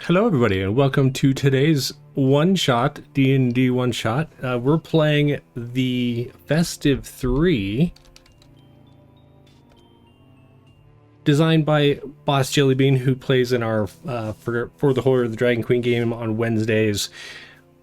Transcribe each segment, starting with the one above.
Hello, everybody, and welcome to today's one-shot D&D one-shot. We're playing the Festive Three, designed by Boss Jellybean, who plays in our for the Horror of the Dragon Queen game on Wednesdays.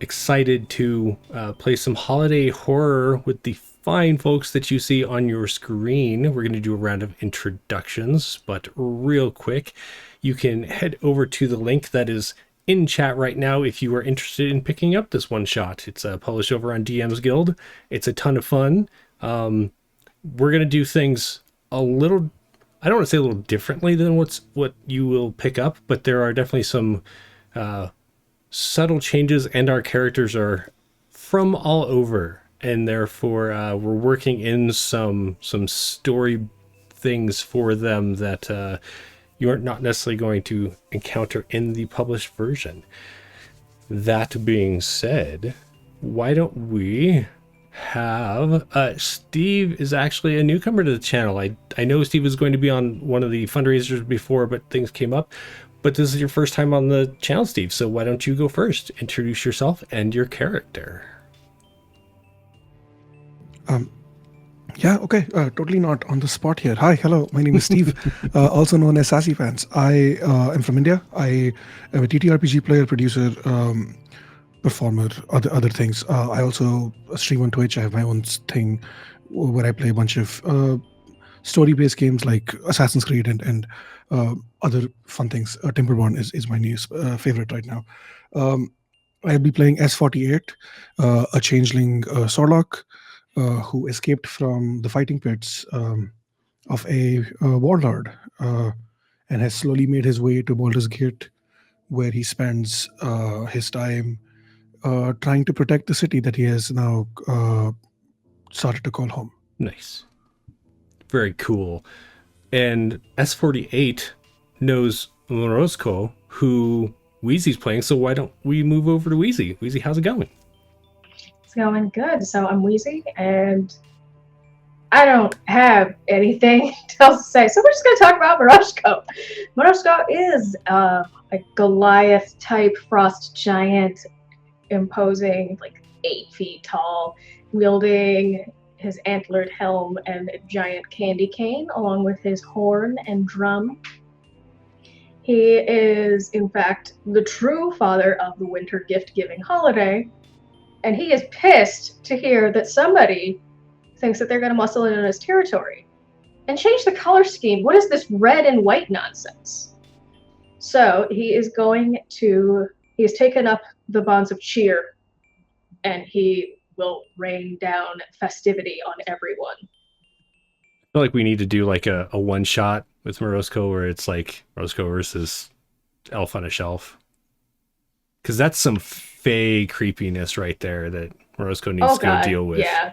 Excited to play some holiday horror with the fine folks that you see on your screen. We're going to do a round of introductions, but real quick, you can head over to the link that is in chat right now if you are interested in picking up this one shot. It's published over on DM's Guild. It's a ton of fun. We're going to do things a little, I don't want to say a little differently than what you will pick up, but there are definitely some subtle changes, and our characters are from all over, and therefore we're working in some story things for them that you're not necessarily going to encounter in the published version. That being said, why don't we have Steve is actually a newcomer to the channel. I know Steve was going to be on one of the fundraisers before, but things came up. But this is your first time on the channel, Steve, so why don't you go first? Introduce yourself and your character. Yeah, okay. Totally not on the spot here. Hi, hello. My name is Steve, also known as Sassy Pants. I am from India. I am a TTRPG player, producer, performer, other things. I also stream on Twitch. I have my own thing where I play a bunch of story-based games like Assassin's Creed and other fun things. Timberborn is my new favorite right now. I'll be playing S48, a changeling Sorlock, who escaped from the fighting pits of a warlord and has slowly made his way to Baldur's Gate, where he spends his time trying to protect the city that he has now started to call home. Nice. Very cool. And S48 knows Morozko, who Wheezy's playing, so why don't we move over to Wheezy? Wheezy, how's it going? It's going good. So I'm Wheezy, and I don't have anything else to say. So we're just going to talk about Morozko. Morozko is a Goliath-type frost giant, imposing, like 8 feet tall, wielding his antlered helm and a giant candy cane, along with his horn and drum. He is, in fact, the true father of the winter gift-giving holiday, and he is pissed to hear that somebody thinks that they're going to muscle in on his territory and change the color scheme. What is this red and white nonsense? So he has taken up the bonds of cheer, and he will rain down festivity on everyone. I feel like we need to do like a one-shot with Morozko where it's like Morozko versus Elf on a Shelf. Because that's some fey creepiness right there that Morozko needs to go deal with. Yeah,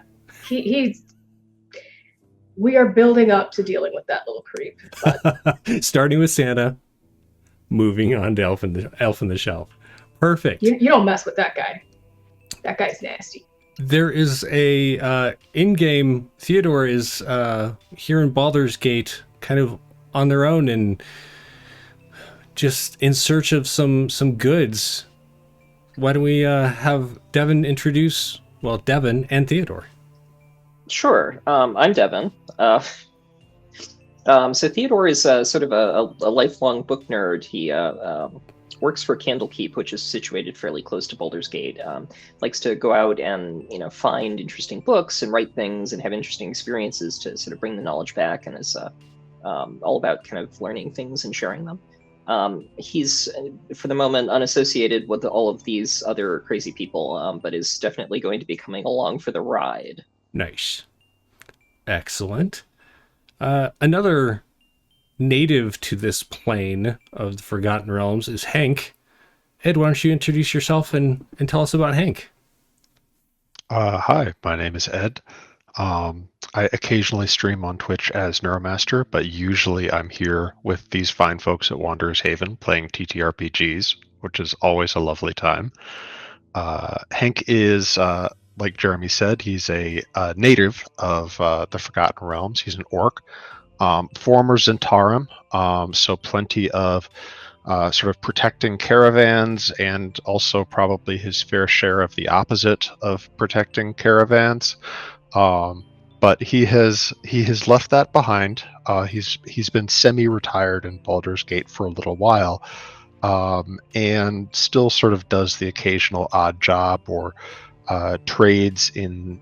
we are building up to dealing with that little creep. But starting with Santa, moving on to Elf on the Shelf. Perfect. You don't mess with that guy. That guy's nasty. There is a in-game. Theodore is here in Baldur's Gate, kind of on their own and just in search of some goods. Why don't we have Devin introduce, Devin and Theodore? Sure. I'm Devin. So Theodore is sort of a lifelong book nerd. He works for Candlekeep, which is situated fairly close to Baldur's Gate. Likes to go out and find interesting books and write things and have interesting experiences to sort of bring the knowledge back, and is all about kind of learning things and sharing them. He's, for the moment, unassociated with all of these other crazy people, but is definitely going to be coming along for the ride. Nice. Excellent. Another native to this plane of the Forgotten Realms is Hank. Ed, why don't you introduce yourself and tell us about Hank? Hi, my name is Ed. I occasionally stream on Twitch as Neuromaster, but usually I'm here with these fine folks at Wanderer's Haven playing TTRPGs, which is always a lovely time. Hank is, like Jeremy said, he's a native of the Forgotten Realms. He's an orc, former Zentarum, so plenty of sort of protecting caravans, and also probably his fair share of the opposite of protecting caravans. But he has left that behind. He's been semi-retired in Baldur's Gate for a little while, and still sort of does the occasional odd job or trades in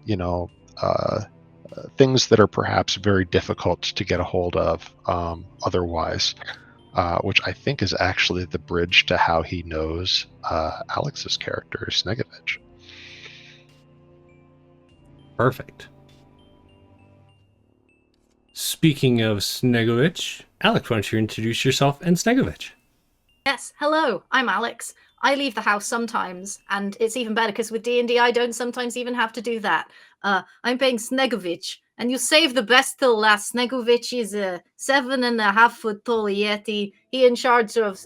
things that are perhaps very difficult to get a hold of otherwise. Which I think is actually the bridge to how he knows Alex's character, Snegovich. Perfect. Speaking of Snegovich, Alex, why don't you introduce yourself and Snegovich? Yes, hello, I'm Alex. I leave the house sometimes, and it's even better because with D&D I don't sometimes even have to do that. I'm playing Snegovich, and you save the best till last. Snegovich is a 7.5-foot tall yeti. He in charge of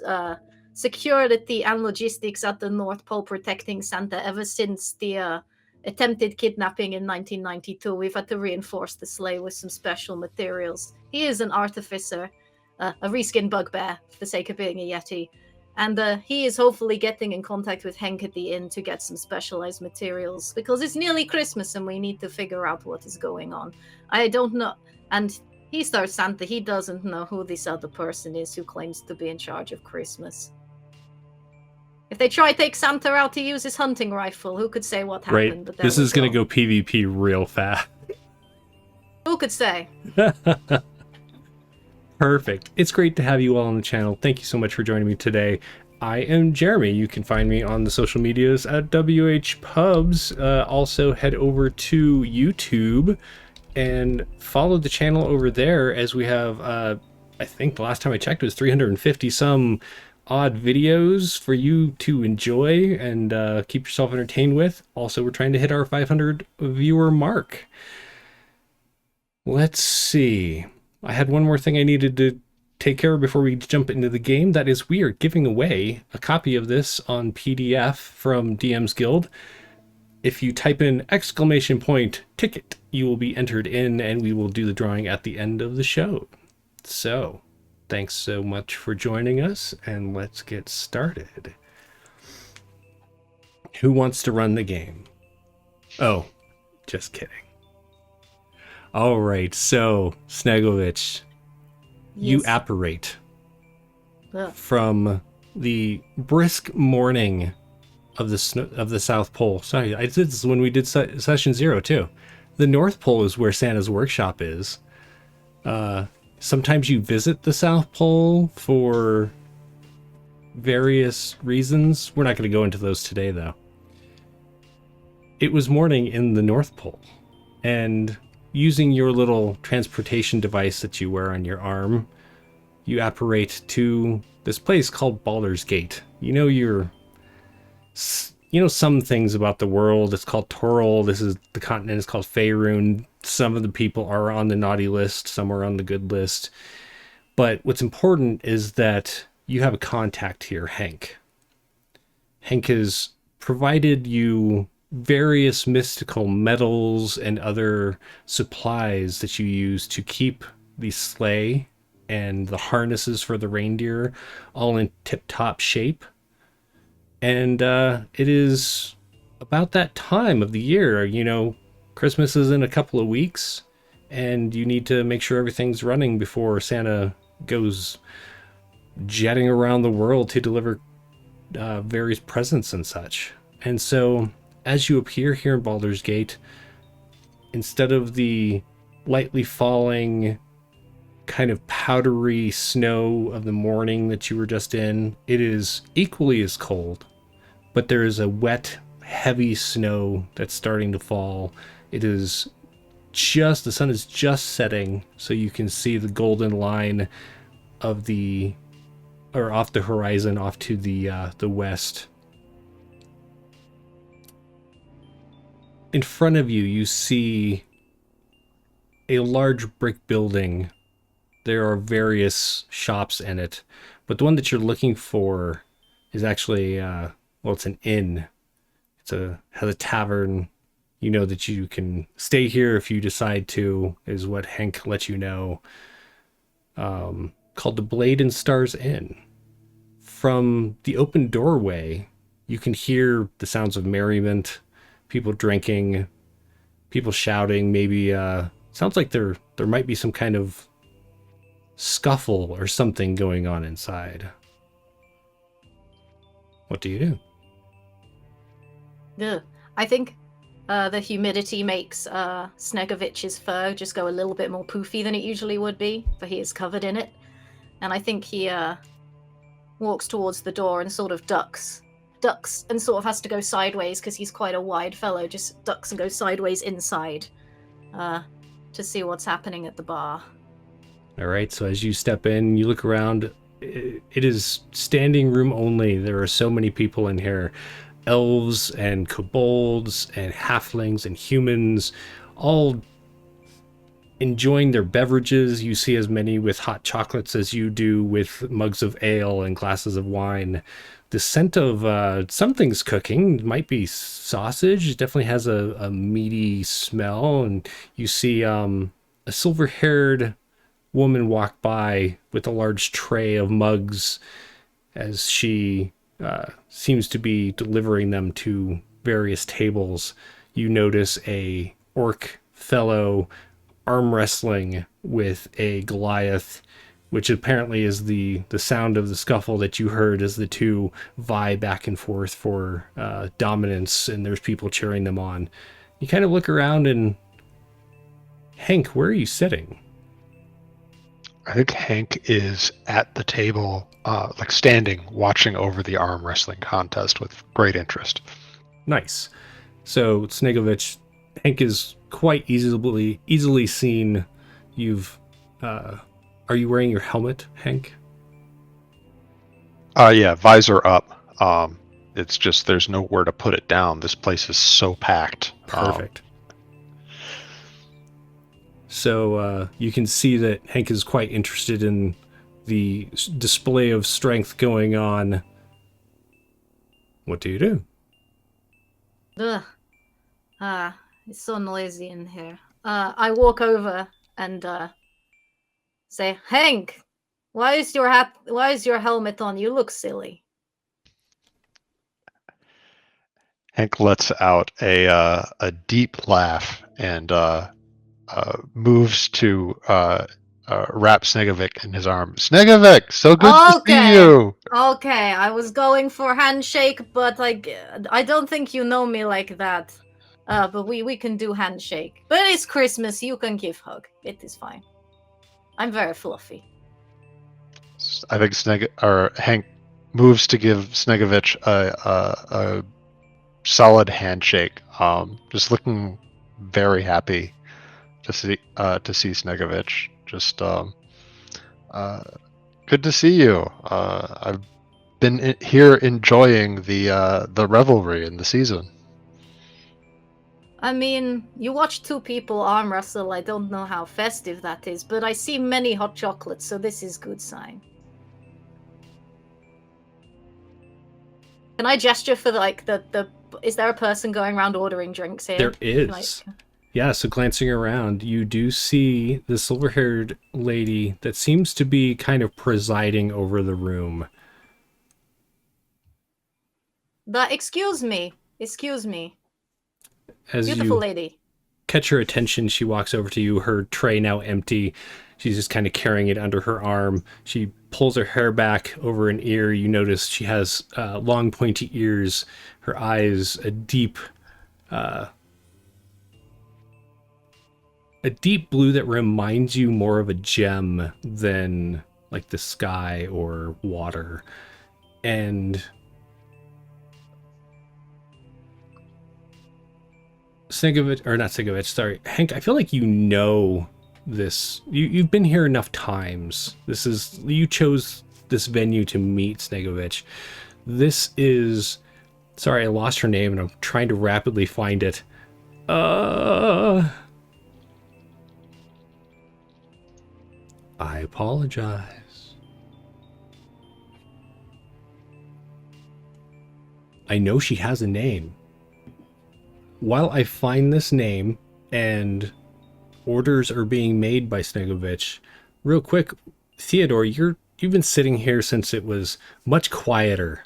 security and logistics at the North Pole, protecting Santa ever since the attempted kidnapping in 1992. We've had to reinforce the sleigh with some special materials. He is an artificer, a reskin bugbear for the sake of being a yeti. And he is hopefully getting in contact with Henk at the inn to get some specialized materials, because it's nearly Christmas and we need to figure out what is going on. I don't know. And he's our Santa. He doesn't know who this other person is who claims to be in charge of Christmas. If they try to take Santa out to use his hunting rifle, who could say what happened? Right. But This is going to go PvP real fast. Who could say? Perfect. It's great to have you all on the channel. Thank you so much for joining me today. I am Jeremy. You can find me on the social medias at WHPubs. Also head over to YouTube and follow the channel over there, as we have, I think the last time I checked it was 350 some odd videos for you to enjoy and keep yourself entertained with. Also, we're trying to hit our 500 viewer mark. Let's see. I had one more thing I needed to take care of before we jump into the game. That is, we are giving away a copy of this on PDF from DM's Guild. If you type in !ticket, you will be entered in, and we will do the drawing at the end of the show. So, thanks so much for joining us, and let's get started. Who wants to run the game? Oh, just kidding. All right, so Snegovich, you Yes. apparate Ugh. from the brisk morning of the South Pole. Sorry, I did this when we did session 0 too. The North Pole is where Santa's workshop is. Sometimes you visit the South Pole for various reasons. We're not going to go into those today, though. It was morning in the North Pole, and using your little transportation device that you wear on your arm, you apparate to this place called Baldur's Gate. You know some things about the world. It's called Toril. The continent is called Faerun. Some of the people are on the naughty list, some are on the good list. But what's important is that you have a contact here, Henk. Henk has provided you various mystical metals and other supplies that you use to keep the sleigh and the harnesses for the reindeer all in tip-top shape. And it is about that time of the year. Christmas is in a couple of weeks, and you need to make sure everything's running before Santa goes jetting around the world to deliver various presents and such. And so, as you appear here in Baldur's Gate, instead of the lightly falling kind of powdery snow of the morning that you were just in, it is equally as cold, but there is a wet, heavy snow that's starting to fall. The sun is just setting, so you can see the golden line off the horizon off to the west. In front of you, you see a large brick building. There are various shops in it, but the one that you're looking for is actually, it's an inn. Has a tavern. You know that you can stay here if you decide to, is what Henk let you know. Called the Blade and Stars Inn. from the open doorway, you can hear the sounds of merriment, people drinking, people shouting. Maybe sounds like there might be some kind of scuffle or something going on inside. What do you do? Ugh. I think the humidity makes Snegovich's fur just go a little bit more poofy than it usually would be, for he is covered in it. And I think he walks towards the door and sort of ducks and sort of has to go sideways because he's quite a wide fellow, just ducks and goes sideways inside to see what's happening at the bar. All right, so as you step in, you look around. It is standing room only. There are so many people in here. Elves and kobolds and halflings and humans, all enjoying their beverages. You see as many with hot chocolates as you do with mugs of ale and glasses of wine. The scent of something's cooking. It might be sausage. It definitely has a meaty smell. And you see a silver-haired woman walk by with a large tray of mugs as she seems to be delivering them to various tables. You notice a orc fellow arm wrestling with a Goliath, which apparently is the sound of the scuffle that you heard as the two vie back and forth for dominance, and there's people cheering them on. You kind of look around and... Hank, where are you sitting? I think Hank is at the table, like standing, watching over the arm wrestling contest with great interest. Nice. So, Snegovich, Hank is quite easily seen. You've... are you wearing your helmet, Hank? Yeah, visor up. It's just there's nowhere to put it down. This place is so packed. Perfect. So you can see that Hank is quite interested in the display of strength going on. What do you do? Ugh. It's so noisy in here. I walk over and say, Hank, why is your helmet on? You look silly. Hank lets out a deep laugh and moves to wrap Snegovic in his arm. Snegovic, so good to see you. Okay, I was going for handshake, but I don't think you know me like that. But we can do handshake. But it's Christmas, you can give hug. It is fine. I'm very fluffy. I think Hank moves to give Snegovic a solid handshake. Just looking very happy to see Snegovic. Just good to see you. I've been here enjoying the revelry in the season. I mean, you watch two people arm wrestle. I don't know how festive that is, but I see many hot chocolates, so this is good sign. Can I gesture for the is there a person going around ordering drinks here? There is. Yeah, so glancing around, you do see the silver-haired lady that seems to be kind of presiding over the room. Excuse me. As Beautiful you lady. Catch her attention, she walks over to you, her tray now empty. She's just kind of carrying it under her arm. She pulls her hair back over an ear. You notice she has long pointy ears, her eyes a deep blue that reminds you more of a gem than like the sky or water. And Hank, I feel like you know this. You've been here enough times. You chose this venue to meet Snegovich. This is... Sorry, I lost her name and I'm trying to rapidly find it. I apologize. I know she has a name. While I find this name and orders are being made by Snegovich, real quick, Theodore, you're you've been sitting here since it was much quieter.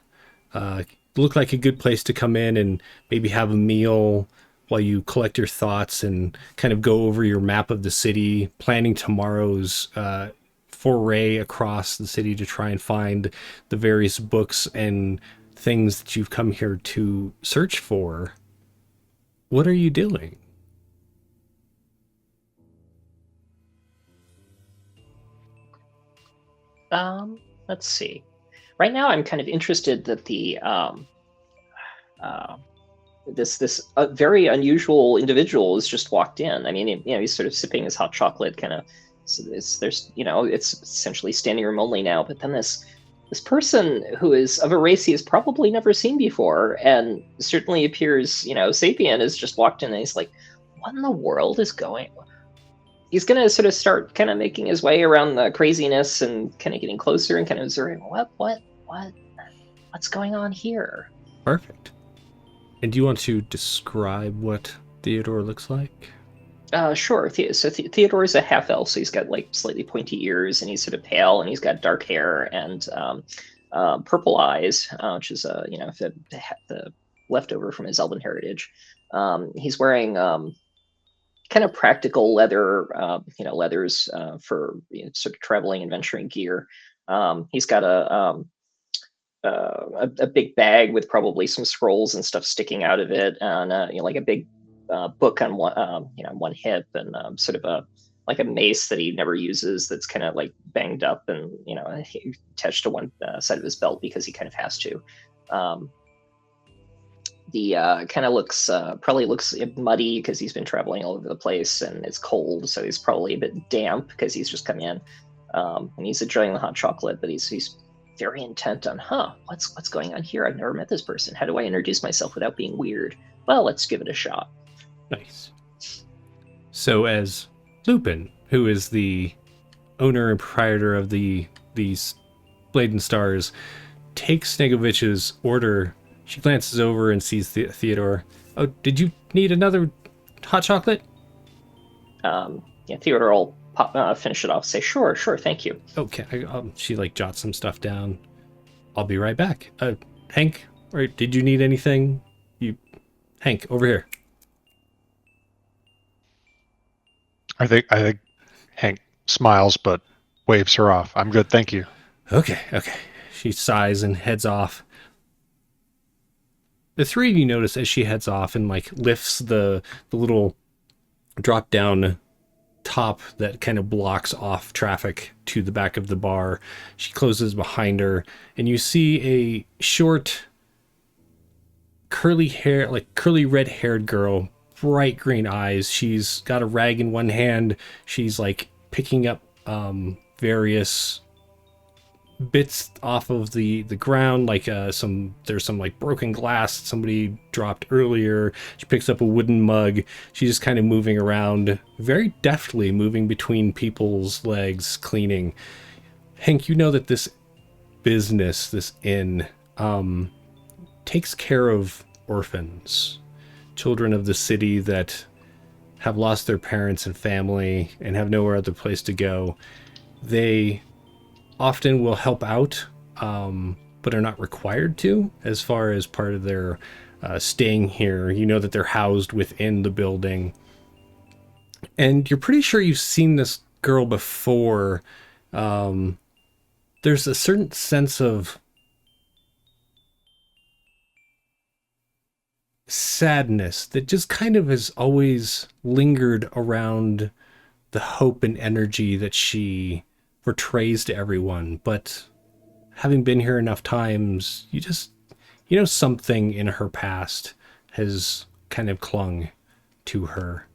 Looked like a good place to come in and maybe have a meal while you collect your thoughts and kind of go over your map of the city, planning tomorrow's foray across the city to try and find the various books and things that you've come here to search for. What are you doing? Let's see. Right now, I'm kind of interested that this very unusual individual has just walked in. I mean, he's sort of sipping his hot chocolate, kind of. So there's it's essentially standing room only now. But then this person who is of a race he has probably never seen before, and certainly appears sapient, has just walked in, and he's like, "What in the world is going?" He's going to sort of start kind of making his way around the craziness and kind of getting closer and kind of observing what's going on here. Perfect. And do you want to describe what Theodore looks like? Sure. So Theodore is a half elf, so he's got like slightly pointy ears, and he's sort of pale, and he's got dark hair and purple eyes, which is the leftover from his elven heritage. He's wearing kind of practical leather, leathers for sort of traveling and venturing gear. He's got a big bag with probably some scrolls and stuff sticking out of it, and like a big book on one hip, and sort of a mace that he never uses that's kind of like banged up and attached to one side of his belt because he kind of has to. The kind of probably looks muddy because he's been traveling all over the place, and it's cold, so he's probably a bit damp because he's just come in, and he's enjoying the hot chocolate, but he's very intent on, what's going on here? I've never met this person. How do I introduce myself without being weird? Well, let's give it a shot. Nice. So as Lupin, who is the owner and proprietor of these Blade and Stars, takes Snegovich's order, she glances over and sees Theodore. Oh, did you need another hot chocolate? Theodore will finish it off, say, sure, thank you. Okay, she jots some stuff down. I'll be right back. Hank, or did you need anything? Hank, over here. I think Hank smiles but waves her off. I'm good, thank you. Okay. She sighs and heads off. The three of you notice as she heads off and lifts the little drop down top that kind of blocks off traffic to the back of the bar. She closes behind her, and you see a short, curly red haired girl, bright green eyes. She's got a rag in one hand. She's picking up various bits off of the ground, there's some broken glass somebody dropped earlier. She picks up a wooden mug. She's just kind of moving around, very deftly moving between people's legs, cleaning. Hank, you know that this business, this inn, takes care of orphans, children of the city that have lost their parents and family and have nowhere other place to go. They often will help out, but are not required to as far as part of their staying here. You know that they're housed within the building. And you're pretty sure you've seen this girl before. There's a certain sense of sadness that just kind of has always lingered around the hope and energy that she portrays to everyone. But having been here enough times, something in her past has kind of clung to her.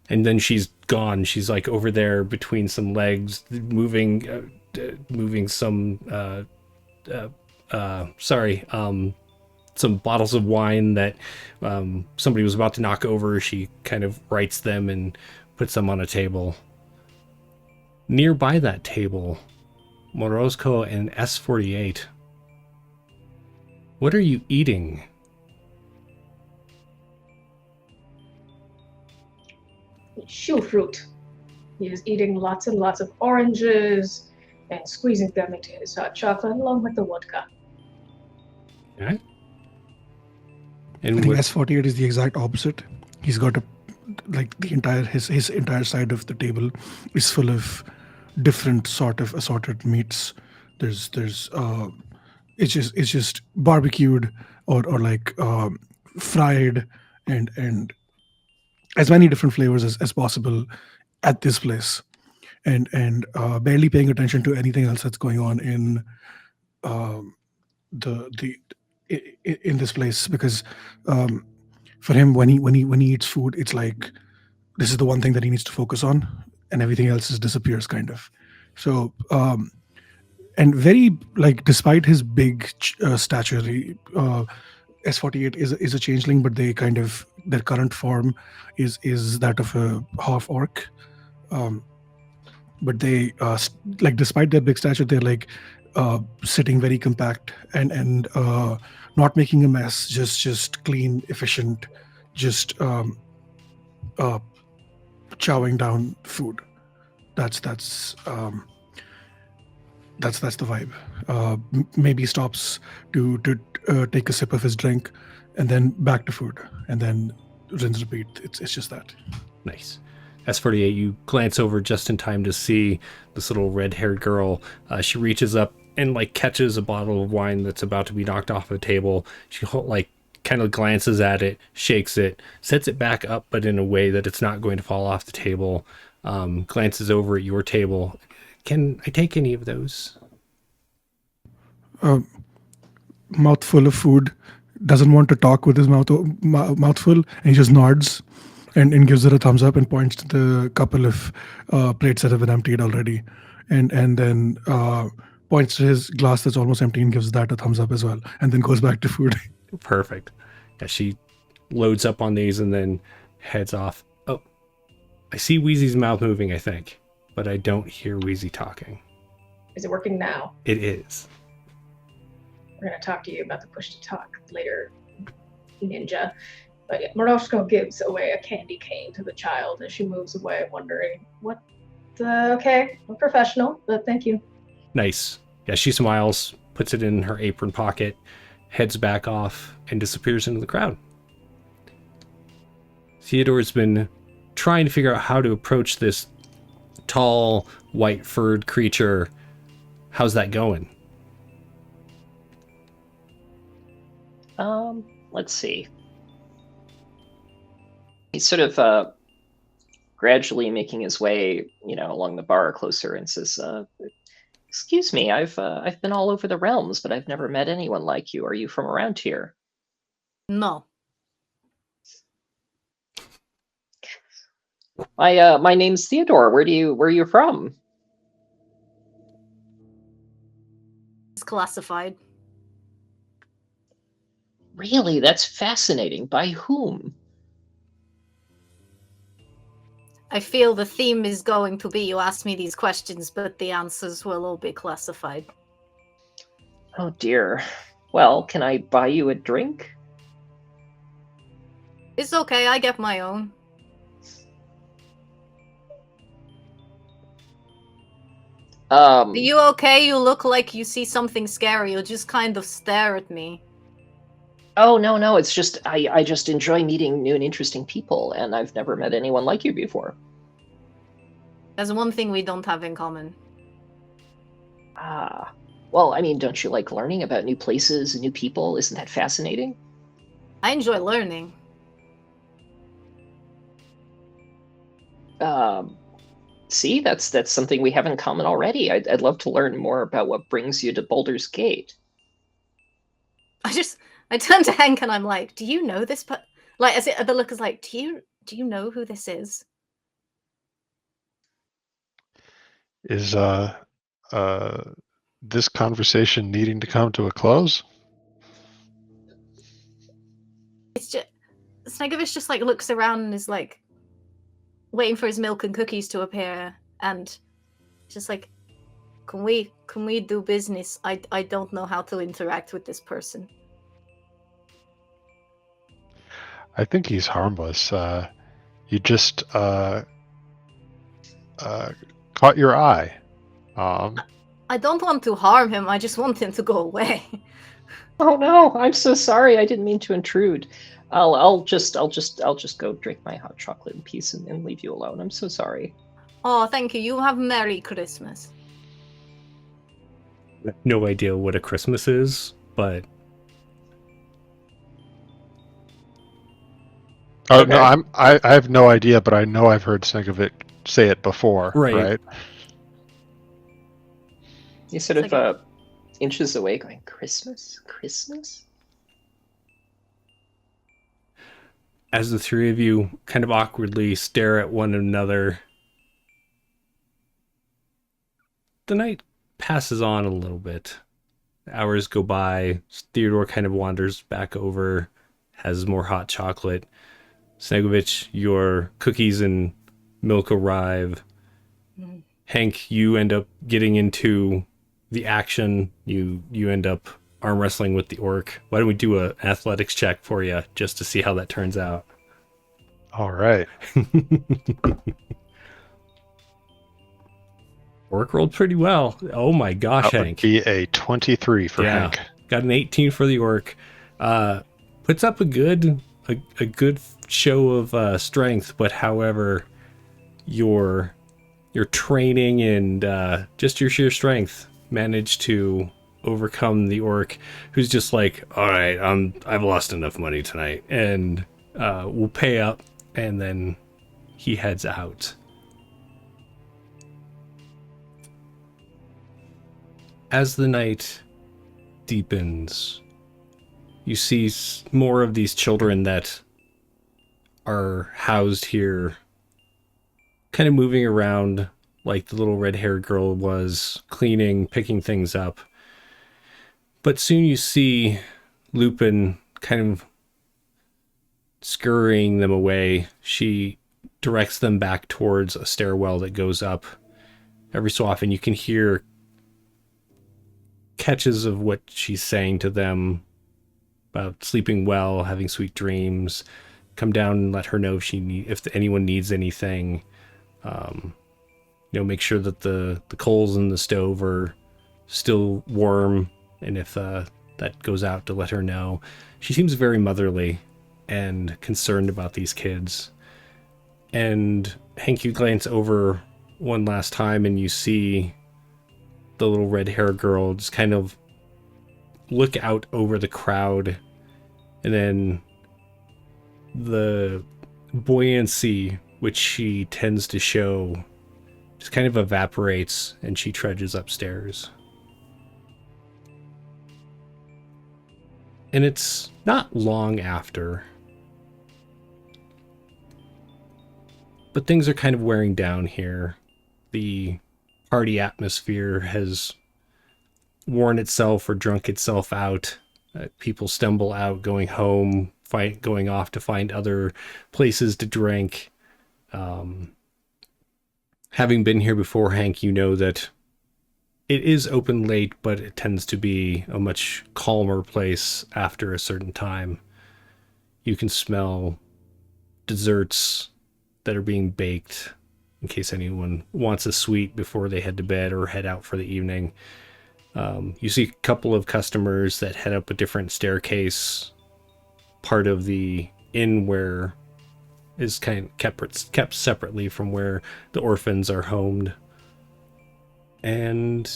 And then she's gone. She's over there between some legs, moving some some bottles of wine that somebody was about to knock over. She kind of rights them and puts them on a table. Nearby that table, Morozko and S48. What are you eating? Shoe fruit. He is eating lots and lots of oranges and squeezing them into his hot chocolate along with the vodka. Okay. I And think what, S48 is the exact opposite. He's got the entire his entire side of the table is full of different sort of assorted meats. There's it's just barbecued or like fried and as many different flavors as possible at this place, and barely paying attention to anything else that's going on in um, the in this place, because um, for him, when he eats food, it's like this is the one thing that he needs to focus on, and everything else just disappears, kind of. So and very, like, despite his big stature, S48 is a changeling, but they kind of, their current form is that of a half orc. Um, but they like, despite their big stature, they're like sitting very compact and not making a mess, just clean, efficient, just uh, chowing down food. That's the vibe. Maybe stops to take a sip of his drink, and then back to food, and then rinse repeat. It's just that. nice. S48, you glance over just in time to see this little red-haired girl. She reaches up and like catches a bottle of wine that's about to be knocked off the table. She like kind of glances at it, shakes it, sets it back up, but in a way that it's not going to fall off the table. Glances over at your table. Can I take any of those? Mouthful of food, doesn't want to talk with his mouthful, and he just nods and gives it a thumbs up and points to the couple of plates that have been emptied already, and then points to his glass that's almost empty and gives that a thumbs up as well, and then goes back to food. Perfect. Yeah, she loads up on these and then heads off. Oh, I see Wheezy's mouth moving, I think, but I don't hear Wheezy talking. Is it working now? It is. We're going to talk to you about the push to talk later, ninja. But yeah, Moroshko gives away a candy cane to the child as she moves away, wondering, what the... Okay, I'm professional, but thank you. Nice. Yeah, she smiles, puts it in her apron pocket, heads back off, and disappears into the crowd. Theodore's been trying to figure out how to approach this tall, white-furred creature. How's that going? Let's see. He's sort of gradually making his way, along the bar closer, and says, "Excuse me, I've been all over the realms, but I've never met anyone like you. Are you from around here?" No. My name's Theodore. Where are you from? It's classified. Really? That's fascinating. By whom? I feel the theme is going to be you ask me these questions, but the answers will all be classified. Oh dear. Well, can I buy you a drink? It's okay, I get my own. Are you okay? You look like you see something scary. You just kind of stare at me. Oh, no. It's just, I just enjoy meeting new and interesting people, and I've never met anyone like you before. There's one thing we don't have in common. Ah. Well, I mean, don't you like learning about new places and new people? Isn't that fascinating? I enjoy learning. See, that's something we have in common already. I'd love to learn more about what brings you to Baldur's Gate. I turn to Hank and I'm like, do you know this? But like, as the look is like, do you know who this is? Is this conversation needing to come to a close? It's just Snegovich just like looks around and is like waiting for his milk and cookies to appear, and just like, can we do business? I don't know how to interact with this person. I think he's harmless. You just caught your eye. I'm I don't want to harm him. I just want him to go away. Oh no, I'm so sorry. I didn't mean to intrude. I'll just go drink my hot chocolate in peace and leave you alone. I'm so sorry. Oh, thank you. You have Merry Christmas. No idea what a Christmas is, but Oh Okay. no, I have no idea, but I know I've heard Snegovic say it before, Right. right? He sort It's of inches away, going, Christmas? Christmas? as the three of you kind of awkwardly stare at one another, the night passes on a little bit. Hours go by. Theodore kind of wanders back over, has more hot chocolate. Snegovich, your cookies and milk arrive. Mm. Hank, you end up getting into the action. You end up arm wrestling with the orc. Why don't we do an athletics check for you just to see how that turns out? All right. Orc rolled pretty well. Oh my gosh, That would Hank. be a 23 for Hank. Got an 18 for the orc. Puts up a good show of strength, but however, your training and just your sheer strength managed to overcome the orc, who's just like, all right, I've lost enough money tonight, and we'll pay up, and then he heads out. As the night deepens, you see more of these children that are housed here, kind of moving around like the little red-haired girl was, cleaning, picking things up. But soon you see Lupin kind of scurrying them away. She directs them back towards a stairwell that goes up. Every so often you can hear catches of what she's saying to them about sleeping well, having sweet dreams. Come down and let her know if anyone needs anything. Make sure that the coals in the stove are still warm, and if that goes out, to let her know. She seems very motherly and concerned about these kids. And Hank, you glance over one last time and you see the little red-haired girl just kind of look out over the crowd, and then the buoyancy which she tends to show just kind of evaporates, and she trudges upstairs. And it's not long after, but things are kind of wearing down here. The party atmosphere has worn itself or drunk itself out. People stumble out, going home, going off to find other places to drink. Having been here before, Hank, you know that it is open late, but it tends to be a much calmer place after a certain time. You can smell desserts that are being baked in case anyone wants a sweet before they head to bed or head out for the evening. You see a couple of customers that head up a different staircase, part of the inn where is kind of kept separately from where the orphans are homed. And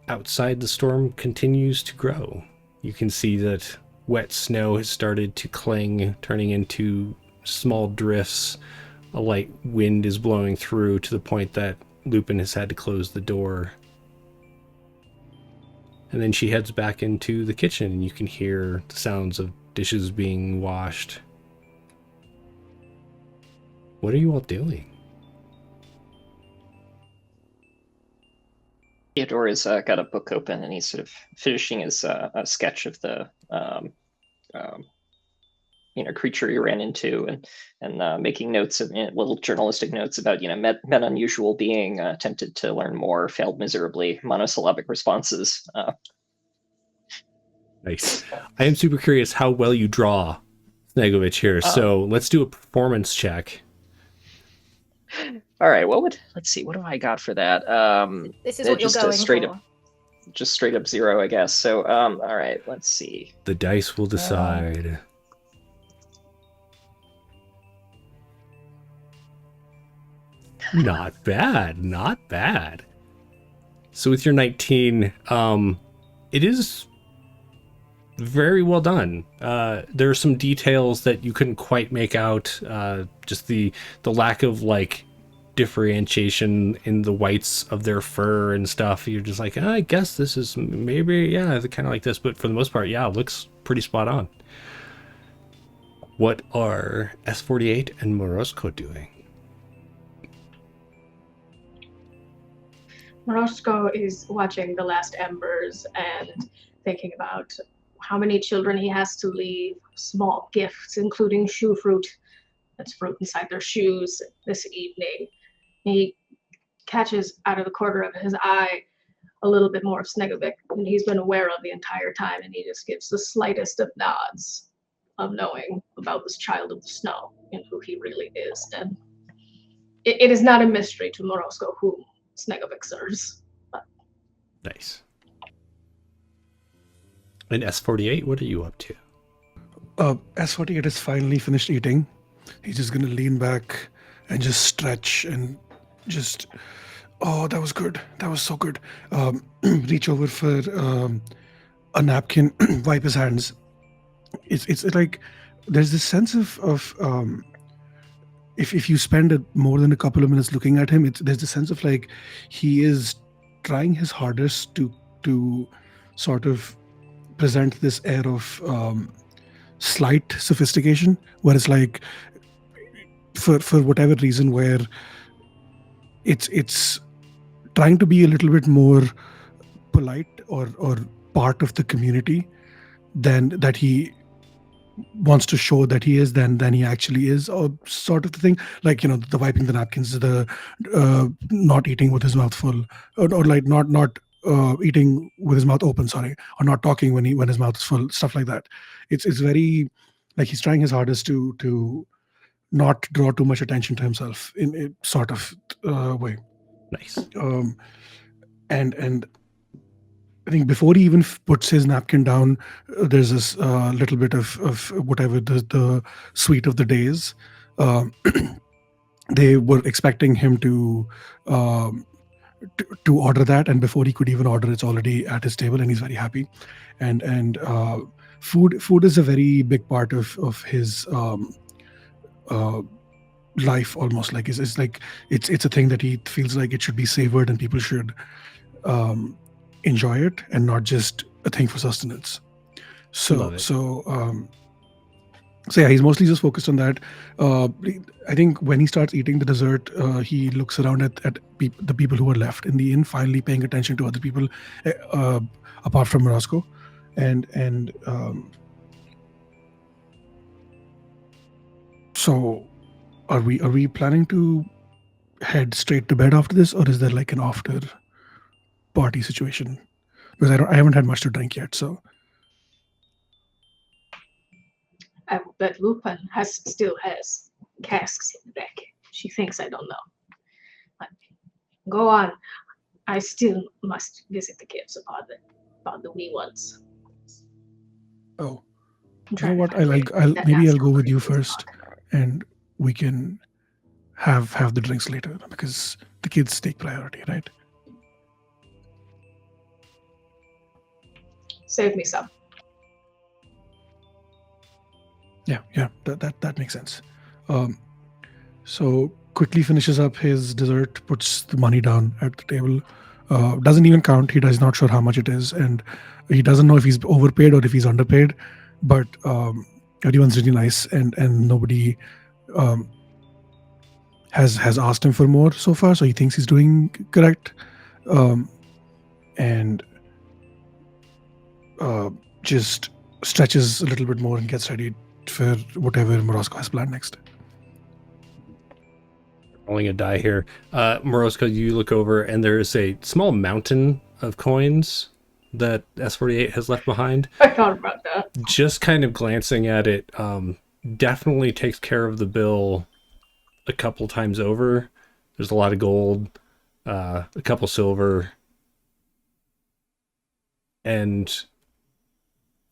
outside, the storm continues to grow. You can see that wet snow has started to cling, turning into small drifts. A light wind is blowing through to the point that Lupin has had to close the door. And then she heads back into the kitchen, and you can hear the sounds of dishes being washed. What are you all doing? Theodore has got a book open and he's sort of finishing his a sketch of the creature he ran into, and making notes of little journalistic notes about met unusual being, attempted to learn more, failed miserably, monosyllabic responses. Nice. I am super curious how well you draw, Snegovich, here. So let's do a performance check. All All right. Let's see. What do I got for that? This is what you're just going straight for. up, just straight up 0, I guess. So, all right. Let's see. The dice will decide. Not bad. Not bad. So with your 19, it is very well done. There are some details that you couldn't quite make out. Just the lack of like differentiation in the whites of their fur and stuff. You're just like, I guess this is maybe, yeah, kind of like this. But for the most part, yeah, it looks pretty spot on. What are S48 and Morosco doing? Morosco is watching The Last Embers and thinking about how many children he has to leave, small gifts, including shoe fruit. That's fruit inside their shoes this evening. He catches out of the corner of his eye a little bit more of Snegovic than he's been aware of the entire time, and he just gives the slightest of nods of knowing about this child of the snow and who he really is. And it is not a mystery to Morosco who Snegovic serves. Nice. And S48, what are you up to? S48 has finally finished eating. He's just gonna lean back and just stretch and just, oh, that was good. That was so good. Reach over for a napkin, wipe his hands. It's like there's this sense of if you spend more than a couple of minutes looking at him, there's the sense of like he is trying his hardest to sort of present this air of slight sophistication, where it's like for whatever reason, where it's trying to be a little bit more polite or part of the community than that he wants to show that he is than he actually is, or sort of the thing, like, you know, the wiping the napkins, the not eating with his mouth full, or like not eating with his mouth open, sorry, or not talking when his mouth is full, stuff like that. It's very like he's trying his hardest to not draw too much attention to himself in a sort of way. Nice. And I think before he even puts his napkin down, there's this little bit of whatever the sweet of the days. They were expecting him to order that, and before he could even order, it's already at his table, and he's very happy. And food is a very big part of his life, almost like it's like it's a thing that he feels like it should be savored, and people should enjoy it, and not just a thing for sustenance. So yeah, he's mostly just focused on that. I think when he starts eating the dessert, he looks around at the people who are left in the inn, finally paying attention to other people apart from Morosco, and so are we planning to head straight to bed after this, or is there like an after party situation? Because I haven't had much to drink yet, so. I bet Lupin still has casks in the back. She thinks I don't know. But go on. I still must visit the caves about the wee ones. Oh, you know what? I'll go with you first, and we can have the drinks later, because the kids take priority, right? Save me some. Yeah, that makes sense. So quickly finishes up his dessert, puts the money down at the table, doesn't even count. He's not sure how much it is, and he doesn't know if he's overpaid or if he's underpaid. But everyone's really nice, and nobody has asked him for more so far, so he thinks he's doing correct, and just stretches a little bit more and gets ready for whatever Morosco has planned next. Rolling a die here. Morosco, you look over and there is a small mountain of coins that S48 has left behind. I thought about that. Just kind of glancing at it, definitely takes care of the bill a couple times over. There's a lot of gold, a couple silver. And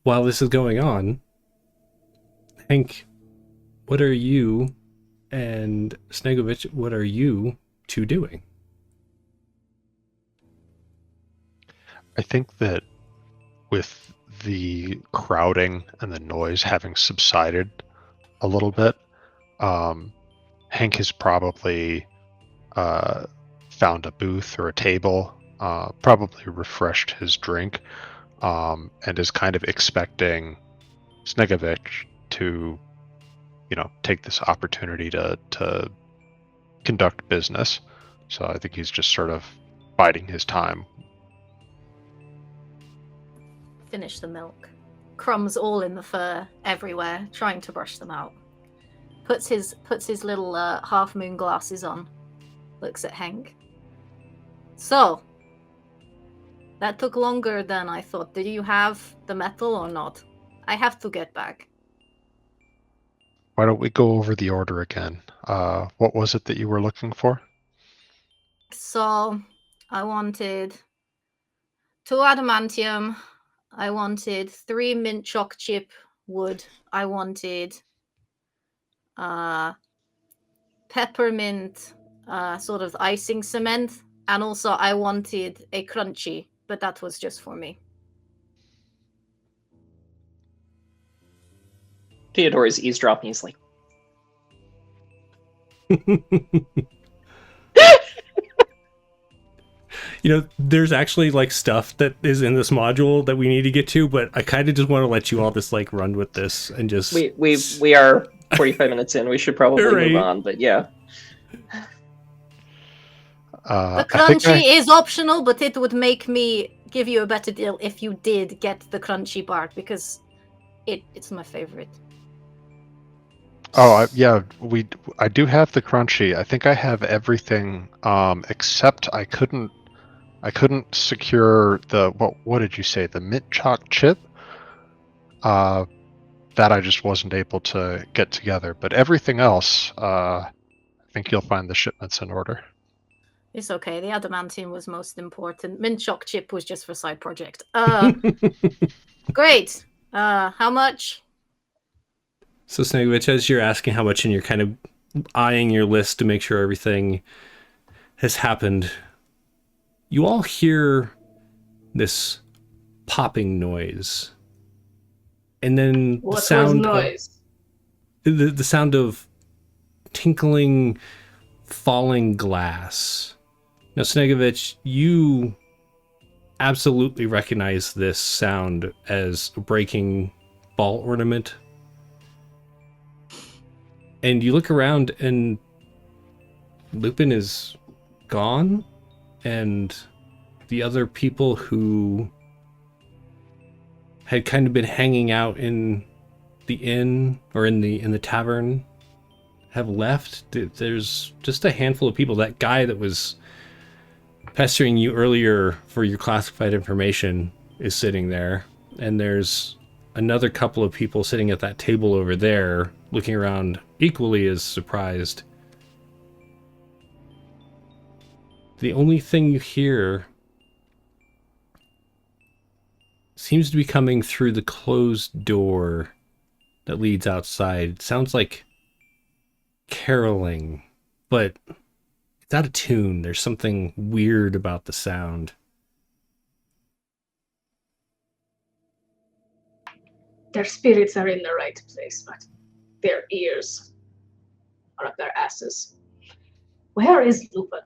while this is going on, Hank, what are you and Snegovich, what are you two doing? I think that with the crowding and the noise having subsided a little bit, Hank has probably found a booth or a table, probably refreshed his drink, and is kind of expecting Snegovich to, take this opportunity to conduct business. So I think he's just sort of biding his time. Finish the milk. Crumbs all in the fur, everywhere, trying to brush them out. Puts his little half moon glasses on. Looks at Hank. So, that took longer than I thought. Did you have the metal or not? I have to get back. Why don't we go over the order again? What was it that you were looking for? So, I wanted 2 adamantium. I wanted 3 mint choc chip wood. I wanted peppermint sort of icing cement. And also I wanted a crunchy, but that was just for me. Theodore is eavesdropping. He's like, There's actually like stuff that is in this module that we need to get to, but I kind of just want to let you all just like run with this and just. we are 45 minutes in. We should probably Right. move on, but yeah. The crunchy is optional, but it would make me give you a better deal if you did get the crunchy part, because it's my favorite. Oh, I do have the crunchy. I think I have everything, except I couldn't secure the what did you say, the mint choc chip? That I just wasn't able to get together. But everything else, I think you'll find the shipments in order. It's okay. The adamantium was most important. Mint choc chip was just for side project. Great. How much? So, Snegovich, as you're asking how much and you're kind of eyeing your list to make sure everything has happened, you all hear this popping noise. And then What the sound was noise? the sound of tinkling, falling glass. Now, Snegovich, you absolutely recognize this sound as a breaking ball ornament. And you look around and Lupin is gone, and the other people who had kind of been hanging out in the inn or in the tavern have left. There's just a handful of people. That guy that was pestering you earlier for your classified information is sitting there, and there's another couple of people sitting at that table over there looking around equally as surprised. The only thing you hear seems to be coming through the closed door that leads outside. It sounds like caroling, but it's out of tune. There's something weird about the sound. Their spirits are in the right place, but their ears are up their asses. Where is Lupin?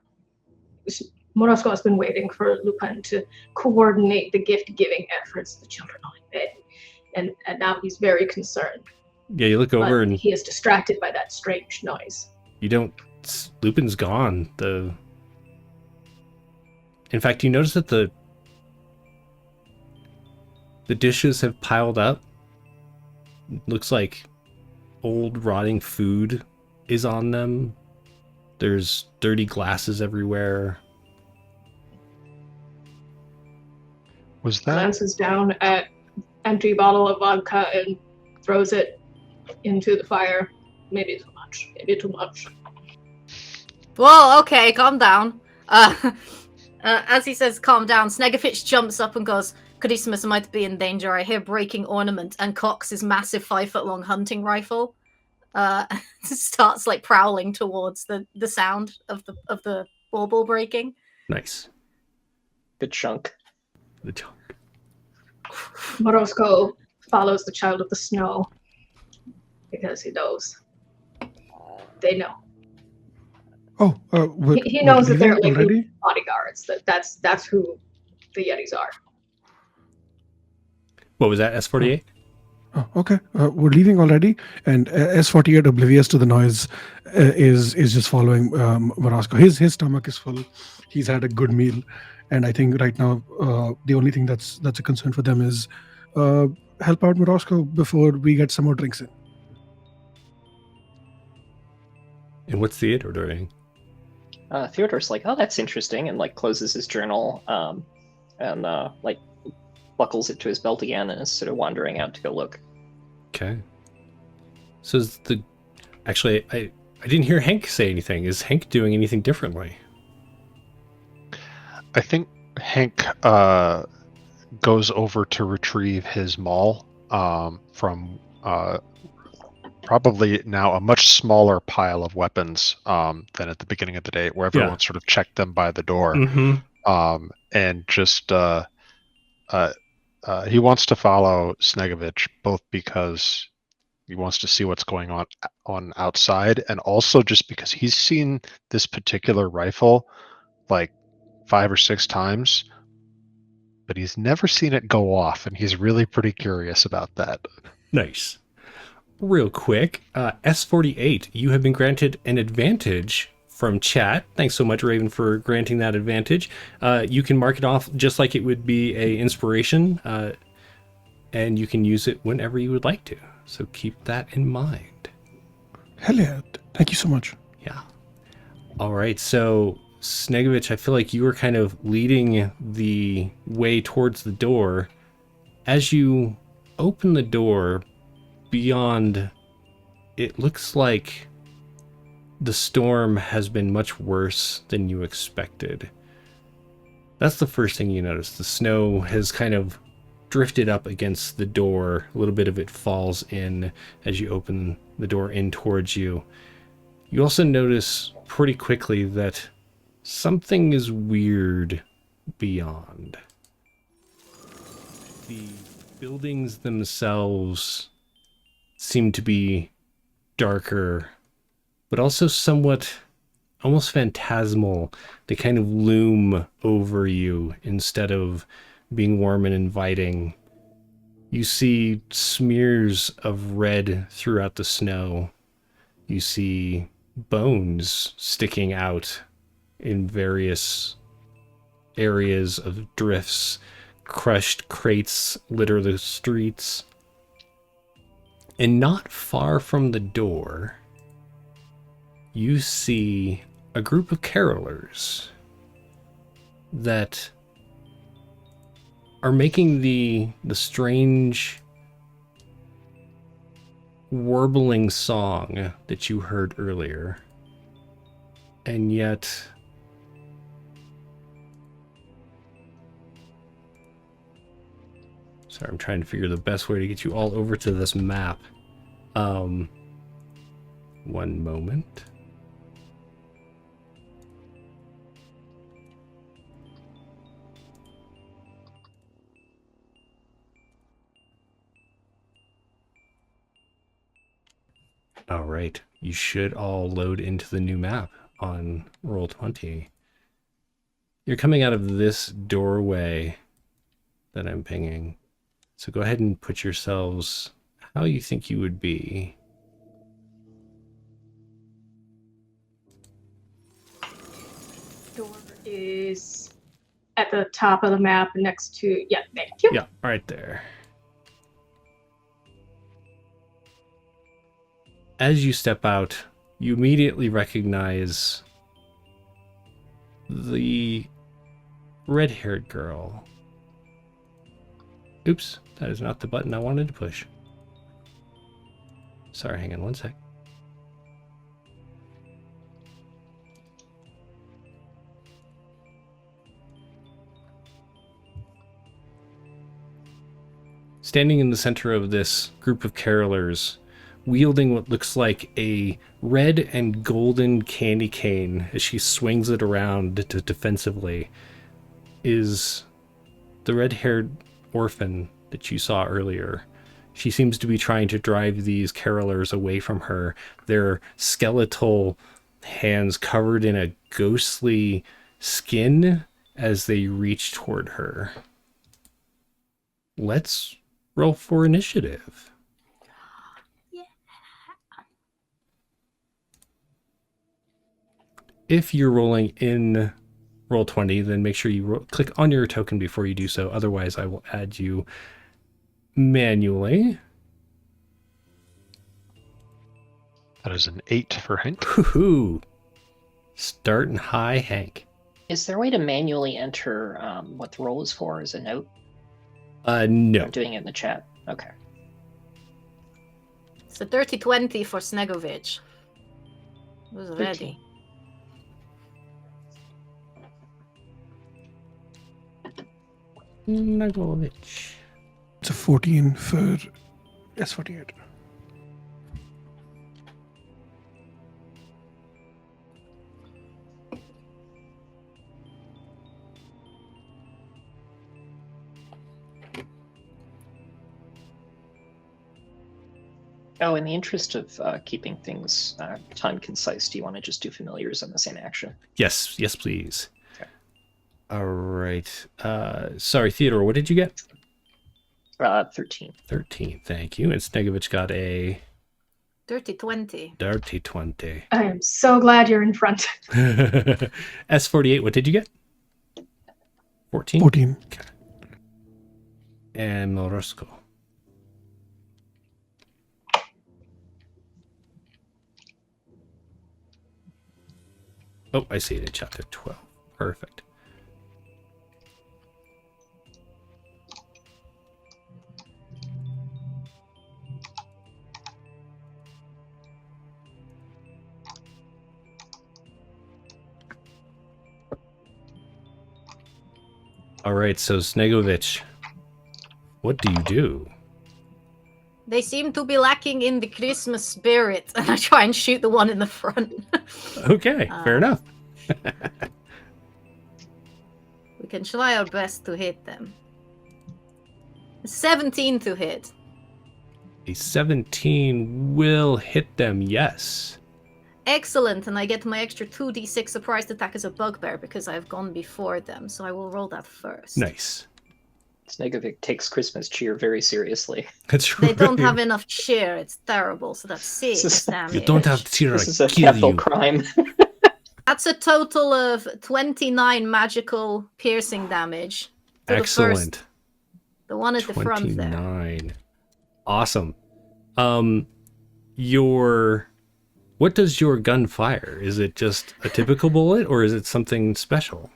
Morosco has been waiting for Lupin to coordinate the gift-giving efforts of the children on bed, and now he's very concerned. Yeah, you look over and he is distracted by that strange noise. you don't. Lupin's gone. In fact, you notice that the dishes have piled up. Looks like old rotting food is on them. There's dirty glasses everywhere. Was that? Glances down at empty bottle of vodka and throws it into the fire. Maybe too much. Whoa, okay, calm down. As he says, calm down, Snegovich jumps up and goes, Cadisimus might be in danger. I hear breaking ornament, and cocks his massive 5-foot-long hunting rifle. Starts like prowling towards the sound of the bauble breaking. Nice. Good chunk. The chunk. Morosco follows the child of the snow because he knows. They know. Oh, He knows that they're like already. bodyguards. That's who the Yetis are. What was that, S48? Oh, okay, we're leaving already, and S48, oblivious to the noise, is just following Morosco. His stomach is full. He's had a good meal, and I think right now the only thing that's a concern for them is help out Morosco before we get some more drinks in. And what's Theodore doing? Theodore's like, oh, that's interesting, and like closes his journal, and like buckles it to his belt again, and is sort of wandering out to go look. Okay. So is actually, I didn't hear Hank say anything. Is Hank doing anything differently? I think Hank goes over to retrieve his maul from probably now a much smaller pile of weapons than at the beginning of the day, where everyone sort of checked them by the door. Mm-hmm. And just he wants to follow Snegovich, both because he wants to see what's going on outside, and also just because he's seen this particular rifle like 5 or 6 times, but he's never seen it go off, and he's really pretty curious about that. Nice. Real quick, S48, you have been granted an advantage from chat. Thanks so much, Raven, for granting that advantage. You can mark it off just like it would be a inspiration, and you can use it whenever you would like to. So keep that in mind. Hell yeah! Thank you so much. Yeah. All right, so Snegovich, I feel like you were kind of leading the way towards the door. As you open the door, beyond, it looks like the storm has been much worse than you expected. That's the first thing you notice. The snow has kind of drifted up against the door. A little bit of it falls in as you open the door in towards you. You also notice pretty quickly that something is weird beyond. The buildings themselves seem to be darker, but also somewhat almost phantasmal. They kind of loom over you instead of being warm and inviting. You see smears of red throughout the snow. You see bones sticking out in various areas of drifts. Crushed crates litter the streets. And not far from the door, you see a group of carolers that are making the strange warbling song that you heard earlier. And yet, sorry, I'm trying to figure the best way to get you all over to this map. One moment. All right, you should all load into the new map on Roll20. You're coming out of this doorway that I'm pinging. So go ahead and put yourselves how you think you would be. Door is at the top of the map next to, yeah, thank you. Yeah, right there. As you step out, you immediately recognize the red-haired girl. Oops, that is not the button I wanted to push. Sorry, hang on one sec. standing in the center of this group of carolers, wielding what looks like a red and golden candy cane as she swings it around defensively, is the red-haired orphan that you saw earlier. She seems to be trying to drive these carolers away from her, their skeletal hands covered in a ghostly skin as they reach toward her. Let's roll for initiative. Yeah. If you're rolling in Roll20, then make sure you click on your token before you do so. Otherwise, I will add you manually. That is an 8 for Hank. Woohoo! Starting high, Hank. Is there a way to manually enter what the roll is for as a note? No. I'm doing it in the chat. Okay. It's a 30-20 for Snegovich. Who's ready? Nagovich. It's a 14 for S48. Oh, in the interest of keeping things time concise, do you want to just do familiars on the same action? Yes, please. Okay. All right. Sorry, Theodore, what did you get? 13. 13, thank you. And Snegovich got a 30-20. dirty 20. I am so glad you're in front. S48, what did you get? 14? 14. Okay. And Morosco. Oh, I see it in chapter 12. Perfect. All right, so Snegovich, what do you do? They seem to be lacking in the Christmas spirit, and I try and shoot the one in the front. Okay, fair enough. We can try our best to hit them. 17 to hit. A 17 will hit them, yes. Excellent, and I get my extra 2d6 surprise attack as a bugbear because I've gone before them, so I will roll that first. Nice. Snegovic takes Christmas cheer very seriously. That's They right. don't have enough cheer, it's terrible, so that's 6 This is- damage. You don't have to This is a kill capital you. crime. That's a total of 29 magical piercing damage. To Excellent. The one at the front there. 29. Awesome. What does your gun fire? Is it just a typical bullet, or is it something special?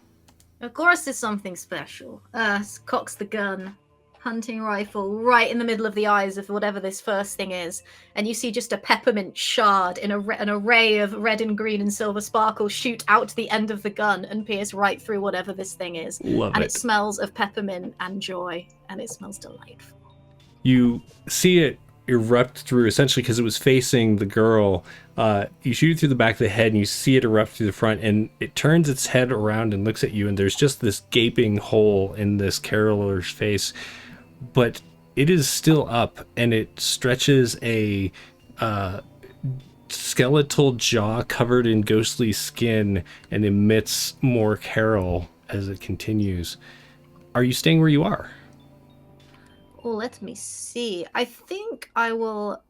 Of course it's something special. Cocks the gun, hunting rifle, right in the middle of the eyes of whatever this first thing is. And you see just a peppermint shard in an array of red and green and silver sparkles shoot out to the end of the gun and pierce right through whatever this thing is. Love And it. it smells of peppermint and joy, and it smells delightful. You see it erupt through, essentially because it was facing the girl. You shoot it through the back of the head and you see it erupt through the front, and it turns its head around and looks at you, and there's just this gaping hole in this caroler's face, but it is still up, and it stretches a skeletal jaw covered in ghostly skin and emits more carol as it continues. Are you staying where you are? Oh, let me see. I think I will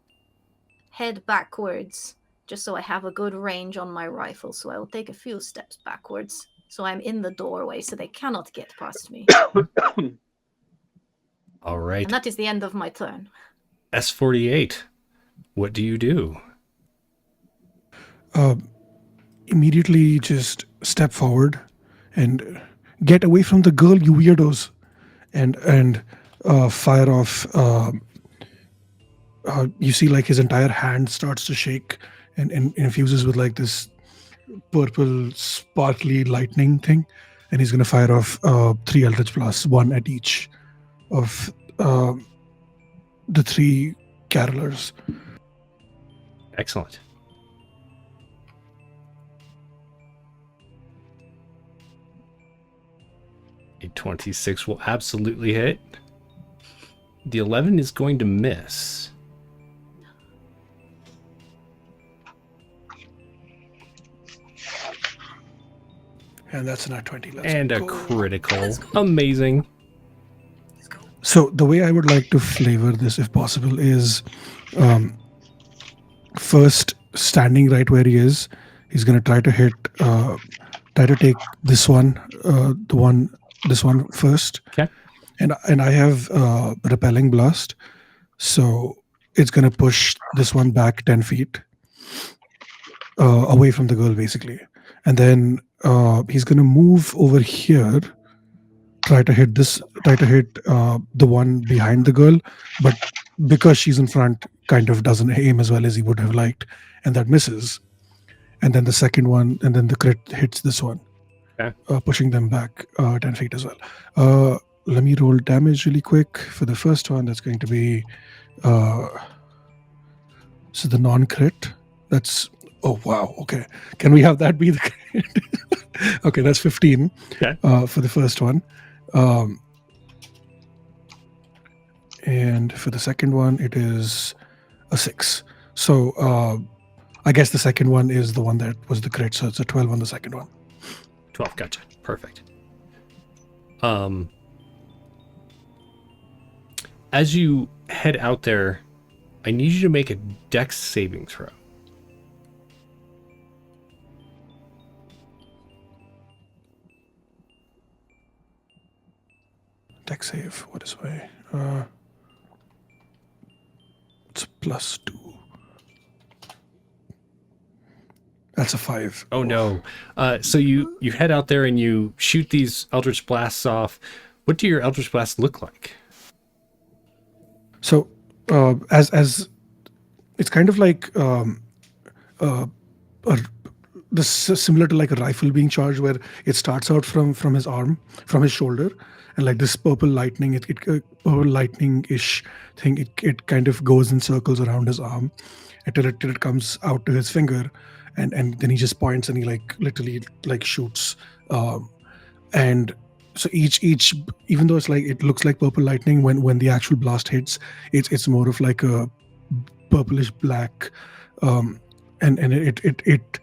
head backwards just so I have a good range on my rifle. So I will take a few steps backwards. So I'm in the doorway so they cannot get past me. All right. And that is the end of my turn. S48, what do you do? Immediately just step forward and get away from the girl, you weirdos, and fire off. You see, like, his entire hand starts to shake and infuses with like this purple sparkly lightning thing, and he's gonna fire off 3 Eldritch Blasts, 1 at each of the three carolers. Excellent. A 26 will absolutely hit. The 11 is going to miss. And that's an at 20. And a critical. Amazing. So the way I would like to flavor this, if possible, is first standing right where he is. He's going to try to hit, try to take this one, this one first. Okay. And I have repelling blast, so it's going to push this one back 10 feet away from the girl, basically. And then he's going to move over here, try to hit the one behind the girl, but because she's in front, kind of doesn't aim as well as he would have liked, and that misses. And then the second one, and then the crit hits this one, okay, pushing them back 10 feet as well. Let me roll damage really quick for the first one. That's going to be so the non-crit. That's oh wow. Okay, can we have that be the crit? Okay, that's 15 for the first one. And for the second one, it is a 6. So I guess the second one is the one that was the crit. So it's a 12 on the second one. 12, gotcha. Perfect. As you head out there, I need you to make a dex saving throw. Dex save. What is way? It's +2. That's a 5. Oh no. So you head out there and you shoot these Eldritch Blasts off. What do your Eldritch Blasts look like? So as it's kind of like this similar to like a rifle being charged, where it starts out from his arm, from his shoulder, and like this purple lightning, purple lightning-ish thing, it kind of goes in circles around his arm until it comes out to his finger, and then he just points and he like literally like shoots, and so each even though it's like it looks like purple lightning, when the actual blast hits, it's more of like a purplish black, and it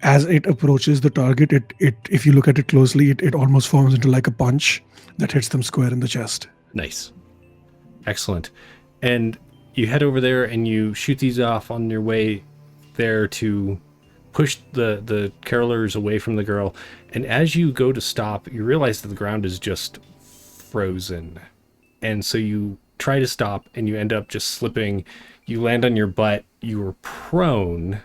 as it approaches the target, it if you look at it closely, it almost forms into like a punch that hits them square in the chest. Nice. Excellent. And you head over there and you shoot these off on your way there to push the carolers away from the girl. And as you go to stop, you realize that the ground is just frozen. And so you try to stop and you end up just slipping. You land on your butt. You are prone.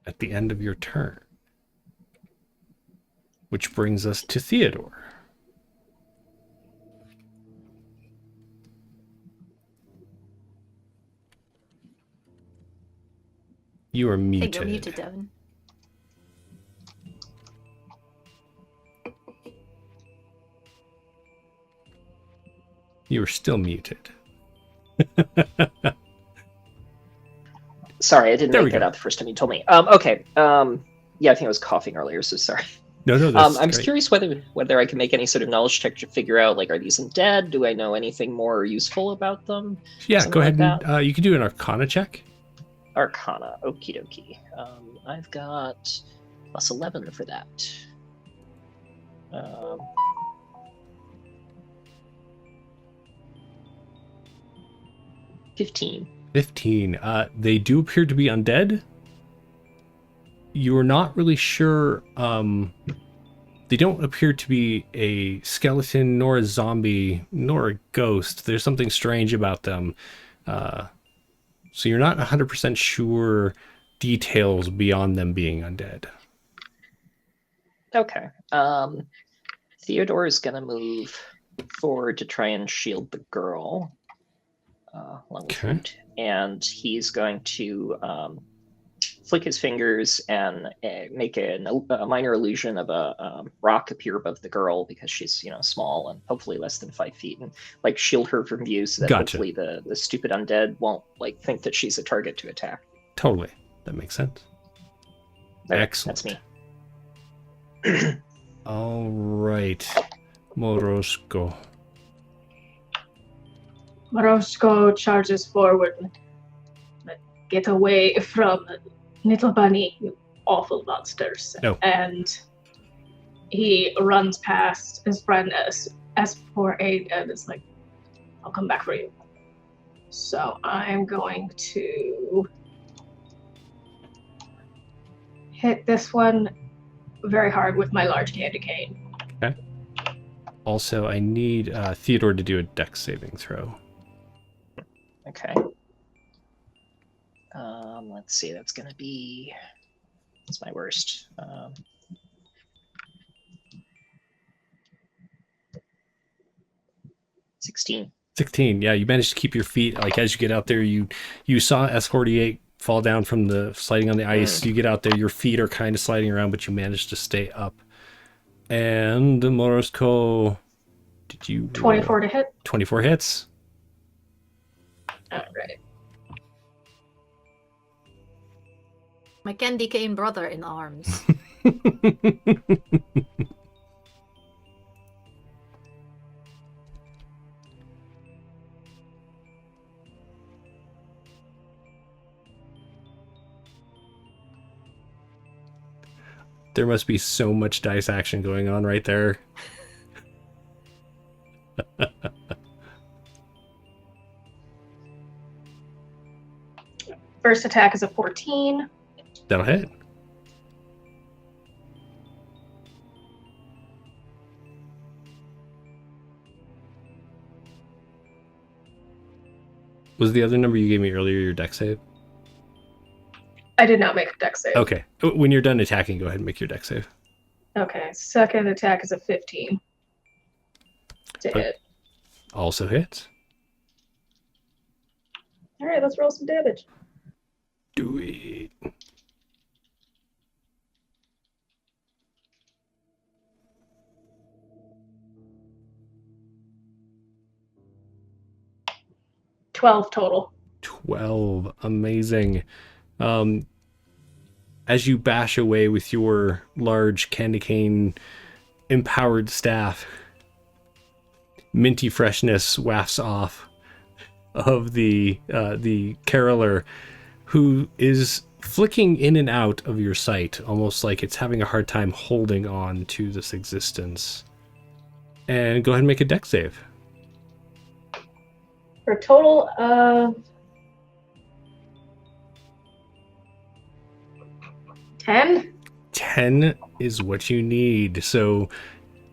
At the end of your turn. Which brings us to Theodore. You are muted. I think you're muted, Devin. You are still muted. Sorry, I didn't There we make that go. out the first time you told me. Okay. Yeah, I think I was coughing earlier, so sorry. No, that's I'm great. curious whether I can make any sort of knowledge check to figure out, like, are these undead? Do I know anything more useful about them? Yeah, Something go ahead like and you can do an Arcana check. Arcana, okie dokie. I've got +11 for that. 15. 15. They do appear to be undead. You are not really sure. They don't appear to be a skeleton, nor a zombie, nor a ghost. There's something strange about them. So you're not 100% sure details beyond them being undead. Okay. Theodore is going to move forward to try and shield the girl. Along with Okay. Hoot. And he's going to flick his fingers and make a minor illusion of a rock appear above the girl because she's small and hopefully less than 5 feet, and like shield her from view so that Gotcha. hopefully the stupid undead won't like think that she's a target to attack. Totally. That makes sense. There, Excellent. That's me. All right. Morosko. Morosko charges forward. Get away from Little Bunny, you awful monsters. No. And he runs past his friend as for aid and is like, I'll come back for you. So I'm going to hit this one very hard with my large candy cane. Okay. Also, I need Theodore to do a dex saving throw. Okay. Let's see. That's gonna be. That's my worst. 16. 16. Yeah, you managed to keep your feet. Like as you get out there, you saw S48 fall down from the sliding on the ice. You get out there, your feet are kind of sliding around, but you managed to stay up. And Morosko, did you 24 to hit? 24 hits. All right. My candy cane brother in arms. There must be so much dice action going on right there. First attack is a 14. That'll hit. Was the other number you gave me earlier your dex save? I did not make a dex save. Okay. When you're done attacking, go ahead and make your dex save. Okay. Second attack is a 15 to hit. Also hits. All right, let's roll some damage. Do it. $12 total. 12. Amazing. As you bash away with your large candy cane empowered staff, minty freshness wafts off of the caroler, who is flicking in and out of your sight, almost like it's having a hard time holding on to this existence. And go ahead and make a dex save. For a total of 10. 10 is what you need. So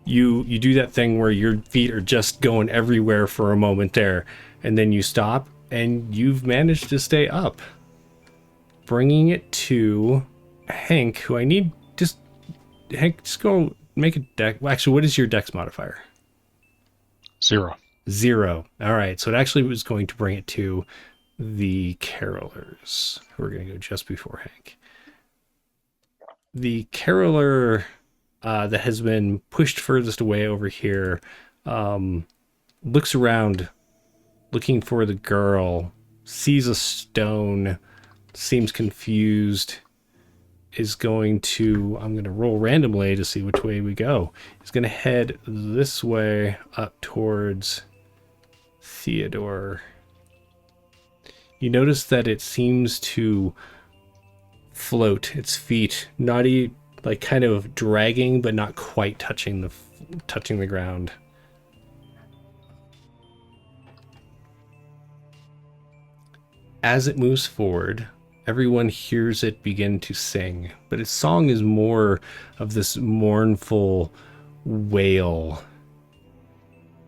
you do that thing where your feet are just going everywhere for a moment there, and then you stop, and you've managed to stay up. Bringing it to Hank, who I need just... Hank, just go make a dex... Well, actually, what is your dex modifier? 0. 0. All right, so it actually was going to bring it to the carolers, who are going to go just before Hank. The caroler that has been pushed furthest away over here looks around, looking for the girl, sees a stone, seems confused, is going to... I'm going to roll randomly to see which way we go. He's going to head this way up towards Theodore. You notice that it seems to float, its feet not like kind of dragging but not quite touching the ground. As it moves forward, everyone hears it begin to sing, but its song is more of this mournful wail.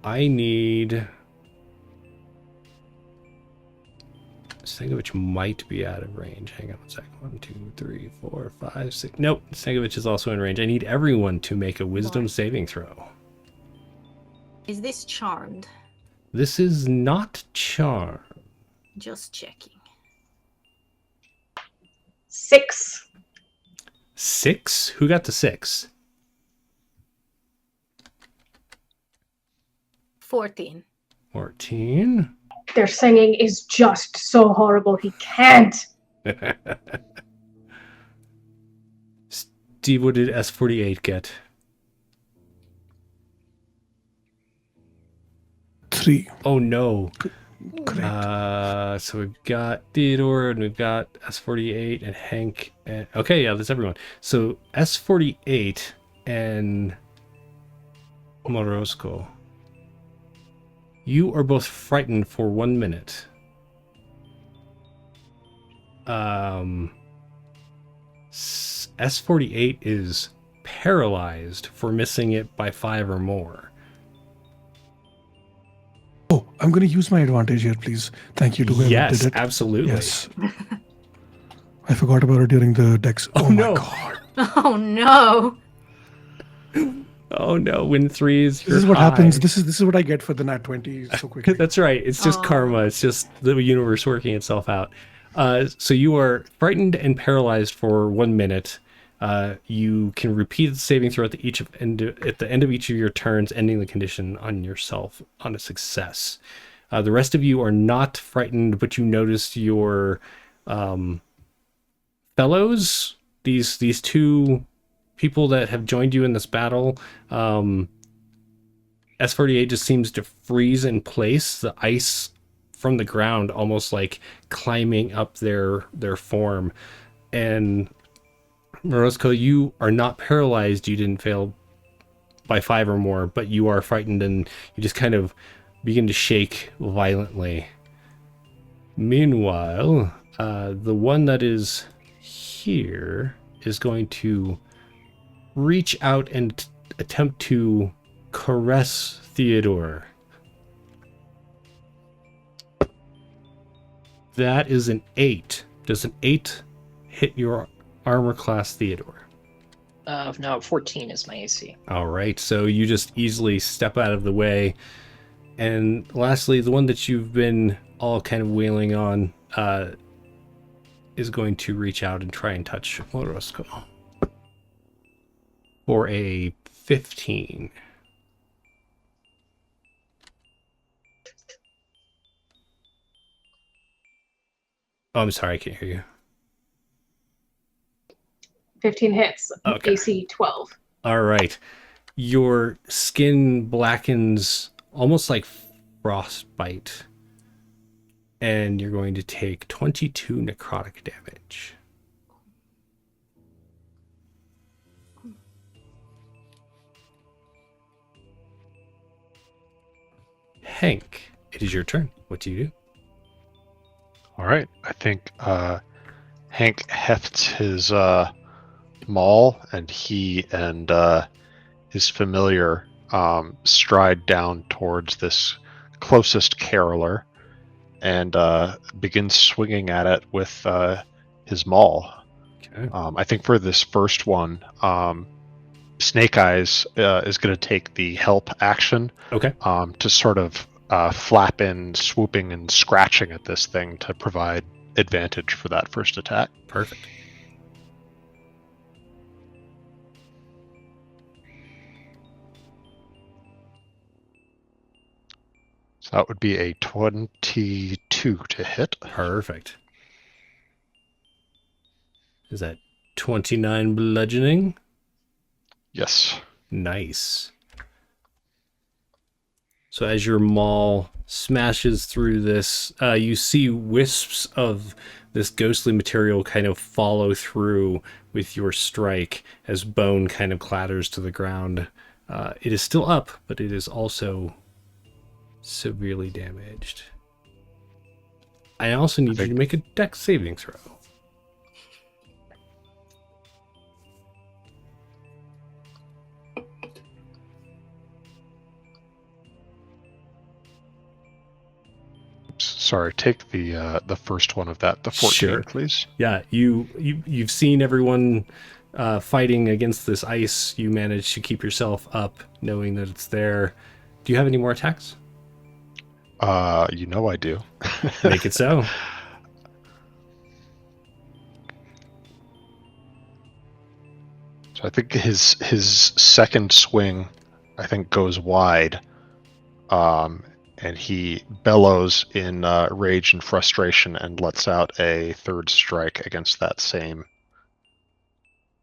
I need... Snegovich might be out of range. Hang on one second. 1, 2, 3, 4, 5, 6. Nope, Snegovich is also in range. I need everyone to make a wisdom saving throw. Is this charmed? This is not charm. Just checking. 6. 6? Who got the 6? 14. 14. Their singing is just so horrible. He can't. Steve, what did S48 get? 3. Oh no. Correct. So we've got Theodore and we've got S48 and Hank. And, okay, yeah, that's everyone. So S48 and Morosco. You are both frightened for 1 minute. S48 is paralyzed for missing it by 5 or more. Oh, I'm going to use my advantage here, please. Thank you to whoever Yes, did it. absolutely. Yes. I forgot about it during the dex. Oh, no. my god. Oh no. Oh no, win 3s. This is what happens. This is what I get for the nat 20 so quickly. That's right. It's just karma. It's just the universe working itself out. So you are frightened and paralyzed for 1 minute. You can repeat the saving throw at the end of each of your turns, ending the condition on yourself on a success. The rest of you are not frightened, but you notice your fellows, these 2 people that have joined you in this battle. S48 just seems to freeze in place, the ice from the ground almost like climbing up their form. And Morosco, you are not paralyzed. You didn't fail by 5 or more, but you are frightened and you just kind of begin to shake violently. Meanwhile, the one that is here is going to reach out and attempt to caress Theodore. That is an 8. Does an 8 hit your armor class, Theodore? No, 14 is my AC. All right, so you just easily step out of the way. And lastly, the one that you've been all kind of wailing on is going to reach out and try and touch Morosco for a 15. Oh, I'm sorry, I can't hear you. 15 hits. Okay. AC 12. All right. Your skin blackens almost like frostbite. And you're going to take 22 necrotic damage. Hank, it is your turn. What do you do? All right. I think Hank hefts his maul, and he and his familiar stride down towards this closest caroler and begins swinging at it with his maul. Okay. I think for this first one, Snake Eyes is going to take the help action Okay. to sort of flap in, swooping and scratching at this thing to provide advantage for that first attack. Perfect. So that would be a 22 to hit. Perfect. Is that 29 bludgeoning? Yes. Nice. So as your maul smashes through this, you see wisps of this ghostly material kind of follow through with your strike as bone kind of clatters to the ground. It is still up, but it is also severely damaged. I also need you to make a dex saving throw. Sorry, take the first one of that, the 14, Sure. please. Yeah, you've seen everyone fighting against this ice. You managed to keep yourself up, knowing that it's there. Do you have any more attacks? You know I do. Make it so. So I think his second swing, I think, goes wide, and he bellows in rage and frustration and lets out a third strike against that same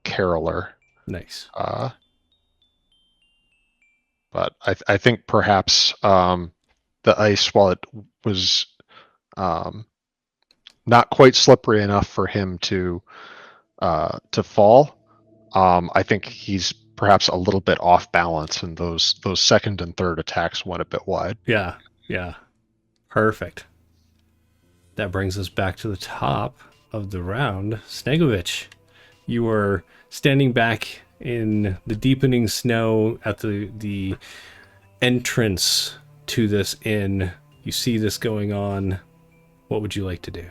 caroler. Nice. But I think perhaps the ice, while it was not quite slippery enough for him to fall, I think he's perhaps a little bit off balance, and those second and third attacks went a bit wide. Yeah. Perfect. That brings us back to the top of the round. Snegovich, you are standing back in the deepening snow at the entrance to this inn. You see this going on. What would you like to do?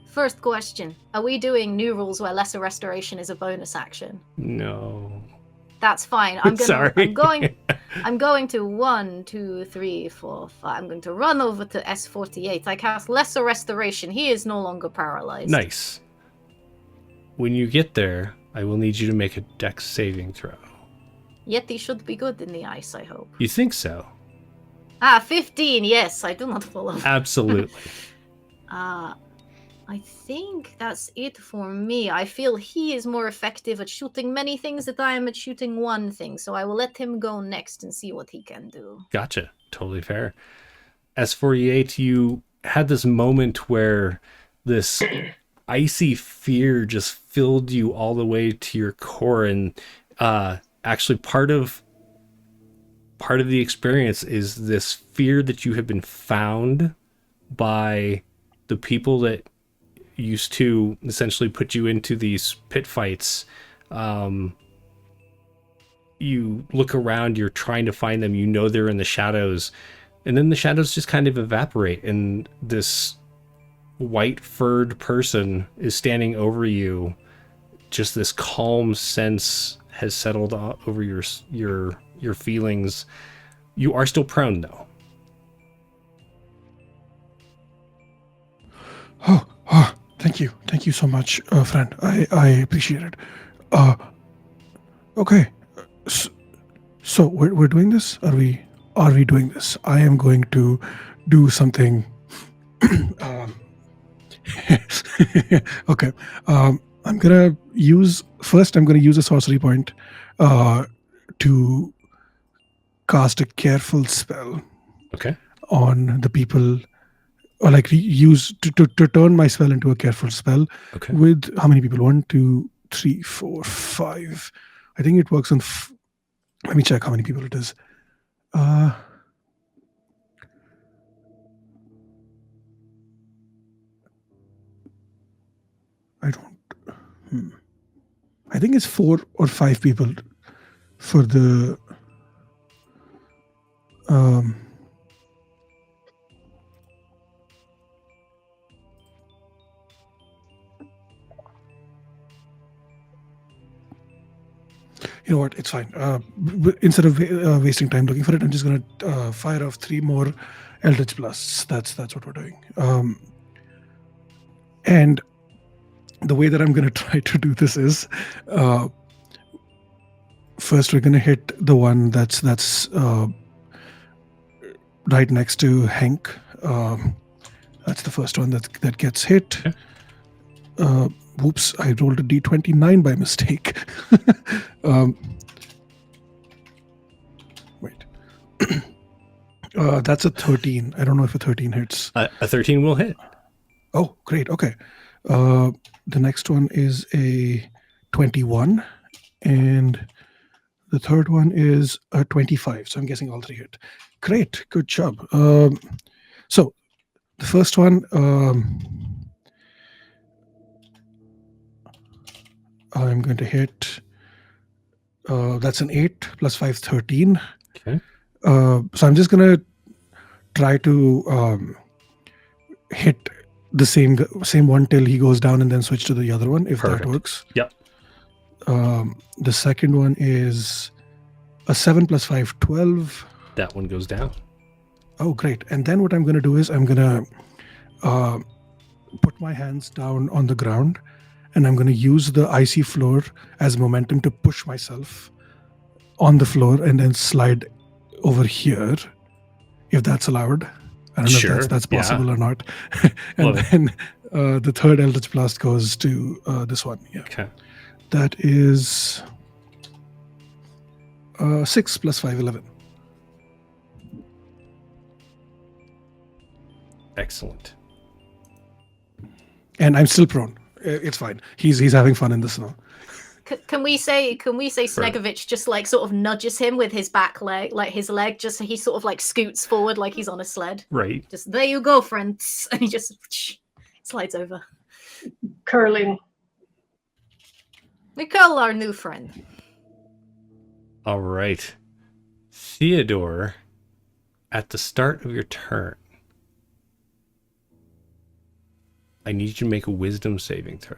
First question. Are we doing new rules where lesser restoration is a bonus action? No. That's fine. I'm Sorry. I'm going to 1, 2, 3, 4, 5. I'm going to run over to S48. I cast lesser restoration. He is no longer paralyzed. Nice. When you get there, I will need you to make a dex saving throw. Yeti should be good in the ice, I hope. You think so? 15. Yes, I do not follow. Absolutely. I think that's it for me. I feel he is more effective at shooting many things than I am at shooting one thing, so I will let him go next and see what he can do. Gotcha. Totally fair. S48, you had this moment where this icy fear just filled you all the way to your core, and actually part of the experience is this fear that you have been found by the people that used to essentially put you into these pit fights. You look around, you're trying to find them, you know they're in the shadows, and then the shadows just kind of evaporate, and this white furred person is standing over you. Just this calm sense has settled over your feelings. You are still prone though. Oh, thank you so much, friend. I appreciate it. Okay, so we're doing this. Are we doing this? I am going to do something. Okay. I'm gonna use a sorcery point to cast a careful spell. Okay. On the people, or like use to turn my spell into a careful spell. Okay. With how many people? 1, 2, 3, 4, 5. I think it works on. Let me check how many people it is. I don't. I think it's 4 or 5 people for the. You know what? It's fine. Instead of wasting time looking for it, I'm just going to fire off 3 more Eldritch Blasts. That's what we're doing. And the way that I'm going to try to do this is, first we're going to hit the one that's right next to Hank. That's the first one that gets hit. Okay. Whoops, I rolled a d29 by mistake. Wait. That's a 13. I don't know if a 13 hits. A 13 will hit. Oh, great. Okay. The next one is a 21. And the third one is a 25. So I'm guessing all 3 hit. Great. Good job. So the first one... I'm going to hit, that's an 8 plus 5, 13. Okay. So I'm just going to try to hit the same one till he goes down and then switch to the other one, if Perfect. That works. Yep. The second one is a 7 plus 5, 12. That one goes down. Oh, great. And then what I'm going to do is I'm going to put my hands down on the ground, and I'm going to use the icy floor as momentum to push myself on the floor and then slide over here, if that's allowed. I don't know Sure, if that's yeah. possible or not. Love And it. then the third Eldritch Blast goes to this one. Yeah, Okay. that is 6 plus 5, 11. Excellent. And I'm still prone. It's fine. He's having fun in the snow. Can we say Snegovich just like sort of nudges him with his back leg, like his leg, just so he sort of like scoots forward like he's on a sled. Right. Just there you go, friends, and he just slides over. Curling. We call our new friend. All right. Theodore, at the start of your turn, I need you to make a wisdom saving throw.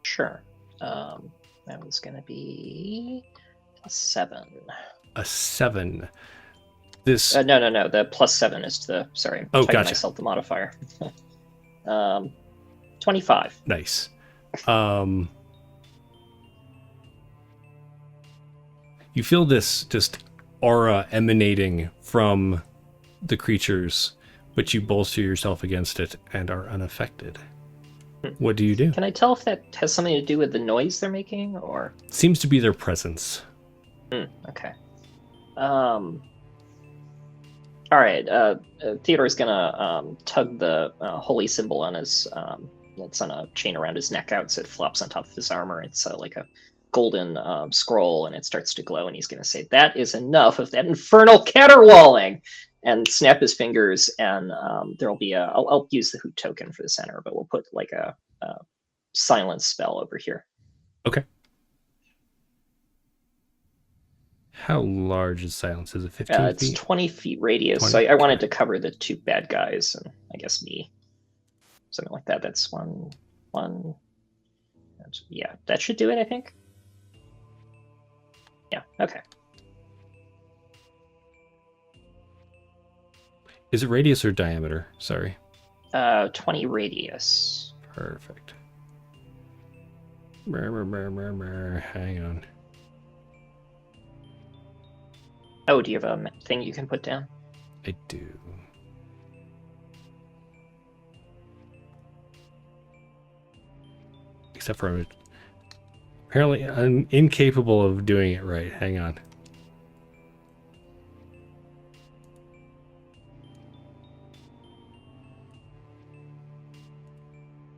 Sure. That was going to be a 7. A 7. This. No. The +7 is the. Sorry, I'm typing gotcha. myself the modifier. 25. Nice. You feel this just aura emanating from the creatures, but you bolster yourself against it and are unaffected. What do you do? Can I tell if that has something to do with the noise they're making, or? Seems to be their presence. Okay. All right. Theodore's gonna tug the holy symbol on his. It's on a chain around his neck out, so it flops on top of his armor. It's like a golden scroll, and it starts to glow. And he's gonna say, "That is enough of that infernal caterwauling," and snap his fingers. And there'll be a. I'll use the hoot token for the center, but we'll put like a silence spell over here. Okay. How large is silence? Is it 15 It's feet? 20 feet radius. 20, So I okay. wanted to cover the 2 bad guys and I guess me. Something like that. That's one. Yeah, that should do it, I think. Yeah, okay. Is it radius or diameter? Sorry. 20 radius. Perfect. Hang on. Oh, do you have a thing you can put down? I do. Except for apparently I'm incapable of doing it right. Hang on.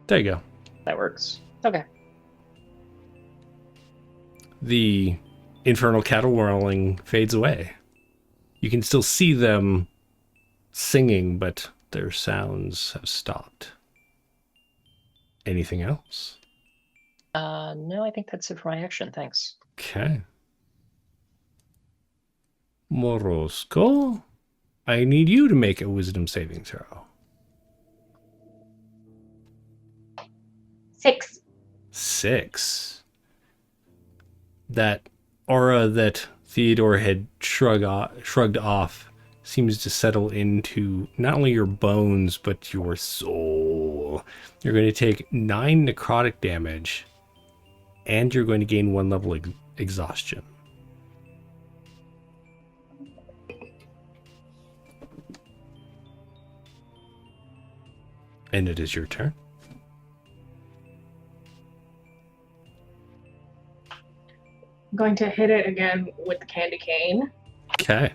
There you go. That works. Okay. The infernal caterwauling fades away. You can still see them singing, but their sounds have stopped. Anything else? No, I think that's it for my action. Thanks. Okay. Morosco, I need you to make a wisdom saving throw. 6. 6. That aura that Theodore had shrugged off seems to settle into not only your bones, but your soul. You're going to take 9 necrotic damage, and you're going to gain 1 level exhaustion. And it is your turn. I'm going to hit it again with the candy cane. Okay.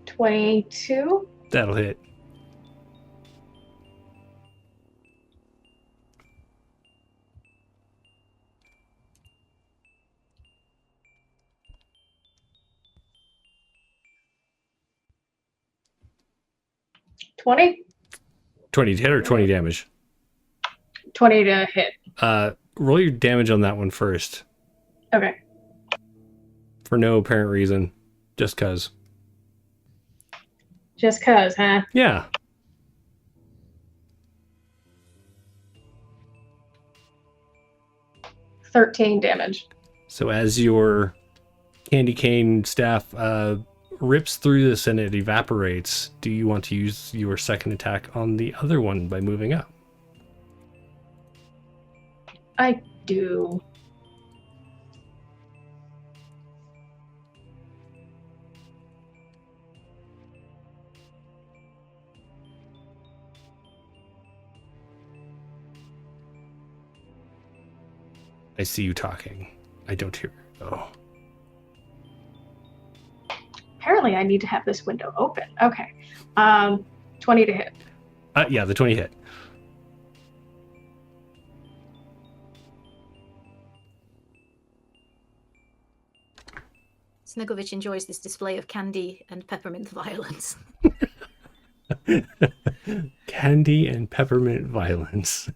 $22. That'll hit. $20. 20 to hit or 20 damage? 20 to hit. Roll your damage on that one first. Okay. For no apparent reason. Just cause. Just cause, huh? Yeah. 13 damage. So as your candy cane staff rips through this and it evaporates, do you want to use your second attack on the other one by moving up? I do. I see you talking. I don't hear. Oh. Apparently, I need to have this window open. Okay. 20 to hit. Yeah, the 20 hit. Snegovich enjoys this display of candy and peppermint violence. Candy and peppermint violence.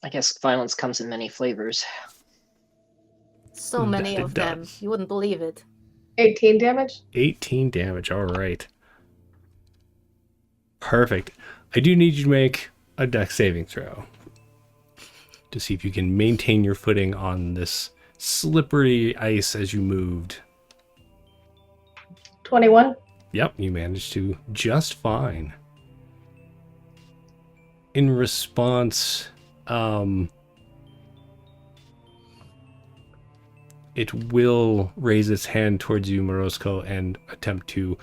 I guess violence comes in many flavors. So many That it of them. does. You wouldn't believe it. 18 damage. 18 damage. All right. Perfect. I do need you to make a dex saving throw to see if you can maintain your footing on this slippery ice as you moved. 21. Yep, you managed to just fine. In response, it will raise its hand towards you, Morosco, and attempt to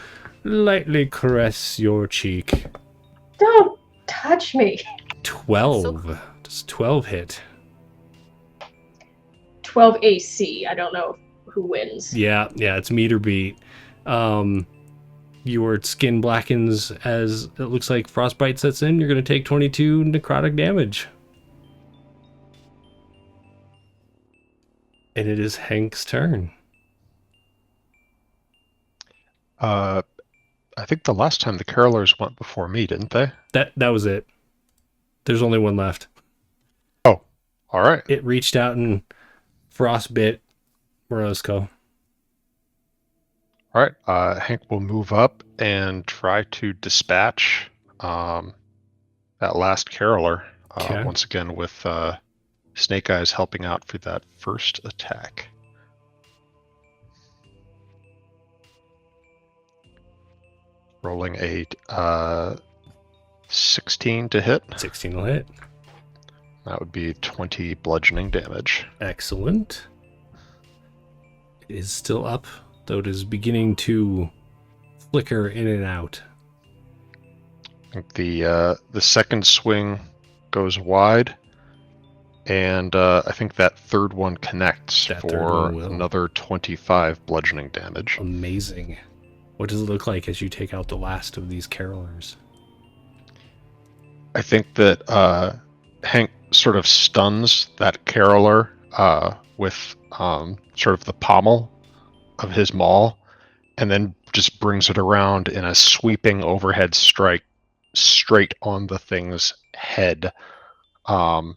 lightly caress your cheek. Don't touch me. 12. Does 12 hit? 12 AC. I don't know who wins. Yeah, it's meter beat. Your skin blackens as it looks like frostbite sets in. You're going to take 22 necrotic damage. And it is Hank's turn. I think the last time the carolers went before me, didn't they? That was it. There's only one left. Oh, all right. It reached out and frostbit Morosco. All right. Hank will move up and try to dispatch that last caroler. Okay. Once again with Snake Eyes helping out for that first attack. Rolling a 16 to hit. 16 will hit. That would be 20 bludgeoning damage. Excellent. It is still up, though it is beginning to flicker in and out. I think the second swing goes wide, and I think that third one connects That third for one will. another 25 bludgeoning damage. Amazing. What does it look like as you take out the last of these carolers? I think that Hank sort of stuns that caroler with sort of the pommel of his maul, and then just brings it around in a sweeping overhead strike straight on the thing's head. And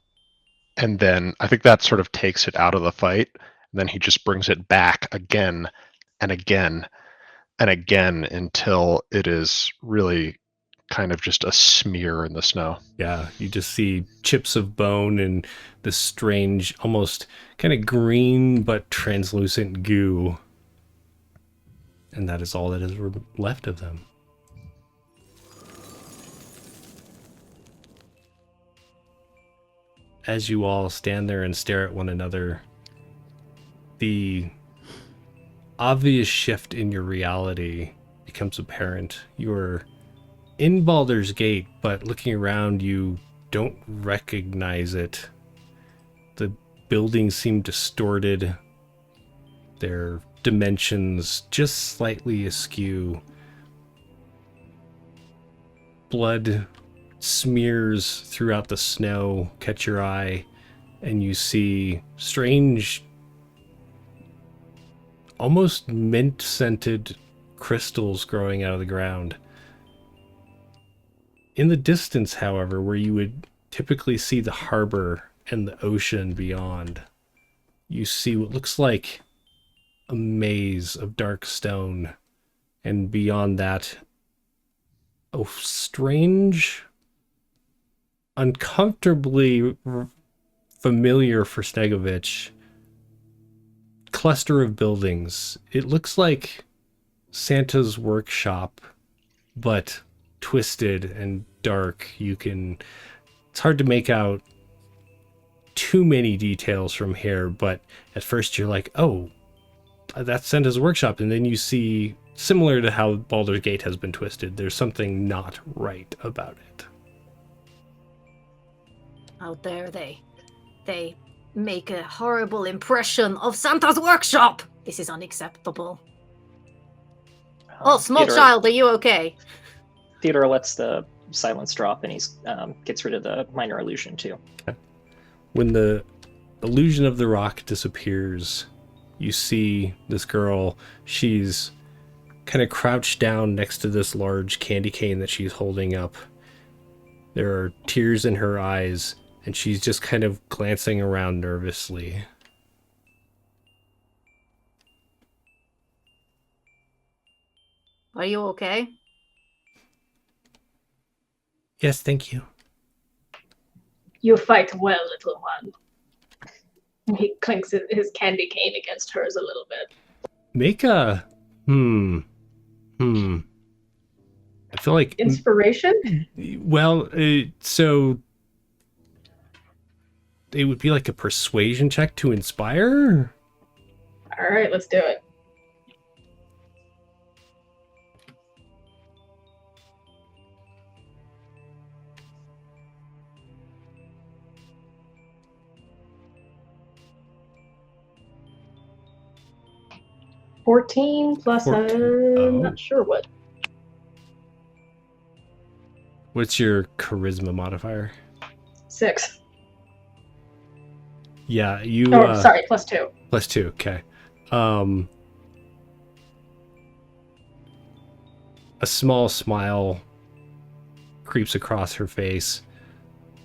then I think that sort of takes it out of the fight. And then he just brings it back again and again and again until it is really kind of just a smear in the snow. Yeah, you just see chips of bone and this strange, almost kind of green but translucent goo. And that is all that is left of them. As you all stand there and stare at one another, the obvious shift in your reality becomes apparent. You're in Baldur's Gate, but looking around, you don't recognize it. The buildings seem distorted. Their dimensions just slightly askew. Blood smears throughout the snow, catch your eye, and you see strange, almost mint-scented crystals growing out of the ground. In the distance, however, where you would typically see the harbor and the ocean beyond, you see what looks like a maze of dark stone, and beyond that, a strange uncomfortably familiar for Snegovich cluster of buildings. It looks like Santa's workshop, but twisted and dark. It's hard to make out too many details from here, but at first you're like, oh, that's Santa's workshop. And then you see, similar to how Baldur's Gate has been twisted, there's something not right about it. Out there, they make a horrible impression of Santa's workshop. This is unacceptable. Oh, small child, are you okay? Theodore lets the silence drop, and he gets rid of the minor illusion too. Okay. When the illusion of the rock disappears, you see this girl. She's kind of crouched down next to this large candy cane that she's holding up. There are tears in her eyes, and she's just kind of glancing around nervously. Are you okay? Yes, thank you. You fight well, little one. He clinks his candy cane against hers a little bit. Make a... I feel like... Inspiration? Well, so... It would be like a persuasion check to inspire? All right, let's do it. $14 plus 14. I'm not sure what. What's your charisma modifier? 6. Yeah, you... sorry, plus 2. Plus 2, okay. A small smile creeps across her face,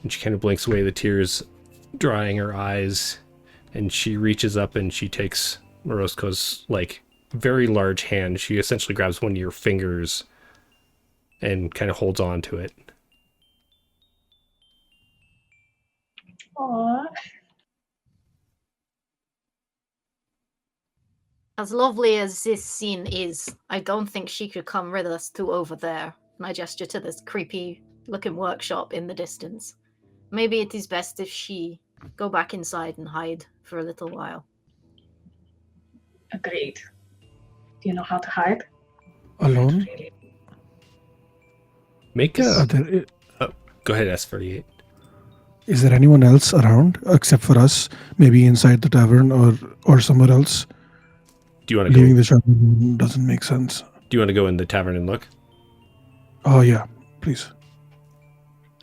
and she kind of blinks away the tears drying her eyes, and she reaches up and she takes Morosco's, like, very large hand. She essentially grabs one of your fingers and kind of holds on to it. Aww. As lovely as this scene is, I don't think she could come with us to over there. And I gesture to this creepy-looking workshop in the distance. Maybe it is best if she go back inside and hide for a little while. Agreed. Do you know how to hide? Alone? Make a... There, Go ahead, S48. is there anyone else around except for us? Maybe inside the tavern or somewhere else? Do you want to Leaving go? the tavern doesn't make sense. Do you want to go in the tavern and look? Oh yeah, please.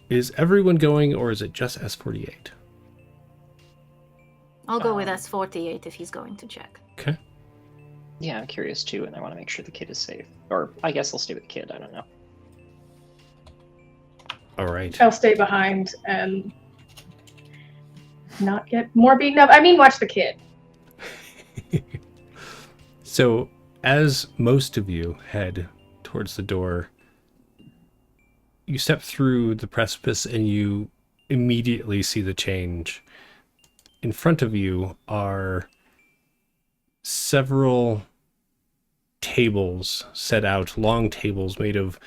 Is everyone going, or is it just S48? I'll go with S48 if he's going to check. Okay. Yeah, I'm curious too, and I want to make sure the kid is safe. Or I guess I'll stay with the kid. I don't know. All right. I'll stay behind and not get more beaten up. I mean, watch the kid. So, as most of you head towards the door, you step through the precipice and you immediately see the change. In front of you are several tables set out, long tables made of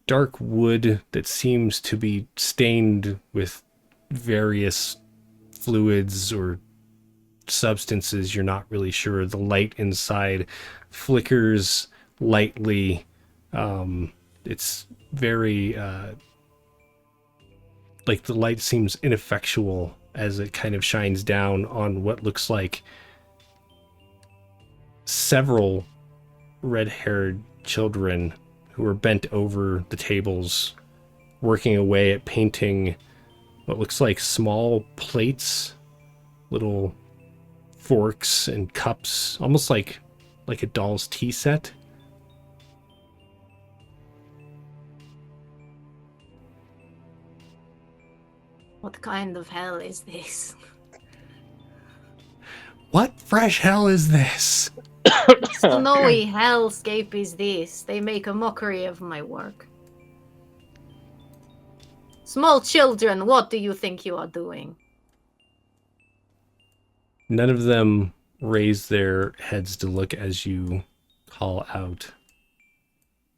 dark wood that seems to be stained with various fluids or substances. You're not really sure. The light inside flickers lightly. It's very like the light seems ineffectual as it kind of shines down on what looks like several red-haired children who are bent over the tables, working away at painting what looks like small plates, little forks and cups, almost like a doll's tea set. What kind of hell is this? What fresh hell is this? Snowy hellscape is this? They make a mockery of my work. Small children, what do you think you are doing? None of them raise their heads to look as you call out.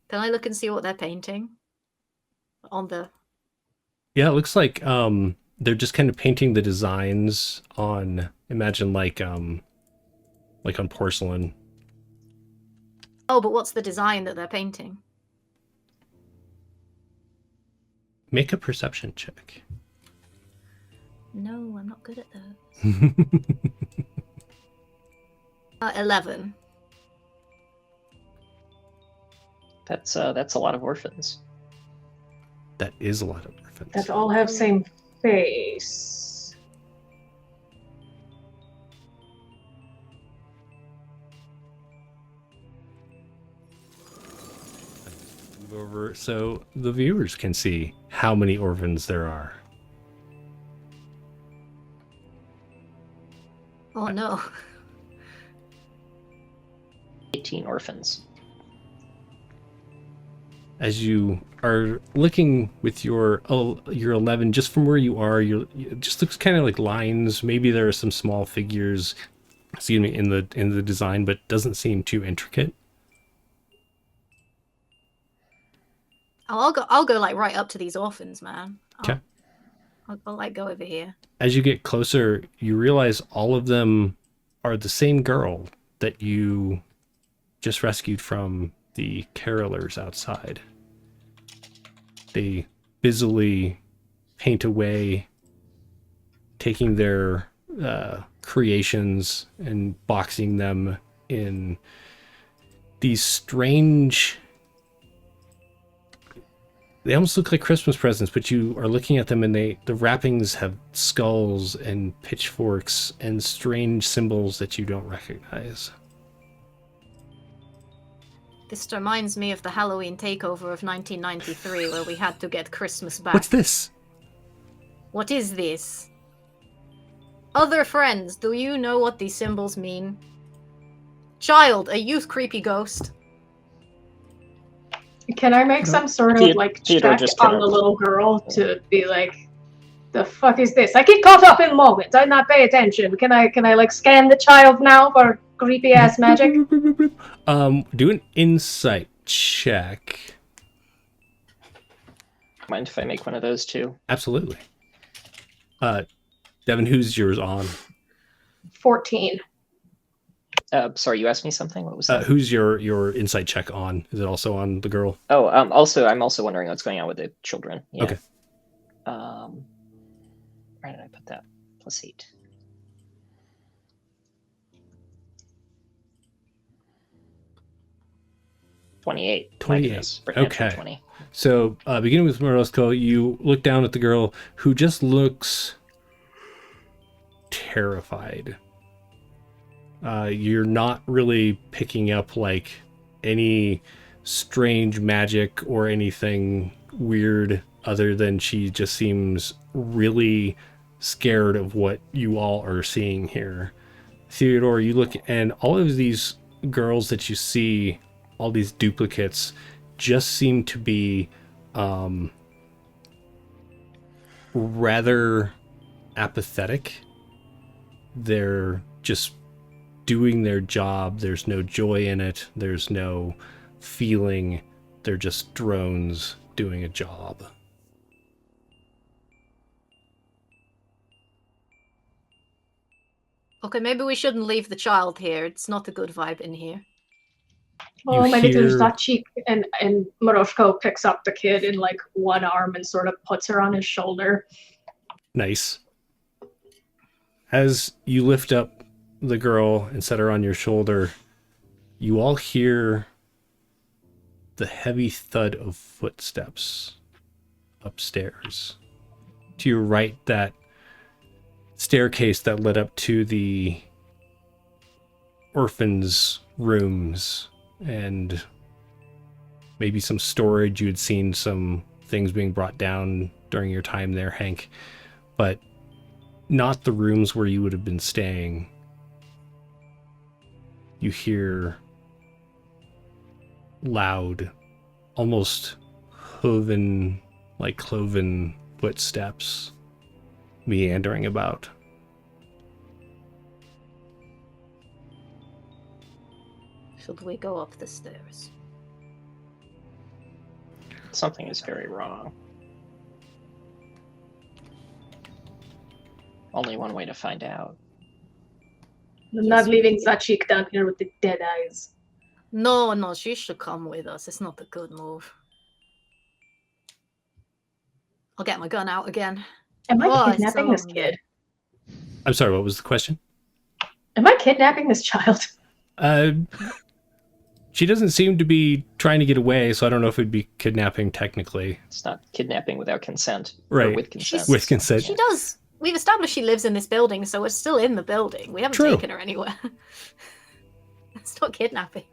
Can I look and see what they're painting? On the... Yeah, it looks like they're just kind of painting the designs on, imagine like on porcelain. Oh, but what's the design that they're painting? Make a perception check. No, I'm not good at those. 11. That's a lot of orphans. That is a lot of orphans. That all have same face. Move over so the viewers can see how many orphans there are. Oh no. 18 orphans. As you are looking with your 11, just from where you are, it just looks kind of like lines. Maybe there are some small figures, excuse me, in the design, but doesn't seem too intricate. Oh, I'll go like right up to these orphans, man. Okay. I'll like go over here. As you get closer, you realize all of them are the same girl that you just rescued from the carolers outside. They busily paint away, taking their creations and boxing them in these strange... They almost look like Christmas presents, but you are looking at them and the wrappings have skulls and pitchforks and strange symbols that you don't recognize. This reminds me of the Halloween takeover of 1993 where we had to get Christmas back. What's this? What is this? Other friends, do you know what these symbols mean? Child, are you creepy ghost? Can I make some sort of Theodore check just on kinda- the little girl to be like, the fuck is this? I get caught up in moments. I not pay attention. Can I like scan the child now for creepy ass magic? Do an insight check. Mind if I make one of those too? Absolutely. Devin, who's yours on? 14. Sorry, you asked me something. What was that? Who's your insight check on? Is it also on the girl? Oh, I'm also wondering what's going on with the children. Yeah. Okay. Where did I put that? +8. +28. 28. Right now, Okay. 20. So, beginning with Morosco, you look down at the girl who just looks terrified. You're not really picking up like any strange magic or anything weird other than she just seems really scared of what you all are seeing here. Theodore, you look and all of these girls that you see, all these duplicates, just seem to be rather apathetic. They're just doing their job. There's no joy in it. There's no feeling. They're just drones doing a job. Okay, maybe we shouldn't leave the child here. It's not a good vibe in here. Oh, You my little hear- Zachik, and Moroshko picks up the kid in like one arm and sort of puts her on his shoulder. Nice. As you lift up the girl and set her on your shoulder, you all hear the heavy thud of footsteps upstairs. To your right, that staircase that led up to the orphans' rooms and maybe some storage. You had seen some things being brought down during your time there, Hank, but not the rooms where you would have been staying. You hear loud, almost cloven footsteps meandering about. Should we go up the stairs? Something is very wrong. Only one way to find out. I'm not leaving Zachik down here with the dead eyes. No, she should come with us. It's not a good move. I'll get my gun out again. Am I Oh, kidnapping this so kid? I'm sorry, what was the question? Am I kidnapping this child? She doesn't seem to be trying to get away, so I don't know if it'd be kidnapping technically. It's not kidnapping without consent. Or Right. with consent. With consent. She does. We've established she lives in this building, so we're still in the building. We haven't True. taken her anywhere. It's not kidnapping.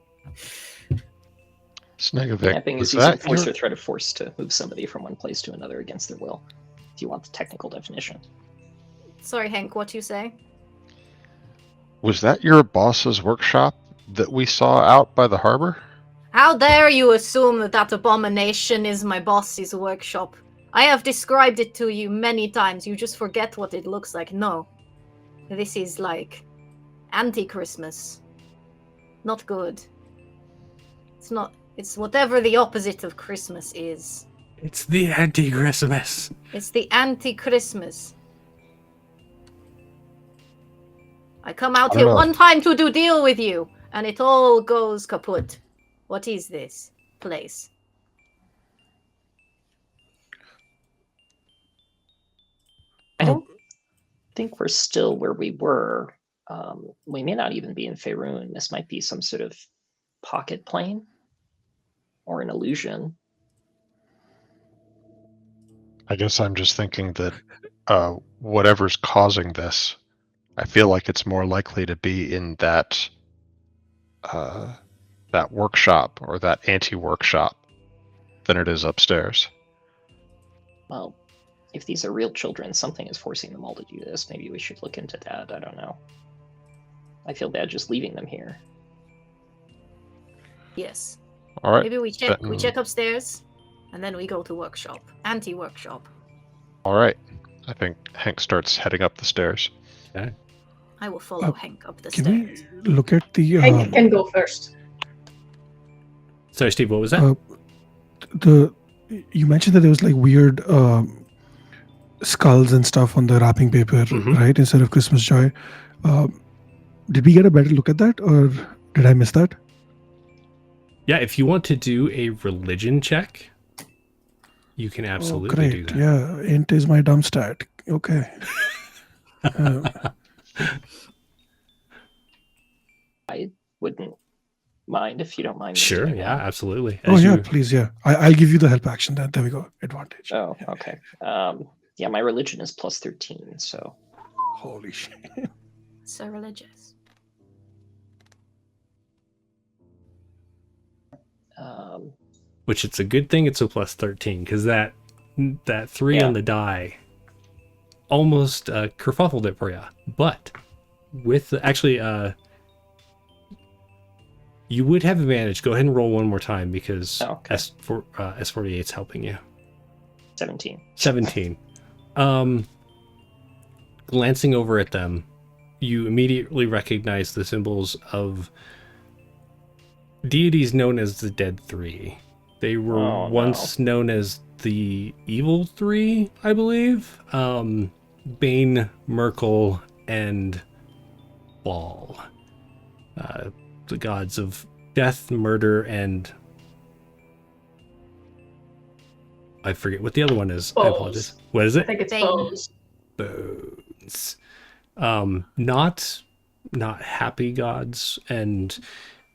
Snegovic, Kidnapping was is using that force your, or threat of force to move somebody from one place to another against their will, if you want the technical definition. Sorry, Hank, what you say? was that your boss's workshop that we saw out by the harbor? How dare you assume that that abomination is my boss's workshop? I have described it to you many times. You just forget what it looks like. No. This is like anti-Christmas. Not good. It's not. It's whatever the opposite of Christmas is. It's the anti-Christmas. It's the anti-Christmas. I come out I don't here know. one time to do deal with you, and it all goes kaput. What is this place? I don't think we're still where we were. We may not even be in Faerun. This might be some sort of pocket plane or an illusion. I guess I'm just thinking that whatever's causing this, I feel like it's more likely to be in that that workshop or that anti-workshop than it is upstairs. Well, if these are real children, something is forcing them all to do this. Maybe we should look into that. I don't know. I feel bad just leaving them here. Yes. All right. Maybe we check. We then- check upstairs, and then we go to workshop. Anti-workshop. All right. I think Hank starts heading up the stairs. I will follow Hank up the Can stairs. we look at the Hank can go first. Sorry, Steve, what was that? you mentioned that there was like weird skulls and stuff on the wrapping paper, Mhm. right? Instead of Christmas joy. Did we get a better look at that, or did I miss that? Yeah, if you want to do a religion check, you can absolutely do great. that. Yeah, int is my dumb stat. Okay. I wouldn't mind if you don't mind. me Sure, doing yeah, that. absolutely. Oh As yeah, you- please, yeah. I'll give you the help action. Then there we go. Advantage. Oh, okay. Yeah, my religion is plus 13, so Holy shit. So religious. which it's a good thing it's a plus 13, because that 3 Yeah. on the die almost kerfuffled it for you. But with actually you would have advantage. Go ahead and roll one more time, because Oh, okay. S48's helping you. 17. 17. Glancing over at them, you immediately recognize the symbols of deities known as the Dead Three. They were Oh, no. once known as the Evil Three, I believe. Bane, Merkel, and Ball. The gods of death, murder, and I forget what the other one is. I Bones. apologize. What is I it? think it's Bane. bones. Bones. Not happy gods, and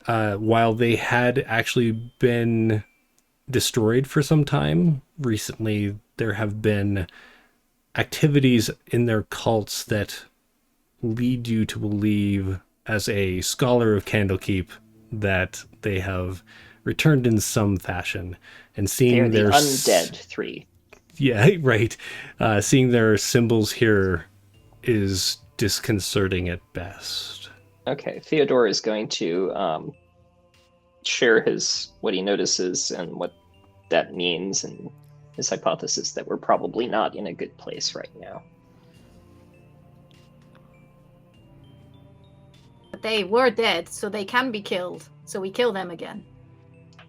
while they had actually been destroyed for some time, recently there have been activities in their cults that lead you to believe, as a scholar of Candlekeep, that they have returned in some fashion, and They're seeing the their undead 3. yeah, right. Seeing their symbols here is disconcerting at best. Okay, Theodore is going to share what he notices and what that means, and his hypothesis that we're probably not in a good place right now. But they were dead, so they can be killed. So we kill them again.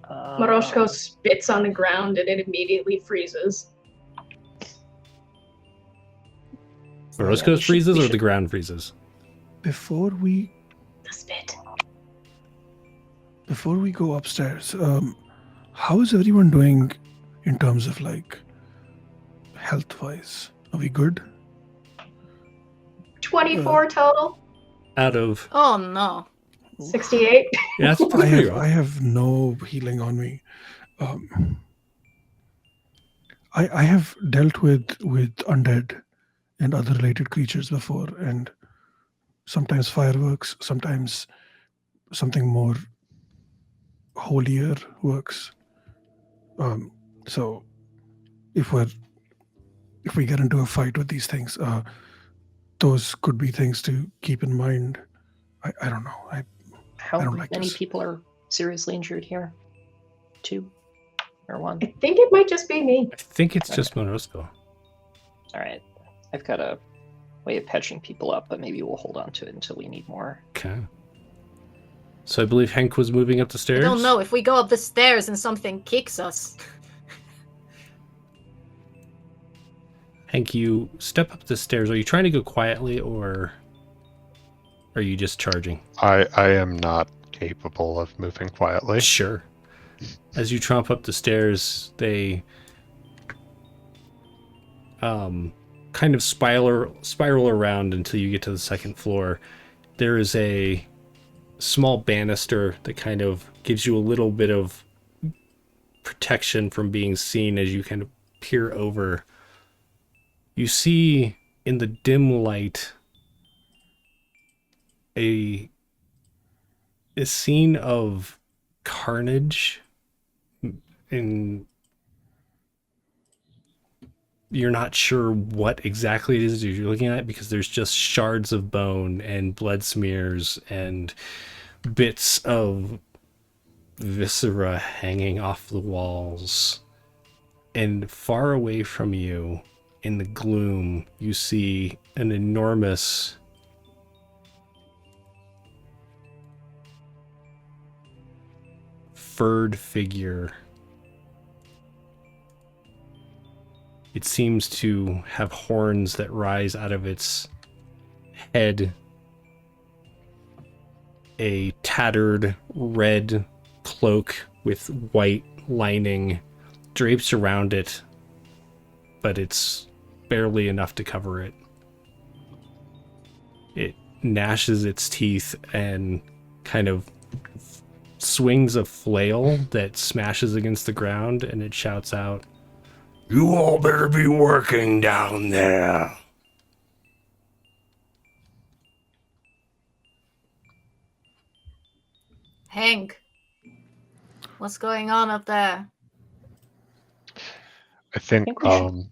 Moroshko spits on the ground and it immediately freezes. Roscoe freezes we or should- the ground freezes? Before we The spit. go upstairs, how is everyone doing in terms of like health wise? Are we good? 24 total. Out of Oh no. 68. yeah, that's I pretty have rough. I have no healing on me. I have dealt with undead and other related creatures before, and sometimes fireworks, sometimes something more holier works. So if we get into a fight with these things, those could be things to keep in mind. I don't know. How I don't like many this. people are seriously injured here? 2 or 1? I think it might just be me. I think it's just Monosco. All right. I've got a way of patching people up, but maybe we'll hold on to it until we need more. Okay. So I believe Hank was moving up the I stairs. don't know if we go up the stairs and something kicks us. Hank, you step up the stairs. Are you trying to go quietly or are you just charging? I am not capable of moving quietly. Sure. As you tromp up the stairs, they kind of spiral around until you get to the second floor. There is a small banister that kind of gives you a little bit of protection from being seen as you kind of peer over. You see in the dim light a scene of carnage, and you're not sure what exactly it is you're looking at because there's just shards of bone and blood smears and bits of viscera hanging off the walls. And far away from you, in the gloom, you see an enormous furred figure. It seems to have horns that rise out of its head. A tattered red cloak with white lining drapes around it, but it's barely enough to cover it. It gnashes its teeth and kind of swings a flail that smashes against the ground, and it shouts out, "You all better be working down there." Hank, what's going on up there? I think think we should-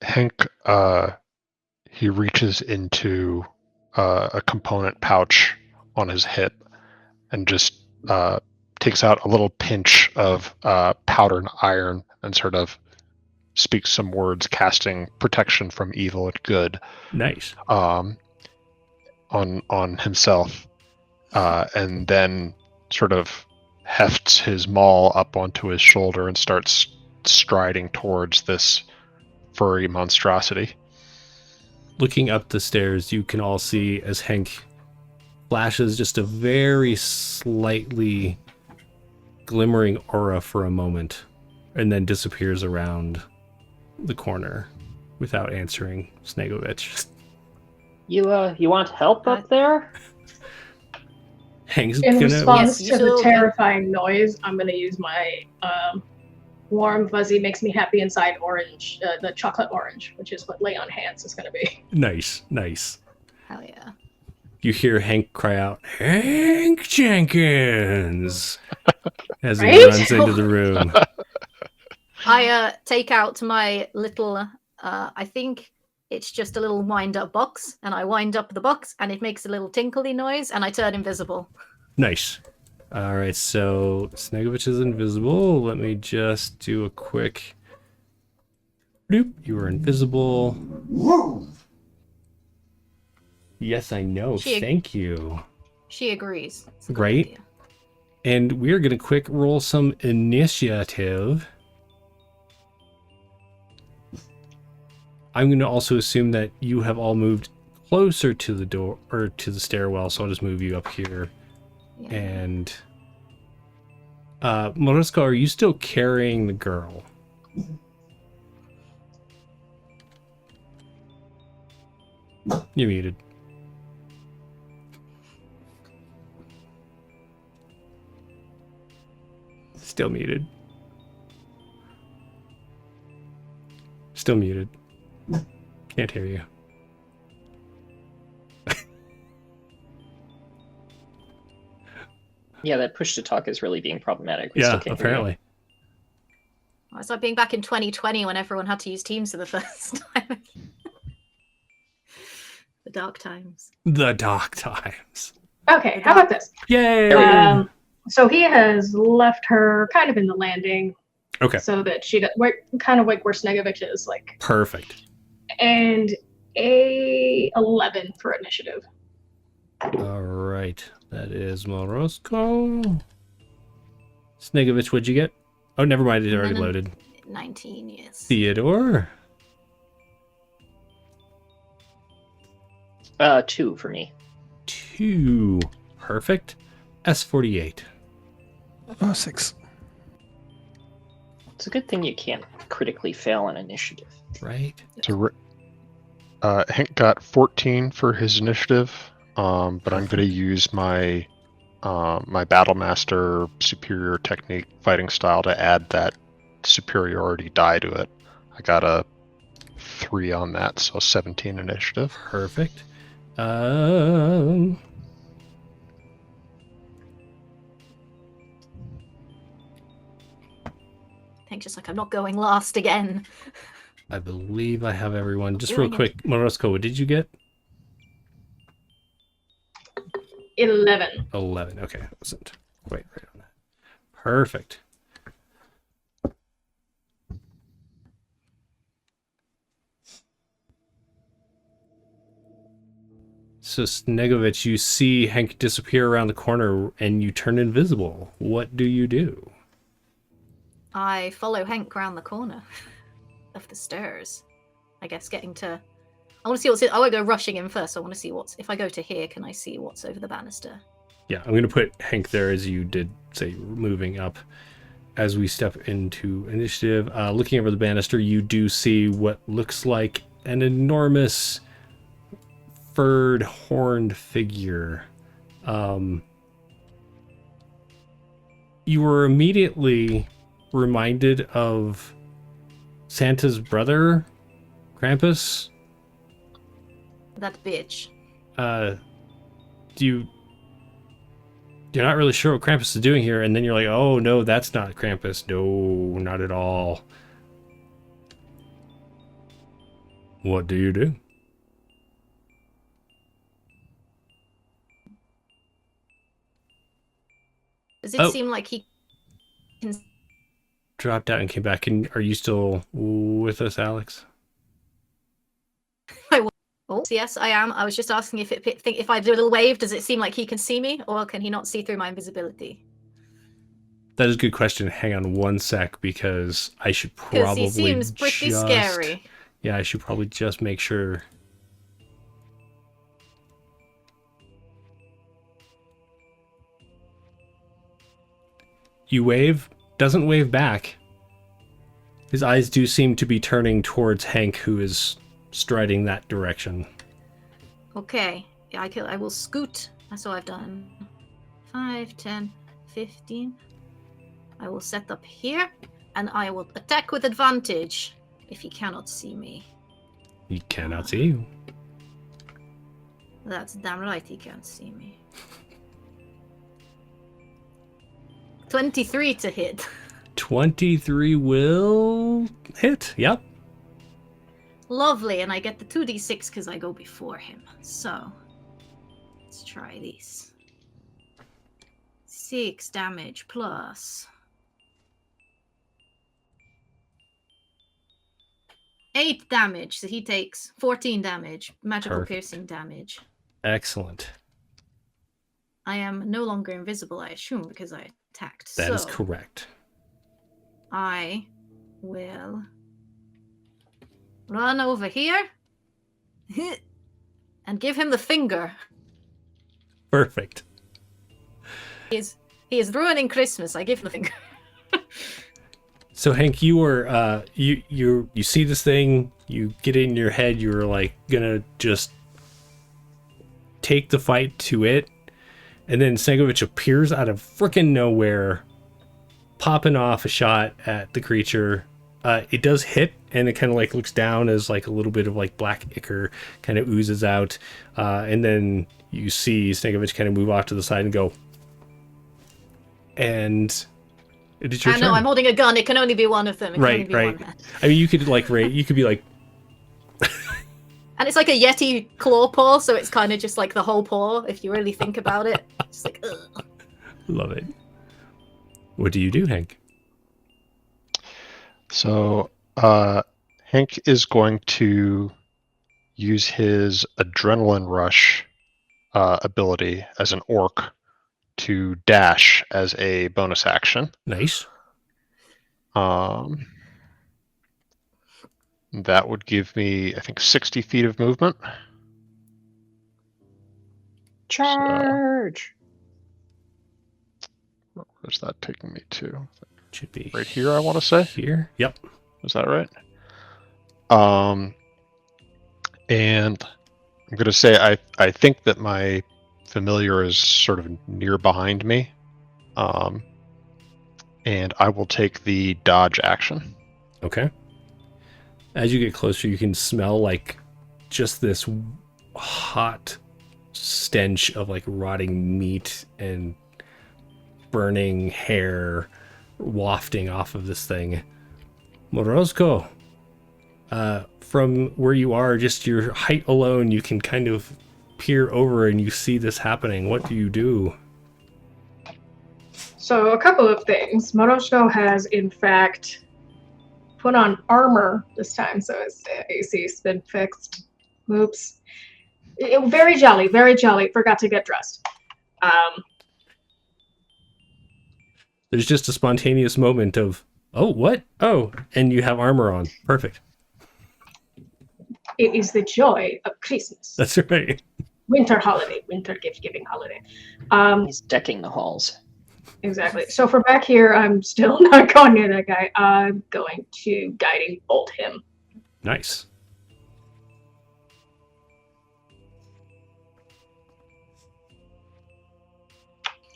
Hank he reaches into a component pouch on his hip and just takes out a little pinch of powdered iron and sort of speaks some words casting protection from evil and good Nice. on himself, and then sort of hefts his maul up onto his shoulder and starts striding towards this furry monstrosity. Looking up the stairs, you can all see as Hank flashes just a very slightly glimmering aura for a moment and then disappears around the corner without answering Snegovich. You want help up there? Hank's In gonna... response Yes, to the usually- terrifying noise, I'm going to use my warm, fuzzy, makes me happy inside orange, the chocolate orange, which is what lay on hands is going to be. Nice. Hell yeah. You hear Hank cry out, "Hank Jenkins!" as he Right? runs into the room. I take out my little, I think it's just a little wind-up box, and I wind up the box, and it makes a little tinkly noise, and I turn invisible. Nice. All right, so Snegovich is invisible. Let me just do a quick Bloop. You are invisible. Yes, I know. Thank you. She agrees. It's a good Right. idea. And we're going to quick roll some initiative. I'm going to also assume that you have all moved closer to the door or to the stairwell, so I'll just move you up here. Yeah. And Mariska, are you still carrying the girl? You're muted. Still muted. Still muted. Can't hear you. Yeah, that push to talk is really being problematic. We still Yeah, can't hear you. apparently. Well, it's like being back in 2020 when everyone had to use Teams for the first time. The dark times. The dark times. Okay, how about this? Yay! So he has left her kind of in the landing. Okay. So that she kind of like where Snegovich is, like. Perfect. And a 11 for initiative. All right. That is Morosko. Snegovich, what'd you get? Oh, never mind. It already loaded. 19, yes. Theodore. 2 for me. 2. Perfect. S48. 6. It's a good thing you can't critically fail on initiative. Right. So Hank got 14 for his initiative, but I'm going to use my my Battlemaster superior technique fighting style to add that superiority die to it. I got a 3 on that, so 17 initiative. Perfect. Think just like I'm not going last again. I believe I have everyone. Just Doing real quick, Morosko, what did you get? 11. 11. Okay, I wasn't quite right on that. Perfect. So, Snegovich, you see Hank disappear around the corner and you turn invisible. What do you do? I follow Hank round the corner of the stairs. I guess getting to... I want to see what's in... I won't go rushing in first. I want to see what's... If I go to here, can I see what's over the banister? Yeah, I'm going to put Hank there as you did say moving up. As we step into initiative, looking over the banister, you do see what looks like an enormous furred, horned figure. You were immediately reminded of Santa's brother, Krampus. That bitch. You're not really sure what Krampus is doing here, and then you're like, oh no, that's not Krampus. No, not at all. What do you do? Does it seem like he can... Dropped out and came back. And are you still with us, Alex? Oh, yes, I am. I was just asking if I do a little wave, does it seem like he can see me, or can he not see through my invisibility? That is a good question. Hang on one sec, because I should probably he seems pretty scary. Yeah, I should probably just make sure. You wave, doesn't wave back. His eyes do seem to be turning towards Hank, who is striding that direction. Okay, yeah, I will scoot. That's all I've done. 5, 10, 15. I will set up here, and I will attack with advantage if he cannot see me. He cannot see you. That's damn right he can't see me. 23 to hit. 23 will hit. Yep. Lovely, and I get the 2d6 because I go before him. So, let's try this. 6 damage plus 8 damage. So he takes 14 damage, magical Perfect. piercing damage. Excellent. I am no longer invisible, I assume, because I attacked. That is So correct. I will run over here and give him the finger. Perfect. He is ruining Christmas. I give him the finger. So Hank, you were you see this thing, you get it in your head, you were like gonna just take the fight to it, and then Snegovich appears out of frickin' nowhere, popping off a shot at the creature. It does hit, and it kind of like looks down as like a little bit of like black ichor kind of oozes out, and then you see Snegovich kind of move off to the side and go. And it is your I turn. know, I'm holding a gun. It can only be one of them. It can only be Right. one hand. I mean, you could like you could be like, And it's like a Yeti claw paw, so it's kind of just like the whole paw, if you really think about it. Just like, ugh. love it. What do you do, Hank? So Hank is going to use his adrenaline rush ability as an orc to dash as a bonus action. Nice. That would give me, I think, 60 feet of movement. Charge! Where's that taking me to? Should be Right here, I want to say. here. Yep. Is that right? And I'm going to say I think that my familiar is sort of near behind me. And I will take the dodge action. Okay. As you get closer, you can smell like just this hot stench of like rotting meat and burning hair wafting off of this thing. Morozko, from where you are, just your height alone, you can kind of peer over and you see this happening. What do you do? So a couple of things. Moroshko has, in fact, put on armor this time, so his AC's been fixed. Oops. Very jolly, very jolly. Forgot to get dressed. There's just a spontaneous moment of, oh, what? Oh, and you have armor on. Perfect. It is the joy of Christmas. That's right. Winter holiday, winter gift-giving holiday. He's decking the halls. Exactly. So from back here, I'm still not going near that guy. I'm going to guiding bolt him. Nice.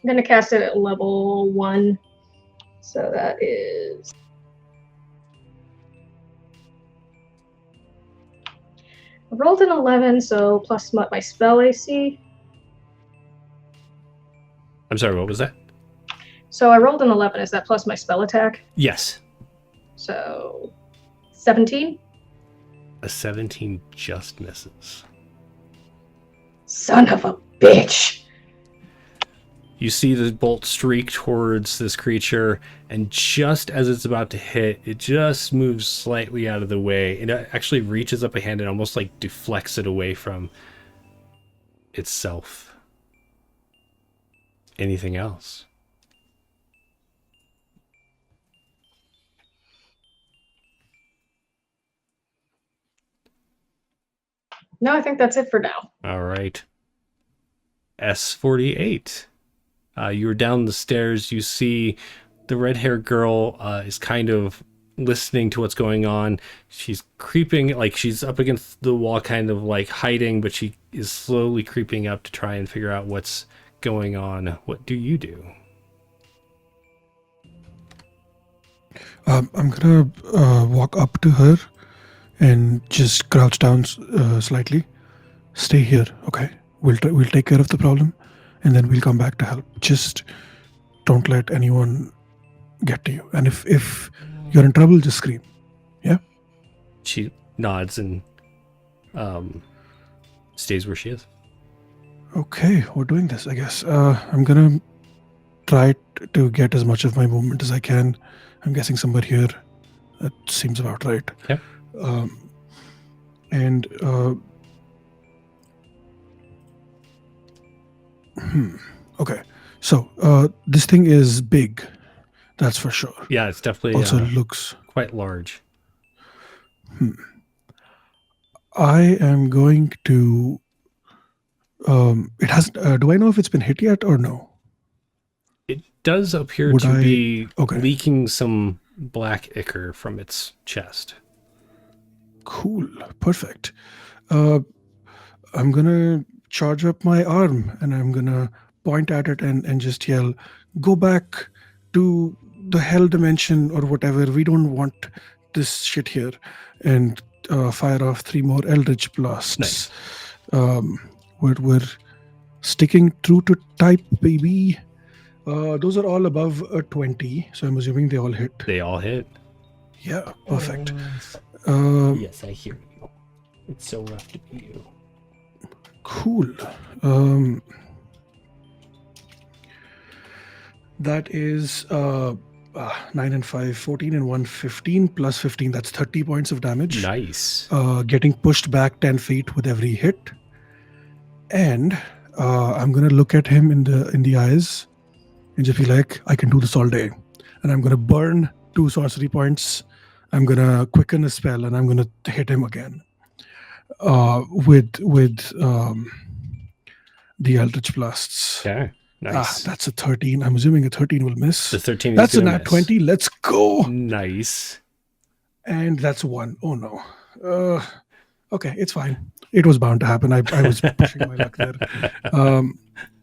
I'm going to cast it at level 1. So that is... I rolled an 11, so plus my spell AC. I'm sorry, what was that? So I rolled an 11. Is that plus my spell attack? Yes. So 17? A 17 just misses. Son of a bitch! You see the bolt streak towards this creature, and just as it's about to hit, it just moves slightly out of the way. It actually reaches up a hand and almost like deflects it away from itself. Anything else? No, I think that's it for now. All right. S48. You're down the stairs. You see the red-haired girl is kind of listening to what's going on. She's creeping, like she's up against the wall, kind of like hiding, but she is slowly creeping up to try and figure out what's going on. What do you do? I'm gonna walk up to her and just crouch down slightly. Stay here, okay? We'll take care of the problem, and then we'll come back to help. Just don't let anyone get to you. And if you're in trouble, just scream. Yeah? She nods and stays where she is. Okay, we're doing this, I guess. I'm gonna try to get as much of my movement as I can. I'm guessing somewhere here. That seems about right. Okay. And okay, so this thing is big, that's for sure. Yeah, it's definitely Also looks. quite large. I am going to. It has. Do I know if it's been hit yet or no? It does appear Would to I- be okay. leaking some black ichor from its chest. Cool, perfect. I'm gonna charge up my arm and I'm gonna point at it and just yell, "Go back to the hell dimension or whatever. We don't want this shit here," and fire off 3 more eldritch blasts. Nice. We're sticking true to type, baby. Those are all above a 20, so I'm assuming they all hit. They all hit. Yeah, perfect. Yes, I hear you. It's so rough to be you. Cool. That is 9 and 5, 14 and 1, 15 plus 15. That's 30 points of damage. Nice. Getting pushed back 10 feet with every hit. And I'm gonna look at him in the eyes and just be like, I can do this all day. And I'm gonna burn 2 sorcery points. I'm gonna quicken a spell and I'm gonna hit him again. With the Eldritch Blasts. Okay. Nice. That's a 13. I'm assuming a 13 will miss. The 13 is That's a gonna nat miss. 20. Let's go. Nice. And that's 1. Oh no. Okay, it's fine. It was bound to happen. I was pushing my luck there.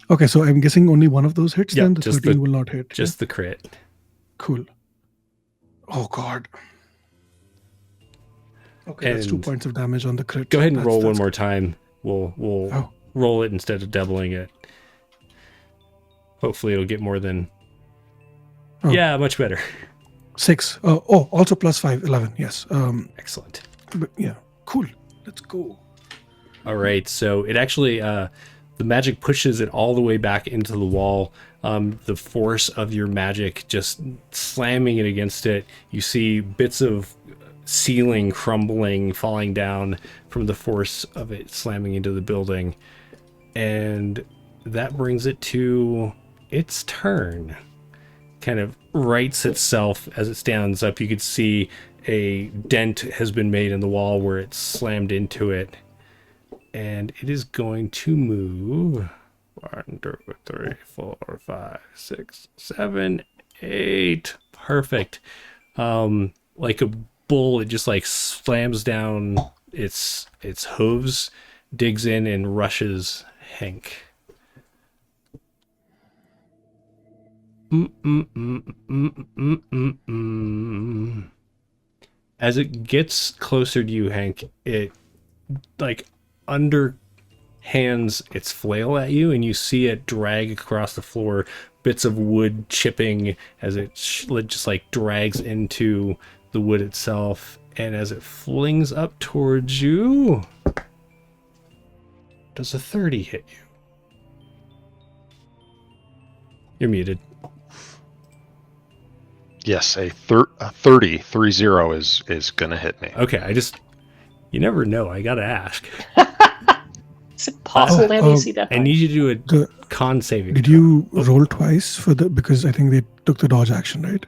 Okay, so I'm guessing only one of those hits. Yep, Then the just 13 the- will not hit. Just the crit. Cool. Oh god. Okay, that's 2 And points of damage on the crit. Go ahead and That's- roll one that's- more time. We'll Oh. roll it instead of doubling it. Hopefully it'll get more than... Oh. Yeah, much better. 6. Also plus 5, 11. Yes. Excellent. But yeah. Cool. Let's go. All right, so it actually, the magic pushes it all the way back into the wall. The force of your magic just slamming it against it. You see bits of ceiling crumbling, falling down from the force of it slamming into the building. And that brings it to its turn. Kind of rights itself as it stands up. You could see a dent has been made in the wall where it slammed into it. And it is going to move 1, 2, 3, 4, 5, 6, 7, 8. Perfect. Like a bull, it just like slams down its hooves, digs in and rushes Hank. As it gets closer to you, Hank, it like underhands its flail at you, and you see it drag across the floor, bits of wood chipping as it just like drags into the wood itself. And as it flings up towards you, does a 30 hit you? You're muted. Yes, a 30 is gonna hit me. Okay, you never know. I gotta ask. Is it possible to have AC that I high? need you to do a The con saving. Did throw. you roll twice for because I think they took the dodge action, right?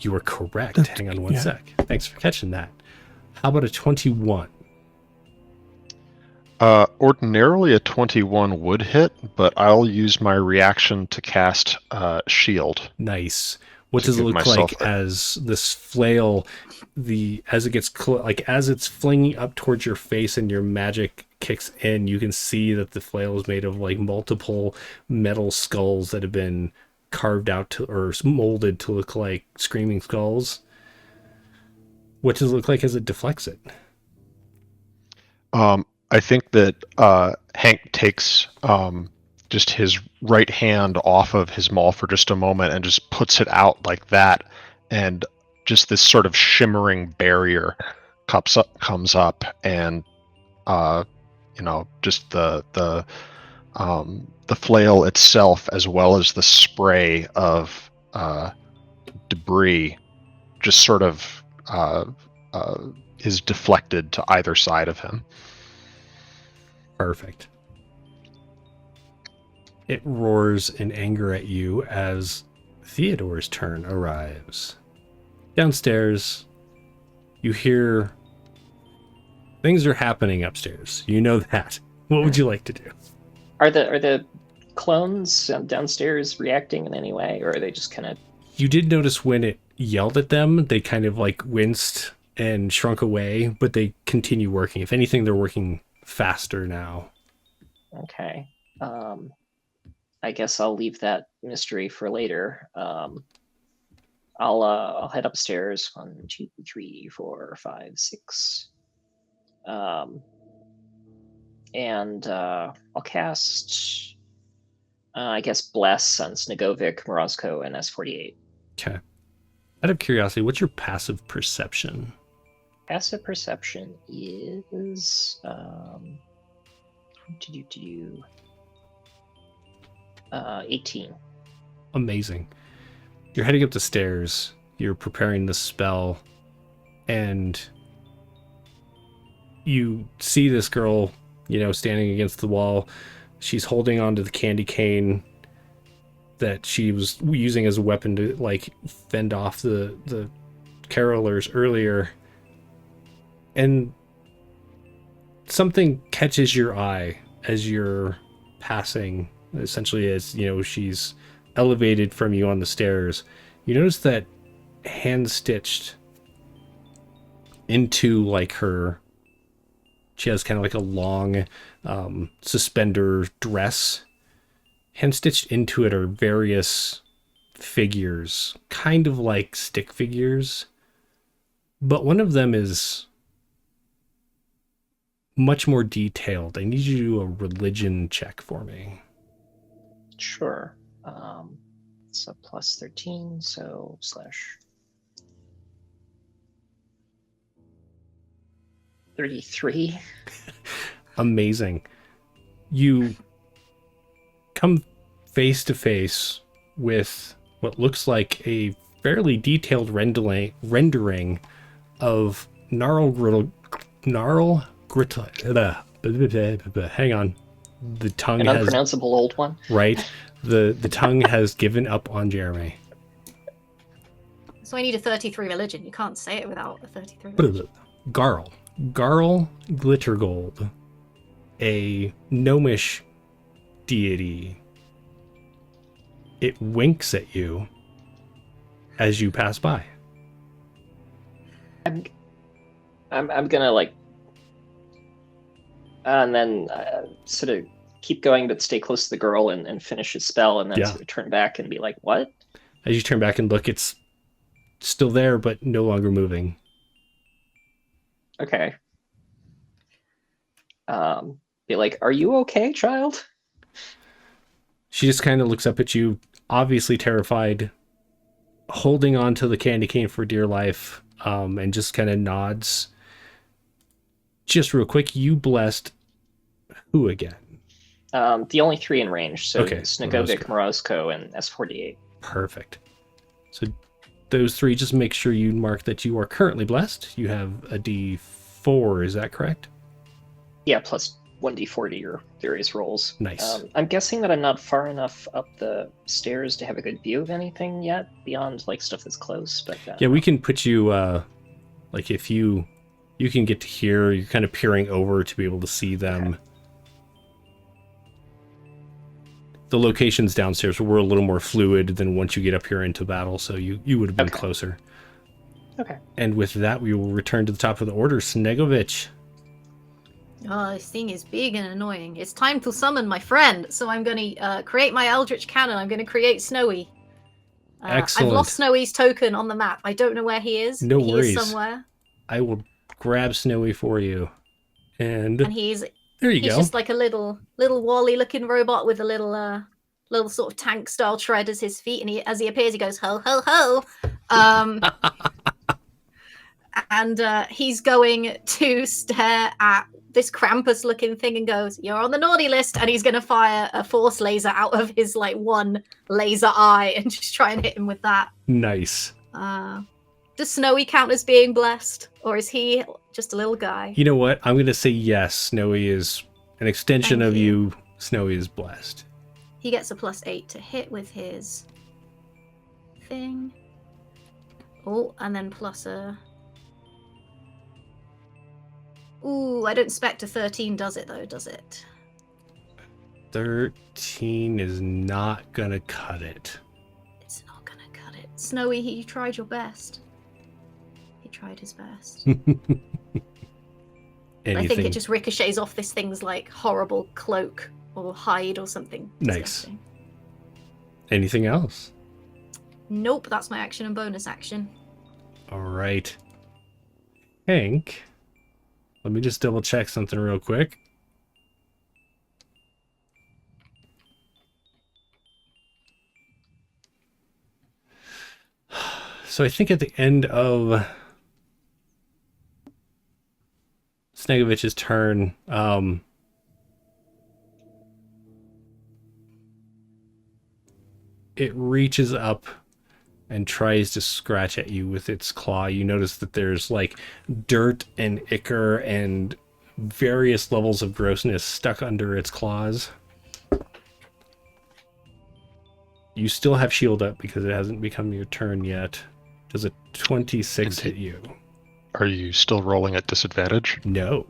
You were correct. That- Hang on one yeah. sec. Thanks for catching that. How about a 21? Ordinarily a 21 would hit, but I'll use my reaction to cast shield. Nice. What To does it give look myself like as this flail, as it gets as it's flinging up towards your face and your magic kicks in, you can see that the flail is made of like multiple metal skulls that have been carved out or molded to look like screaming skulls. What does it look like as it deflects it? I think that Hank takes just his right hand off of his maul for just a moment and just puts it out like that, and just this sort of shimmering barrier comes up, and just the flail itself, as well as the spray of debris, just sort of is deflected to either side of him. Perfect. It roars in anger at you as Theodore's turn arrives. Downstairs, you hear things are happening upstairs. You know that. What would you like to do? Are the clones downstairs reacting in any way, or are they just kind of... You did notice when it yelled at them, they kind of like winced and shrunk away, but they continue working. If anything, they're working faster now. Okay. I guess I'll leave that mystery for later. I'll head upstairs. 1, 2, 3, 4, 5, 6. And I'll cast, I guess, Bless on Snegovic, Morozko, and S48. Okay. Out of curiosity, what's your passive perception? Passive perception is 18. Amazing. You're heading up the stairs. You're preparing the spell, and you see this girl, standing against the wall. She's holding onto the candy cane that she was using as a weapon to like fend off the carolers earlier. And something catches your eye as you're passing, essentially as, she's elevated from you on the stairs. You notice that hand-stitched into like she has kind of like a long suspender dress. Hand-stitched into it are various figures, kind of like stick figures. But one of them is much more detailed. I need you to do a religion check for me. Sure. It's a plus 13, so /33. Amazing. You come face to face with what looks like a fairly detailed rendering of Gnarl Grittle. Hang on. The tongue An unpronounceable old one. Right. The tongue has given up on Jeremy. So I need a 33 religion. You can't say it without a 33 religion. Garl Glittergold, a gnomish deity. It winks at you as you pass by. I'm gonna like, and then sort of keep going, but stay close to the girl and finish his spell, and then sort of turn back and be like, "What?" As you turn back and look, it's still there, but no longer moving. Okay. Be like, "Are you okay, child?" She just kind of looks up at you, obviously terrified, holding on to the candy cane for dear life, and just kind of nods. Just real quick, you blessed who again? The only 3 in range, so Okay, Snegovic, Morozko, and S48. Perfect. So those 3, just make sure you mark that you are currently blessed. You have a D4, is that correct? Yeah, plus 1d4 to your various rolls. Nice. I'm guessing that I'm not far enough up the stairs to have a good view of anything yet, beyond like stuff that's close. But yeah, we can put you, like if you can get to here, you're kind of peering over to be able to see them. Okay. The locations downstairs were a little more fluid than once you get up here into battle, so you would have been closer. Okay. And with that, we will return to the top of the order. Snegovich. Oh, this thing is big and annoying. It's time to summon my friend. So I'm going to create my Eldritch Cannon. I'm going to create Snowy. Excellent. I've lost Snowy's token on the map. I don't know where he is. No worries. He is somewhere. I will grab Snowy for you. And he's there you go. He's just like a little Wally looking robot with a little sort of tank style tread as his feet, and as he appears he goes ho ho ho. And he's going to stare at this Krampus looking thing and goes, "You're on the naughty list," and he's going to fire a force laser out of his like one laser eye and just try and hit him with that. Nice. Does Snowy count as being blessed? Or is he just a little guy? You know what? I'm going to say yes. Snowy is an extension Thank of you. you. Snowy is blessed. He gets a +8 to hit with his thing. Oh, and then plus a... Ooh, I don't expect a 13 does it, though, does it? 13 is not going to cut it. It's not gonna cut it. Snowy, you tried your best. He tried his best. I think it just ricochets off this thing's like horrible cloak or hide or something. Nice. Disgusting. Anything else? Nope, that's my action and bonus action. All right. Hank, let me just double check something real quick. So I think at the end of Snegovich's turn, it reaches up and tries to scratch at you with its claw. You notice that there's like dirt and ichor and various levels of grossness stuck under its claws. You still have shield up because it hasn't become your turn yet. Does a 26 hit you? Are you still rolling at disadvantage? No.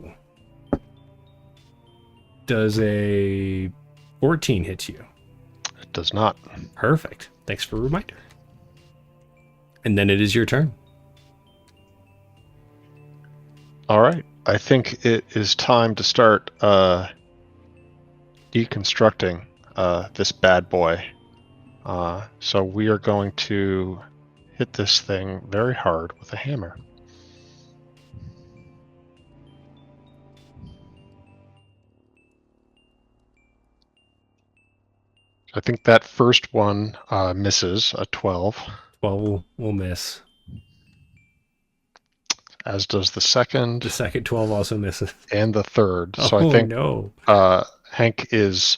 Does a 14 hit you? It does not. Perfect. Thanks for a reminder. And then it is your turn. All right. I think it is time to start deconstructing this bad boy. So we are going to hit this thing very hard with a hammer. I think that first one misses a 12. 12 will miss. As does the second. The second 12 also misses. And the third. So Oh, I think no. Hank is,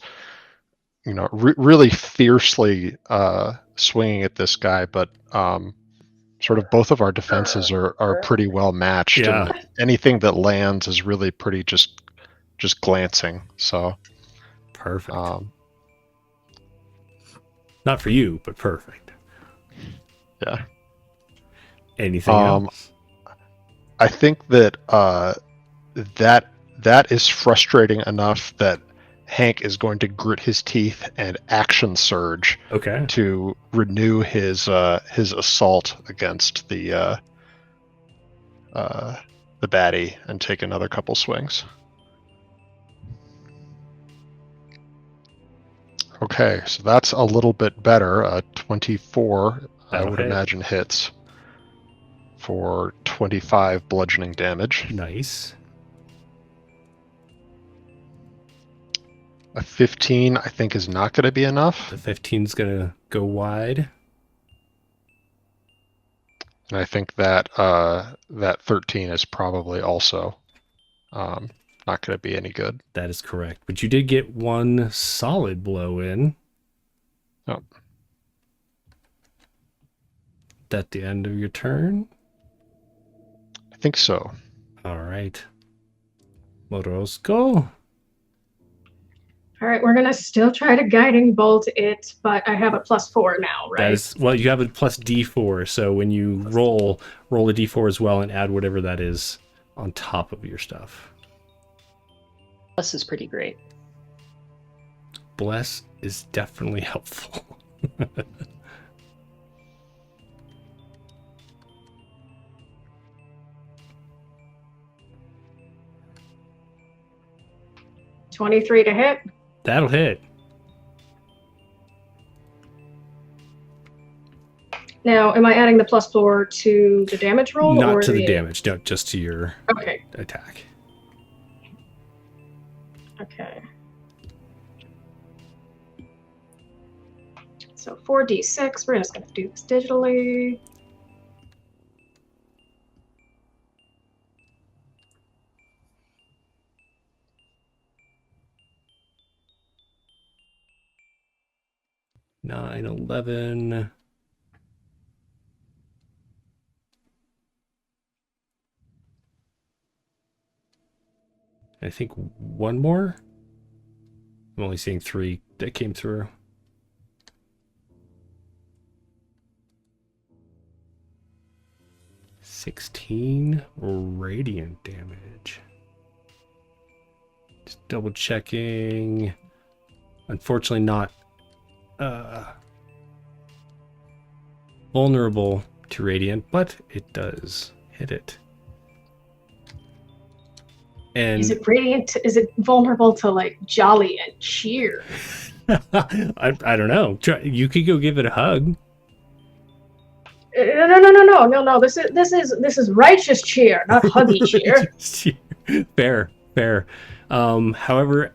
really fiercely swinging at this guy, but sort of both of our defenses are pretty well matched, Yeah. and anything that lands is really pretty just glancing. So Perfect. Not for you, but perfect. yeah. Anything else? I think that that is frustrating enough that Hank is going to grit his teeth and action surge Okay. to renew his assault against the baddie and take another couple swings. Okay, so that's a little bit better. 24, I would imagine, hits for 25 bludgeoning damage. Nice. A 15, I think, is not going to be enough. The 15's going to go wide. And I think that that 13 is probably also not going to be any good. That is correct. But you did get one solid blow in. Oh. At the end of your turn? I think so. All right. Morozko. All right, we're gonna still try to guiding bolt it, but I have a +4 now, right? That is, well, you have a plus D4, so when you roll a D4 as well and add whatever that is on top of your stuff. Bless is pretty great. Bless is definitely helpful. $23 to hit. That'll hit. Now, am I adding the +4 to the damage roll? Not or to the damage, no, just to your Okay. attack. Okay. So 4d6. We're just going to do this digitally. Nine, 11, I think one more. I'm only seeing 3 that came through. $16 radiant damage. Just double checking. Unfortunately not vulnerable to radiant, but it does hit it. And Is it radiant? Is it vulnerable to like jolly and cheer? I don't know. You could go give it a hug. No. This is righteous cheer, not huggy cheer. Fair. However,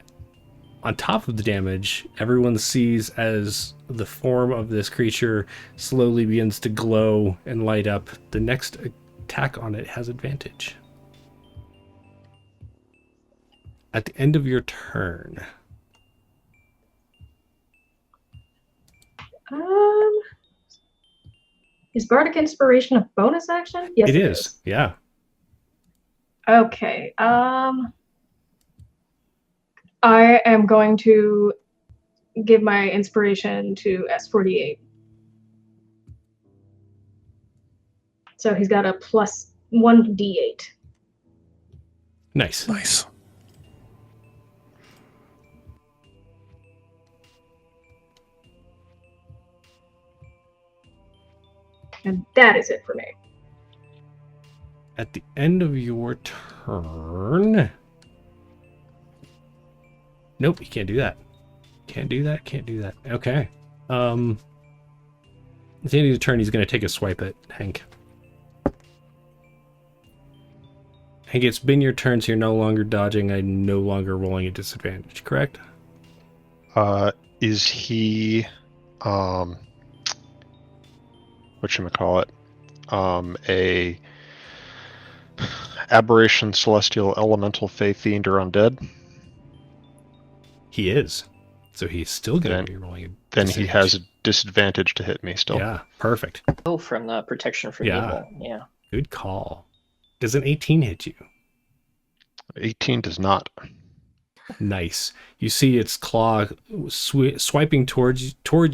on top of the damage, everyone sees as the form of this creature slowly begins to glow and light up. The next attack on it has advantage. At the end of your turn. Is Bardic Inspiration a bonus action? Yes, It is. Yeah. Okay. I am going to give my inspiration to S48. So he's got a plus 1d8. Nice. Nice. And that is it for me. At the end of your turn. Nope, you can't do that. Can't do that. Okay. At the end of the turn, he's going to take a swipe at Hank. Hank, it's been your turn, so you're no longer dodging. I'm no longer rolling a disadvantage, correct? Is he, whatchamacallit, a aberration, celestial, elemental, fey, fiend, or undead? He is. So he's still going Then- to be rolling a Then he has a disadvantage. disadvantage to hit me still. Yeah, perfect. Oh, from the protection from Yeah. evil. Yeah. Good call. Does an 18 hit you? 18 does not. Nice. You see its claw swiping toward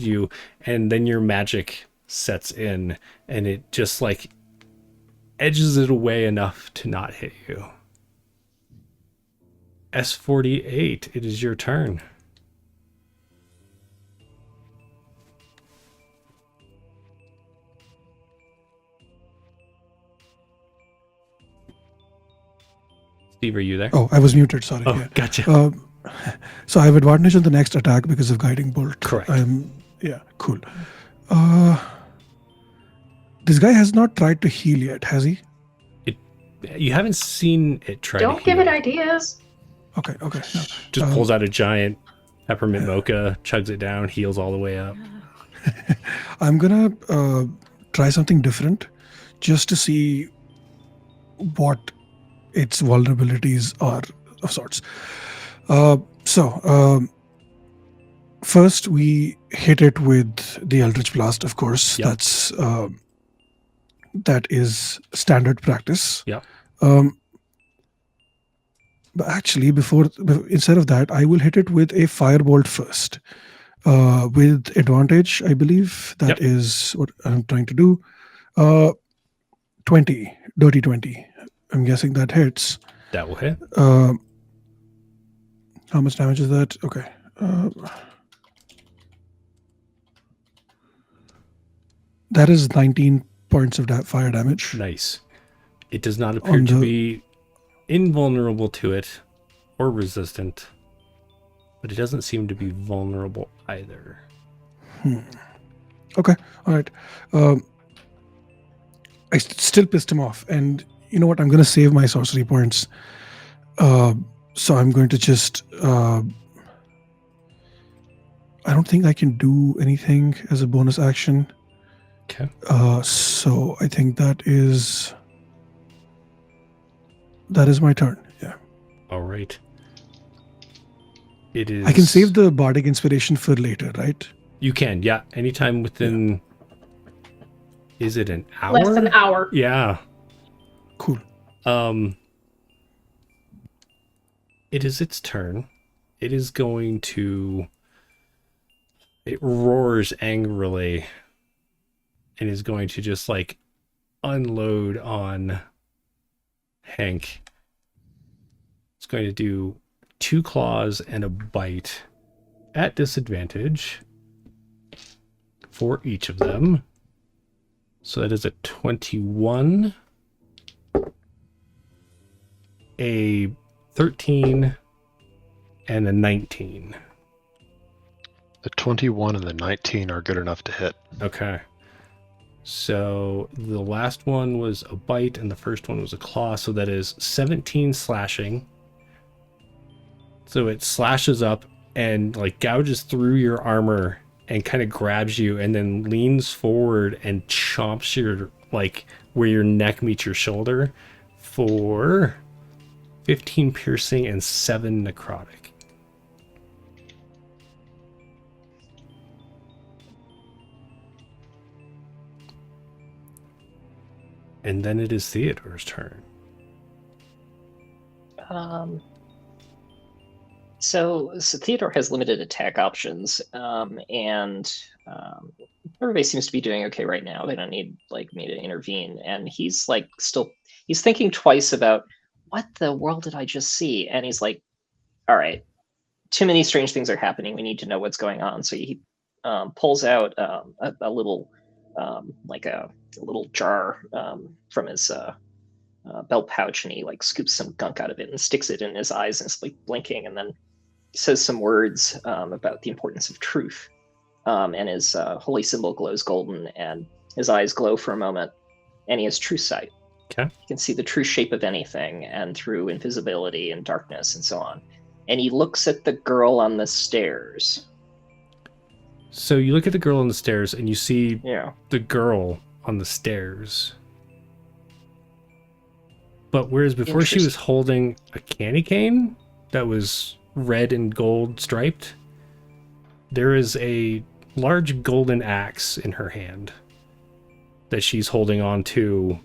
you, and then your magic sets in, and it just like edges it away enough to not hit you. S48, it is your turn. Steve, are you there? Oh, I was muted. Sorry. Oh, Yeah. gotcha. So I have advantage on the next attack because of guiding bolt. Correct. Yeah. Cool. This guy has not tried to heal yet, has he? You haven't seen it try to Don't give it heal. ideas. Okay. No. Just pulls out a giant peppermint mocha, chugs it down, heals all the way up. I'm gonna try something different, just to see what its vulnerabilities are of sorts. First we hit it with the Eldritch Blast, of course. Yep. That is standard practice. Yep. But actually, instead of that, I will hit it with a firebolt first, with advantage. I believe that Yep. is what I'm trying to do. 20, dirty 20. I'm guessing that hits. That will hit. How much damage is that? Okay. That is 19 points of fire damage. Nice. It does not appear On to the- be invulnerable to it or resistant, but it doesn't seem to be vulnerable either. Okay. All right. I still pissed him off. And you know what? I'm going to save my sorcery points. So I'm going to just... I don't think I can do anything as a bonus action. Okay. So I think that is my turn. Yeah. All right. It is. I can save the bardic inspiration for later, right? You can, yeah. Anytime within. Is it an hour? Less than an hour. Yeah. Cool. it is its turn. It is going to... It roars angrily and is going to just like unload on Hank. It's going to do 2 claws and a bite at disadvantage for each of them. So that is a 21, a 13, and a 19. The 21 and the 19 are good enough to hit. Okay. So the last one was a bite and the first one was a claw. So that is 17 slashing. So it slashes up and like gouges through your armor and kind of grabs you and then leans forward and chomps your, like, where your neck meets your shoulder for 15 piercing and 7 necrotic. And then it is Theodore's turn. So Theodore has limited attack options, and everybody seems to be doing okay right now. They don't need like me to intervene, and he's like he's thinking twice about what the world did I just see, and he's like, all right, too many strange things are happening. We need to know what's going on. So he pulls out a little like a little jar from his belt pouch, and he like scoops some gunk out of it and sticks it in his eyes, and it's like blinking, and then says some words about the importance of truth. And his holy symbol glows golden, and his eyes glow for a moment, and he has true sight. Okay. You can see the true shape of anything, and through invisibility and darkness and so on. And he looks at the girl on the stairs. So you look at the girl on the stairs and you see Yeah. the girl on the stairs. But whereas before she was holding a candy cane that was red and gold striped, there is a large golden axe in her hand that she's holding on to,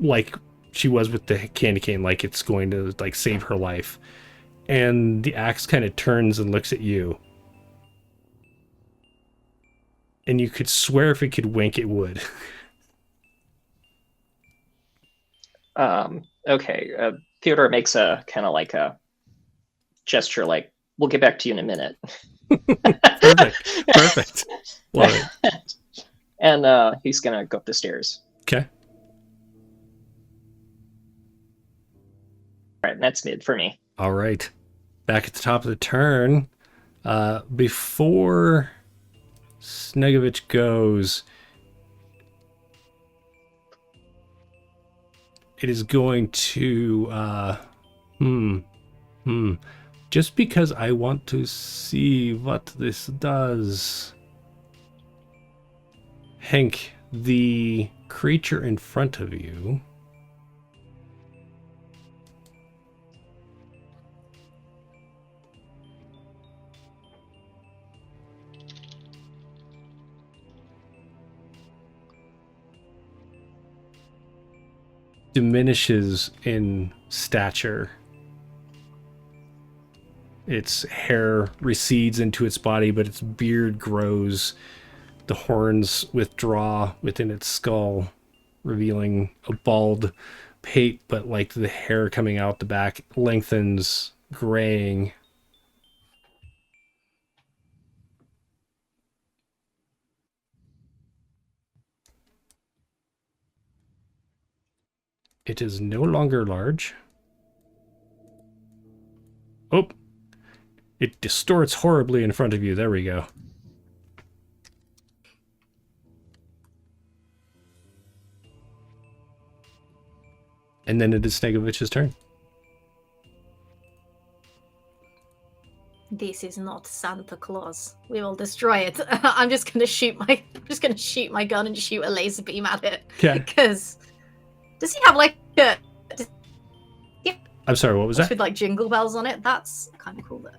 like she was with the candy cane, like it's going to like save her life. And the axe kind of turns and looks at you. And you could swear if it could wink, it would. Okay. Theodore makes a kind of like a gesture, like, we'll get back to you in a minute. Perfect. Love it. And he's going to go up the stairs. Okay. All right, and that's mid for me. All right. Back at the top of the turn, before Snegovich goes, it is going to, just because I want to see what this does. Hank, the creature in front of you diminishes in stature. Its hair recedes into its body, but its beard grows. The horns withdraw within its skull, revealing a bald pate, but like the hair coming out the back lengthens, graying. It is no longer large. Oh, it distorts horribly in front of you. There we go. And then it is Snegovich's turn. This is not Santa Claus. We will destroy it. I'm just gonna shoot my gun and shoot a laser beam at it. Okay. Because does he have like a I'm sorry, what was that? with like jingle bells on it? That's kind of cool though.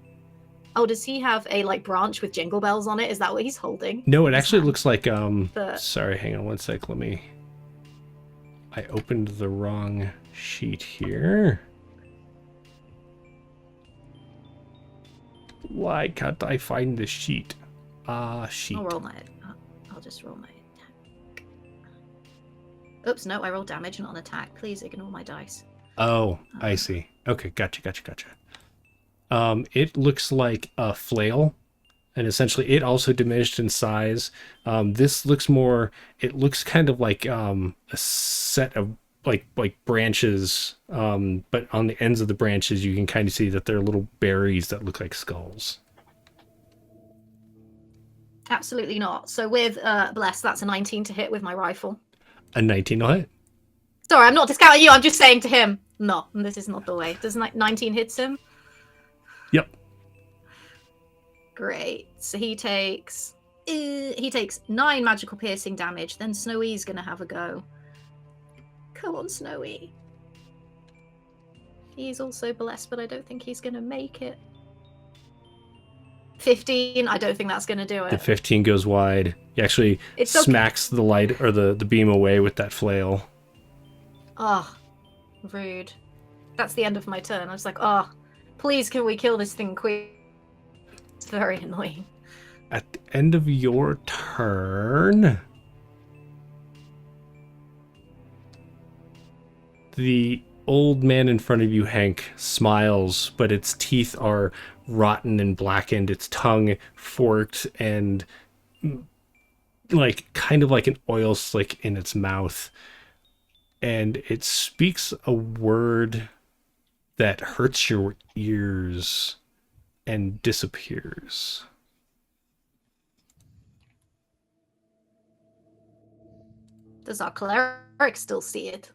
Oh, does he have a like branch with jingle bells on it? Is that what he's holding? No, it actually looks like The- sorry, hang on one sec. I opened the wrong sheet here. Why can't I find the sheet? Sheet. I'll just roll my attack. Oops, no, I rolled damage, not an attack. Please ignore my dice. Oh, I see. Okay, gotcha. It looks like a flail, and essentially it also diminished in size. This looks more, it looks kind of like a set of like branches, but on the ends of the branches you can kind of see that they're little berries that look like skulls. Absolutely not. So with Bless, that's a 19 to hit with my rifle. A 19 will hit. Sorry, I'm not discounting you. I'm just saying to him, no, this is not the way. Does 19 hits him? Yep. Great. So he takes 9 magical piercing damage. Then Snowy's gonna have a go. Come on, Snowy. He's also blessed, but I don't think he's gonna make it. 15. I don't think that's gonna do it. The 15 goes wide. He actually smacks the light or the beam away with that flail. Oh, rude. That's the end of my turn. I was like, oh, please can we kill this thing quick? It's very annoying. At the end of your turn, the old man in front of you, Hank, smiles, but its teeth are rotten and blackened, its tongue forked, and like kind of like an oil slick in its mouth. And it speaks a word that hurts your ears and disappears. Does our cleric still see it?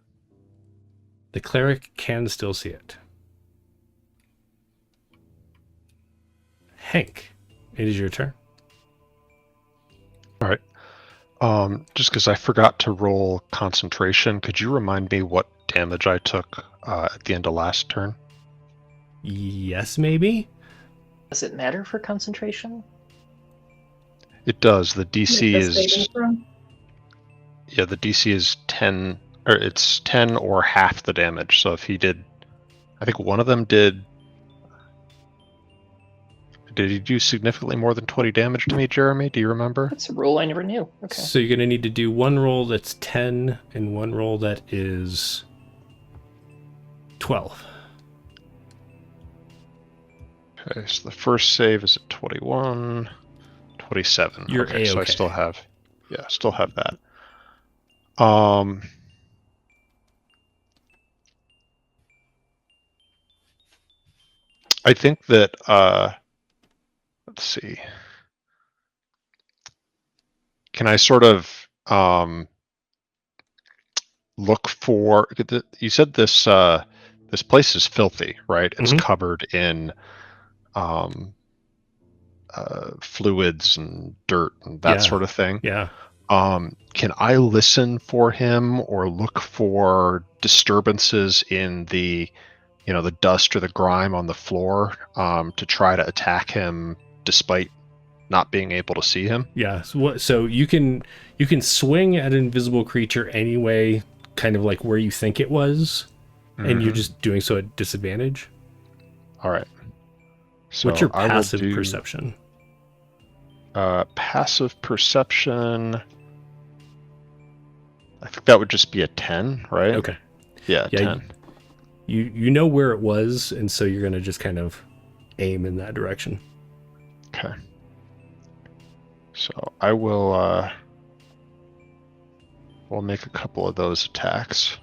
The cleric can still see it. Hank, it is your turn. All right. Just because I forgot to roll concentration, could you remind me what damage I took at the end of last turn? Yes, maybe? Does it matter for concentration? It does. The DC Where's this is... saving from? Yeah, the DC is 10, or it's 10 or half the damage. So if he did... I think one of them did... Did he do significantly more than 20 damage to me, Jeremy? Do you remember? That's a rule I never knew. Okay. So you're going to need to do one roll that's 10 and one roll that is 12. Okay, so the first save is at 21, 27. You're okay, so I A-okay. still have that. I think that let's see. Can I sort of look for? You said this this place is filthy, right? It's Mhm. covered in fluids and dirt and that Yeah. sort of thing. Yeah. Can I listen for him or look for disturbances in the, the dust or the grime on the floor to try to attack him despite not being able to see him? Yeah. So you can swing at an invisible creature anyway, kind of like where you think it was, and you're just doing so at disadvantage. All right. So what's your I will passive do, perception? Passive perception. I think that would just be a 10, right? Okay. Yeah, Yeah, 10. You know where it was, and so you're going to just kind of aim in that direction. Okay. So I will we'll make a couple of those attacks.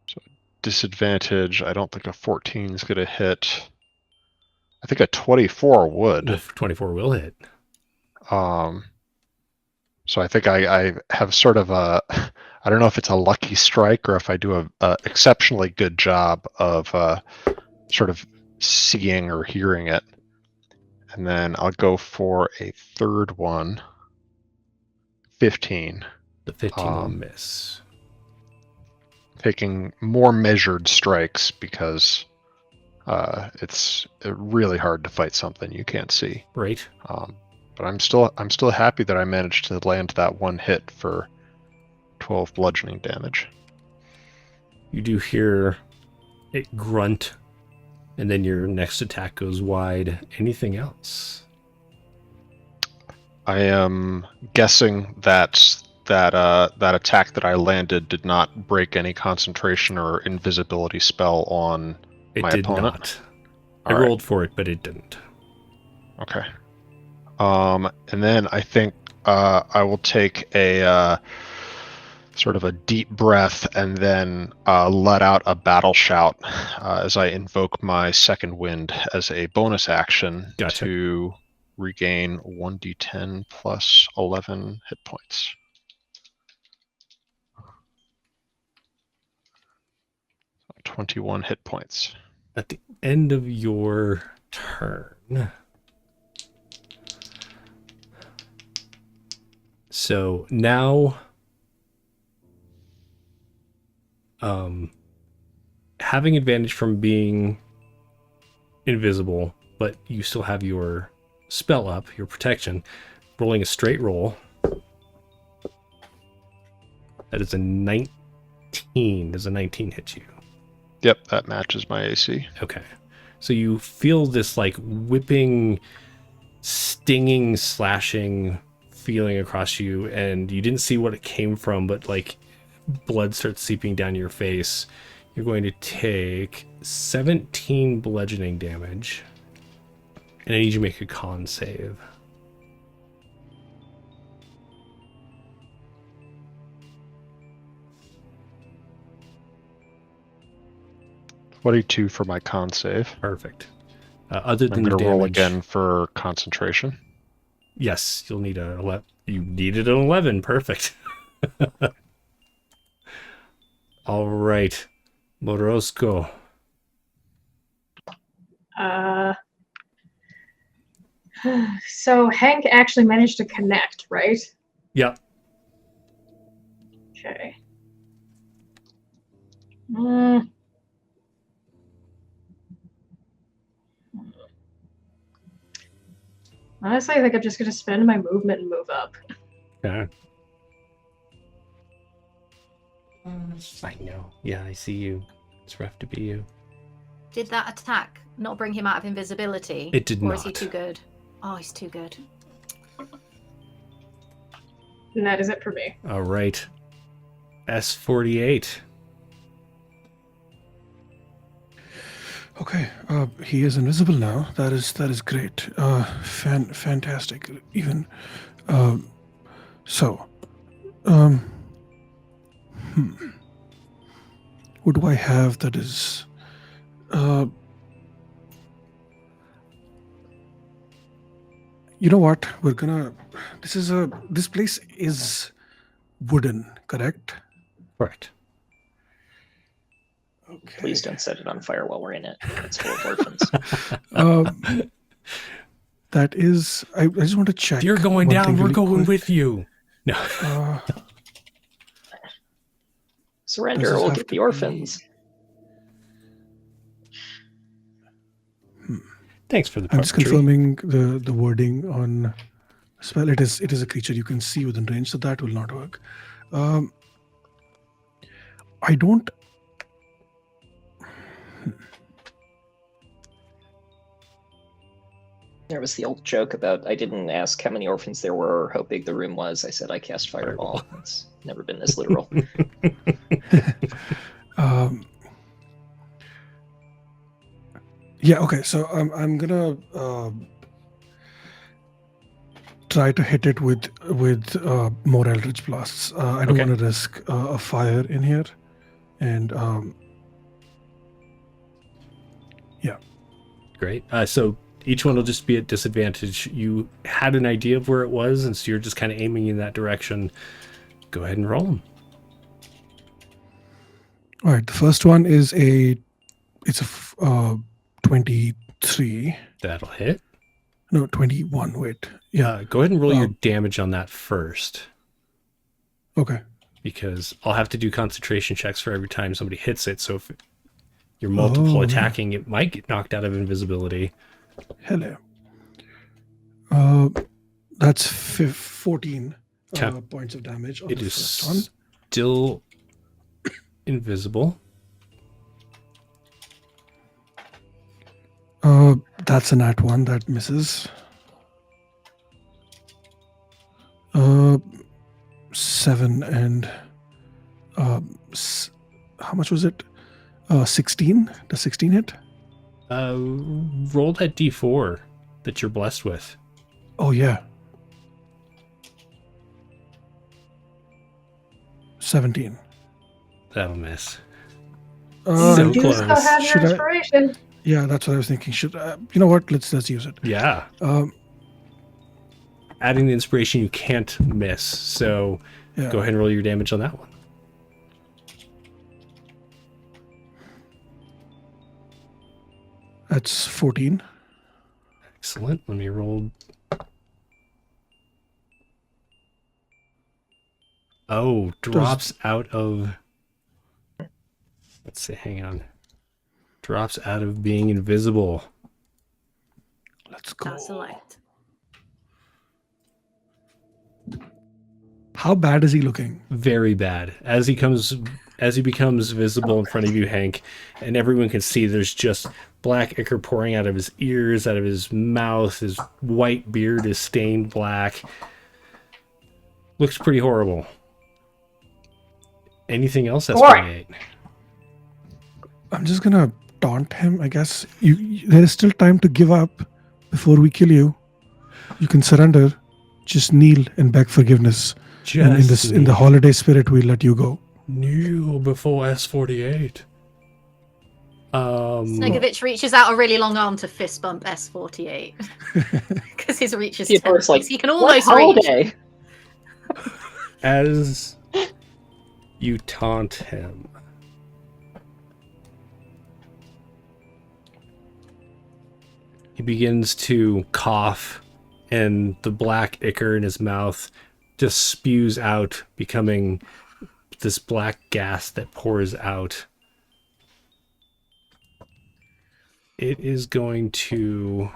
So disadvantage, I don't think a 14 is going to hit. I think a 24 would. The 24 will hit. So I think I have sort of a, I don't know if it's a lucky strike or if I do a exceptionally good job of sort of seeing or hearing it. And then I'll go for a third one. 15. The 15 will miss. Taking more measured strikes because it's really hard to fight something you can't see. Right. But I'm still happy that I managed to land that one hit for 12 bludgeoning damage. You do hear it grunt And then your next attack goes wide. Anything else? I am guessing that that attack that I landed did not break any concentration or invisibility spell on It my did opponent. not. I All right. rolled for it, but it didn't. Okay. And then I think I will take a sort of a deep breath and then let out a battle shout as I invoke my second wind as a bonus action Gotcha. to regain 1d10 plus 11 hit points. So 21 hit points. At the end of your turn. So now, having advantage from being invisible, but you still have your spell up, your protection, rolling a straight roll. That is a 19. Does a 19 hit you? Yep, that matches my AC. Okay. So you feel this like whipping, stinging, slashing feeling across you, and you didn't see what it came from, but like blood starts seeping down your face. You're going to take 17 bludgeoning damage. And I need you to make a con save. $22 for my con save. Perfect. Other than I'm the going to damage, roll again for concentration. Yes, you'll need a 11. You needed an 11. Perfect. All right, Morosco. So Hank actually managed to connect, right? Yep. Okay. Honestly, I think I'm just going to spend my movement and move up. Yeah. I know. Yeah, I see you. It's rough to be you. Did that attack not bring him out of invisibility? It did or not. Is he too good? Oh, he's too good. And that is it for me. All right. S48. Okay, he is invisible now. That is great. Fantastic. Even so, what do I have that is? You know what? We're gonna. This place is wooden, correct? Correct. Okay. Please don't set it on fire while we're in it. It's full of orphans. That is. I just want to check. If you're going one down, thing we're really going quick. with you. No. Surrender, Does this we'll have get to the be- orphans. Thanks for the I'm just puppetry. confirming the wording on spell. It is a creature you can see within range, so that will not work. I don't. There was the old joke about I didn't ask how many orphans there were or how big the room was. I said I cast fireball. It's never been this literal. Yeah. Okay. So I'm gonna try to hit it with more Eldritch blasts. I don't Okay. want to risk a fire in here, and yeah. Great. So each one will just be at disadvantage. You had an idea of where it was, and so you're just kind of aiming in that direction. Go ahead and roll them. All right. The first one is a 23. That'll hit. No, 21. Wait. Yeah. Go ahead and roll your damage on that first, Okay. because I'll have to do concentration checks for every time somebody hits it. So if you're multiple yeah. attacking, it might get knocked out of invisibility. Hello. That's 14 Okay. points of damage on It the is first one. still invisible. That's a nat 1 that misses. 7 and how much was it? 16. Does 16 hit? Roll that d4 that you're blessed with. Oh yeah. 17. That'll miss. Uh, So You do close. still have your Should I- inspiration. yeah, that's what I was thinking. Should you know what? Let's use it. Yeah. Adding the inspiration you can't miss. So Yeah. go ahead and roll your damage on that one. That's 14. Excellent. Let me roll. Oh, drops out of. Let's see. Hang on. Drops out of being invisible. Let's go. That's a light. How bad is he looking? Very bad. As he becomes visible in front of you, Hank, and everyone can see there's just black ichor pouring out of his ears, out of his mouth. His white beard is stained black. Looks pretty horrible. Anything else? That's Boring. 28. I'm just gonna taunt him. I guess there is still time to give up before we kill you. You can surrender. Just kneel and beg forgiveness. And in the holiday spirit, we let you go. kneel before S48. Snegovich reaches out a really long arm to fist bump S48 because his reach is 10 Theodore's like, feet. He can "What almost reach. holiday?" As you taunt him, he begins to cough, and the black ichor in his mouth just spews out, becoming this black gas that pours out. It is going to...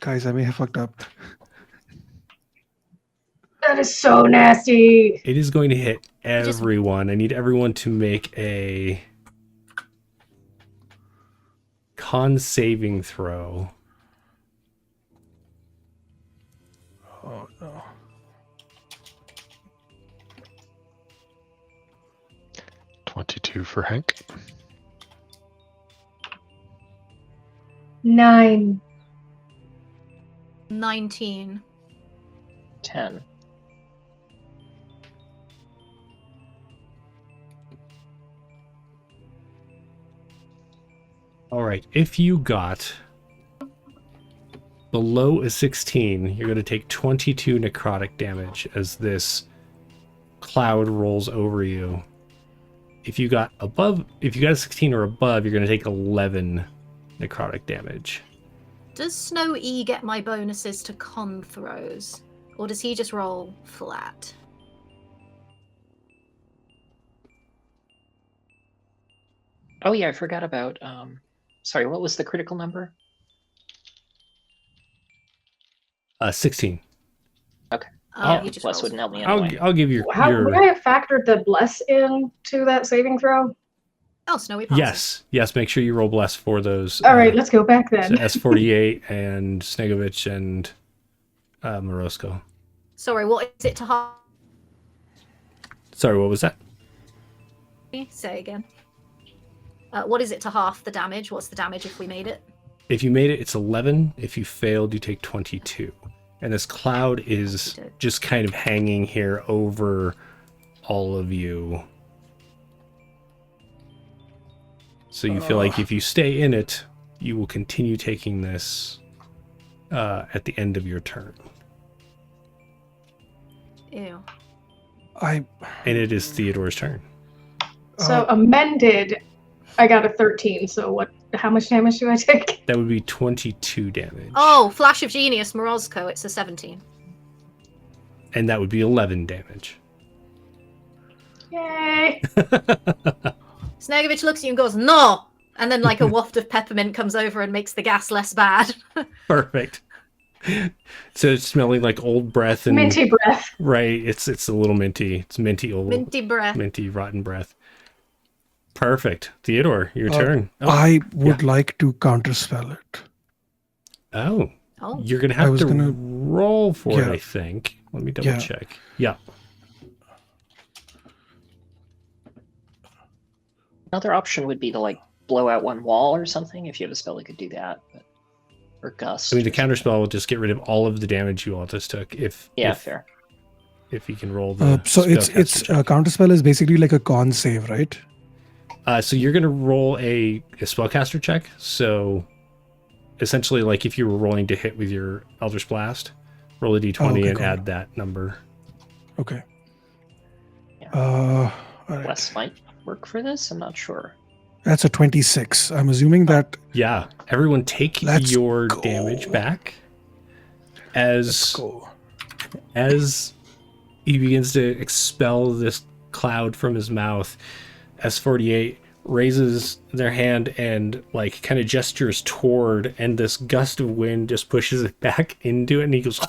Guys, I may have fucked up. That is so nasty. It is going to hit everyone. I need everyone to make a con saving throw. Oh no. 22 for Hank. 9. 19. 10. All right, if you got below a 16, you're going to take 22 necrotic damage as this cloud rolls over you. If you got a 16 or above, you're going to take 11 necrotic damage. Does Snow E get my bonuses to con throws? Or does he just roll flat? Oh yeah, I forgot about. Sorry, what was the critical number? 16. Okay. Oh, Yeah, he just plus rolls wouldn't help me I'll anyway. give you How your... would I have factored the bless into that saving throw? Oh, Snowy passes. Yes. Make sure you roll bless for those. All right, let's go back So then. S48 and Snegovich and Morosko. Sorry, what is it to half? Sorry, what was that? Say again. What is it to half the damage? What's the damage if we made it? If you made it, it's 11. If you failed, you take 22. And this cloud is just kind of hanging here over all of you. So you feel like if you stay in it, you will continue taking this at the end of your turn. Ew. And it is Theodore's turn. So amended, I got a 13. So how much damage do I take? That would be 22 damage. Oh, Flash of Genius, Morozko, it's a 17. And that would be 11 damage. Yay! Snegovich looks at you and goes, "No!" And then like a waft of peppermint comes over and makes the gas less bad. Perfect. So it's smelling like old breath and Minty breath. right. It's a little minty. It's minty old Minty breath. minty rotten breath. Perfect. Theodore, your turn. Oh, I would like to counterspell it. oh, Oh, you're going to I have was to gonna- roll for it, Yeah. I think. Let me double check. Yeah. Another option would be to like blow out one wall or something if you have a spell that could do that, but, or gust. I mean, the or something. counterspell will just get rid of all of the damage you all just took. Yeah, fair. If you can roll the So it's spellcaster check. counterspell is basically like a con save, right? So you're going to roll a spellcaster check. So essentially, like if you were rolling to hit with your Eldritch Blast, roll a d20 okay, and cool. add that number. Okay. Yeah. All right. Less might work for this. I'm not sure. That's a 26. I'm assuming that. Yeah. Everyone take Let's your go. damage back Let's as go. he begins to expel this cloud from his mouth. S48 raises their hand and like kind of gestures toward, and this gust of wind just pushes it back into it, and he goes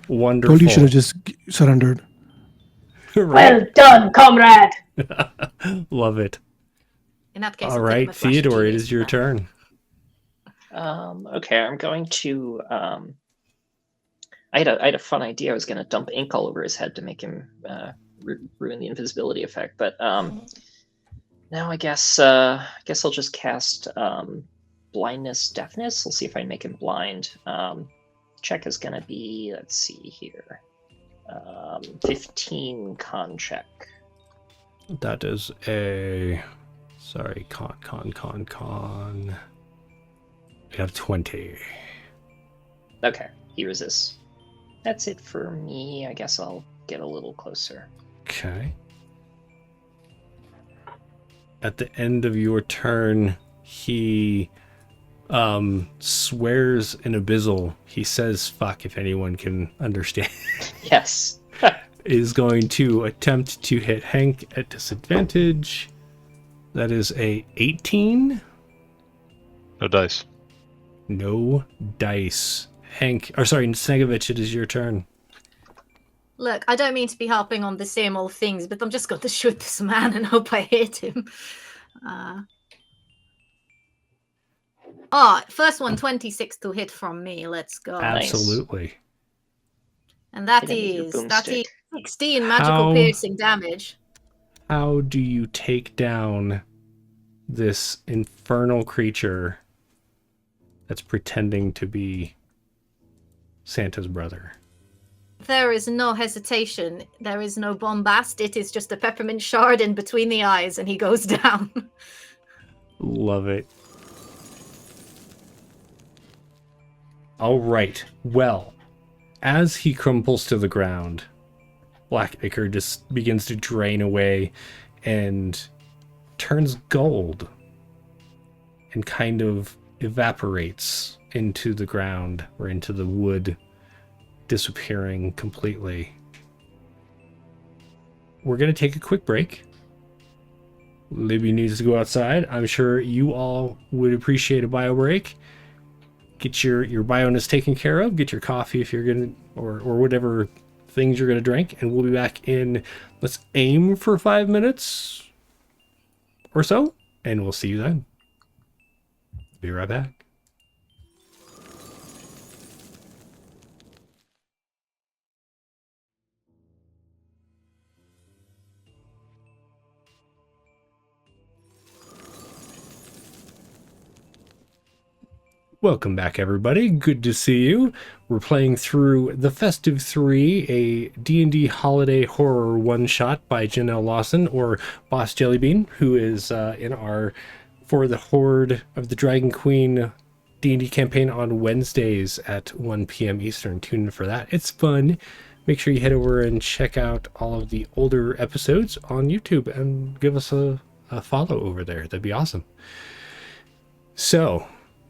wonderful. Told you should have just surrendered. Right? Well done, comrade. Love it. in that case, All I'll take right, my flash Theodore, it genius is your back. turn. Okay, I'm going to. I had a fun idea. I was going to dump ink all over his head to make him ruin the invisibility effect, but now I guess I'll just cast blindness, deafness. We'll see if I can make him blind. Check is going to be, let's see here, 15 con check. That is a con. We have 20. Okay, he resists. That's it for me. I guess I'll get a little closer. Okay. At the end of your turn, he swears in abyssal. He says fuck, if anyone can understand. Yes. Is going to attempt to hit Hank at disadvantage. That is a 18. No dice. No dice. Snegovich, it is your turn. Look, I don't mean to be harping on the same old things, but I'm just going to shoot this man and hope I hit him. First one, 26 to hit from me. Let's go. Absolutely. And that Hit him with your is boomstick. 16 magical piercing damage. How do you take down this infernal creature that's pretending to be Santa's brother? There is no hesitation. There is no bombast. It is just a peppermint shard in between the eyes, and he goes down. Love it. All right. Well, as he crumples to the ground, Black Ichor just begins to drain away and turns gold and kind of evaporates into the ground or into the wood, disappearing completely. We're going to take a quick break. Libby needs to go outside. I'm sure you all would appreciate a bio break. Get your bioness taken care of. Get your coffee if you're going to, or whatever things you're going to drink. And we'll be back in, let's aim for 5 minutes or so. And we'll see you then. Be right back. Welcome back, everybody. Good to see you. We're playing through the Festive Three, a D&D holiday horror one-shot by Janelle Lawson, or Boss Jellybean, who is in our For the Horde of the Dragon Queen D&D campaign on Wednesdays at 1 p.m. Eastern. Tune in for that. It's fun. Make sure you head over and check out all of the older episodes on YouTube and give us a follow over there. That'd be awesome. So,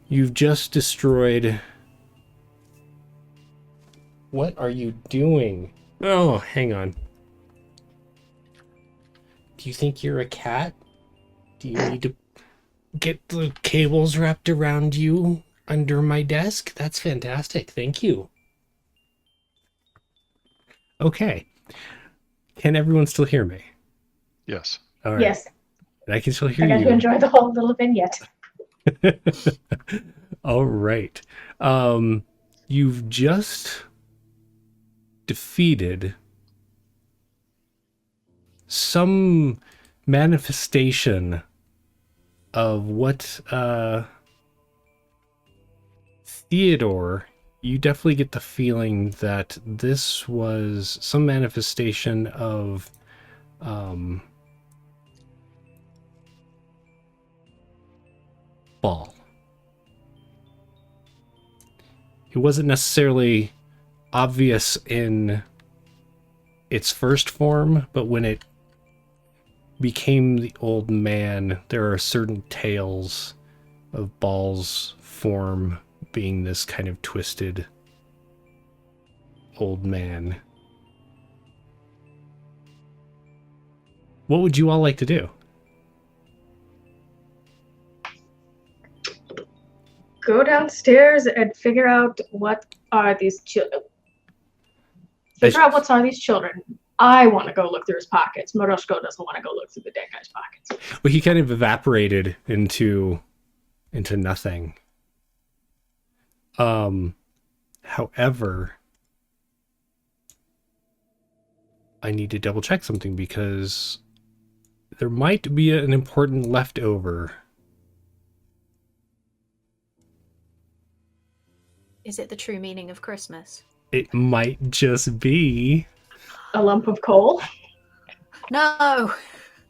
you've just destroyed... What are you doing? Oh, hang on. Do you think you're a cat? Do you need to get the cables wrapped around you under my desk? That's fantastic. Thank you. Okay. Can everyone still hear me? Yes. All right. Yes, And I can still I hear got to you. enjoy the whole little vignette. All right. You've just defeated some manifestation of what Theodore, you definitely get the feeling that this was some manifestation of Ball. It wasn't necessarily obvious in its first form, but when it became the old man, there are certain tales of Ball's form being this kind of twisted old man. What would you all like to do? Go downstairs and figure out what are these children. Figure out what's are these children. I want to go look through his pockets. Moroshko doesn't want to go look through the dead guy's pockets. Well, he kind of evaporated into nothing. However, I need to double check something because there might be an important leftover. Is it the true meaning of Christmas? It might just be A lump of coal. No.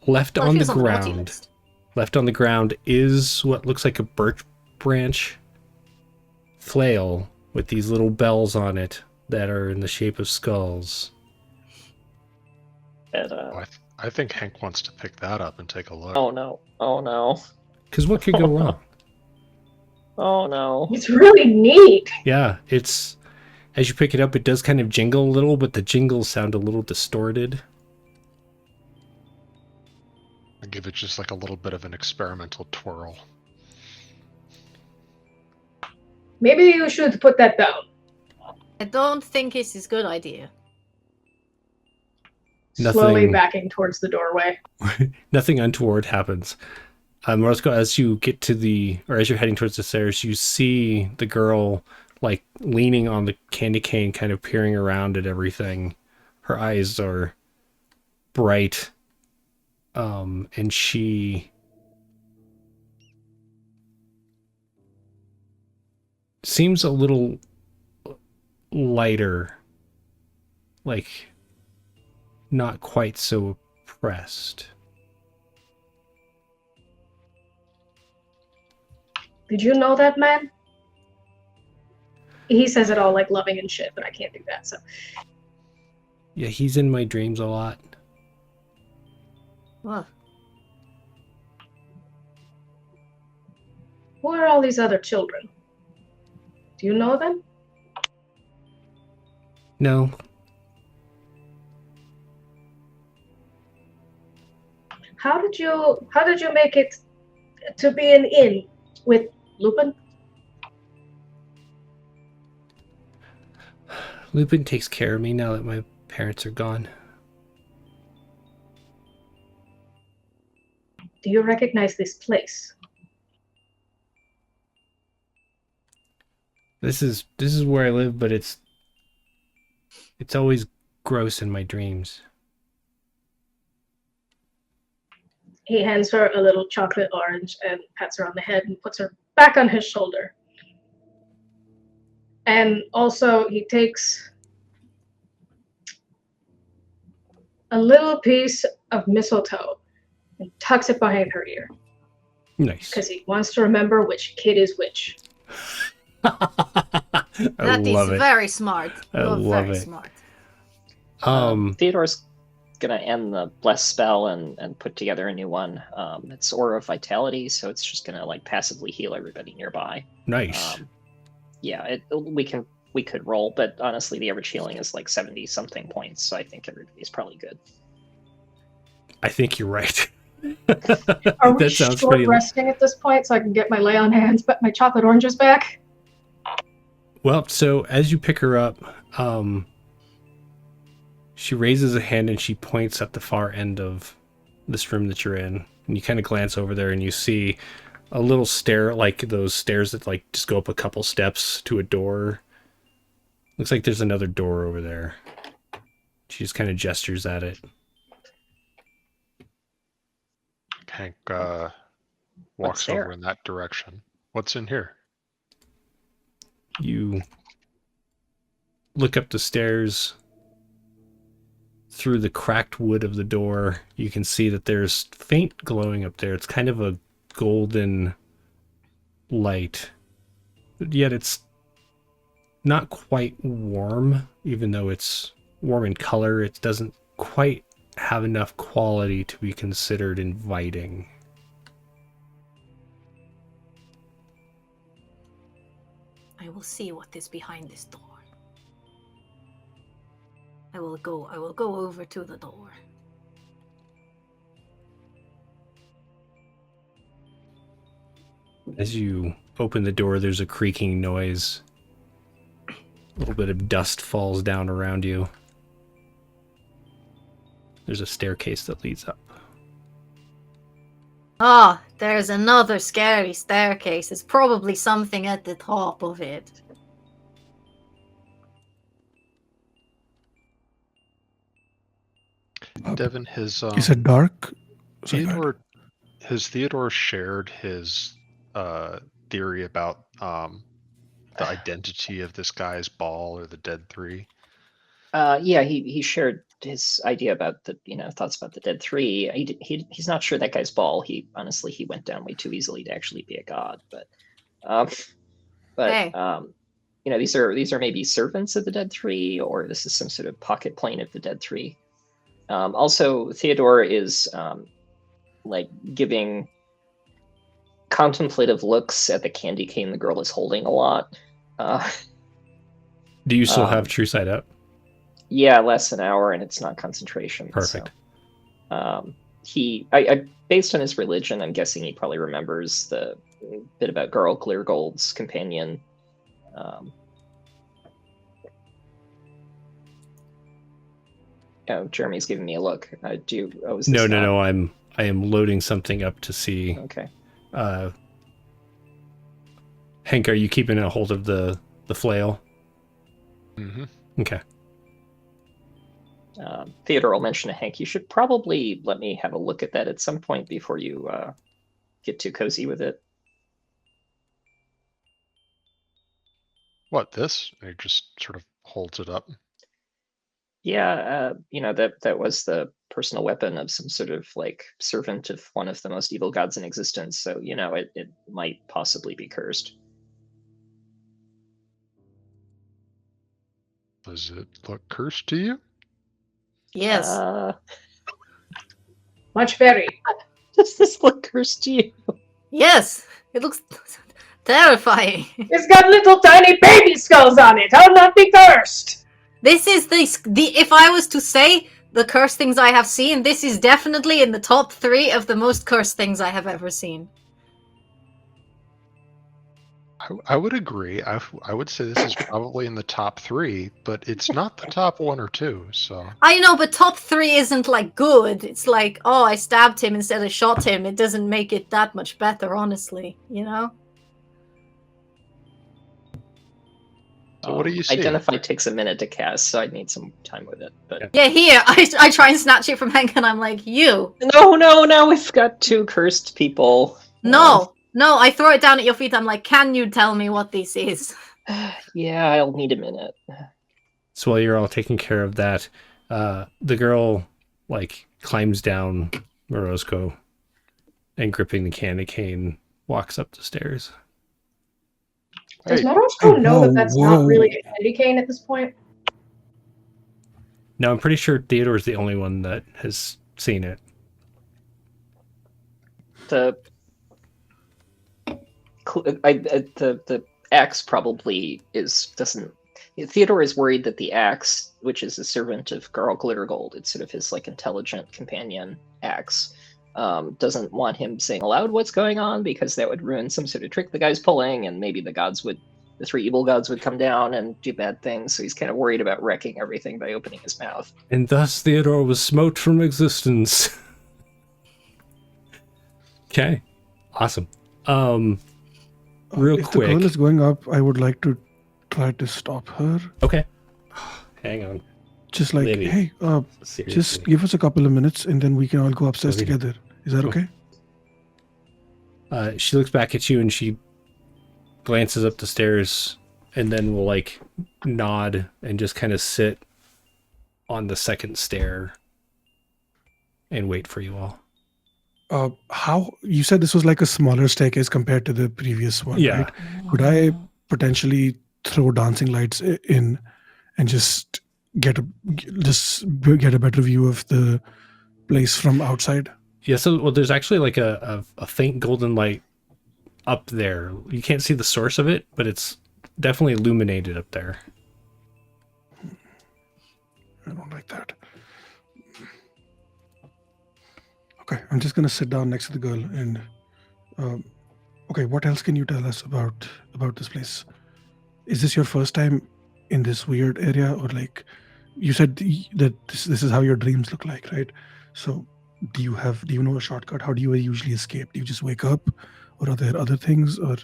left Well, if on he the was on the naughty ground. list. Left on the ground is what looks like a birch branch flail with these little bells on it that are in the shape of skulls. And, I think Hank wants to pick that up and take a look. oh no. Oh no. Because what could go wrong? Oh no. It's really neat. Yeah, it's... As you pick it up, it does kind of jingle a little, but the jingles sound a little distorted. And give it just like a little bit of an experimental twirl. Maybe you should put that down. I don't think it's a good idea. Slowly Nothing- backing towards the doorway. Nothing untoward happens. Roscoe, as you get to as you're heading towards the stairs, you see the girl like leaning on the candy cane, kind of peering around at everything. Her eyes are bright. And she seems a little lighter, like not quite so oppressed. Did you know that man? He says it all like loving and shit, but I can't do that, so. Yeah, he's in my dreams a lot. What? Who are all these other children? Do you know them? No. How did you make it to be an inn with Lupin? Lupin takes care of me now that my parents are gone. Do you recognize this place? This is where I live, but it's always gross in my dreams. He hands her a little chocolate orange and pats her on the head and puts her back on his shoulder. And also he takes a little piece of mistletoe and tucks it behind her ear Nice. because he wants to remember which kid is which. I That is love it. very smart. I You're love very it. smart. Theodore's gonna end the bless spell and put together a new one. It's Aura of Vitality, so it's just gonna like passively heal everybody nearby. Nice. Yeah, we could roll, but honestly, the average healing is like 70 something points, so I think everybody's probably good. I think you're right. Are we That sounds short pretty. resting at this point so I can get my lay on hands, but my chocolate oranges back? Well, so as you pick her up, she raises a hand and she points at the far end of this room that you're in, and you kind of glance over there and you see a little stair, like those stairs that like just go up a couple steps to a door. Looks like there's another door over there. She just kind of gestures at it. Hank What's walks there? over in that direction. What's in here? You look up the stairs. Through the cracked wood of the door, you can see that there's faint glowing up there. It's kind of a golden light, but yet it's not quite warm. Even though it's warm in color, it doesn't quite have enough quality to be considered inviting. I will see what is behind this door. I will go over to the door. As you open the door, there's a creaking noise. A little bit of dust falls down around you. There's a staircase that leads up. Ah, there's another scary staircase. It's probably something at the top of it. Devin, his Is it dark? Sorry, go ahead. Theodore shared his theory about the identity of this guy's ball or the Dead Three. Yeah, he shared his idea about the thoughts about the Dead Three. He's not sure that guy's ball. He went down way too easily to actually be a god. Hey. These are maybe servants of the Dead Three, or this is some sort of pocket plane of the Dead Three. Also, Theodore is like giving contemplative looks at the candy cane the girl is holding a lot. Do you still have True Sight up? Yeah, less than an hour, and it's not concentration. Perfect. So, based on his religion, I'm guessing he probably remembers the bit about Garl Cleargold's companion. Jeremy's giving me a look. No. I am loading something up to see. Okay. Hank, are you keeping a hold of the flail? Mm-hmm. Okay. Theodore will mention to Hank, you should probably let me have a look at that at some point before you get too cozy with it. What, this? And he just sort of holds it up. Yeah, that was the personal weapon of some sort of like servant of one of the most evil gods in existence. So, it might possibly be cursed. Does it look cursed to you? Yes. Much very. Does this look cursed to you? Yes. It looks terrifying. It's got little tiny baby skulls on it. How not be cursed? This is the if I was to say the cursed things I have seen, this is definitely in the top 3 of the most cursed things I have ever seen. I would agree. I would say this is probably in the top 3, but it's not the top 1 or 2. So I know, but top 3 isn't like good. It's like, oh, I stabbed him instead of shot him. It doesn't make it that much better, honestly. So what do you see? Identify takes a minute to cast, so I'd need some time with it. But Yeah, here I try and snatch it from Hank, and I'm like, you. No, we've got 2 cursed people. No, I throw it down at your feet. I'm like, can you tell me what this is? Yeah, I'll need a minute. So while you're all taking care of that, the girl climbs down Morozko and gripping the candy cane walks up the stairs. Does Hey, Morozko know that that's whoa. not really a candy cane at this point? Now I'm pretty sure Theodore's the only one that has seen it. The axe probably doesn't. Theodore is worried that the axe, which is a servant of Garl Glittergold, it's sort of his intelligent companion axe, doesn't want him saying aloud what's going on, because that would ruin some sort of trick the guy's pulling, and maybe the 3 evil gods would come down and do bad things. So he's kind of worried about wrecking everything by opening his mouth. And thus Theodore was smote from existence. Okay. Awesome. Real If quick. the girl is going up, I would like to try to stop her. Okay. Hang on. Just like, Libby, hey, seriously. just give us a couple of minutes and then we can all go upstairs Libby. together. Is that okay? She looks back at you and she glances up the stairs and then will like nod and just kind of sit on the second stair and wait for you all. How you said this was like a smaller staircase compared to the previous one, Yeah. right? Could I potentially throw dancing lights in and just get a better view of the place from outside? Yeah, so well, there's actually like a faint golden light up there. You can't see the source of it, but it's definitely illuminated up there. I don't like that. Okay, I'm just gonna sit down next to the girl and. Okay, what else can you tell us about this place? Is this your first time in this weird area, or like you said that this is how your dreams look like, right? So do you know a shortcut? How do you usually escape? Do you just wake up, or are there other things? Or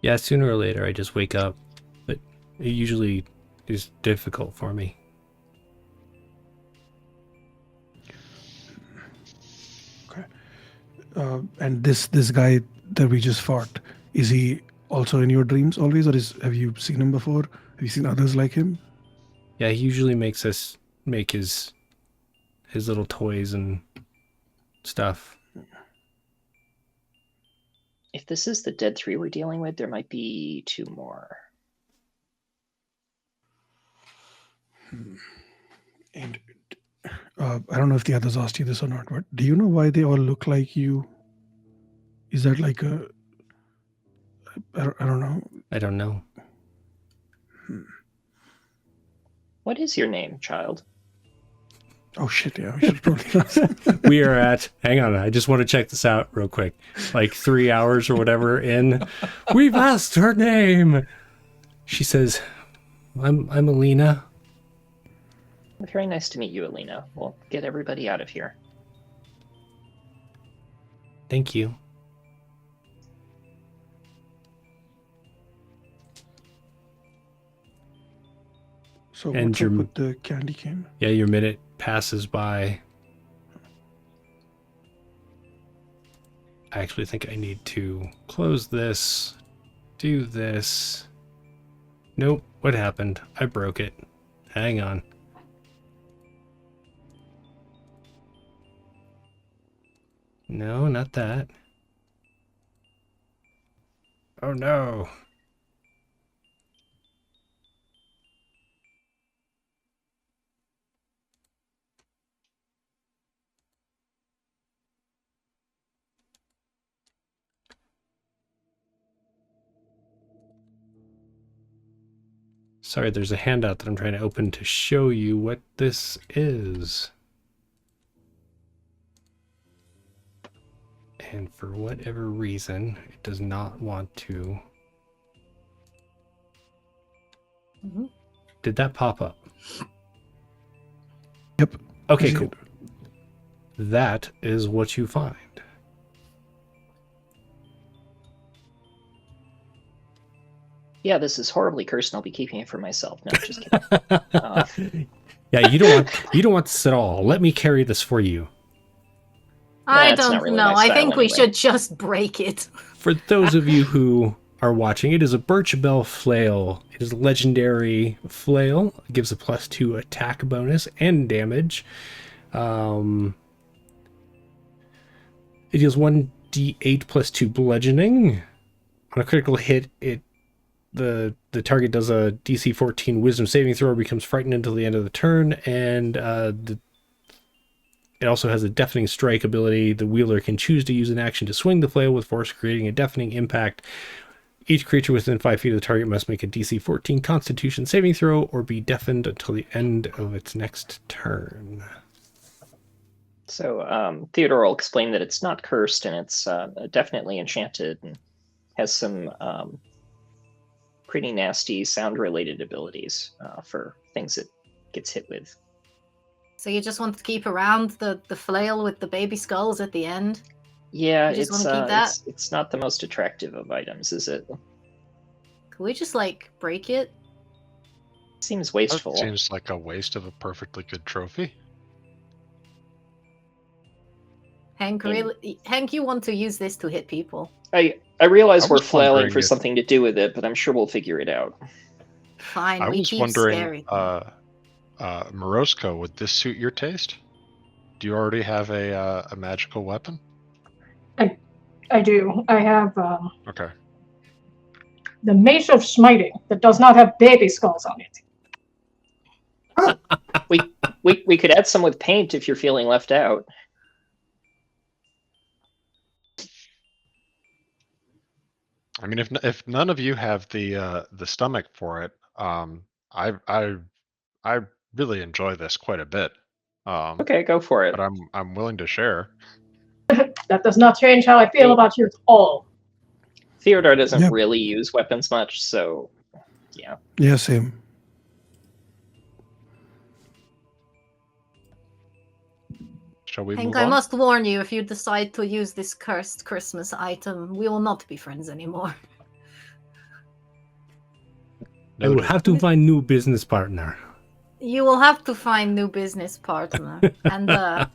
Yeah, sooner or later I just wake up, but it usually is difficult for me. okay, and this guy that we just fought, is he also in your dreams always, or have you seen him before? Have you seen others like him? Yeah, he usually makes us make his little toys and stuff. If this is the Dead Three we're dealing with, there might be two more. And I don't know if the others asked you this or not, but do you know why they all look like you? Is that like a... I don't know. I don't know. What is your name, child? Oh shit, yeah, we should probably ask. We are at, hang on, I just want to check this out real quick. Like 3 hours or whatever in. We've asked her name. She says, I'm Alina. Very nice to meet you, Alina. We'll get everybody out of here. Thank you. So And what's up with the candy cane? Yeah, your minute passes by. I actually think I need to close this, do this. Nope, what happened? I broke it. Hang on. No, not that. Oh no. Sorry, there's a handout that I'm trying to open to show you what this is. And for whatever reason, it does not want to. Mhm. Did that pop up? Yep. Okay, cool. That is what you find. Yeah, this is horribly cursed, and I'll be keeping it for myself. No, just kidding. Yeah, you don't want this at all. Let me carry this for you. I That's not don't really know. my I style think we anyway. should just break it. For those of you who are watching, it is a birch bell flail. It is a legendary flail. It gives a +2 attack bonus and damage. It deals 1d8 +2 bludgeoning. On a critical hit, the target does a DC 14 Wisdom saving throw, becomes frightened until the end of the turn, and it also has a deafening strike ability. The wielder can choose to use an action to swing the flail with force, creating a deafening impact. Each creature within 5 feet of the target must make a DC 14 Constitution saving throw or be deafened until the end of its next turn. So Theodore will explain that it's not cursed, and it's definitely enchanted, and has some pretty nasty sound-related abilities for things it gets hit with. So you just want to keep around the flail with the baby skulls at the end? Yeah, You just want to keep that? it's not the most attractive of items, is it? Could we just, like, break it? Seems That wasteful. seems like a waste of a perfectly good trophy. Hank, Hank, you want to use this to hit people. I realize I we're was flailing wondering for if- something to do with it, but I'm sure we'll figure it out. Fine, I we was keep wondering, scaring. Morosco, would this suit your taste? Do you already have a magical weapon? I do. I have Okay. the Mace of Smiting that does not have baby skulls on it. We could add some with paint if you're feeling left out. I mean, if none of you have the stomach for it, I really enjoy this quite a bit. Okay, go for it. But I'm willing to share. That does not change how I feel about you at all. Theodore doesn't Yep. really use weapons much, so yeah. Yeah, same. Shall we Hank, move I on? must warn you, if you decide to use this cursed Christmas item, we will not be friends anymore. I will Noted. have to find new business partner. You will have to find new business partner. And I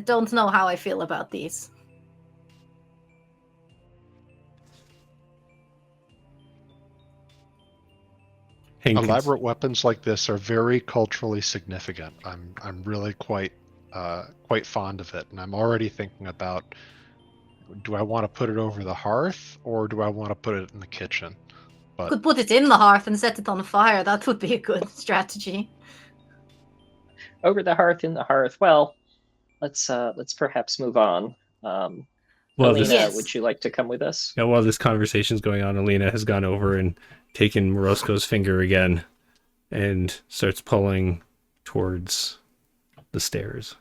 don't know how I feel about these. Hank, Elaborate weapons like this are very culturally significant. I'm really quite fond of it, and I'm already thinking about, do I want to put it over the hearth or do I want to put it in the kitchen? But Could put it in the hearth and set it on fire. That would be a good strategy. Over the hearth, in the hearth. Well, let's perhaps move on. Well, Alina, Yes. would you like to come with us? yeah, while this conversation's going on, Alina has gone over and taken Morosco's finger again and starts pulling towards the stairs.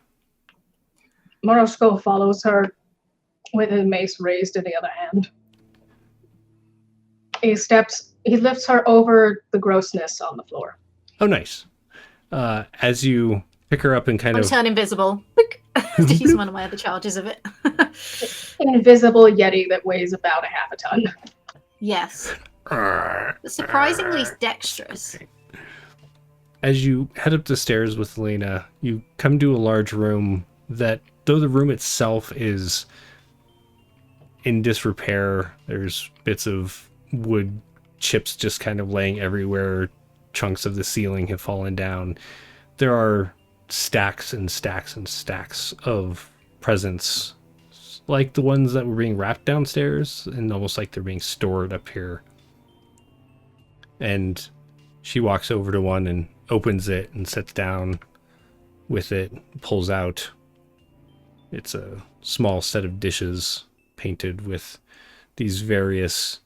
Morosco follows her with his mace raised in the other hand. He lifts her over the grossness on the floor. Oh, nice. As you pick her up and kind I'm of... turn invisible. Quick. To use one of my other charges of it. Invisible yeti that weighs about a half a ton. Yes. Surprisingly dexterous. As you head up the stairs with Alina, you come to a large room that, though the room itself is in disrepair, there's bits of wood chips just kind of laying everywhere, chunks of the ceiling have fallen down. There are stacks and stacks and stacks of presents, like the ones that were being wrapped downstairs, and almost like they're being stored up here. And she walks over to one and opens it and sits down with it, pulls out. It's a small set of dishes painted with these various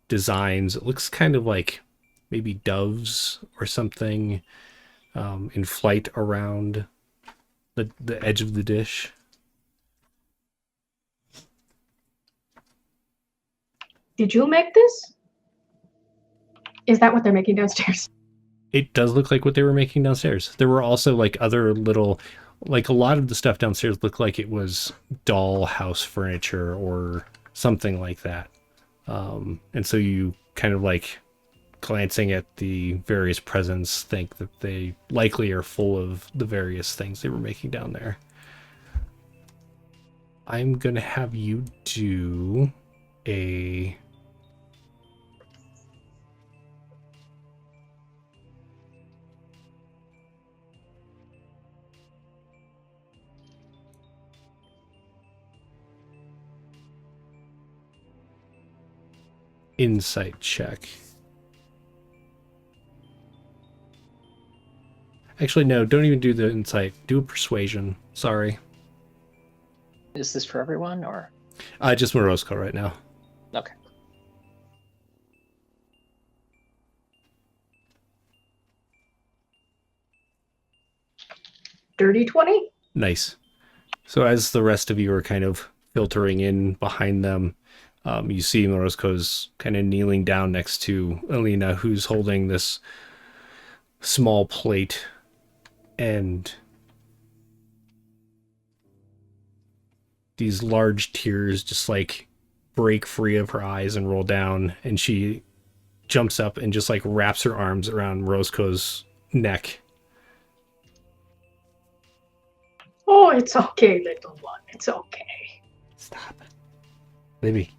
designs. It looks kind of like maybe doves or something in flight around the edge of the dish. Did you make this? Is that what they're making downstairs? It does look like what they were making downstairs. There were also like other little, like a lot of the stuff downstairs looked like it was doll house furniture or something like that. And so you kind of like glancing at the various presents think that they likely are full of the various things they were making down there. I'm going to have you do a... insight check. Actually, no, don't even do the insight. Do a persuasion. Sorry. Is this for everyone, or? Just Morosco right now. Okay. Dirty 20? Nice. So as the rest of you are kind of filtering in behind them, you see Morosco's kind of kneeling down next to Alina, who's holding this small plate and these large tears just like break free of her eyes and roll down, and she jumps up and just like wraps her arms around Roscoe's neck. Oh, it's okay, little one. It's okay. Stop, Libby.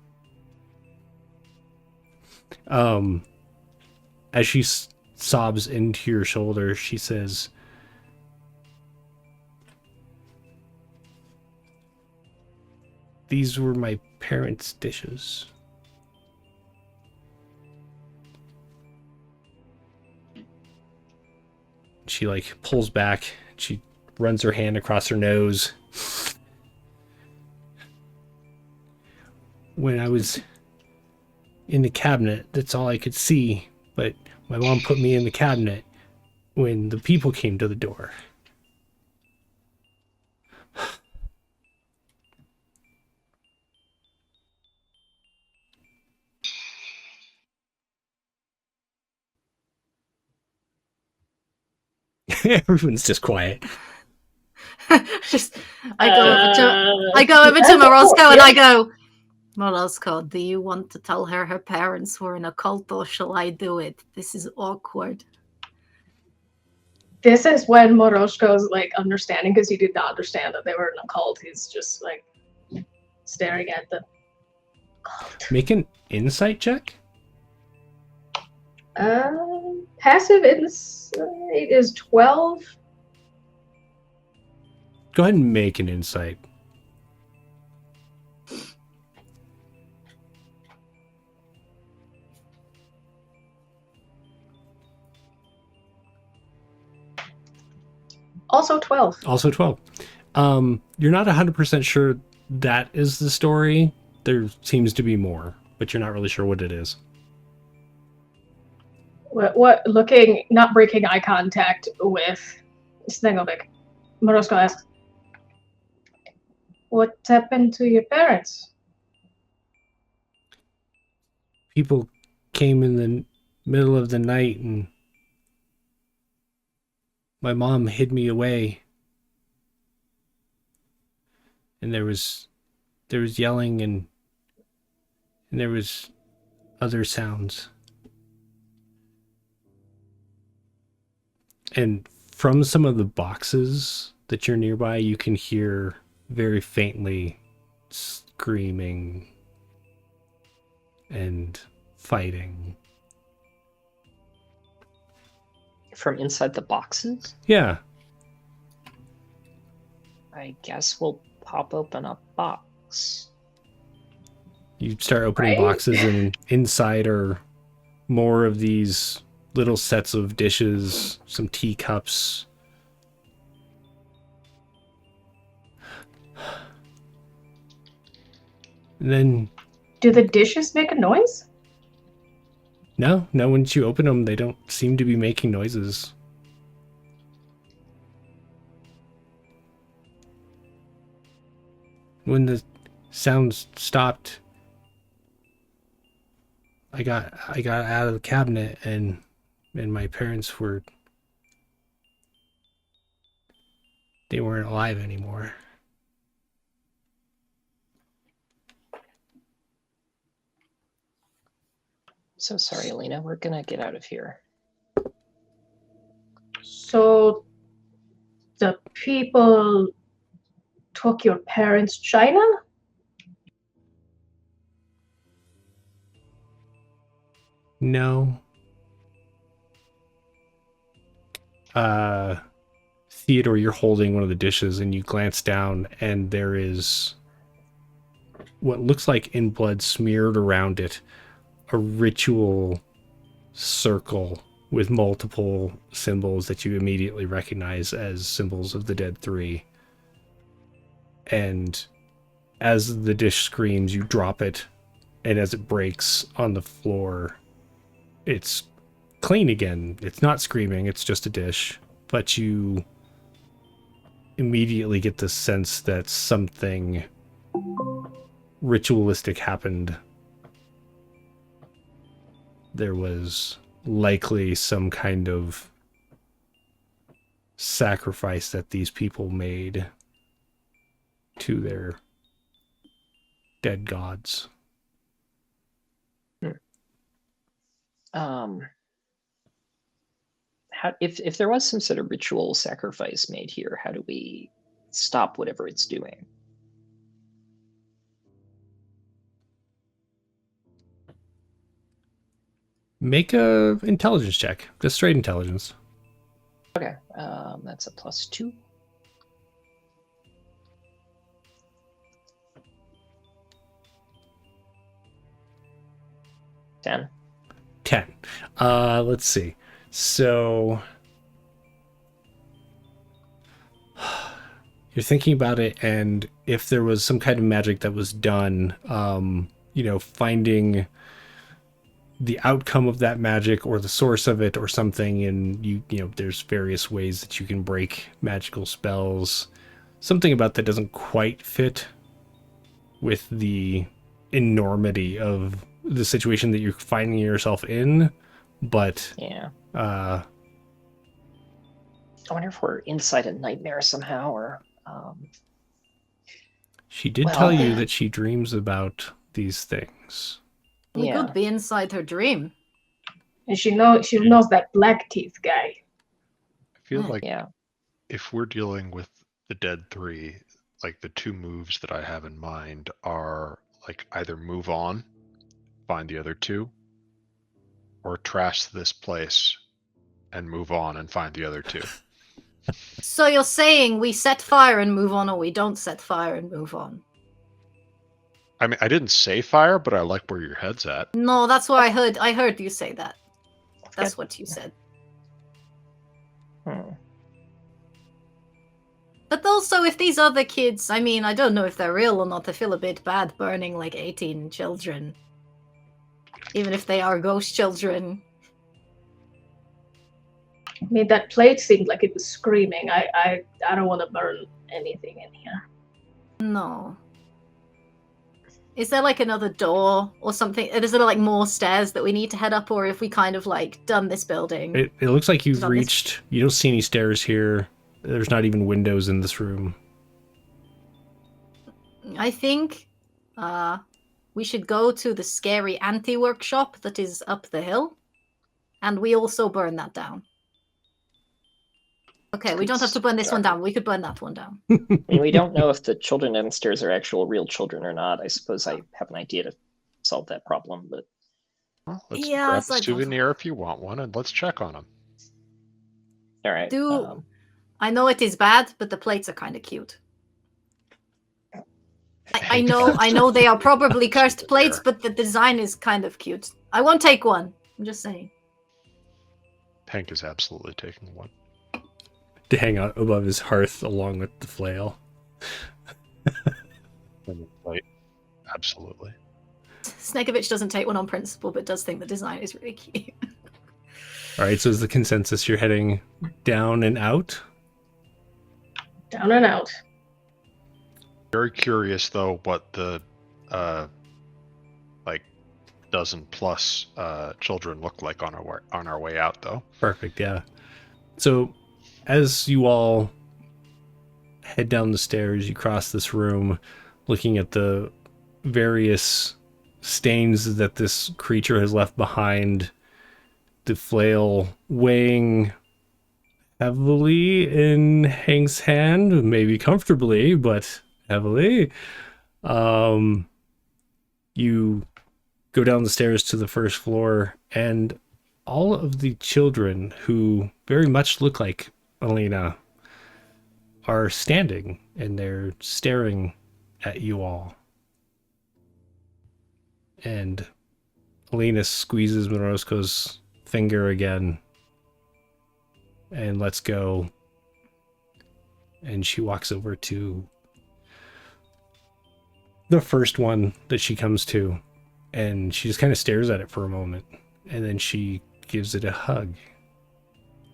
As she sobs into your shoulder, she says, "These were my parents' dishes." She like pulls back. She runs her hand across her nose. When I was in the cabinet, that's all I could see. But my mom put me in the cabinet when the people came to the door. Everyone's just quiet. Just, I go over to Morosco and I go, Morosco, do you want to tell her her parents were in a cult, or shall I do it? This is awkward. This is when Moroshko's like understanding, because he did not understand that they were in a cult. He's just like staring at the cult. Make an insight check. Passive insight is 12. Go ahead and make an insight. Also 12. Also 12. You're not 100% sure that is the story. There seems to be more, but you're not really sure what it is. What looking, not breaking eye contact with Snegovic, Morosko asks, what happened to your parents? People came in the middle of the night and my mom hid me away. And there was yelling and there was other sounds. And from some of the boxes that you're nearby, you can hear very faintly screaming and fighting. From inside the boxes? Yeah. I guess we'll pop open a box. You start opening boxes, and inside are more of these little sets of dishes, some teacups. And then... Do the dishes make a noise? No, once you open them, they don't seem to be making noises. When the sounds stopped, I got out of the cabinet and my parents they weren't alive anymore. So sorry, Elena. We're gonna get out of here. So the people took your parents' china? No. Theodore, you're holding one of the dishes and you glance down and there is what looks like in blood smeared around it, a ritual circle with multiple symbols that you immediately recognize as symbols of the Dead Three. And as the dish screams, you drop it, and as it breaks on the floor, it's clean again. It's not screaming, it's just a dish. But you immediately get the sense that something ritualistic happened. There was likely some kind of sacrifice that these people made to their dead gods. If there was some sort of ritual sacrifice made here, how do we stop whatever it's doing? Make a intelligence check. Just straight intelligence. Okay, that's a +2. Ten. 10. Let's see. So you're thinking about it, and if there was some kind of magic that was done, finding the outcome of that magic or the source of it or something, and there's various ways that you can break magical spells. Something about that doesn't quite fit with the enormity of the situation that you're finding yourself in, but Yeah. uh I wonder if we're inside a nightmare somehow, or she did Well- tell you that she dreams about these things. We Yeah. could be inside her dream. And she knows that black teeth guy. I feel Hmm. like yeah. if we're dealing with the dead three, like the two moves that I have in mind are like either move on, find the other two, or trash this place and move on and find the other two. So you're saying we set fire and move on, or we don't set fire and move on? I mean, I didn't say fire, but I like where your head's at. No, that's what I heard. I heard you say that. That's what you said. Hmm. But also, if these other kids, I mean, I don't know if they're real or not. I feel a bit bad burning like 18 children. Even if they are ghost children. I mean, that plate seemed like it was screaming. I don't want to burn anything in here. No. Is there like another door or something? Is there like more stairs that we need to head up, or if we kind of like done this building? It looks like you've Done this- reached. You don't see any stairs here. There's not even windows in this room. I think we should go to the scary anti-workshop that is up the hill, and we also burn that down. Okay, we don't have to burn this one down. We could burn that one down. I mean, we don't know if the children downstairs are actual real children or not. I suppose I have an idea to solve that problem, but Well, let's Yeah, grab it's a like- souvenir if you want one, and let's check on them. all right. I know it is bad, but the plates are kind of cute. I know they are probably cursed plates, but the design is kind of cute. I won't take one. I'm just saying. Hank is absolutely taking one. To hang out above his hearth along with the flail. Right. Absolutely. Snegovich doesn't take one on principle, but does think the design is really cute. All right, so is the consensus you're heading down and out? Down and out. Very curious though what the like dozen plus children look like on our way out though. Perfect, yeah. So as you all head down the stairs, you cross this room, looking at the various stains that this creature has left behind. The flail weighing heavily in Hank's hand, maybe comfortably, but heavily. You go down the stairs to the first floor, and all of the children who very much look like Elena are standing, and they're staring at you all. And Elena squeezes Morosko's finger again and lets go. And she walks over to the first one that she comes to, and she just kind of stares at it for a moment, and then she gives it a hug,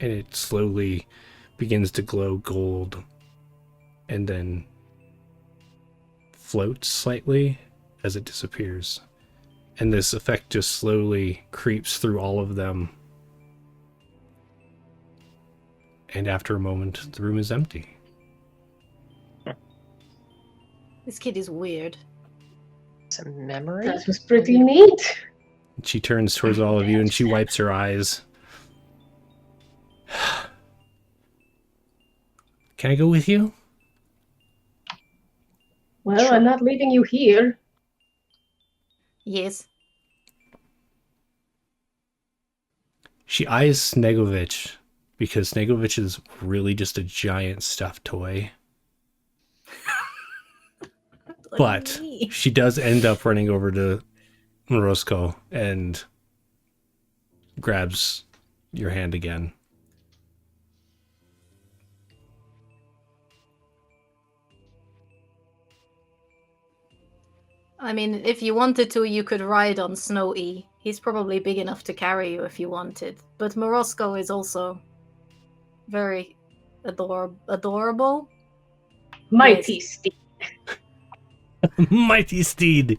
and it slowly begins to glow gold and then floats slightly as it disappears. And this effect just slowly creeps through all of them. And after a moment, the room is empty. This kid is weird. It's a memory. That was pretty neat. She turns towards all of you and she wipes her eyes. Can I go with you? Well, Sure. I'm not leaving you here. Yes. She eyes Snegovich because Snegovich is really just a giant stuffed toy. But she does end up running over to Morosco and grabs your hand again. I mean, if you wanted to, you could ride on Snowy. He's probably big enough to carry you if you wanted. But Morosco is also very adorable. Mighty Steve. Mighty steed.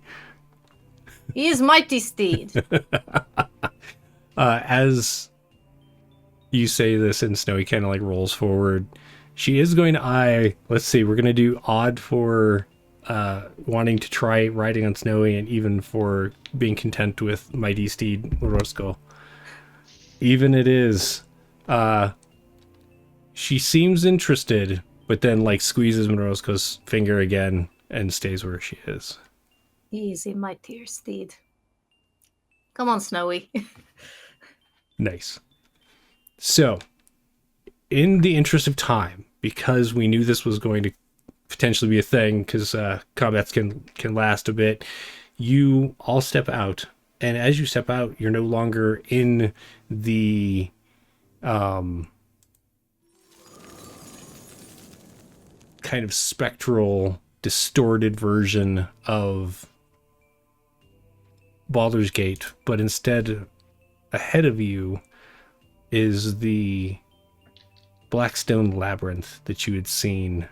He is mighty steed. As you say this and Snowy kind of like rolls forward, she is going to eye, let's see, we're going to do odd for wanting to try riding on Snowy and even for being content with Mighty Steed Morosco. Even it is. She seems interested, but then like squeezes Morosco's finger again and stays where she is. Easy, my dear steed. Come on, Snowy. Nice. So, in the interest of time, because we knew this was going to potentially be a thing, because combats can last a bit, you all step out. And as you step out, you're no longer in the kind of spectral, distorted version of Baldur's Gate, but instead ahead of you is the Blackstone Labyrinth that you had seen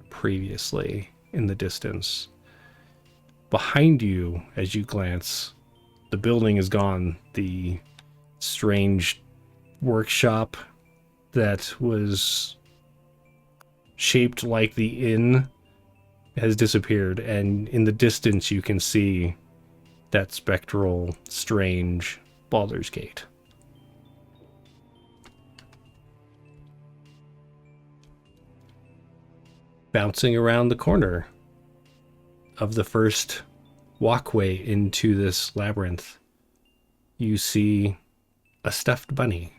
previously in the distance. Behind you, as you glance, the building is gone. The strange workshop that was shaped like the inn has disappeared, and in the distance you can see that spectral, strange Baldur's Gate. Bouncing around the corner of the first walkway into this labyrinth, you see a stuffed bunny.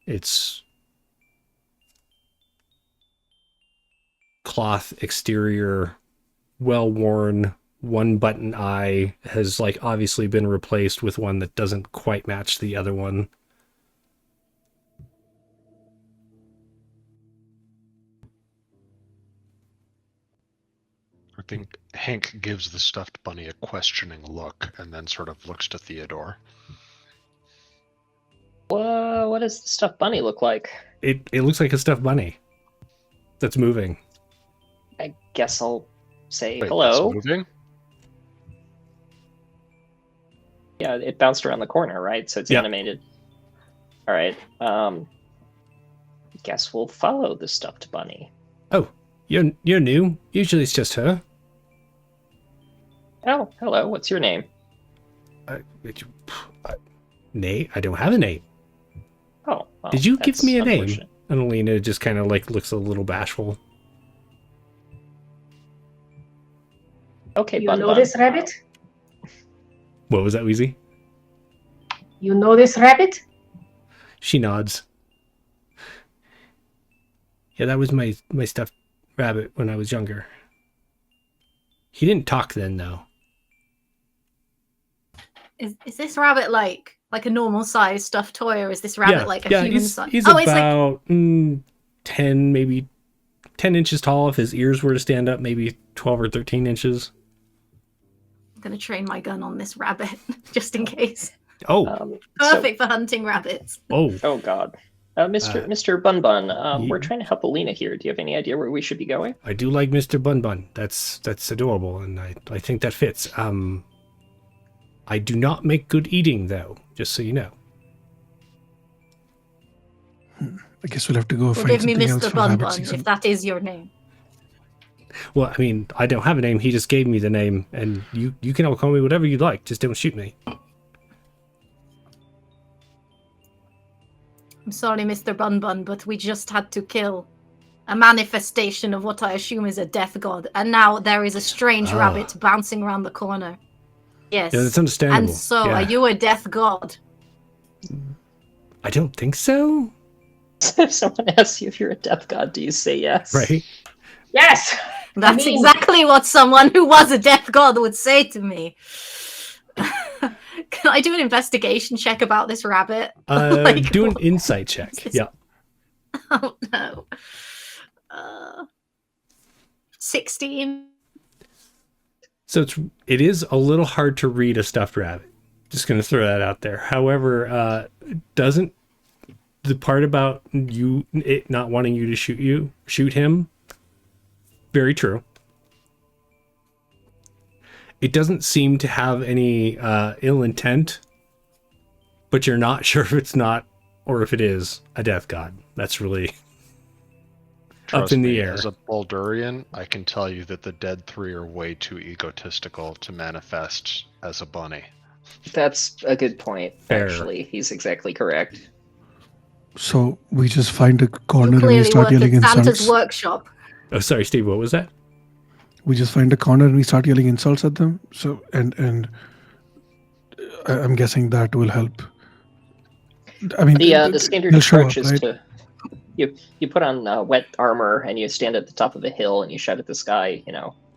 Its cloth exterior, well worn, one button eye has like obviously been replaced with one that doesn't quite match the other one. I think Hank gives the stuffed bunny a questioning look and then sort of looks to Theodore. Whoa, what does the stuffed bunny look like? It looks like a stuffed bunny that's moving. I guess I'll say Wait, hello. that's moving? Yeah, it bounced around the corner, right? So it's Yep. animated. All right. Guess we'll follow the stuffed bunny. Oh, you're new. Usually it's just her. Oh, hello. What's your name? Nate? I don't have a name. Oh, well, Did you give that's me a name? unfortunate. And Alina just kind of like looks a little bashful. Okay, You Bun know Bun. this rabbit? What was that, Wheezy? You know this rabbit? She nods. Yeah, that was my stuffed rabbit when I was younger. He didn't talk then, though. Is this rabbit like a normal size stuffed toy, or is this rabbit like a human he's, size? he's Oh, it's like about 10, maybe 10 inches tall. If his ears were to stand up, maybe 12 or 13 inches. I'm gonna train my gun on this rabbit just in case. Oh, Perfect for hunting rabbits. oh. Oh God, Mr. Bun Bun. We're ye- trying to help Alina here. Do you have any idea where we should be going? I do like Mr. Bun Bun. That's adorable, and I think that fits. I do not make good eating, though, just so you know. I guess we'll have to go find Forgive me, something else Mr. for Bun rabbit Bun, season. if that is your name. Well, I mean, I don't have a name. He just gave me the name, and you can all call me whatever you'd like. Just don't shoot me. I'm sorry, Mr. Bun Bun, but we just had to kill a manifestation of what I assume is a death god, and now there is a strange rabbit bouncing around the corner. Yes. Yeah, that's understandable. And so, yeah. are you a death god? I don't think so. If someone asks you if you're a death god, do you say yes? Right? Yes. That's mean- exactly what someone who was a death god would say to me. Can I do an investigation check about this rabbit? Like, Do an insight check. Yeah. Oh no. 16. So it is a little hard to read a stuffed rabbit. Just going to throw that out there. However, doesn't the part about it not wanting you to shoot him? Very true. It doesn't seem to have any ill intent, but you're not sure if it's not or if it is a death god. That's really Trust up in me, the air. As a Baldurian, I can tell you that the Dead Three are way too egotistical to manifest as a bunny. That's a good point, Fair. actually. He's exactly correct. So we just find a corner and we Clearly start work yelling at Santa's insults. workshop. Oh, sorry, Steve. What was that? We just find a corner and we start yelling insults at them. So and I'm guessing that will help. I mean, The standard they'll show approach up, is right? to you put on wet armor and you stand at the top of a hill and you shout at the sky,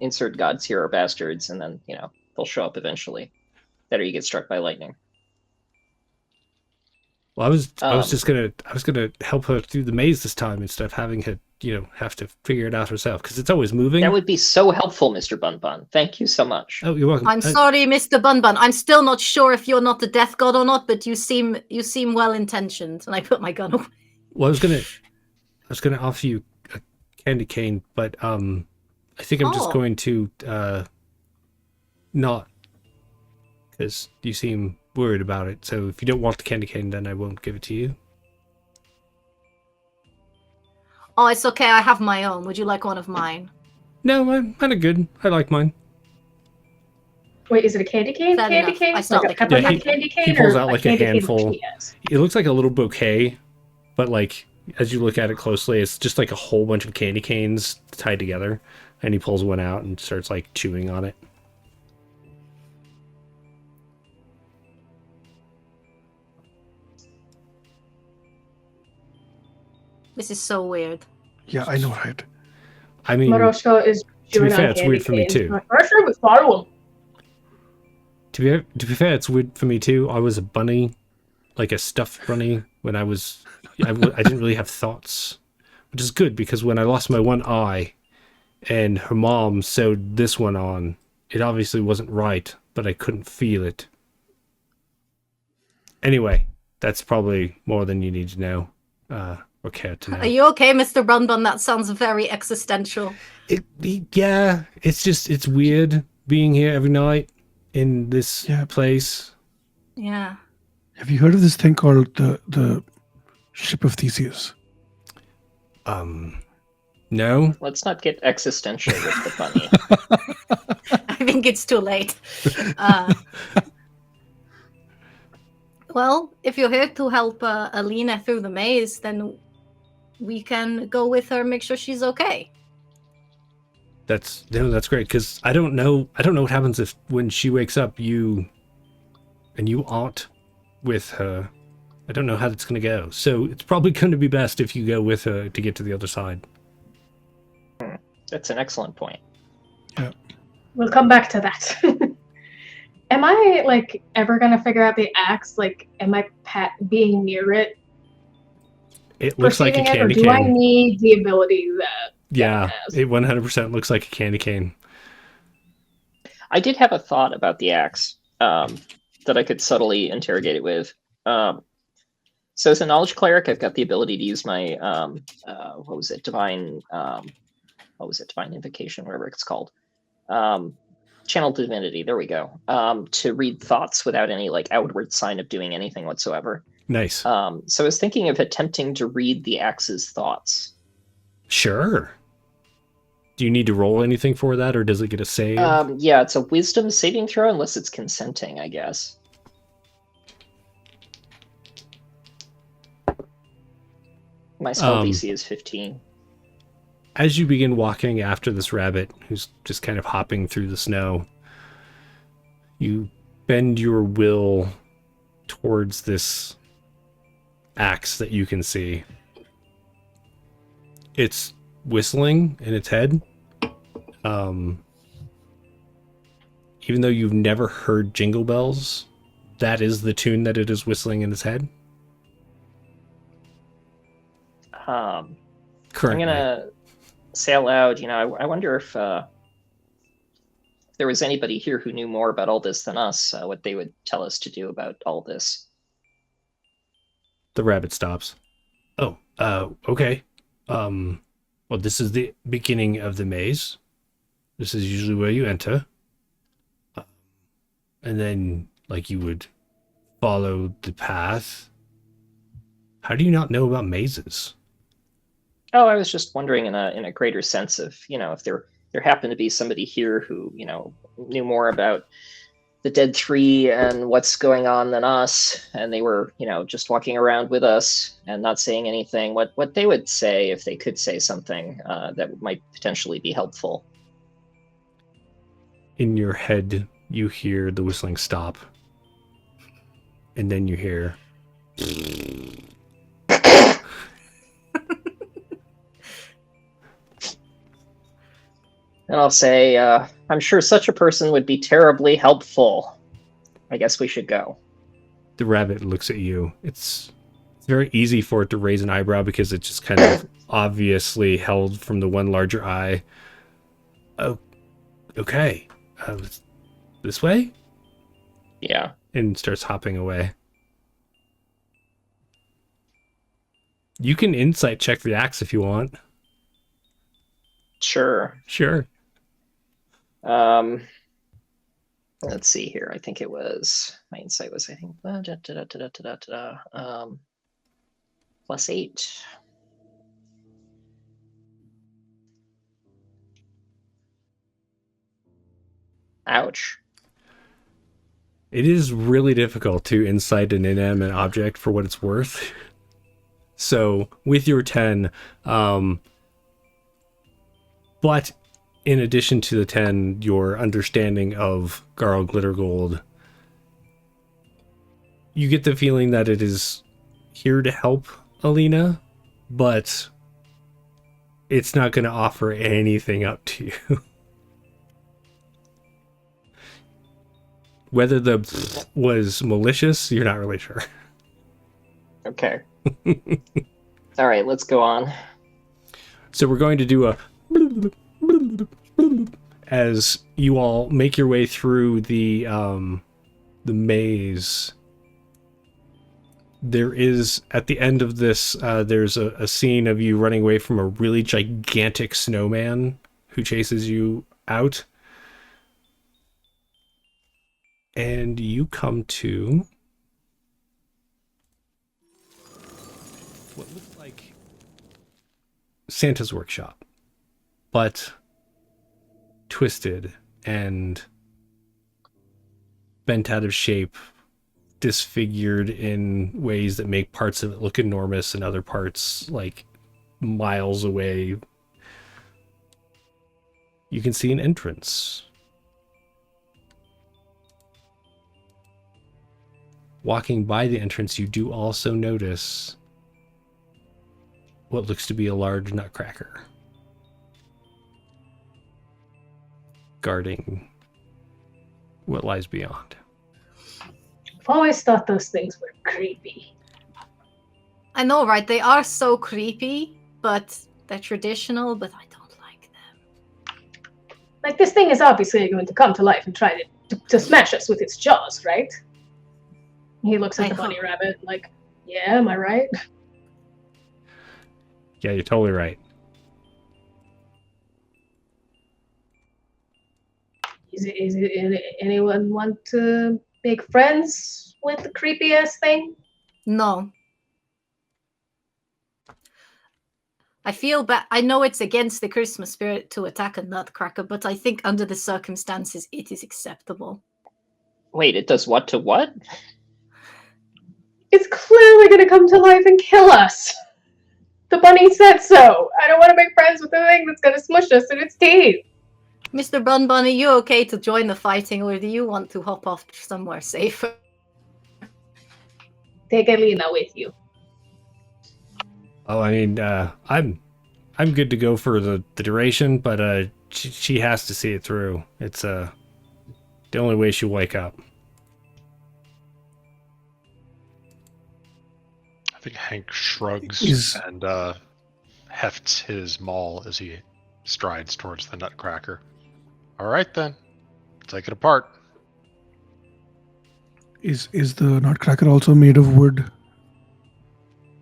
insert gods here are bastards, and then they'll show up eventually. That or you get struck by lightning. Well, I was gonna help her through the maze this time instead of having her, have to figure it out herself because it's always moving. That would be so helpful, Mr. Bun Bun. Thank you so much. Oh, you're welcome. I'm sorry, Mr. Bun Bun. I'm still not sure if you're not the death god or not, but you seem well intentioned. And I put my gun away. Well, I was gonna offer you a candy cane, but I think I'm just Oh. going to not, because you seem worried about it. So if you don't want the candy cane, then I won't give it to you. Oh, it's okay. I have my own. Would you like one of mine? No, I'm kind of good. I like mine. Wait, is it a candy cane? Fair Candy enough. cane? I stopped Like a thinking about peppermint that. candy cane? He pulls or out, like, a candy cane with handful. Cheetos? It looks like a little bouquet, but like as you look at it closely, it's just like a whole bunch of candy canes tied together. And he pulls one out and starts like chewing on it. This is so weird. Yeah, I know, right? I mean, Moroshko is to be chewing fair, on it's candy weird for me canes. too. My first room is follow him. to be fair, it's weird for me too. I was a bunny, like a stuffed bunny, when I didn't really have thoughts, which is good because when I lost my one eye, and her mom sewed this one on, it obviously wasn't right, but I couldn't feel it. Anyway, that's probably more than you need to know, or care to know. Are you okay, Mr. Bun Bun? That sounds very existential. Yeah, it's weird being here every night in this Yeah. place. Yeah. Have you heard of this thing called the Ship of Theseus? No. Let's not get existential with the bunny. I think it's too late. Well, if you're here to help Alina through the maze, then we can go with her and make sure she's okay. That's great because I don't know what happens if when she wakes up you aren't with her. I don't know how that's going to go. So it's probably going to be best if you go with her to get to the other side. That's an excellent point. We'll come back to that. Am I ever gonna figure out the axe? Am I being near it? It looks like a perceiving it, candy or do I cane. need the ability that? Yeah, has? it 100% looks like a candy cane. I did have a thought about the axe that I could subtly interrogate it with. So as a knowledge cleric, I've got the ability to use my divine invocation, whatever it's called, channel divinity. There we go. To read thoughts without any outward sign of doing anything whatsoever. Nice. So I was thinking of attempting to read the axe's thoughts. Sure. Do you need to roll anything for that, or does it get a save? Yeah, it's a wisdom saving throw unless it's consenting, I guess. My spell DC is 15. As you begin walking after this rabbit, who's just kind of hopping through the snow, you bend your will towards this axe that you can see. It's whistling in its head. Even though you've never heard Jingle Bells, that is the tune that it is whistling in its head. Currently. I'm gonna say out loud, I wonder if there was anybody here who knew more about all this than us, what they would tell us to do about all this. The rabbit stops. Oh, okay. Well, this is the beginning of the maze. This is usually where you enter. And then, like, you would follow the path. How do you not know about mazes? Oh, I was just wondering in a greater sense of, if there happened to be somebody here who, knew more about the Dead Three and what's going on than us, and they were, just walking around with us and not saying anything, what they would say if they could say something that might potentially be helpful. In your head, you hear the whistling stop. And then you hear... And I'll say, I'm sure such a person would be terribly helpful. I guess we should go. The rabbit looks at you. It's very easy for it to raise an eyebrow because it's just kind of obviously held from the one larger eye. Oh, okay. This way? Yeah. And starts hopping away. You can insight check the axe if you want. Sure. Sure. Let's see here. I think it was my insight was +8. Ouch. It is really difficult to insight an inanimate object for what it's worth. So with your 10, but in addition to the 10, your understanding of Garl Glittergold, you get the feeling that it is here to help Alina, but it's not going to offer anything up to you. Whether the was malicious, you're not really sure. Okay. All right, let's go on. So we're going to do a as you all make your way through the maze. There is, at the end of this, there's a scene of you running away from a really gigantic snowman who chases you out. And you come to what looks like Santa's workshop, but twisted and bent out of shape, disfigured in ways that make parts of it look enormous and other parts like miles away. You can see an entrance. Walking by the entrance, you do also notice what looks to be a large nutcracker guarding what lies beyond. I've always thought those things were creepy. I know, right? They are so creepy, but they're traditional, but I don't like them. Like, this thing is obviously going to come to life and try to smash us with its jaws, right? He looks at the bunny rabbit like, yeah, am I right? Yeah, you're totally right. Is it anyone want to make friends with the creepy ass thing? No. I feel bad. I know it's against the Christmas spirit to attack a nutcracker, but I think under the circumstances, it is acceptable. Wait, it does what to what? It's clearly gonna come to life and kill us. The bunny said so. I don't want to make friends with the thing that's gonna smush us in its teeth. Mr. Bun Bunny, you okay to join the fighting, or do you want to hop off somewhere safer? Take Elena with you. Oh, I mean, I'm good to go for the duration, but she has to see it through. It's the only way she'll wake up. I think Hank shrugs Is- and hefts his maul as he strides towards the nutcracker. All right then, take it apart. Is the nutcracker also made of wood,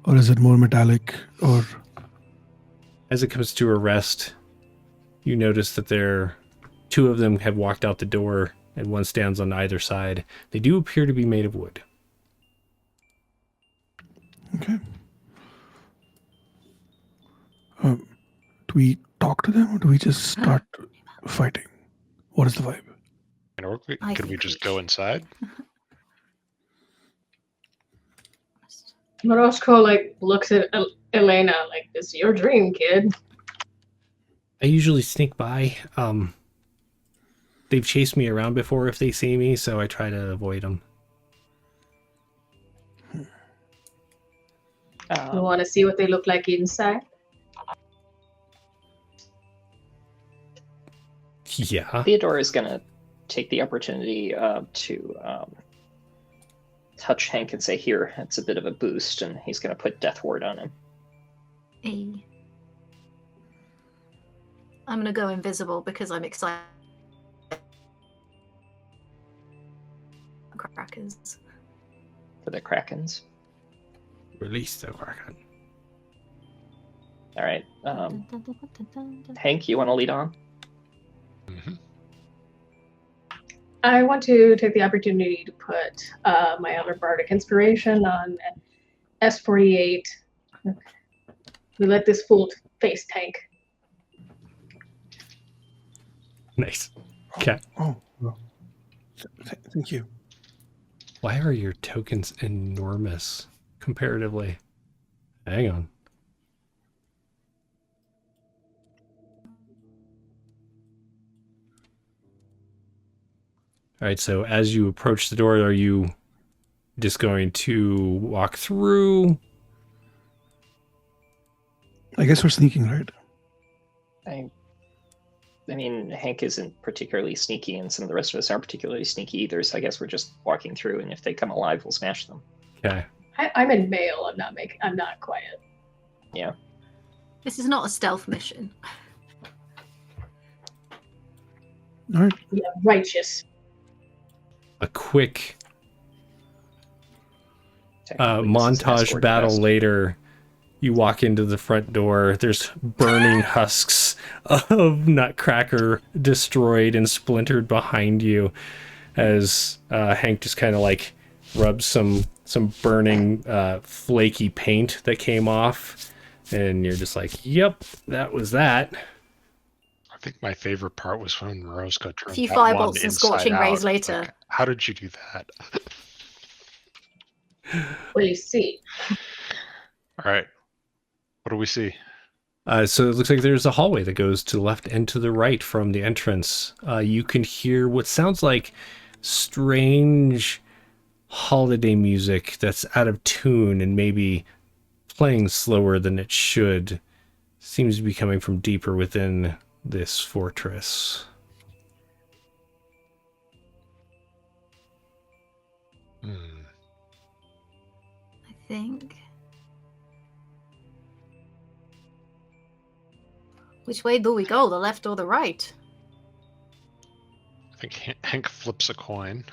or is it more metallic? Or As it comes to arrest, you notice that two of them have walked out the door, and one stands on either side. They do appear to be made of wood. okay, do we talk to them or do we just start fighting? What is the vibe? I Could we think just we go should. inside? Moroshko looks at Elena like, "This is your dream, kid." I usually sneak by. They've chased me around before if they see me, so I try to avoid them. You want to see what they look like inside? Yeah. Theodore is gonna take the opportunity to touch Hank and say, "Here, it's a bit of a boost," and he's gonna put Death Ward on him. Hey. I'm gonna go invisible because I'm excited. Crackers. For the Krakens. Release the Kraken. All right. Hank, you want to lead on? Mm-hmm. I want to take the opportunity to put my other bardic inspiration on S48. We let this fool face tank. Nice. Okay. Oh, well, thank you. Why are your tokens enormous comparatively? Hang on. All right, so as you approach the door, are you just going to walk through? I guess we're sneaking, right? I mean, Hank isn't particularly sneaky, and some of the rest of us aren't particularly sneaky either. So I guess we're just walking through, and if they come alive, we'll smash them. Okay. I'm in mail. I'm not quiet. Yeah. This is not a stealth mission. All right. Yeah, righteous. A quick Technically, this is an montage escort battle quest. later. You walk into the front door. There's burning husks of Nutcracker destroyed and splintered behind you as Hank just kind of rubs some burning flaky paint that came off, and you're just like, yep, that was that. I think my favorite part was when Roscoe turned Few that firebolts wand and inside scorching rays out. later. Like, how did you do that? Well, you see. All right. What do we see? So it looks like there's a hallway that goes to the left and to the right from the entrance. You can hear what sounds like strange holiday music that's out of tune and maybe playing slower than it should. Seems to be coming from deeper within this fortress. Hmm. I think. Which way do we go? The left or the right? I think Hank flips a coin.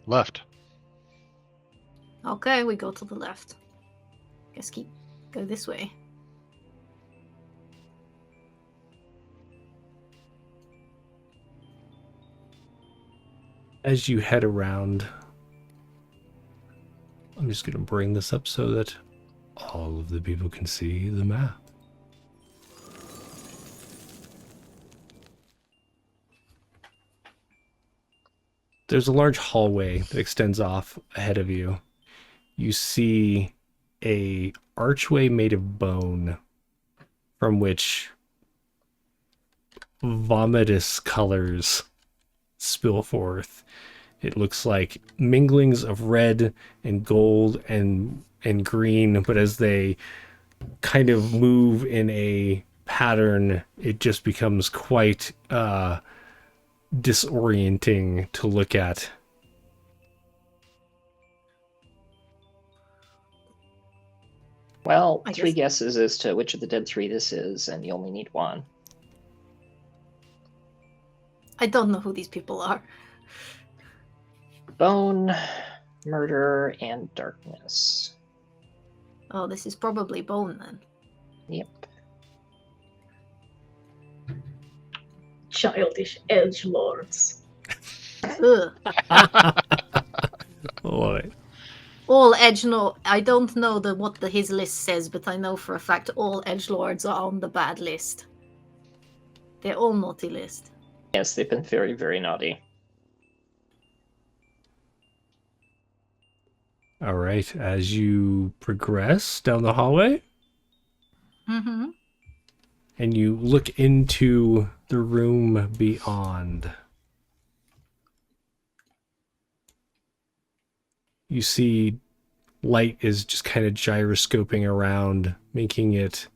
Left. Okay, we go to the left. Guess go this way. As you head around, I'm just going to bring this up so that all of the people can see the map. There's a large hallway that extends off ahead of you. You see a archway made of bone from which vomitous colors spill forth. It looks like minglings of red and gold and green, but as they kind of move in a pattern, it just becomes quite disorienting to look at. Well, I three guess- guesses as to which of the dead three this is, and you only need one. I don't know who these people are. Bone, murder, and darkness. Oh, this is probably Bone then. Yep. Childish edgelords. Ugh. Love it. All I don't know what his list says, but I know for a fact all edgelords are on the bad list. They're all naughty list. Yes, they've been very, very naughty. All right, as you progress down the hallway Mm-hmm. and you look into the room beyond, you see light is just kind of gyroscoping around, making it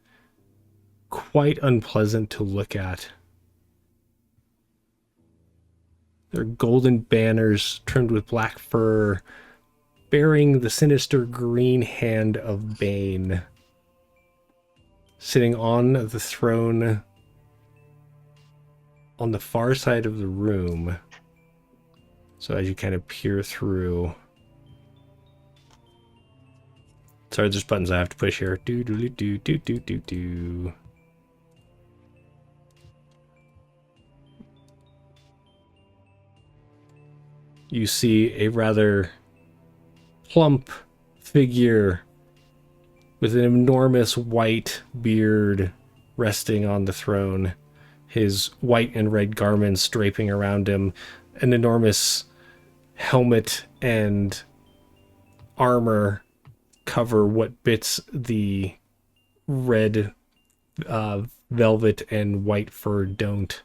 quite unpleasant to look at. There are golden banners trimmed with black fur, bearing the sinister green hand of Bane, sitting on the throne on the far side of the room. So as you kind of peer through... Sorry, there's buttons I have to push here. Do do do do do do do. You see a rather plump figure with an enormous white beard resting on the throne, his white and red garments draping around him, an enormous helmet and armor cover what bits the red velvet and white fur don't.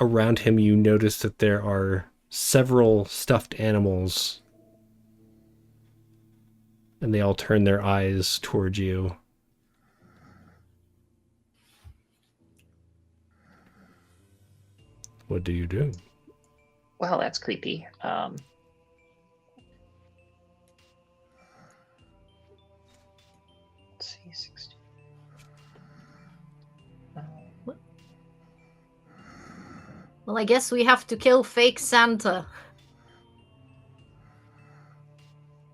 Around him, you notice that there are several stuffed animals, and they all turn their eyes towards you. What do you do? Well, that's creepy. Let's see, 60. Well, I guess we have to kill fake Santa.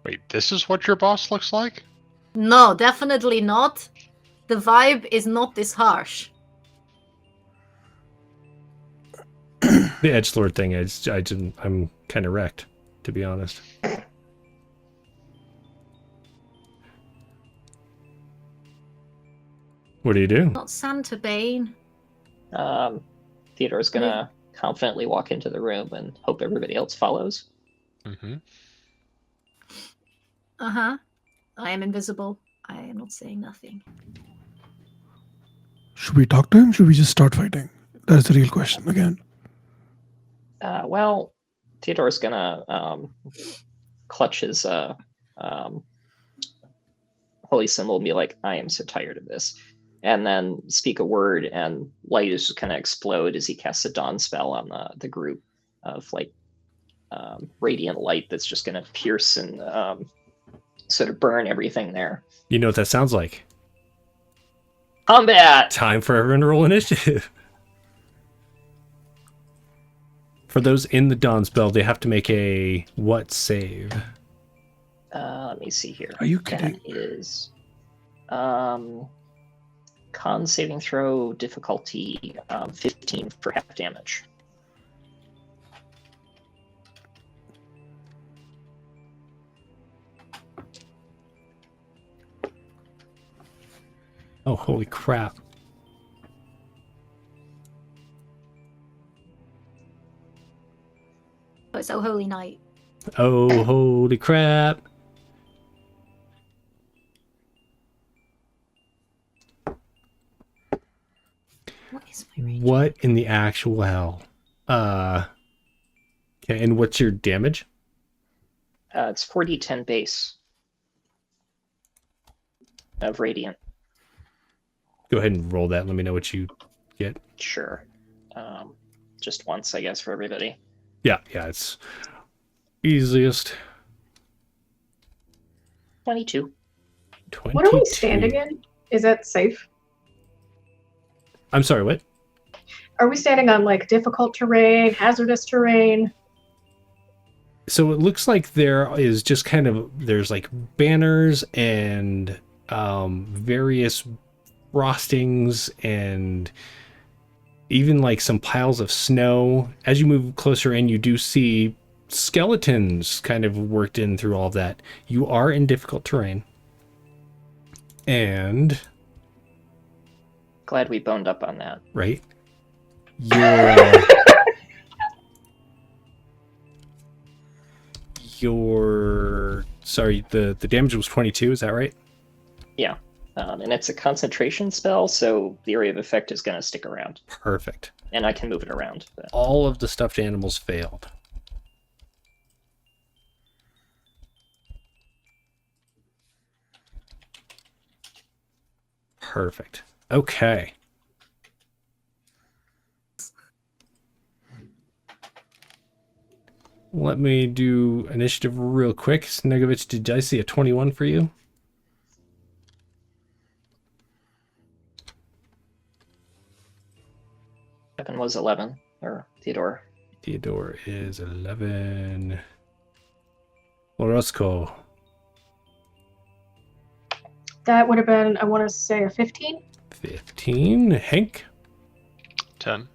Wait, this is what your boss looks like? No, definitely not. The vibe is not this harsh. The edgelord thing, I'm kind of wrecked, to be honest. What do you do? Not Santa Bane. Theodore's gonna confidently walk into the room and hope everybody else follows. Mm-hmm. Uh-huh. I am invisible. I am not saying nothing. Should we talk to him? Should we just start fighting? That's the real question again. Well, Theodore's gonna clutch his holy symbol and be like, I am so tired of this. And then speak a word, and light is just kind of explode as he casts a dawn spell on the group of like radiant light that's just going to pierce and sort of burn everything there. You know what that sounds like? Combat! Time for everyone to roll initiative. For those in the dawn spell, they have to make a what save? Let me see here. Are you kidding? That is con saving throw, difficulty 15 for half damage. Oh, holy crap. Oh, it's Oh Holy Night. Oh, holy crap. What is my range? What in the actual hell? Okay, and what's your damage? It's 4d10 base of radiant. Go ahead and roll that. Let me know what you get. Sure. Just once, I guess, for everybody. Yeah, it's easiest. 22. 22. What are we standing in? Is that safe? I'm sorry, what? Are we standing on like difficult terrain, hazardous terrain? So it looks like there is just kind of, there's like banners and various frostings and even like some piles of snow. As you move closer in, you do see skeletons kind of worked in through all of that. You are in difficult terrain. And Glad we boned up on that. right, your sorry, the damage was 22, is that right? Yeah. And it's a concentration spell, so the area of effect is going to stick around. Perfect. And I can move it around. But... All of the stuffed animals failed. Perfect. Okay. Let me do initiative real quick. Snegovich, did I see a 21 for you? Evan was 11, or Theodore. Theodore is 11. Orozco. That would have been, I want to say, a 15. 15. Hank. 10.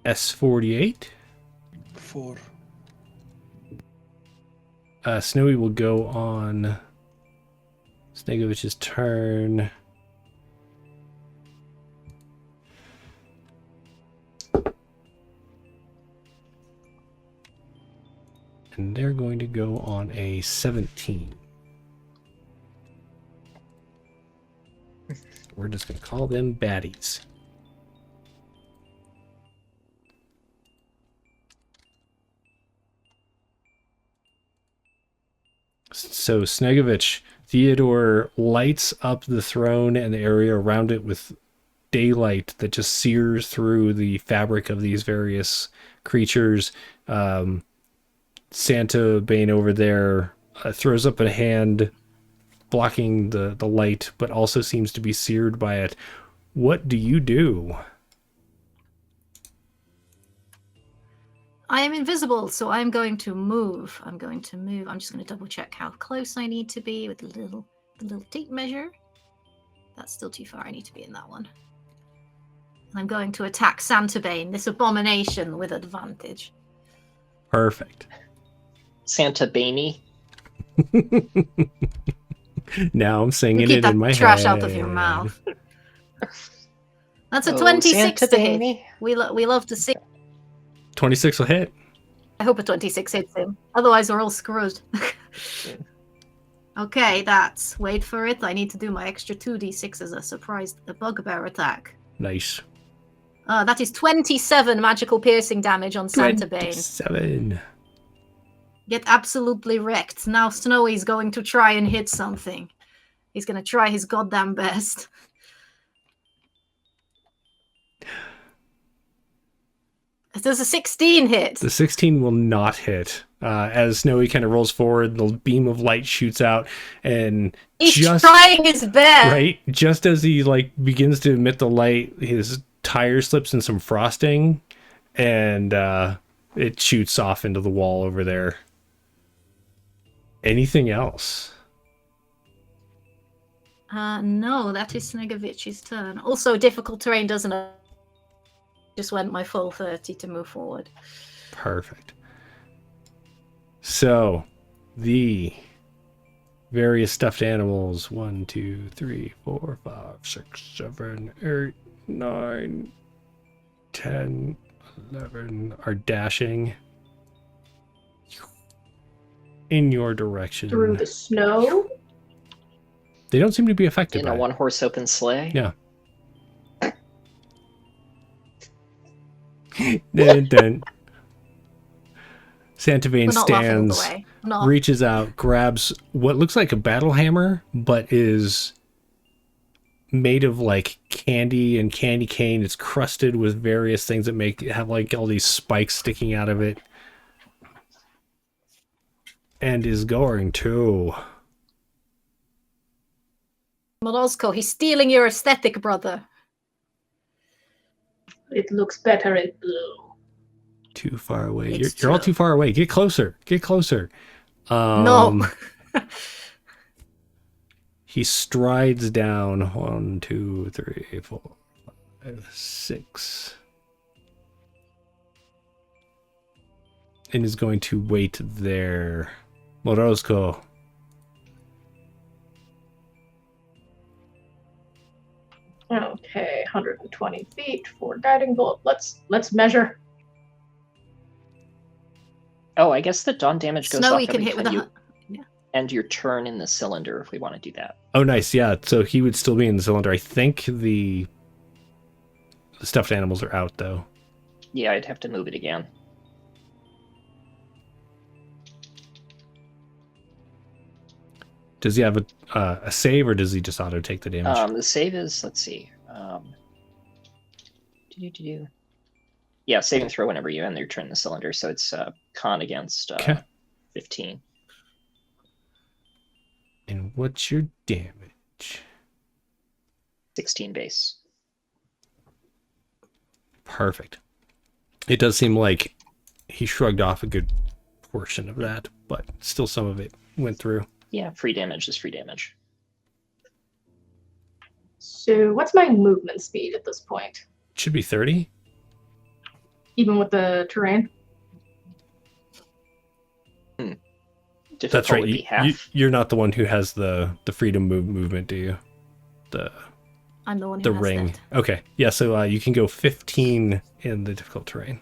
S48. 4. Snowy will go on Snegovich's turn. And they're going to go on a 17. We're just going to call them baddies. So Snegovich, Theodore lights up the throne and the area around it with daylight that just sears through the fabric of these various creatures. Santa Bane over there throws up a hand blocking the light, but also seems to be seared by it. What do you do? I am invisible, so I'm going to move. I'm just going to double check how close I need to be with the little tape measure. That's still too far. I need to be in that one. I'm going to attack Santa Bane, this abomination, with advantage. Perfect. Santa Baney. Now I'm singing Keep it that in my trash head. out of your mouth. That's a Oh, 26 Santa to hit. Baney. We love to see. 26 will hit. I hope a 26 hits him. Otherwise, we're all screwed. Okay, wait for it. I need to do my extra 2d6 as a surprise, a bugbear attack. Nice. That is 27 magical piercing damage on Santa Bane. 7. Get absolutely wrecked. Now Snowy's going to try and hit something. He's going to try his goddamn best. Does a 16 hit? The 16 will not hit. As Snowy kind of rolls forward, the beam of light shoots out, and He's just trying his best. right, just as he begins to emit the light, his tire slips in some frosting, and it shoots off into the wall over there. Anything else? No, that is Snegovic's turn. Also, difficult terrain doesn't. Just went my full 30 to move forward. Perfect. So, the various stuffed animals 1, 2, 3, 4, 5, 6, 7, 8, 9, 10, 11 are dashing in your direction. Through the snow? They don't seem to be affected In by a it. one-horse open sleigh? Yeah. Dun, dun. Santavane We're not laughing all the stands, way. Not. reaches out, grabs what looks like a battle hammer, but is made of like candy and candy cane. It's crusted with various things that have like all these spikes sticking out of it. And is going to... Morozko, he's stealing your aesthetic, brother. It looks better in blue. Too far away. It's You're all true. too far away. Get closer. Get closer. No. He strides down 1, 2, 3, 4, 5, 6. And is going to wait there. Morozko. Okay, 120 feet for guiding bolt. Let's measure. Oh, I guess the dawn damage goes Snow off we can every hit with time a you hun- yeah. end your turn in the cylinder if we want to do that. Oh, nice. Yeah, so he would still be in the cylinder. I think the stuffed animals are out, though. Yeah, I'd have to move it again. Does he have a save, or does he just auto take the damage? The save is, let's see. Yeah, save and throw whenever you end your turn in the cylinder, so it's con against 15. And what's your damage? 16 base. Perfect. It does seem like he shrugged off a good portion of that, but still some of it went through. Yeah, free damage is free damage. So what's my movement speed at this point? It should be 30. Even with the terrain? Difficult That's right. would be half. You're not the one who has the freedom movement, do you? I'm the one who The has ring. that. Okay. Yeah, so you can go 15 in the difficult terrain.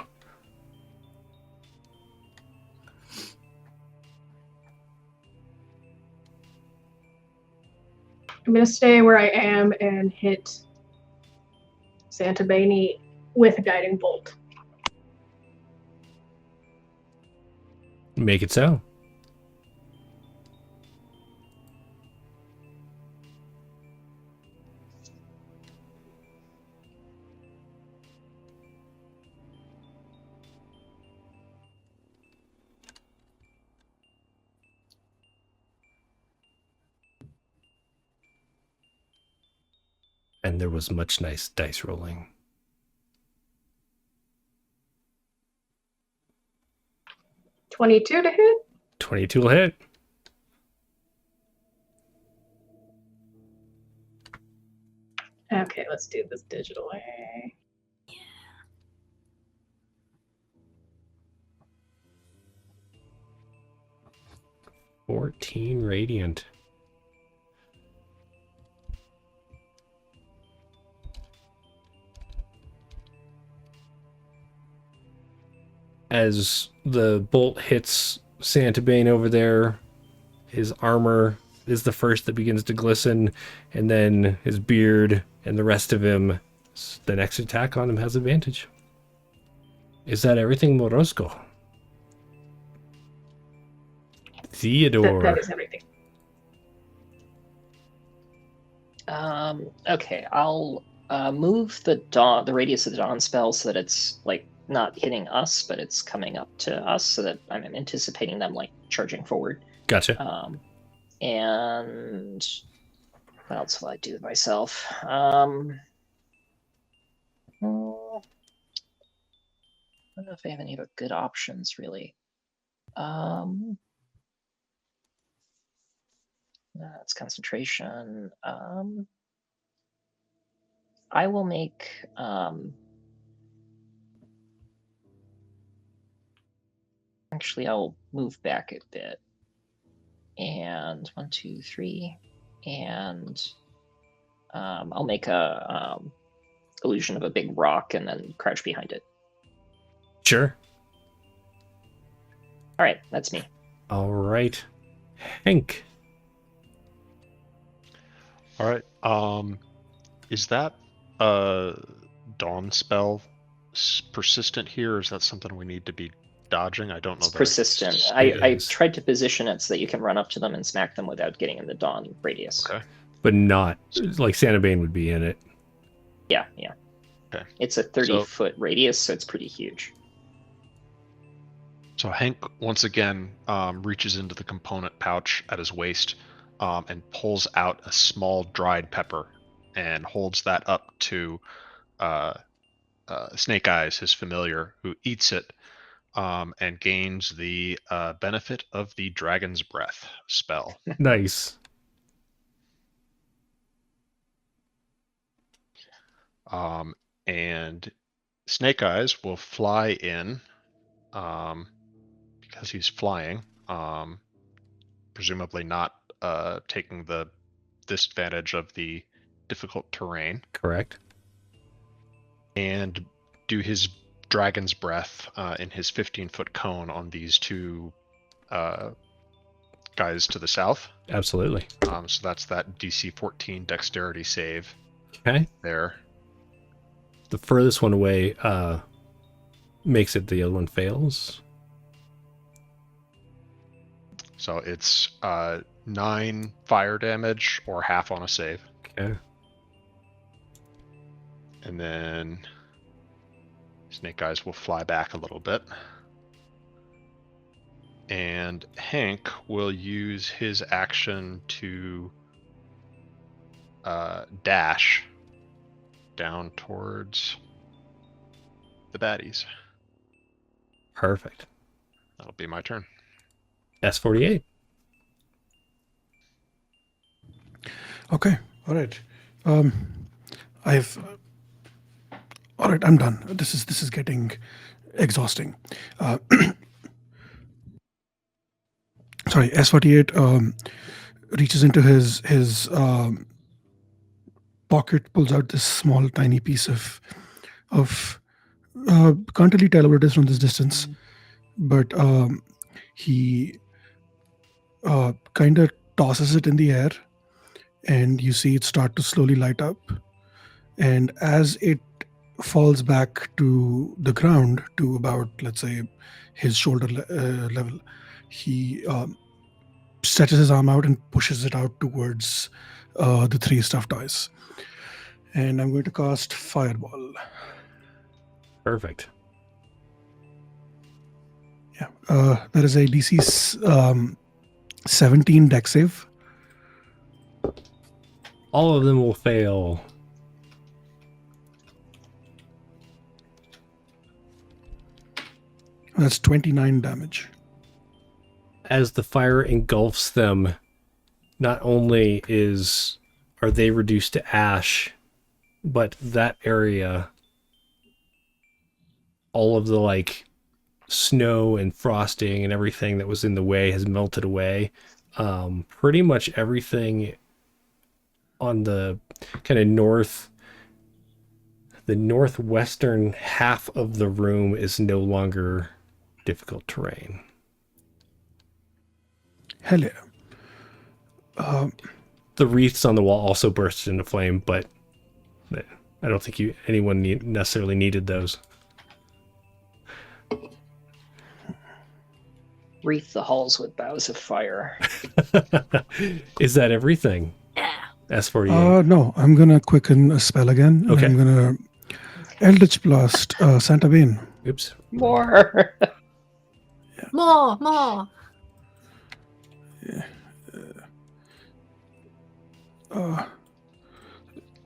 I'm gonna stay where I am and hit Santabani with a guiding bolt. Make it so. And there was much nice dice rolling. 22 to hit? 22 will hit. Okay, let's do this digitally. 14 radiant. As the bolt hits Santabane over there, his armor is the first that begins to glisten, and then his beard and the rest of him, the next attack on him has advantage. Is that everything, Morozko? Theodore. That is everything. Okay, I'll move the radius of the dawn spell so that it's like not hitting us, but it's coming up to us, so that I'm anticipating them like charging forward. Gotcha. And what else will I do with myself? I don't know if I have any other good options really. That's concentration. I will make. Actually, I'll move back a bit. And 1, 2, 3, and I'll make a illusion of a big rock and then crouch behind it. Sure. All right, that's me. All right. Hank. All right. Is that dawn spell persistent here, or is that something we need to be dodging? I don't know. It's persistent. It I is. tried to position it so that you can run up to them and smack them without getting in the dawn radius. Okay. But not like Santa Bane would be in it. Yeah. Okay. It's a 30-foot radius, so it's pretty huge. So Hank once again reaches into the component pouch at his waist and pulls out a small dried pepper and holds that up to Snake Eyes, his familiar, who eats it and gains the benefit of the Dragon's Breath spell. Nice. And Snake Eyes will fly in because he's flying, presumably not taking the disadvantage of the difficult terrain, Correct. and do his Dragon's Breath in his 15-foot cone on these two guys to the south. Absolutely. So that's that DC 14 dexterity save Okay. there. The furthest one away makes it, the other one fails. So it's 9 fire damage or half on a save. Okay. And then Snake Eyes will fly back a little bit. And Hank will use his action to dash down towards the baddies. Perfect. That'll be my turn. S48. Okay. All right. I've. All right. I'm done. This is getting exhausting. Sorry. S48 reaches into his pocket, pulls out this small, tiny piece of can't really tell what it is from this distance, but he kind of tosses it in the air, and you see it start to slowly light up. And as it falls back to the ground to about, let's say, his shoulder level, he stretches his arm out and pushes it out towards the 3 stuffed toys. And I'm going to cast Fireball. Perfect. Yeah, that is a DC 17 dex save. All of them will fail. That's 29 damage. As the fire engulfs them, not only are they reduced to ash, but that area, all of the like snow and frosting and everything that was in the way has melted away. Pretty much everything on the kind of northwestern half of the room is no longer difficult terrain. Hell yeah. The wreaths on the wall also burst into flame, but I don't think anyone necessarily needed those. Wreath the halls with boughs of fire. Is that everything? Yeah. S48. No, I'm going to quicken a spell again. and Okay. I'm going to Eldritch Blast Santa Bane. Oops. More. More.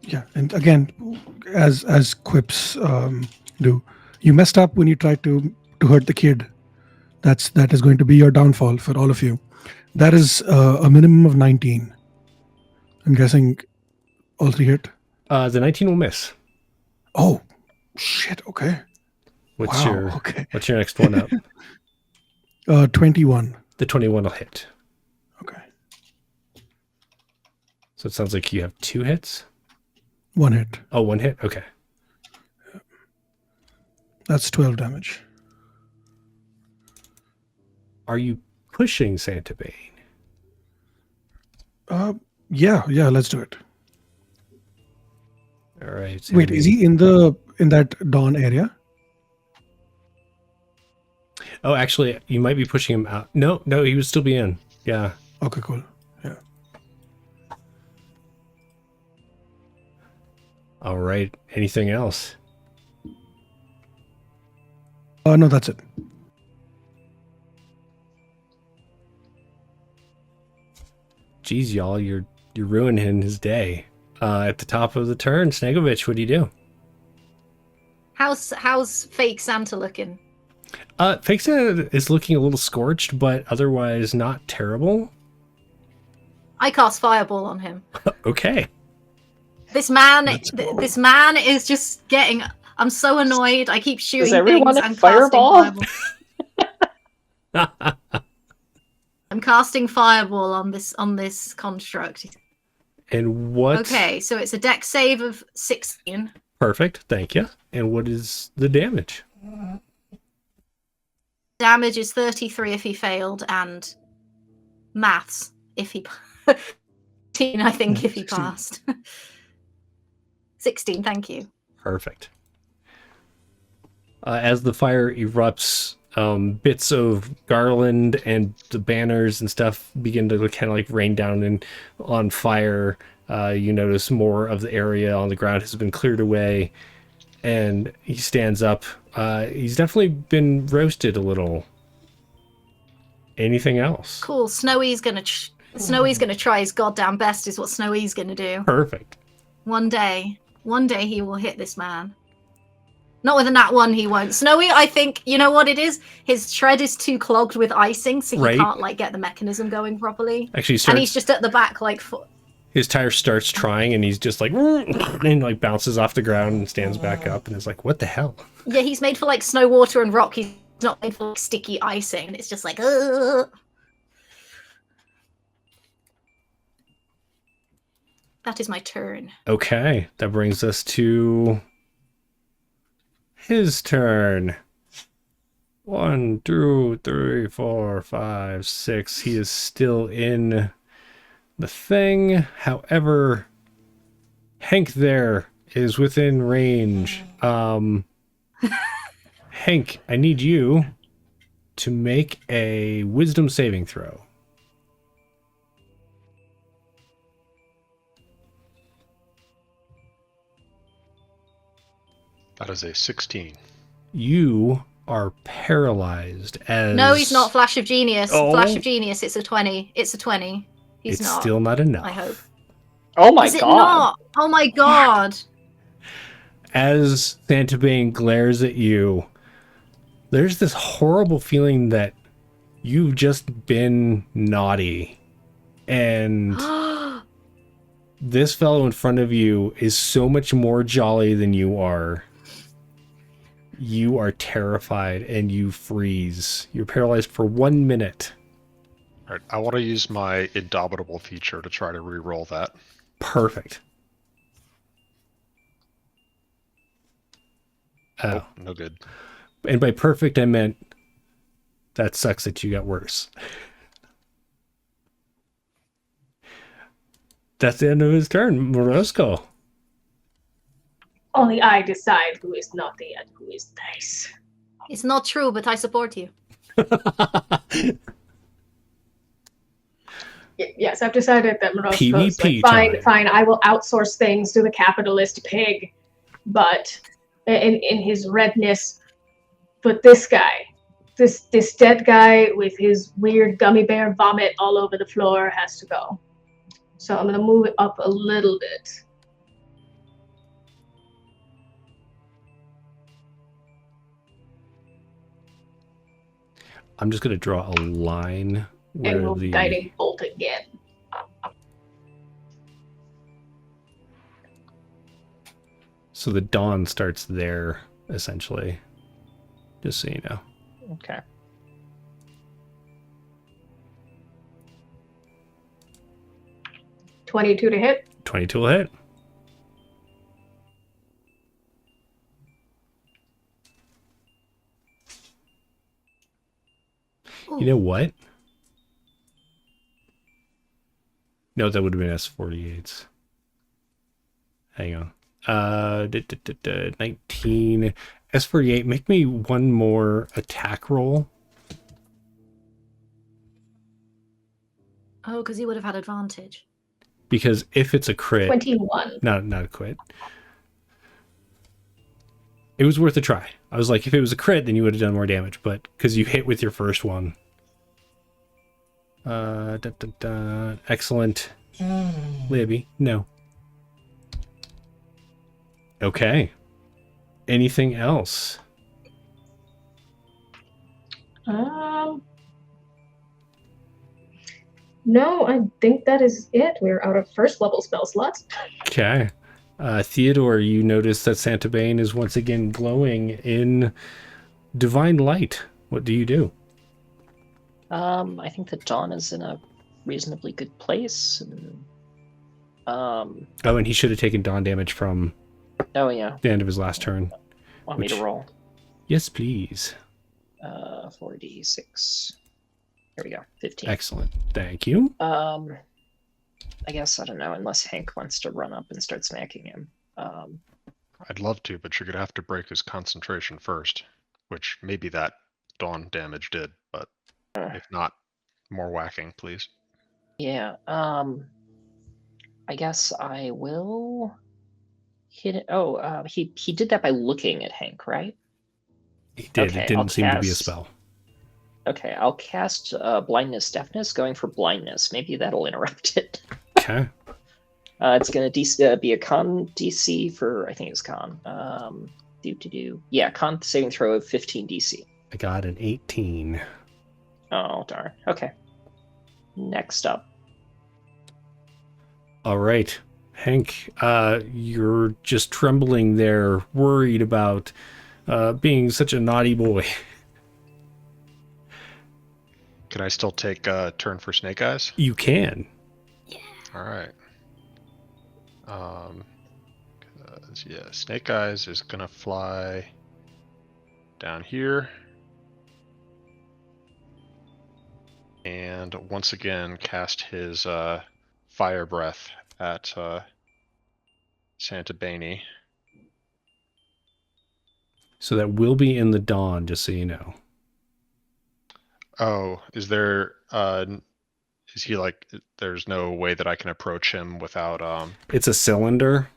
Yeah, and again, as quips do, you messed up when you tried to hurt the kid. That is going to be your downfall for all of you. That is a minimum of 19. I'm guessing all 3 hit. The 19 will miss. Oh, shit. Okay. What's Wow, your okay. What's your next one up? 21. The 21 will hit. Okay. So it sounds like you have 2 hits. 1 hit. Oh, 1 hit. Okay. That's 12 damage. Are you pushing Santa Bane? Yeah, let's do it. All right. Santa Wait, Bane. is he in that dawn area? Oh, actually, you might be pushing him out. No, he would still be in. Yeah. Okay, cool. Yeah. All right. Anything else? No, that's it. Geez, y'all, you're ruining his day. At the top of the turn, Snegovich, what do you do? How's fake Santa looking? Fake Santa is looking a little scorched, but otherwise not terrible. I cast Fireball on him. Okay. This man Let's go. this man is just getting. I'm so annoyed. I keep shooting everyone things a and fireball? casting Fireball. I'm casting Fireball on this construct. And what? Okay, so it's a dex save of 16. Perfect. Thank you. And what is the damage? Damage is 33 if he failed, and maths if he 16, I think, if he 16. passed. 16, thank you. Perfect. As the fire erupts, bits of garland and the banners and stuff begin to kind of like rain down and on fire. You notice more of the area on the ground has been cleared away, and he stands up. He's definitely been roasted a little. Anything else? Cool. Snowy's gonna try his goddamn best. Is what Snowy's gonna do. Perfect. One day he will hit this man. Not with a nat 1, he won't. Snowy, I think, you know what it is? His tread is too clogged with icing, so he Right. can't, like, get the mechanism going properly. Actually, And he's just at the back, like... his tire starts trying, and he's just like, and like bounces off the ground and stands back up, and is like, what the hell? Yeah, he's made for, like, snow, water, and rock. He's not made for, like, sticky icing. And it's just like, ugh. That is my turn. Okay, that brings us to his turn. 1, 2, 3, 4, 5, 6. He is still in the thing. However, Hank there is within range. Hank, I need you to make a wisdom saving throw. That is a 16. You are paralyzed as... No, he's not. Flash of Genius. Oh. Flash of Genius. It's a 20. It's a 20. He's It's not. still not enough. I hope. Oh my Is it god. not? Oh my god. As Santa Bane glares at you, there's this horrible feeling that you've just been naughty. And this fellow in front of you is so much more jolly than you are. You are terrified and you freeze. You're paralyzed for 1 minute. All right, I want to use my Indomitable feature to try to re-roll that. Perfect. Oh, no good. And by perfect, I meant that sucks that you got worse. That's the end of his turn. Morosco. Only I decide who is naughty and who is nice. It's not true, but I support you. Yes, I've decided that Morosco's PvP like, time. fine, I will outsource things to the capitalist pig, but in his redness, but this guy, this dead guy with his weird gummy bear vomit all over the floor has to go. So I'm gonna move it up a little bit. I'm just going to draw a line where And we'll the... guiding bolt again. So the dawn starts there, essentially. Just so you know. Okay. $22 to hit. 22 will hit. You know what? No, that would have been S48s. Hang on. 19. S48. Make me one more attack roll. Oh, because you would have had advantage. Because if it's a crit, 21. not a crit. It was worth a try. I was like, if it was a crit, then you would have done more damage. But because you hit with your first one. Excellent. Libby, no. Okay. Anything else? No, I think that is it. We're out of first level spell slots. Okay. Theodore, you notice that Santa Bane is once again glowing in divine light. What do you do? I think the dawn is in a reasonably good place. Oh, and he should have taken dawn damage from Oh yeah. the end of his last turn. Want me to Which- roll? Yes, please. 4d6. Here we go. 15. Excellent. Thank you. I guess I don't know, unless Hank wants to run up and start smacking him. I'd love to, but you're gonna have to break his concentration first, which maybe that dawn damage did, but if not, more whacking, please. Yeah. I guess I will hit it. Oh, he did that by looking at Hank, right? He did. Okay, It didn't I'll seem to be a cast- spell. Okay, I'll cast blindness deafness, going for blindness. Maybe that'll interrupt it. Okay. It's gonna be a con DC for, I think it's con. Yeah, con saving throw of 15 DC. I got an 18. Oh darn. Okay. Next up. All right. Hank, you're just trembling there, worried about being such a naughty boy. Can I still take a turn for Snake Eyes? You can. All right. 'Cause, yeah, Snake Eyes is gonna fly down here, and once again cast his fire breath at Santa Bane. So that will be in the dawn, just so you know. Oh, is there? Is he like? There's no way that I can approach him without. It's a cylinder,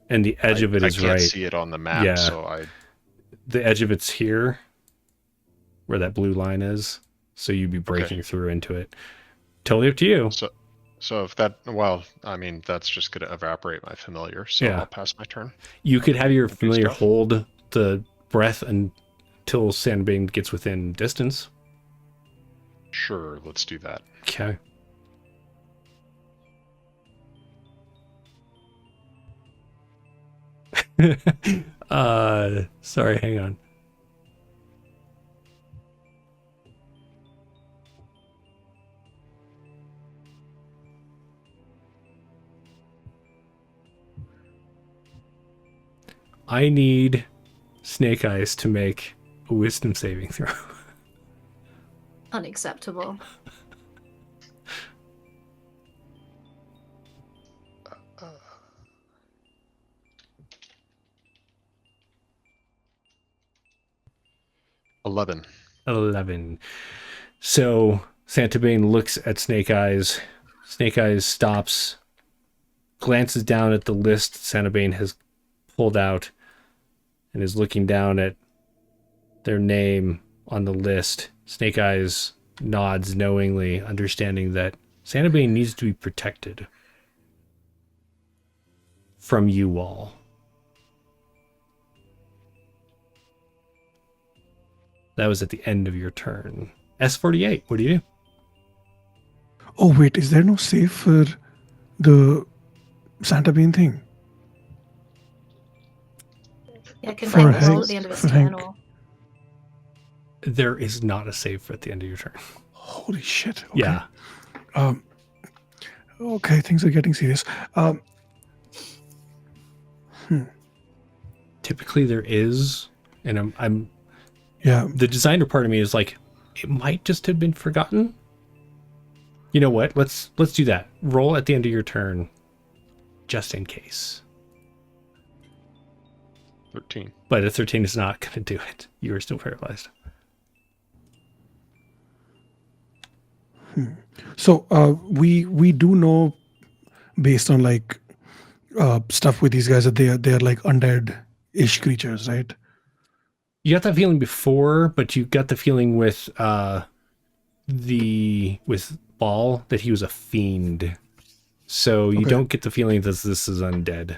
and the edge of it is I can't right. see it on the map, Yeah. so I. The edge of it's here, where that blue line is. So you'd be breaking through into it. Totally up to you. So if that, well, I mean, that's just gonna evaporate my familiar. So Yeah. I'll pass my turn. You could have your Okay, familiar stuff. hold the breath until Sandbane gets within distance. Sure, let's do that. Okay. Sorry, hang on. I need Snake Eyes to make a wisdom saving throw. Unacceptable. Uh, 11. 11. So Santa Bane looks at Snake Eyes. Snake Eyes stops, glances down at the list Santa Bane has pulled out, and is looking down at their name on the list. Snake Eyes nods knowingly, understanding that Santa Bane needs to be protected from you all. That was at the end of your turn. S48, what do you do? Oh, wait, is there no save for the Santa Bane thing? Yeah, can For Hank roll Hank- at the end of its for turn? Hank. Or... There is not a save at the end of your turn. Holy shit. Okay. Yeah. Okay, things are getting serious. Typically there is, and I'm Yeah. the designer part of me is like, it might just have been forgotten. You know what? Let's do that. Roll at the end of your turn, just in case. 13. But a 13 is not going to do it. You are still paralyzed. So we do know, based on like stuff with these guys, that they're like undead-ish creatures, right? You got that feeling before, but you got the feeling with Ball that he was a fiend. So you Okay. don't get the feeling that this is undead.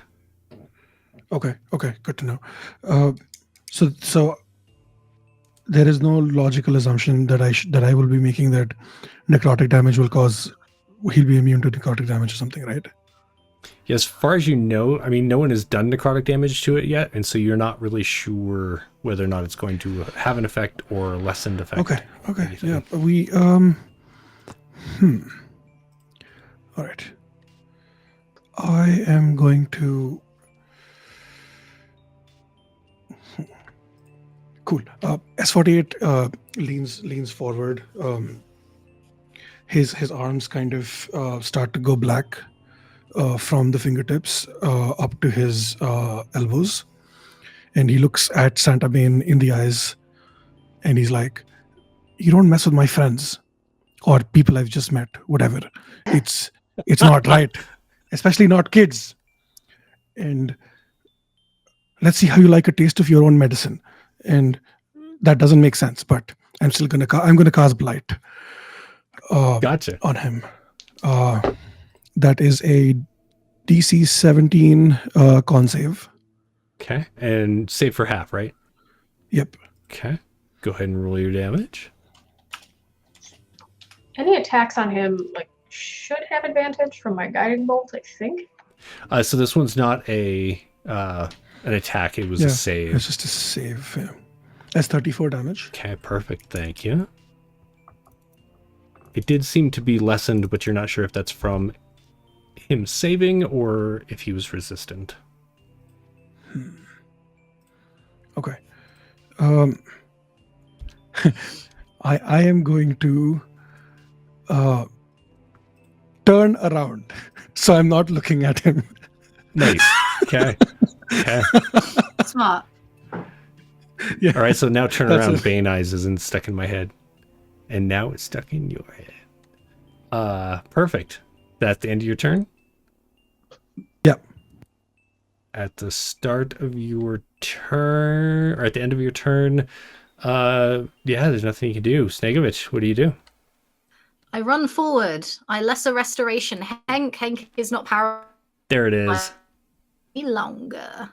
Okay, good to know. So there is no logical assumption that I will be making that necrotic damage he'll be immune to necrotic damage or something, right? Yeah, as far as you know, I mean, no one has done necrotic damage to it yet, and so you're not really sure whether or not it's going to have an effect or a lessened effect. Okay, Anything. yeah. We All right. I am going to. Cool. S48 leans forward. His arms kind of start to go black from the fingertips up to his elbows, and he looks at Santa Bane in the eyes, and he's like, "You don't mess with my friends or people I've just met. Whatever. It's not right, especially not kids. And let's see how you like a taste of your own medicine." And that doesn't make sense, but I'm still gonna cast blight Gotcha. on him. That is a DC 17 con save. Okay. And save for half, right? Yep. Okay. Go ahead and roll your damage. Any attacks on him like should have advantage from my guiding bolt, I think. So this one's not an attack. It was a save. It's just a save. Yeah. That's 34 damage. Okay, perfect. Thank you. It did seem to be lessened, but you're not sure if that's from him saving or if he was resistant. Okay. I am going to turn around, so I'm not looking at him. Nice. Okay. Okay. Smart. Yeah. All right, so now turn That's around. it. Bane Eyes isn't stuck in my head. And now it's stuck in your head. Perfect. That's the end of your turn? Yep. At the start of your turn, or at the end of your turn, there's nothing you can do. Snegovich, what do you do? I run forward. I lesser restoration. Hank is not power There it is. any longer.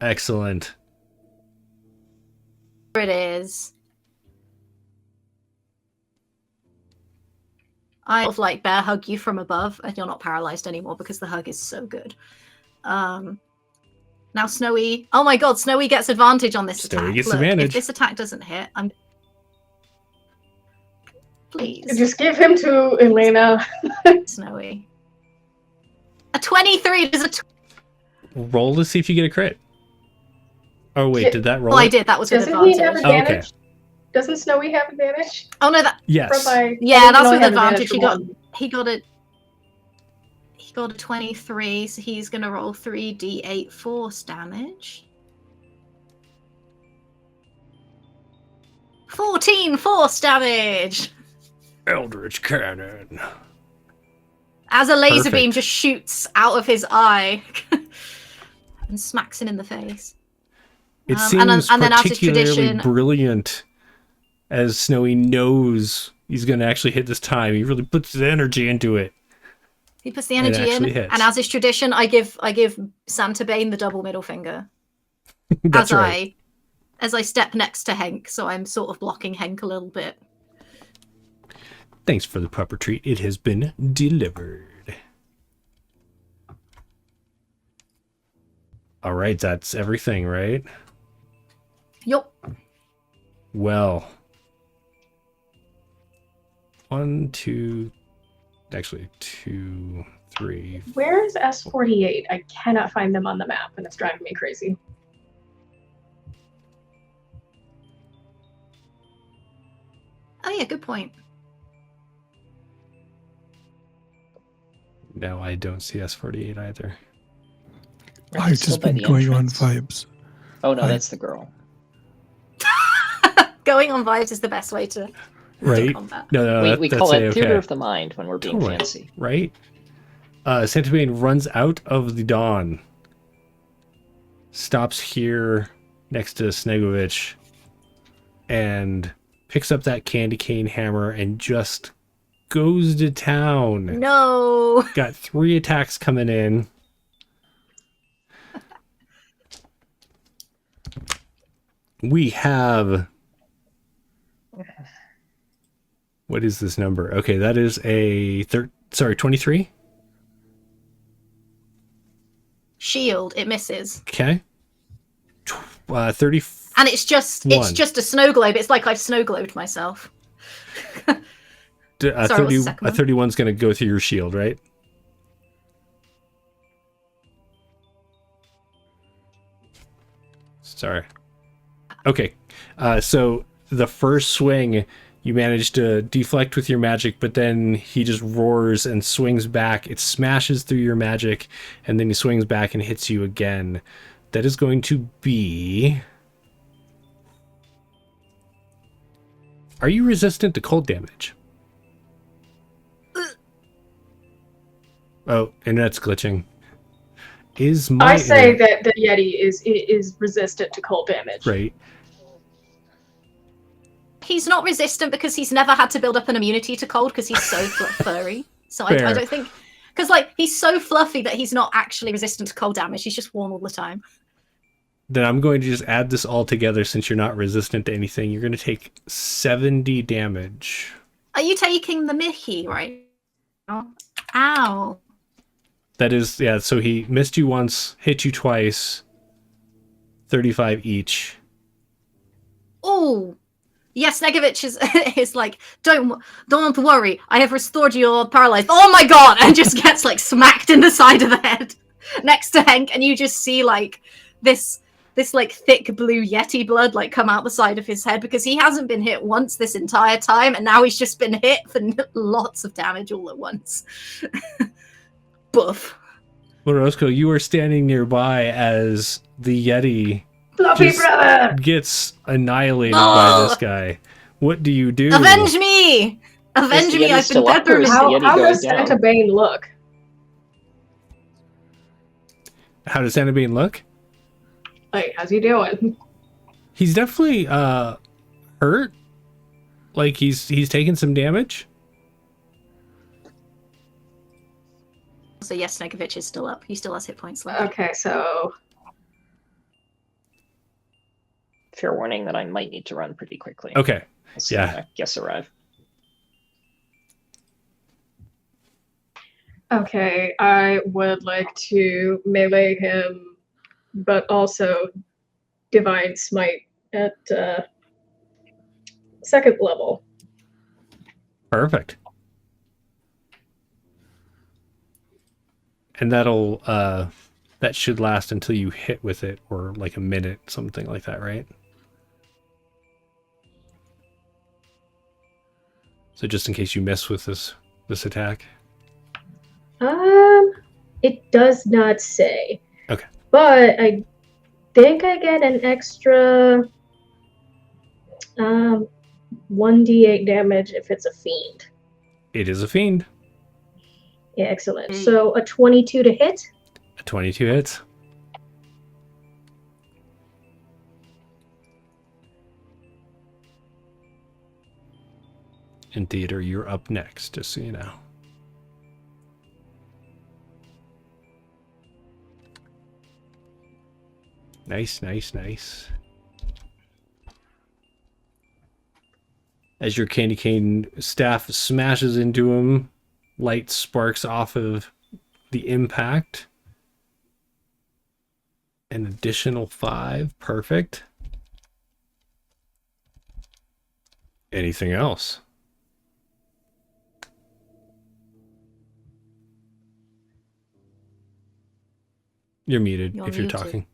Excellent. There it is. I sort of like bear hug you from above, and you're not paralyzed anymore because the hug is so good. Now Snowy. Oh my god, Snowy gets advantage on this Snowy attack. gets Look, advantage. if this attack doesn't hit, I'm. Please, Just give him to Elena. Snowy. A 23 is a. Roll to see if you get a crit. Oh, wait, did that roll? Oh, I did. That was with Doesn't he have advantage. Oh, okay. advantage? Doesn't Snowy have advantage? Oh no, that. Yes. For my, Yeah, I think that's he only with had advantage. He for got. one. He got a 23, so he's gonna roll 3d8 force damage. 14 force damage! Eldritch Cannon. As a laser Perfect. beam just shoots out of his eye and smacks him in the face. It and seems then as is particularly tradition- brilliant as Snowy knows he's going to actually hit this time. He really puts his energy into it. He puts the energy in, actually hits. and as is tradition, I give Santa Bane the double middle finger That's right. as I step next to Henk, so I'm sort of blocking Henk a little bit. Thanks for the proper treat. It has been delivered. All right, that's everything, right? Yup. Well, 1, 2, actually 2, 3. Where is S48? I cannot find them on the map, and it's driving me crazy. Oh yeah, good point. No, I don't see S48 either. Are they I've still just by been the going on entrance? vibes. Oh no, I- that's the girl. Going on vibes is the best way to do Right? combat. No, we that's call it A-okay. theater of the mind when we're being Totally. fancy. Right? Santa Bane runs out of the dawn. Stops here next to Snegovich and picks up that candy cane hammer and just goes to town. No. Got 3 attacks coming in. We have... What is this number? Okay, that is a 23. Shield, it misses. Okay. 30. And it's just a snow globe. It's like I've snow globed myself. Sorry, what's the second A one? 31's going to go through your shield, right? Sorry. Okay. So the first swing, you manage to deflect with your magic, but then he just roars and swings back. It smashes through your magic, and then he swings back and hits you again. That is going to be... Are you resistant to cold damage? Oh, internet's glitching. Is my I say internet- that the Yeti is resistant to cold damage. right? He's not resistant because he's never had to build up an immunity to cold because he's so furry. So I Fair. don't think... Because, like, he's so fluffy that he's not actually resistant to cold damage. He's just warm all the time. Then I'm going to just add this all together since you're not resistant to anything. You're going to take 70 damage. Are you taking the Mickey right now? Ow. That is, yeah, so he missed you once, hit you twice, 35 each. Oh. Yes, Negovich is like, don't worry, I have restored your paralyzed. Oh my god! And just gets like smacked in the side of the head next to Henk, and you just see like this like thick blue Yeti blood like come out the side of his head because he hasn't been hit once this entire time, and now he's just been hit for lots of damage all at once. Buff. Morosco, you are standing nearby as the Yeti Fluffy Just- brother! gets annihilated by Oh! this guy. What do you do? Avenge me! Avenge the me! Yeti I've been still up, or peppered. is the How Yeti does going down? Santa Bane look? How does Santa Bane look? Like, how's he doing? He's definitely hurt. Like he's taken some damage. So yes, Negovich is still up. He still has hit points left. Okay, so Fair warning that I might need to run pretty quickly. Okay. I'll see yeah. when I guess arrive. okay, I would like to melee him, but also divine smite at second level. Perfect. And that'll that should last until you hit with it, or like a minute, something like that, right? So just in case you miss with this attack. It does not say. Okay. But I think I get an extra 1d8 damage if it's a fiend. It is a fiend. Yeah, excellent. So a 22 to hit. A 22 hits. In theater, you're up next, just so you know. Nice, nice, nice. As your candy cane staff smashes into him, light sparks off of the impact. An additional 5. Perfect. Anything else? You're muted You're if you're muted. talking.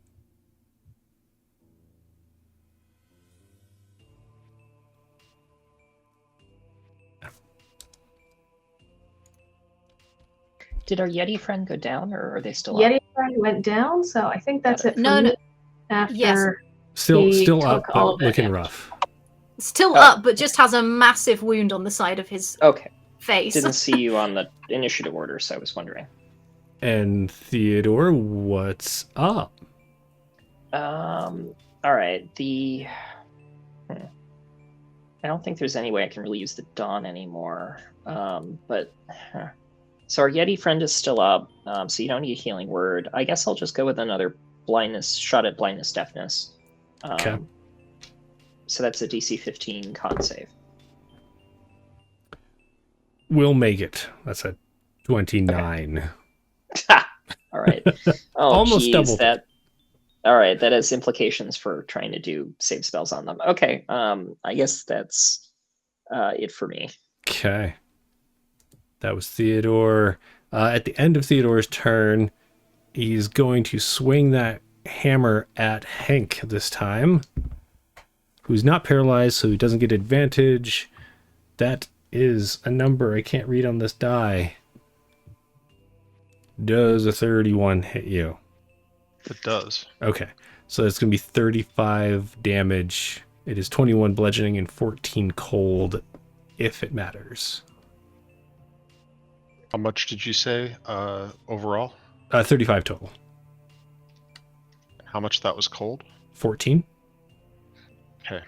Did our Yeti friend go down, or are they still Yeti up? friend went down, so I think that's it for No, me. no. After Yes. Still he still took up, all but of that looking damage. rough. Still Oh. up, but just has a massive wound on the side of his Okay. face. Didn't see you on the initiative order, so I was wondering. And Theodore, what's up? All right. I don't think there's any way I can really use the Dawn anymore. So our Yeti friend is still up, so you don't need a healing word. I guess I'll just go with another shot at blindness deafness. Okay. So that's a DC 15 con save. We'll make it. That's a 29. All right. Oh, Almost geez, doubled it. All right, that has implications for trying to do save spells on them. Okay, I guess that's it for me. Okay. That was Theodore. At the end of Theodore's turn, he's going to swing that hammer at Hank this time, who's not paralyzed, so he doesn't get advantage. That is a number I can't read on this die. Does a 31 hit you? It does. Okay, so it's going to be 35 damage. It is 21 bludgeoning and 14 cold, if it matters. How much did you say overall? 35 total. How much that was cold? 14. Okay.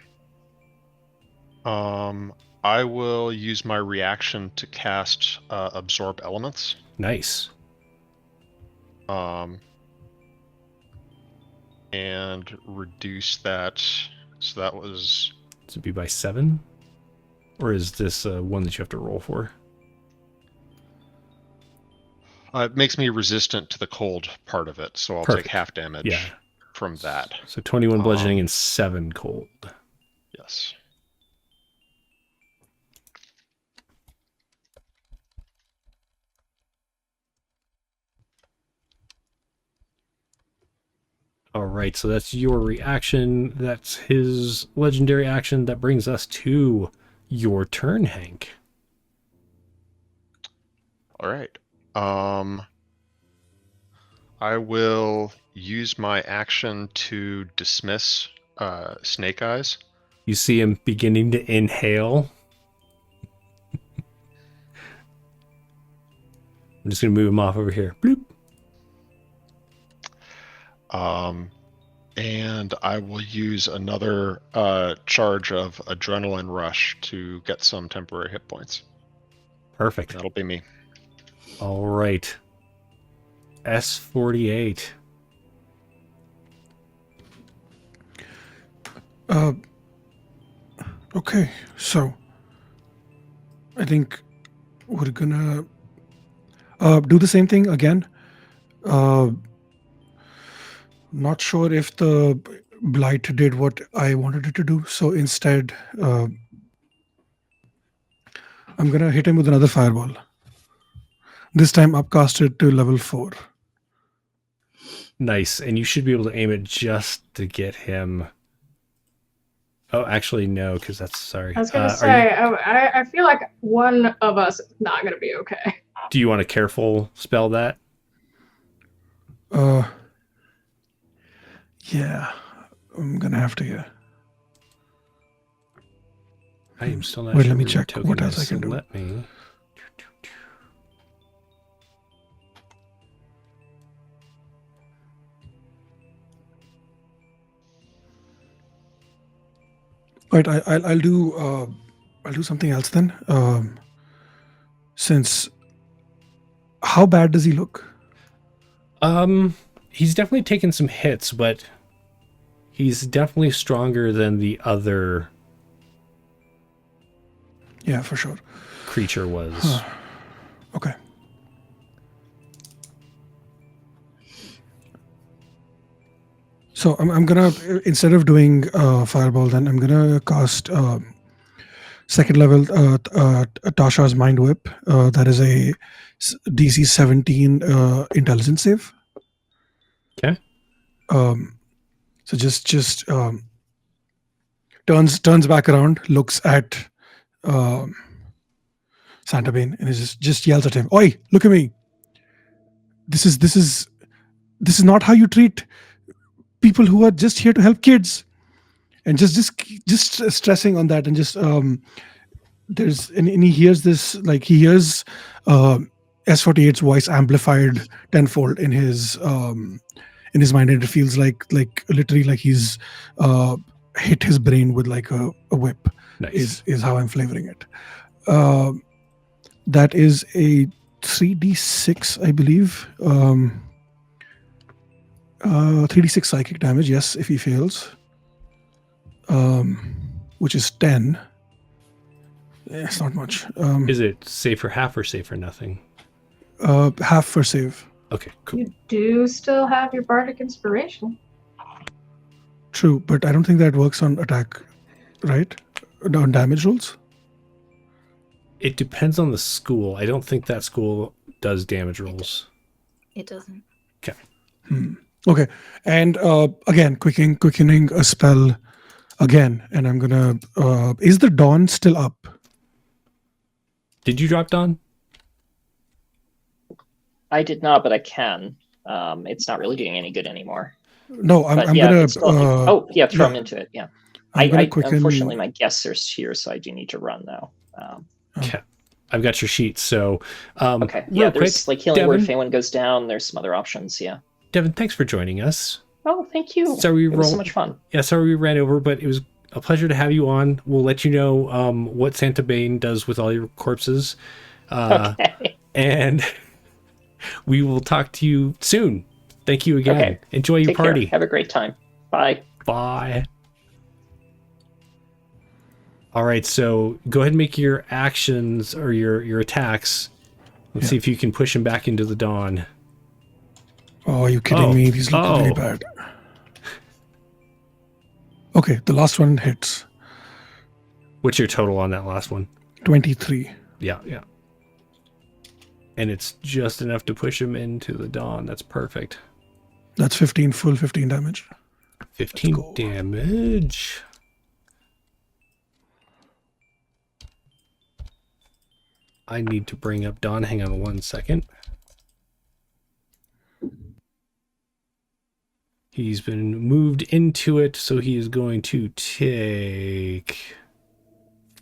I will use my reaction to cast Absorb Elements. Nice. And reduce that. So that was... Does it be by 7? Or is this one that you have to roll for? It makes me resistant to the cold part of it, so I'll Perfect. take half damage from that. So 21 bludgeoning and 7 cold. Yes. All right, so that's your reaction. That's his legendary action. That brings us to your turn, Hank. All right. I will use my action to dismiss Snake Eyes. You see him beginning to inhale. I'm just going to move him off over here. Bloop. And I will use another charge of Adrenaline Rush to get some temporary hit points. Perfect. That'll be me. All right. S48. Okay, so I think we're gonna do the same thing again. Not sure if the blight did what I wanted it to do, so instead I'm gonna hit him with another fireball. This time upcasted to level 4. Nice. And you should be able to aim it just to get him. Oh, actually, no, because that's sorry. I was gonna say, I feel like one of us is not gonna be okay. Do you want to careful spell that? Yeah, I'm gonna have to. Yeah. I am still not Wait, sure. let me where your check token what else is, I can so do. Let me. Right, I'll do something else then. Since how bad does he look? He's definitely taken some hits, but he's definitely stronger than the other Yeah, for sure. creature was. Okay. So I'm gonna, instead of doing fireball, then I'm gonna cast Second level, Tasha's Mind Whip. That is a DC 17 intelligence save. Okay. So just turns back around, looks at Santa Bane, and just yells at him, "Oi, look at me! This is not how you treat people who are just here to help kids." And just stressing on that, and just and he hears this, like he hears S48's voice amplified tenfold in his mind, and it feels like literally like he's hit his brain with like a whip. Nice. Is how I'm flavoring it. That is a 3d6, I believe. 3d6 psychic damage, yes, if he fails. Which is 10. It's not much. Is it save for half or save for nothing? Half for save. Okay, cool. You do still have your bardic inspiration. True, but I don't think that works on attack, right? On damage rolls. It depends on the school. I don't think that school does damage rolls. It doesn't. Okay. Okay, and again, quickening a spell again, and I'm gonna. Is the dawn still up? Did you drop Dawn? I did not, but I can. It's not really doing any good anymore. No, I'm yeah, gonna. it's still, throw them into it. Yeah. I'm gonna Unfortunately, my guests are here, so I do need to run now. Okay. I've got your sheet, so Okay. Yeah, real there's quick, like healing word Devin. if anyone goes down. There's some other options. Yeah. Devin, thanks for joining us. Oh, thank you. Sorry, it was so much fun. Yeah, sorry we ran over, but it was a pleasure to have you on. We'll let you know what Santa Bane does with all your corpses. Okay. And we will talk to you soon. Thank you again. Okay. Enjoy your Take care. party. Have a great time. Bye. Bye. All right, so go ahead and make your actions or your attacks. Let's see if you can push him back into the dawn. Oh, are you kidding me? These look really bad. Okay, the last one hits. What's your total on that last one? 23. Yeah. And it's just enough to push him into the dawn. That's perfect. That's 15 full 15 damage. 15 damage. I need to bring up Dawn. Hang on 1 second. He's been moved into it, so he is going to take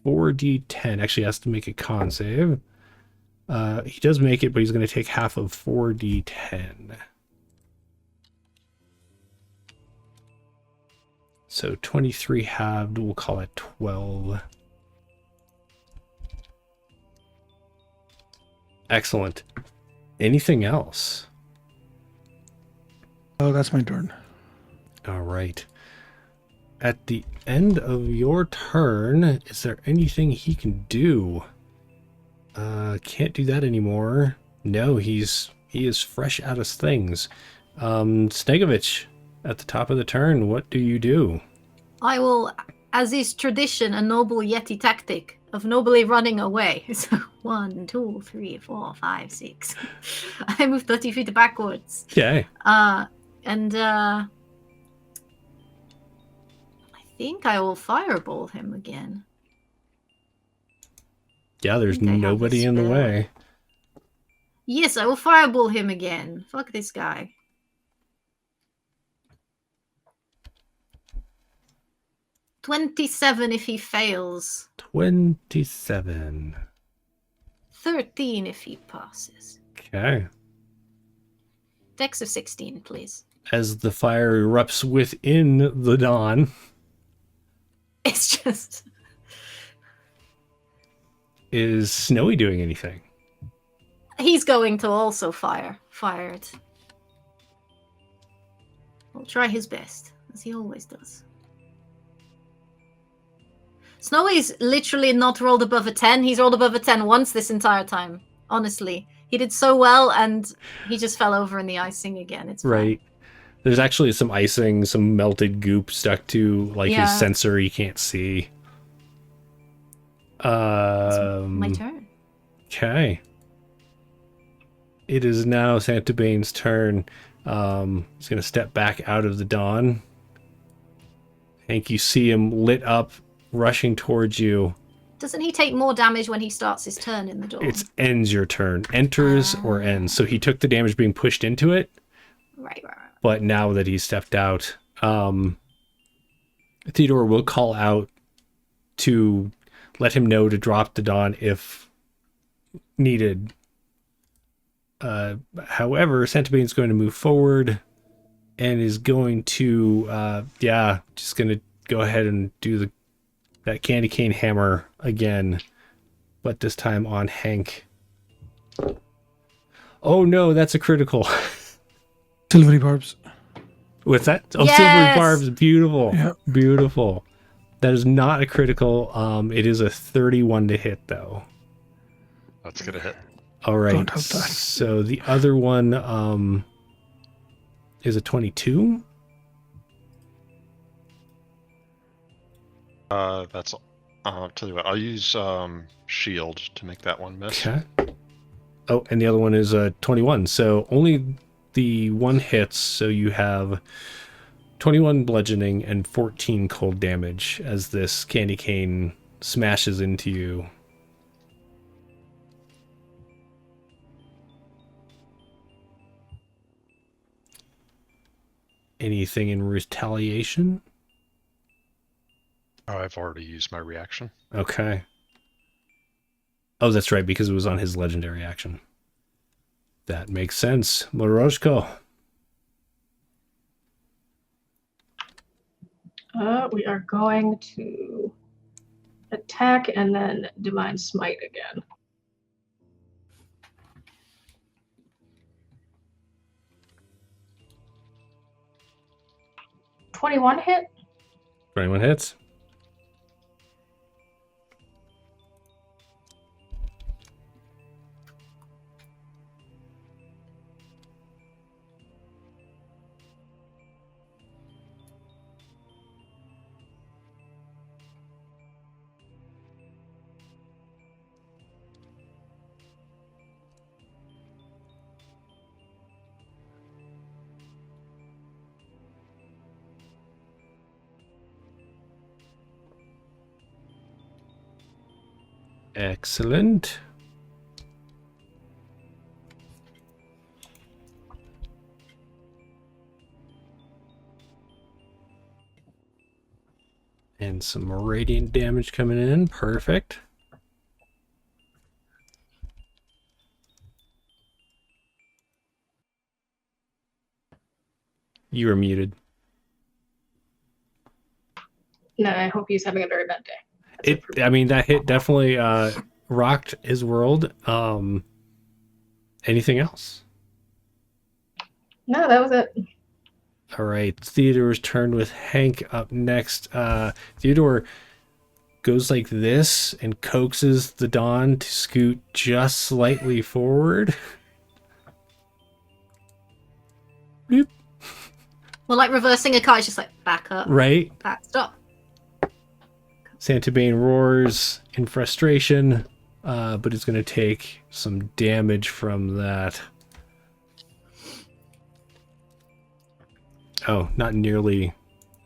4d10. Actually, he has to make a con save. He does make it, but he's going to take half of 4d10. So 23 halved, we'll call it 12. Excellent. Anything else? Oh, that's my turn. All right. At the end of your turn, is there anything he can do? Can't do that anymore. No, he is fresh out of things. Snegovich, at the top of the turn, what do you do? I will, as is tradition, a noble Yeti tactic of nobly running away. So 1, 2, 3, 4, 5, 6. I move 30 feet backwards. Okay. And I think I will fireball him again. Yeah, there's I have a nobody in the spell. way. Yes, I will fireball him again. Fuck this guy. $27 if he fails. 27. 13 if he passes. Okay. Dex of 16, please. As the fire erupts within the dawn, It's just... is Snowy doing anything? He's going to also fire it. He'll try his best, as he always does. Snowy's literally not rolled above a 10. He's rolled above a 10 once this entire time. Honestly. He did so well, and he just fell over in the icing again. It's fine. Right. There's actually some icing, some melted goop stuck to like his sensor he can't see. My turn. Okay. It is now Santa Bane's turn. He's going to step back out of the dawn. Hank, you see him lit up, rushing towards you. Doesn't he take more damage when he starts his turn in the dawn? It ends your turn. Enters or ends. So he took the damage being pushed into it. Right. But now that he's stepped out, Theodore will call out to let him know to drop the dawn if needed. However, Centibane's going to move forward and is going to, just going to go ahead and do that candy cane hammer again, but this time on Hank. Oh no, that's a critical. Silvery barbs. What's that? Oh, Yes! Silvery barbs, beautiful, Yeah. beautiful. That is not a critical. It is a 31 to hit though. That's gonna hit. All right. Don't have that. So the other one is a 22. That's. I'll tell you what. I'll use shield to make that one miss. Okay. Oh, and the other one is a 21. So only the one hits. So you have 21 bludgeoning and 14 cold damage as this candy cane smashes into you. Anything in retaliation? Oh, I've already used my reaction. Okay. Oh, that's right, because it was on his legendary action. That makes sense. Moroshko. We are going to attack and then Divine Smite again. $21 hit? 21 hits. Excellent. And some radiant damage coming in. Perfect. You are muted. No, I hope he's having a very bad day. That's it for me. I mean, that hit definitely rocked his world. Anything else? No, that was it. All right. Theodore's turn with Hank up next. Theodore goes like this and coaxes the Dawn to scoot just slightly forward. Bloop. Well, like reversing a car, it's just like back up, Right? back, stop. Santa Bane roars in frustration, but is going to take some damage from that. Oh, not nearly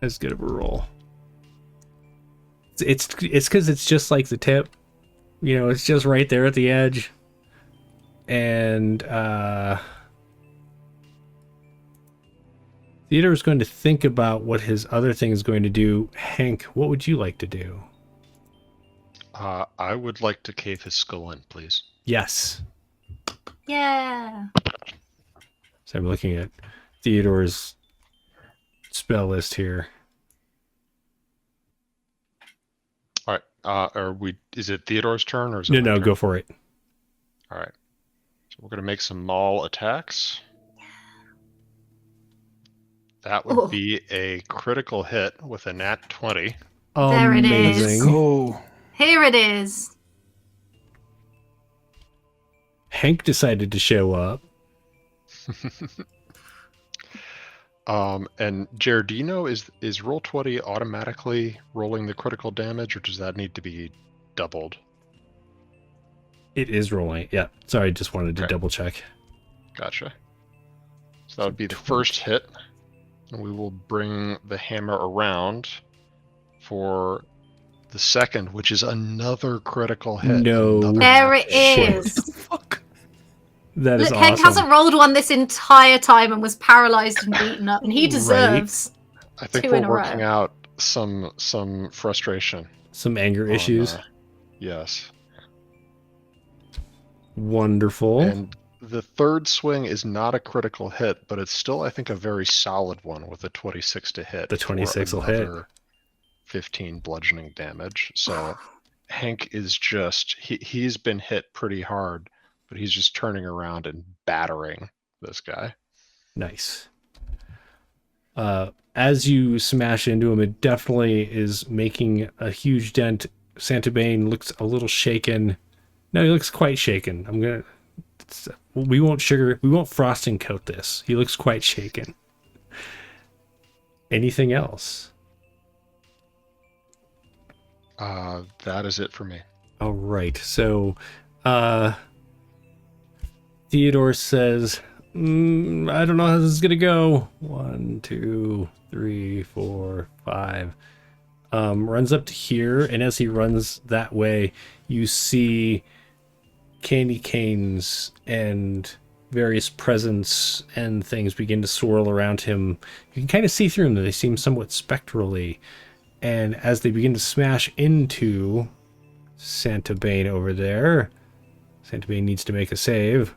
as good of a roll. It's because it's just like the tip. You know, it's just right there at the edge. And Theodore is going to think about what his other thing is going to do. Hank, what would you like to do? I would like to cave his skull in, please. Yes. Yeah. So I'm looking at Theodore's spell list here. All right. Is it Theodore's turn or is it No, my no, turn? go for it. All right. So we're gonna make some maul attacks. That would be a critical hit with a nat 20. There it is. Amazing. Go. Here it is. Hank decided to show up. And Giardino, is roll 20 automatically rolling the critical damage, or does that need to be doubled? It is rolling. Yeah. Sorry, just wanted to Okay. double check. Gotcha. So that would be the first hit. And we will bring the hammer around for the second, which is another critical hit. No. Another There nat it 20. is. Fuck. That is Look, Hank awesome. hasn't rolled one this entire time and was paralyzed and beaten up, and he deserves I think 2 we're in a working row. out some frustration. Some anger on, issues. Yes. Wonderful. And the third swing is not a critical hit, but it's still, I think, a very solid one with a 26 to hit. The 26 will hit. 15 bludgeoning damage. So Hank is just, he's been hit pretty hard, but he's just turning around and battering this guy. Nice. As you smash into him, it definitely is making a huge dent. Santa Bane looks a little shaken. No, he looks quite shaken. We won't frosting coat this. He looks quite shaken. Anything else? That is it for me. All right. So, Theodore says, I don't know how this is going to go. 1, 2, 3, 4, 5. Runs up to here, and as he runs that way, you see candy canes and various presents and things begin to swirl around him. You can kind of see through them. They seem somewhat spectrally. And as they begin to smash into Santa Bane over there, Santa Bane needs to make a save.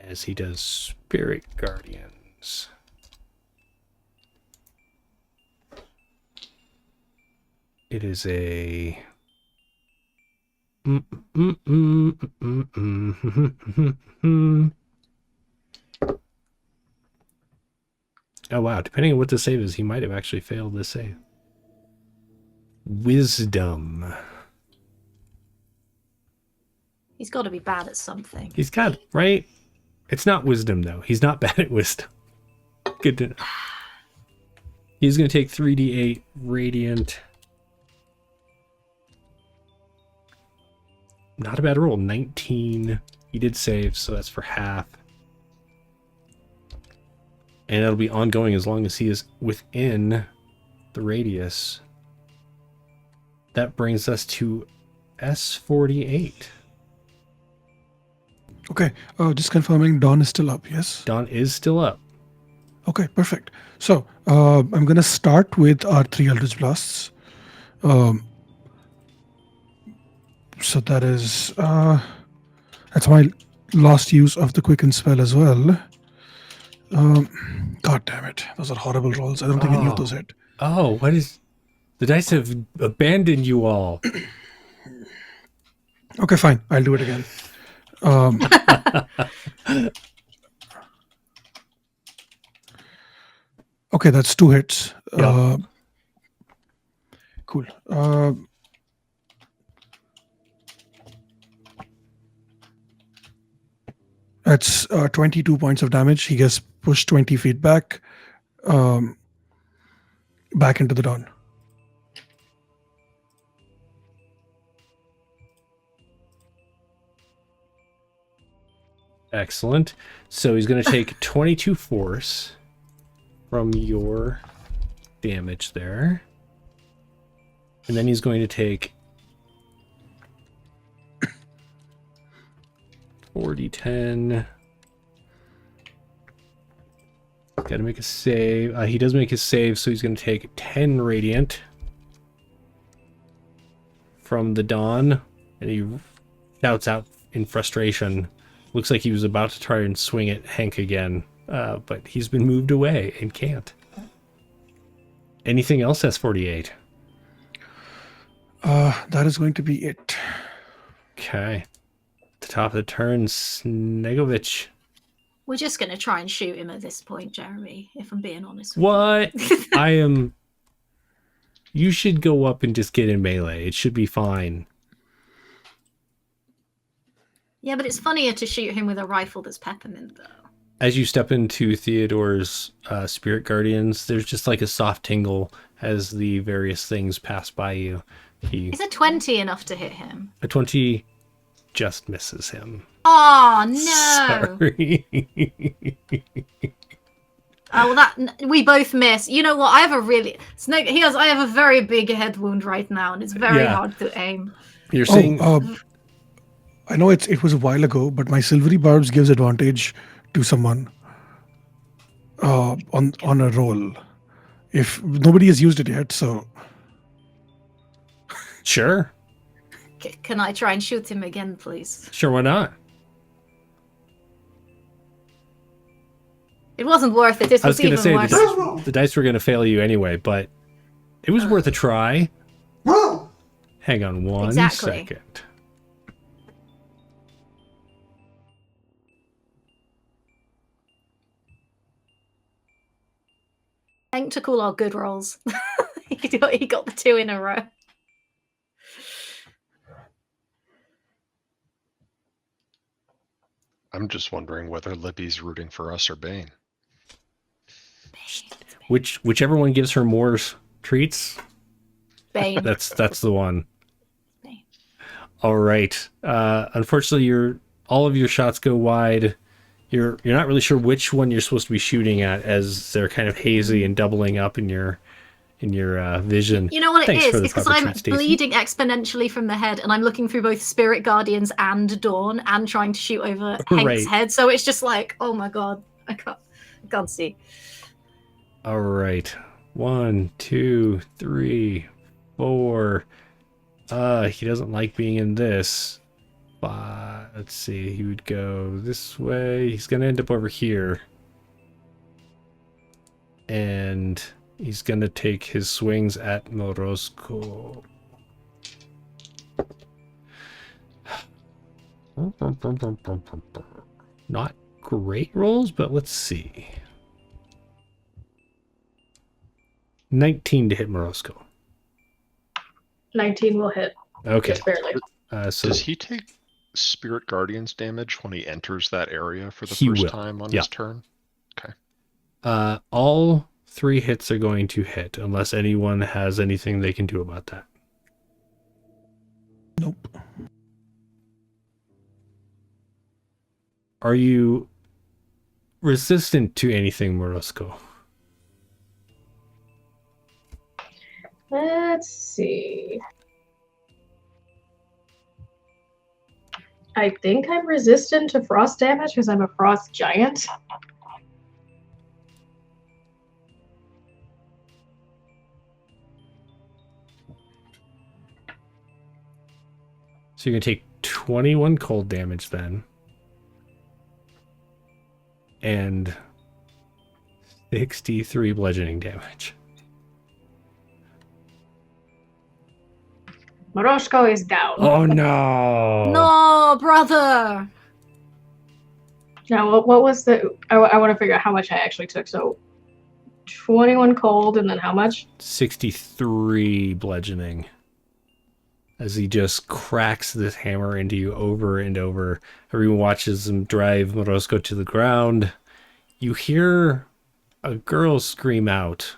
As he does Spirit Guardians. It is a... Oh wow, depending on what the save is, he might have actually failed this save. Wisdom. He's got to be bad at something. He's got, right? It's not wisdom, though. He's not bad at wisdom. Good to know. He's going to take 3d8 radiant. Not a bad roll. 19. He did save, so that's for half. And that'll be ongoing as long as he is within the radius. That brings us to S48. Okay, just confirming Dawn is still up, yes? Dawn is still up. Okay, perfect. So I'm going to start with our 3 Eldritch Blasts. So that is, that's my last use of the Quicken spell as well. God damn it. Those are horrible rolls. I don't think any of those hit. Oh, what is... The dice have abandoned you all. Okay, fine. I'll do it again. Okay, that's 2 hits. Yeah. Cool. That's 22 points of damage. He gets pushed 20 feet back into the Dawn. Excellent. So he's going to take 22 force from your damage there. And then he's going to take 4d10. Got to make a save. He does make his save, so he's going to take 10 radiant from the Dawn. And he shouts out in frustration. Looks like he was about to try and swing at Hank again, but he's been moved away and can't. Anything else, S48? That is going to be it. Okay. At the top of the turn, Snegovich. We're just going to try and shoot him at this point, Jeremy, if I'm being honest with What? you. I am... You should go up and just get in melee. It should be fine. Yeah, but it's funnier to shoot him with a rifle that's peppermint, though. As you step into Theodore's Spirit Guardians, there's just like a soft tingle as the various things pass by you. Is a 20 enough to hit him? A 20 just misses him. Oh no! Sorry. Oh, well, we both miss. You know what? I have a really I have a very big head wound right now, and it's very hard to aim. You're saying? I know it was a while ago, but my silvery barbs gives advantage to someone on a roll. If nobody has used it yet, so Sure. Can I try and shoot him again, please? Sure, why not? It wasn't worth it. This I was was going to even say worse. the dice were going to fail you anyway, but it was worth a try. Hang on one second. Thank to call our good rolls. He got the 2 in a row. I'm just wondering whether Libby's rooting for us or Bane. Whichever one gives her more treats. Bane. That's the one. Bane. All right. Unfortunately, all of your shots go wide. You're not really sure which one you're supposed to be shooting at, as they're kind of hazy and doubling up in your vision. You know what Thanks it for is? the It's because proper I'm treat, Stacey. bleeding exponentially from the head, and I'm looking through both Spirit Guardians and Dawn, and trying to shoot over Hank's Right. head. So it's just like, oh my god, I can't see. All right. 1, 2, 3, 4. He doesn't like being in this. Let's see. He would go this way. He's gonna end up over here, and he's gonna take his swings at Morosco. Not great rolls, but let's see. 19 to hit Morosco. 19 will hit. Okay. Just barely. So Does he take Spirit Guardian's damage when he enters that area for the He first will. time on Yeah. his turn? Okay. all 3 hits are going to hit, unless anyone has anything they can do about that. nope. Are you resistant to anything, Morosco? Let's see. I think I'm resistant to frost damage because I'm a frost giant. So you're going to take 21 cold damage then. And 63 bludgeoning damage. Moroshko is down. Oh no! No, brother. Now, what was the... I want to figure out how much I actually took. So, 21 cold, and then how much? 63 bludgeoning. As he just cracks this hammer into you over and over. Everyone watches him drive Morosco to the ground. You hear a girl scream out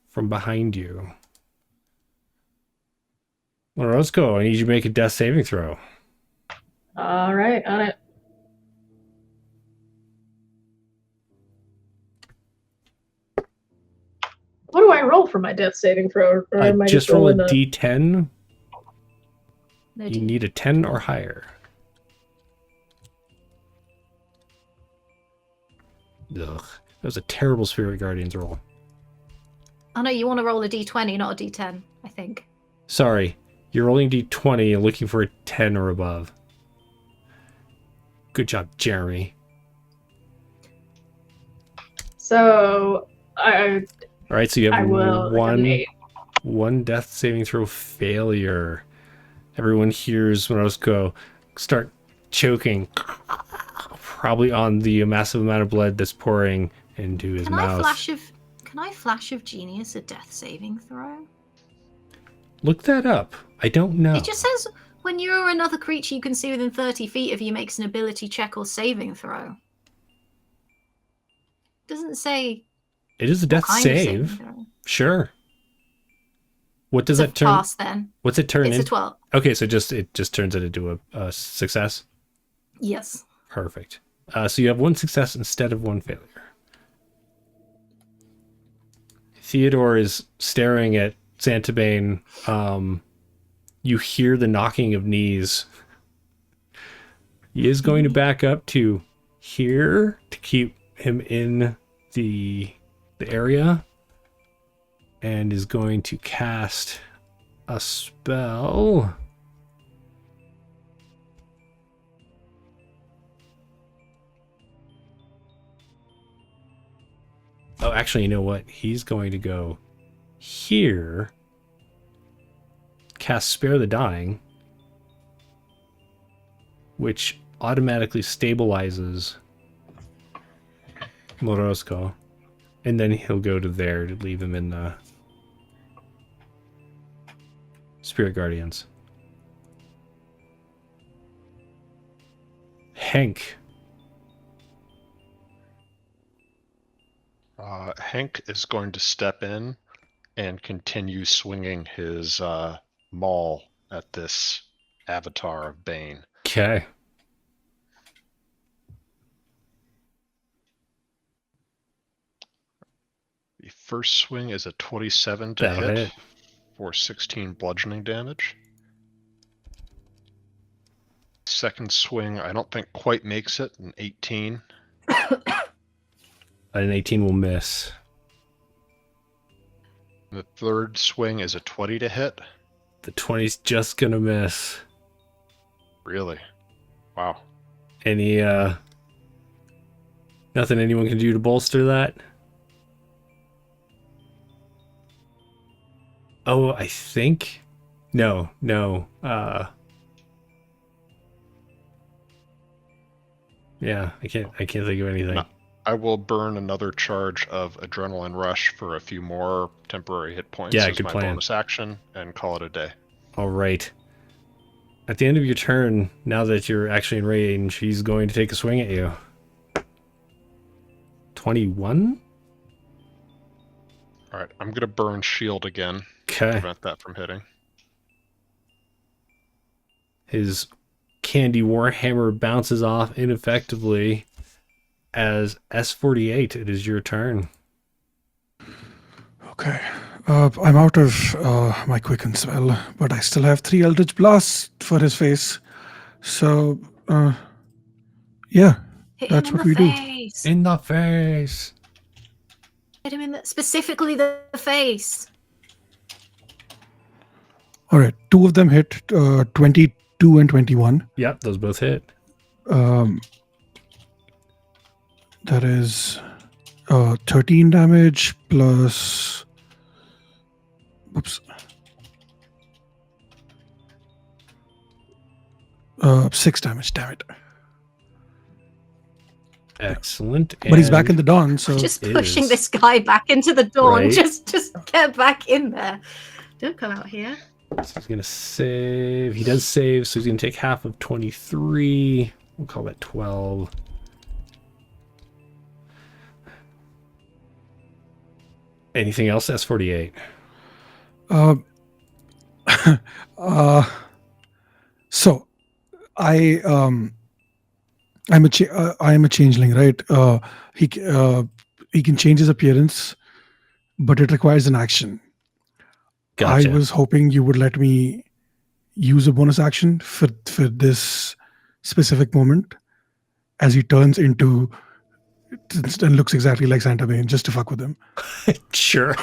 from behind you. Morosco, I need you to make a death saving throw. All right, on it. What do I roll for my death saving throw? Or am I Just roll a rolling d10. No, You need a 10 or higher. Ugh. That was a terrible Spirit Guardians roll. Oh no, you want to roll a d20, not a d10, I think. Sorry. You're rolling d20 and looking for a 10 or above. Good job, Jeremy. So, All right, so you I have will. Like an one death saving throw failure. Everyone hears Morosco start choking, probably on the massive amount of blood that's pouring into his mouth. Can I flash of genius a death saving throw? Look that up. I don't know. It just says when you're another creature you can see within 30 feet of you makes an ability check or saving throw. Doesn't say It is a death what kind of saving save. throw. Sure. What does It's a that turn? pass then. What's it turn It's a in? 12. Okay, so it just turns it into a success. Yes. Perfect. So you have one success instead of one failure. Theodore is staring at Santabane. You hear the knocking of knees. He is going to back up to here to keep him in the area, and is going to cast a spell. Oh, actually, you know what? He's going to go here, cast Spare the Dying, which automatically stabilizes Morosco, and then he'll go to there to leave him in the Spirit Guardians. Hank. Hank is going to step in and continue swinging his maul at this avatar of Bane. Okay. The first swing is a 27 to That'll hit hit. for 16 bludgeoning damage. Second swing, I don't think quite makes it, an 18. An 18 will miss. The third swing is a 20 to hit. The 20's just gonna miss. Really? Wow. Any, nothing anyone can do to bolster that? Oh, I think? No. Yeah, I can't think of anything. No. I will burn another charge of Adrenaline Rush for a few more temporary hit points Yeah, as good my plan. bonus action and call it a day. All right. At the end of your turn, now that you're actually in range, he's going to take a swing at you. 21? All right, I'm going to burn shield again to Okay. prevent that from hitting. His candy warhammer bounces off ineffectively. As S48, it is your turn. Okay. I'm out of my quicken spell, but I still have 3 Eldritch Blasts for his face. So, yeah, Hit that's him in what the we do. face. In the face. Hit him in specifically the face. All right, 2 of them hit 22 and 21. Yep, those both hit. That is 13 damage plus. Oops. 6 damage, damn it. Excellent. But he's back in the dawn, so. Just pushing is. this guy back into the dawn. Right. Just get back in there. Don't come out here. So he's going to save. He does save, so he's going to take half of 23. We'll call that 12. Anything else? S48. So, I am a changeling, right? He can change his appearance, but it requires an action. Gotcha. I was hoping you would let me use a bonus action for this specific moment, as he turns into and looks exactly like Santa Bane, just to fuck with him. Sure.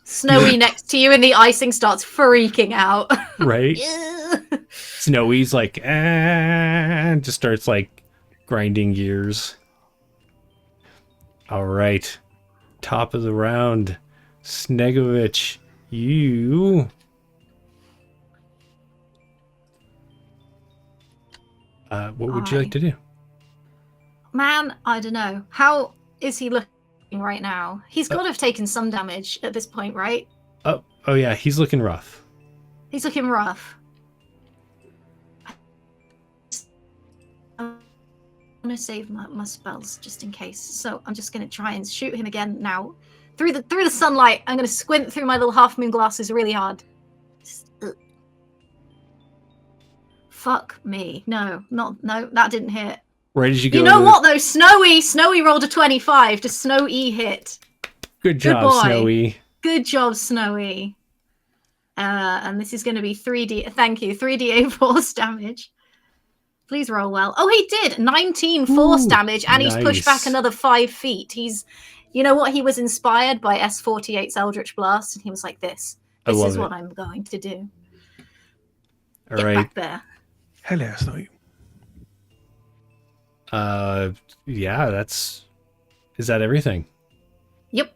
Snowy next to you and the icing starts freaking out. Right? Snowy's like, just starts like grinding gears. All right. Top of the round. Snegovich, you... what would you like to do? Man, I don't know. How is he looking right now? He's got to have taken some damage at this point, right? Oh yeah, he's looking rough. He's looking rough. I'm going to save my spells just in case. So I'm just going to try and shoot him again now. through the sunlight. I'm going to squint through my little half moon glasses really hard. Fuck me. No, that didn't hit. Right as you go. You know what though? Snowy rolled a 25 to Snowy hit. Good job, boy. Snowy. Good job, Snowy. And this is going to be 3D. Thank you. 3d8 force damage. Please roll well. Oh, he did 19 force damage, and he's pushed back another 5 feet. He's, you know what? He was inspired by S48's Eldritch Blast, and he was like, "This is what I'm going to do." All Get right. back there. Hell yeah, Snowy. Yeah, is that everything? Yep.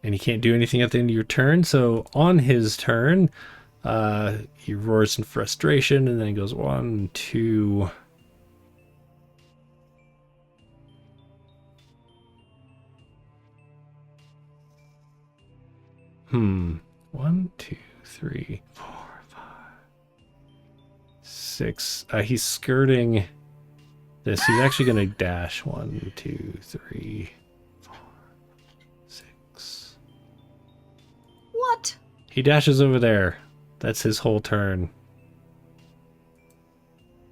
And he can't do anything at the end of your turn, so on his turn, he roars in frustration, and then he goes 1, 2. 1, 2, 3, 4, 5, 6. He's skirting this. He's actually going to dash 1, 2, 3, 4, 6. What? He dashes over there. That's his whole turn.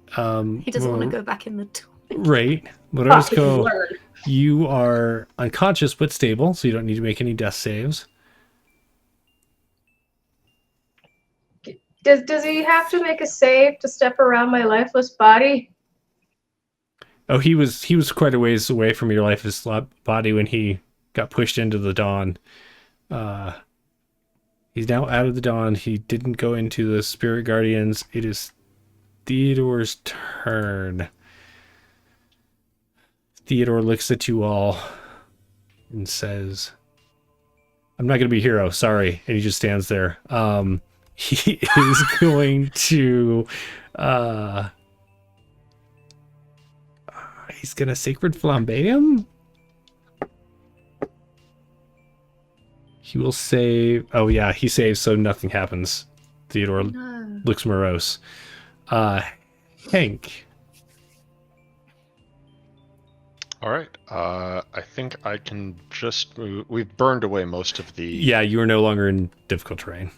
He doesn't want to go back in the toilet. Right. Morosco, you are unconscious but stable, so you don't need to make any death saves. Does he have to make a save to step around my lifeless body? Oh, he was quite a ways away from your lifeless body when he got pushed into the dawn. He's now out of the dawn. He didn't go into the Spirit Guardians. It is Theodore's turn. Theodore looks at you all and says, "I'm not going to be a hero, sorry." And he just stands there. He is going to he's gonna Sacred Flambe him. He will save. Oh yeah, he saves, so nothing happens. Theodore looks morose. Hank. All right. I think I can just move. We've burned away most of the Yeah, you are no longer in difficult terrain.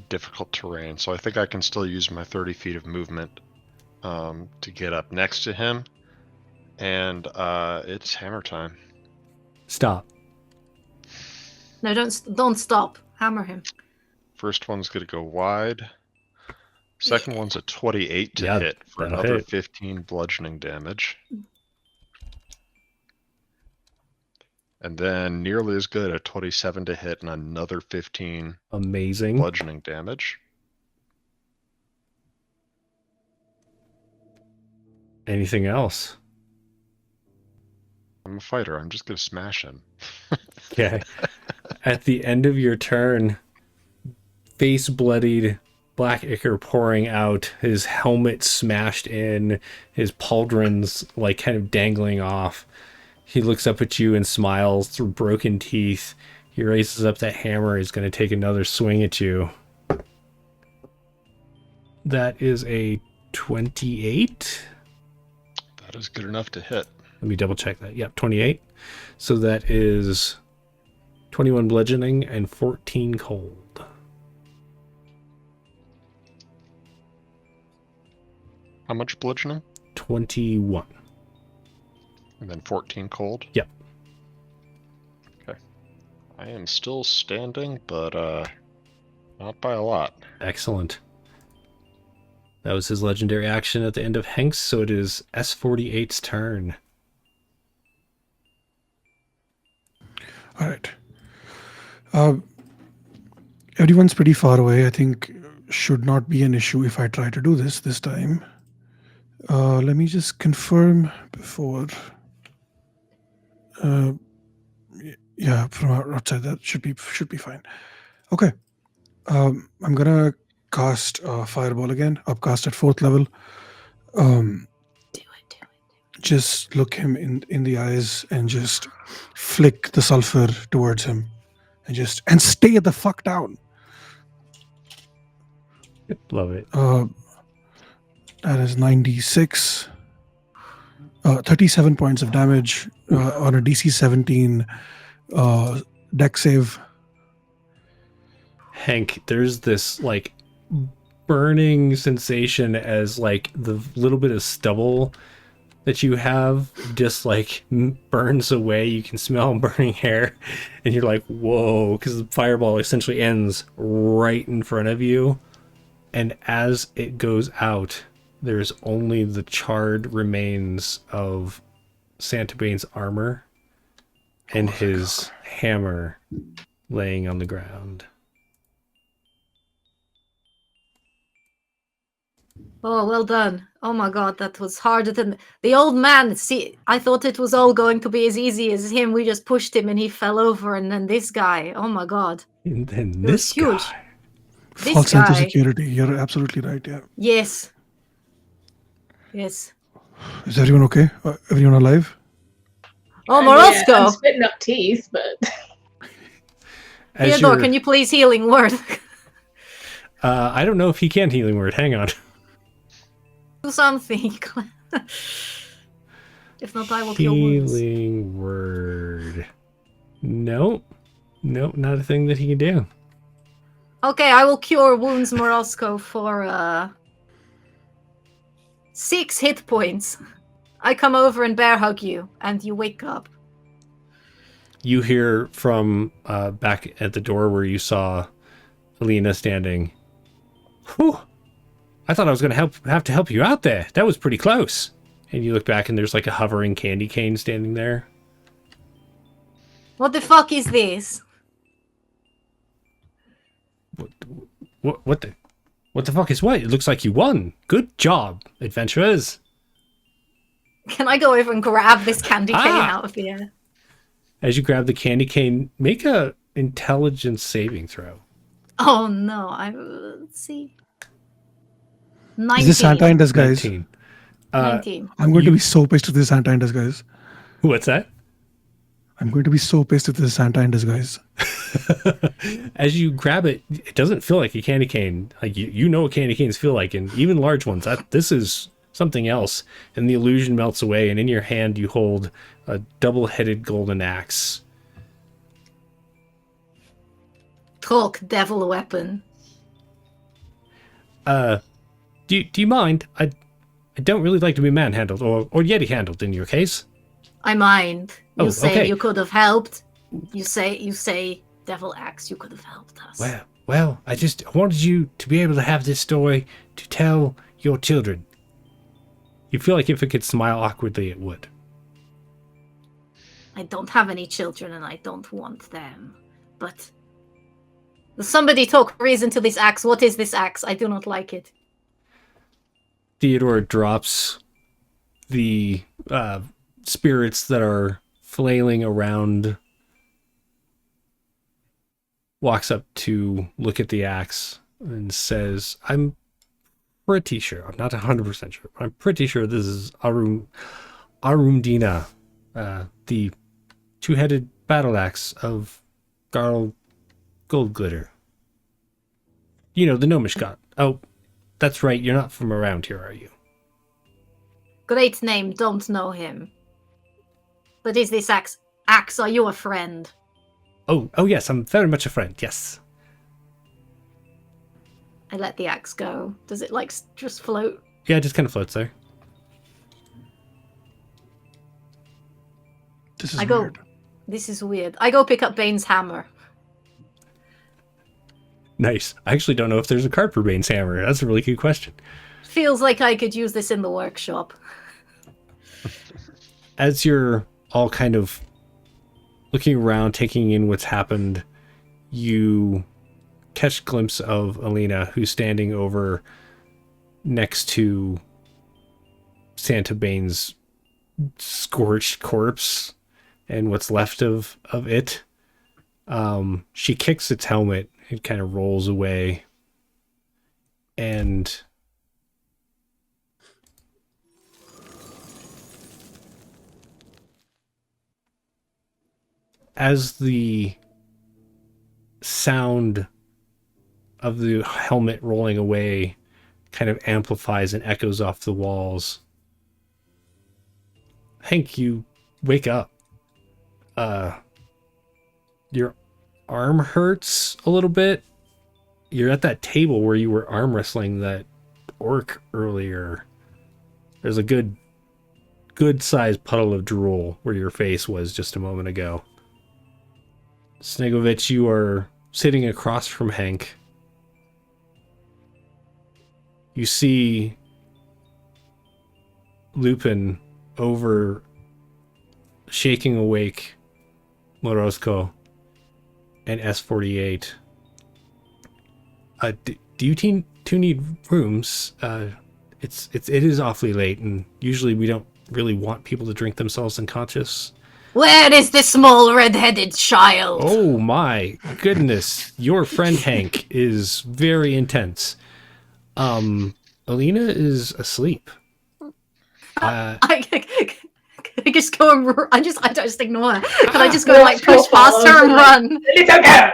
difficult terrain, so I think I can still use my 30 feet of movement to get up next to him. And it's hammer time. Stop. No, don't stop. Hammer him. First one's going to go wide. Second one's a 28 to hit for another hit. 15 bludgeoning damage. And then nearly as good, a 27 to hit and another 15 Amazing. bludgeoning damage. Anything else? I'm a fighter. I'm just going to smash him. Okay. At the end of your turn, face bloodied, black ichor pouring out, his helmet smashed in, his pauldrons like kind of dangling off. He looks up at you and smiles through broken teeth. He raises up that hammer. He's going to take another swing at you. That is a 28. That is good enough to hit. Let me double check that. Yep, 28. So that is 21 bludgeoning and 14 cold. How much bludgeoning? 21. And then 14 cold? Yep. Okay. I am still standing, but not by a lot. Excellent. That was his legendary action at the end of Hank's, so it is S48's turn. All right. Everyone's pretty far away. I think should not be an issue if I try to do this time. Let me just confirm before. Yeah, from outside that should be fine. Okay. I'm gonna cast Fireball again. Upcast at 4th level. Do it. Just look him in the eyes and just flick the sulfur towards him, and stay the fuck down. Love it. That is 96. 37 points of damage on a DC 17 deck save. Hank, there's this like burning sensation as like the little bit of stubble that you have just like burns away. You can smell burning hair, and you're like, whoa, because the fireball essentially ends right in front of you. And as it goes out, there's only the charred remains of Santa Bane's armor and his hammer laying on the ground. Oh, well done. Oh my god, that was harder than the old man. See, I thought it was all going to be as easy as him. We just pushed him and he fell over, and then this guy. Oh my god. And then It this was huge. guy. This False sense of guy. security. You're absolutely right. Yeah. Yes. Yes. Is everyone okay? Everyone alive? Oh, I mean, Morosco. I'm spitting up teeth, but As Theodore, you're- can you please healing word? I don't know if he can healing word. Hang on. Do something. If not, I will kill wounds. Healing word. Nope. Nope, not a thing that he can do. Okay, I will cure wounds Morosco for 6 hit points. I come over and bear hug you, and you wake up. You hear from back at the door where you saw Alina standing. Whew. I thought I was going to have to help you out there. That was pretty close. And you look back and there's like a hovering candy cane standing there. What the fuck is this? What the fuck is what? It looks like you won. Good job, adventurers. Can I go over and grab this candy cane Ah! out of the air? As you grab the candy cane, make a intelligence saving throw. Oh no, let's see. 19. Is this Santa in disguise? 19. 19. I'm going to be so pissed if this is Santa in disguise. What's that? I'm going to be so pissed if this is Santa in disguise. As you grab it, it doesn't feel like a candy cane. Like you know what candy canes feel like, and even large ones. This is something else. And the illusion melts away, and in your hand you hold a double-headed golden axe. Talk, devil weapon. Do you mind? I don't really like to be manhandled or yeti handled in your case. I mind. You Oh, say okay. you could have helped. You say, devil axe, you could have helped us. Well, I just wanted you to be able to have this story to tell your children. You feel like if it could smile awkwardly, it would. I don't have any children and I don't want them. But somebody talk reason to this axe. What is this axe? I do not like it. Theodore drops the spirits that are flailing around, walks up to look at the axe and says, I'm pretty sure, I'm not 100% sure, but I'm pretty sure this is Arundina, the two-headed battle axe of Garl Goldglitter. You know, the gnomish god. Oh, that's right, you're not from around here, are you? Great name, don't know him. But is this axe? Axe, are you a friend? Oh yes, I'm very much a friend, yes. I let the axe go. Does it like just float? Yeah, it just kind of floats there. This is I go. weird. This is weird. I go pick up Bane's hammer. Nice. I actually don't know if there's a card for Bane's hammer. That's a really good question. Feels like I could use this in the workshop. As you're all kind of looking around, taking in what's happened, you catch a glimpse of Alina, who's standing over next to Santa Bane's scorched corpse and what's left of it. She kicks its helmet. It kind of rolls away. And as the sound of the helmet rolling away kind of amplifies and echoes off the walls, Hank, you wake up. Your arm hurts a little bit. You're at that table where you were arm wrestling that orc earlier. There's a good sized puddle of drool where your face was just a moment ago. Snegovich, you are sitting across from Hank. You see Lupin over shaking awake Morozko and S48. Do you two need rooms? It is awfully late, and usually we don't really want people to drink themselves unconscious. Where is the small red-headed child? Oh my goodness, your friend Hank is very intense. Alina is asleep. I just go and I just ignore her. Can I just go and like push past her and run? It's okay.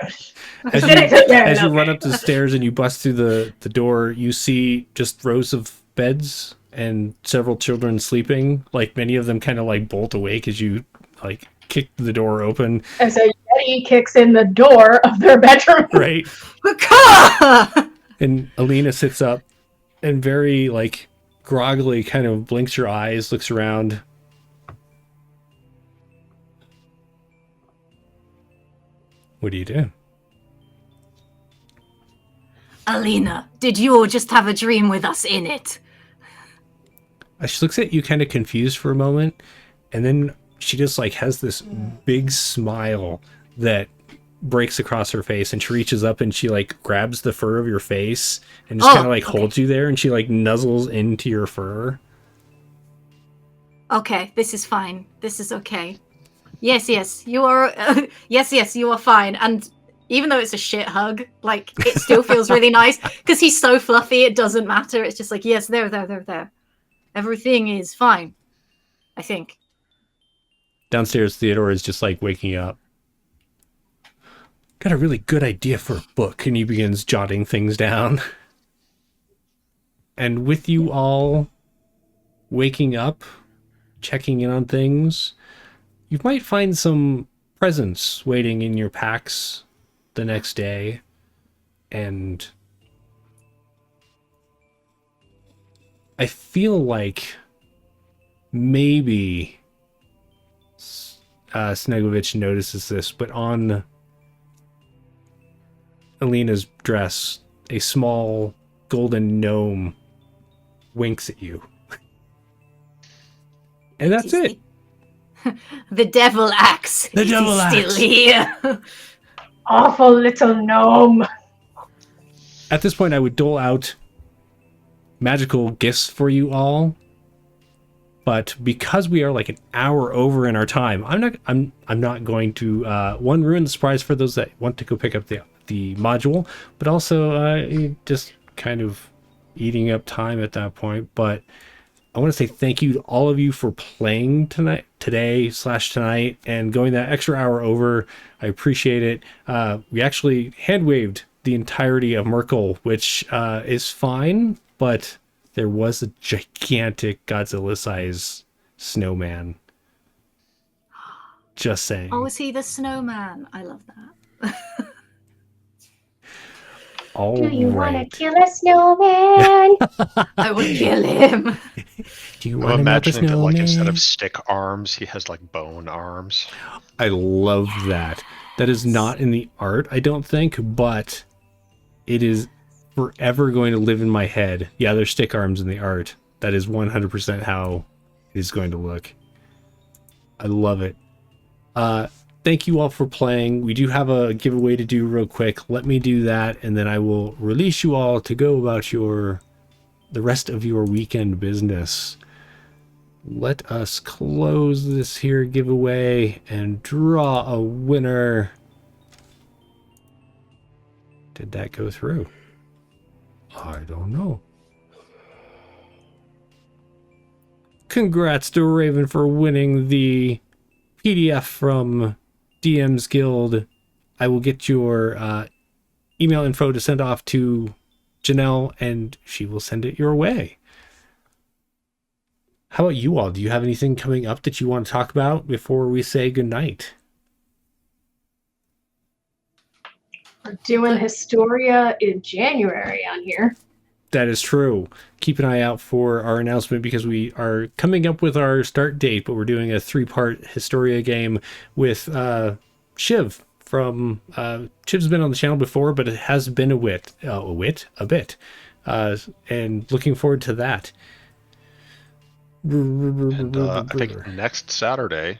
As you run up the stairs and you bust through the door, you see just rows of beds and several children sleeping. Like many of them kind of like bolt awake as you like kick the door open. And so Yeti kicks in the door of their bedroom. Right. And Alina sits up and very like groggily kind of blinks her eyes, looks around. What do you do? Alina, did you just have a dream with us in it? She looks at you kind of confused for a moment, and then she just like has this big smile that breaks across her face, and she reaches up and she like grabs the fur of your face and just kind of like holds you there, and she like nuzzles into your fur. Okay, this is fine. This is okay. Yes, you are. Yes, you are fine. And even though it's a shit hug, like it still feels really nice because he's so fluffy. It doesn't matter. It's just like yes, there. Everything is fine. I think. Downstairs, Theodore is just like waking up. Got a really good idea for a book, and he begins jotting things down. And with you all waking up, checking in on things, you might find some presents waiting in your packs the next day. And I feel like maybe Snegovich notices this, but on Alina's dress, a small golden gnome winks at you. And that's it. The devil axe. The devil axe. Still here. Awful little gnome. At this point, I would dole out magical gifts for you all, but because we are like an hour over in our time, I'm not going to one, ruin the surprise for those that want to go pick up the module, but also just kind of eating up time at that point. But I want to say thank you to all of you for playing today/tonight and going that extra hour over. I appreciate it. We actually hand waved the entirety of Merkel, which is fine, but there was a gigantic Godzilla-size snowman. Just saying. Oh, is he the snowman? I love that. All Do you want to right. kill a snowman? I would kill him. Do you I'm want to melt a imagining that like instead snowman? of stick arms, he has like bone arms. I love that. That is not in the art, I don't think, but it is forever going to live in my head. Yeah, there's stick arms in the art. That is 100% how it is going to look. I love it. Thank you all for playing. We do have a giveaway to do real quick. Let me do that, and then I will release you all to go about the rest of your weekend business. Let us close this here giveaway and draw a winner. Did that go through? I don't know. Congrats to Raven for winning the PDF from DM's Guild. I will get your email info to send off to Janelle, and she will send it your way. How about you all? Do you have anything coming up that you want to talk about before we say goodnight? We're doing Historia in January on here. That is true. Keep an eye out for our announcement because we are coming up with our start date, but we're doing a 3-part Historia game with Shiv from Shiv's been on the channel before, but it has been a bit, and looking forward to that. And I think next Saturday,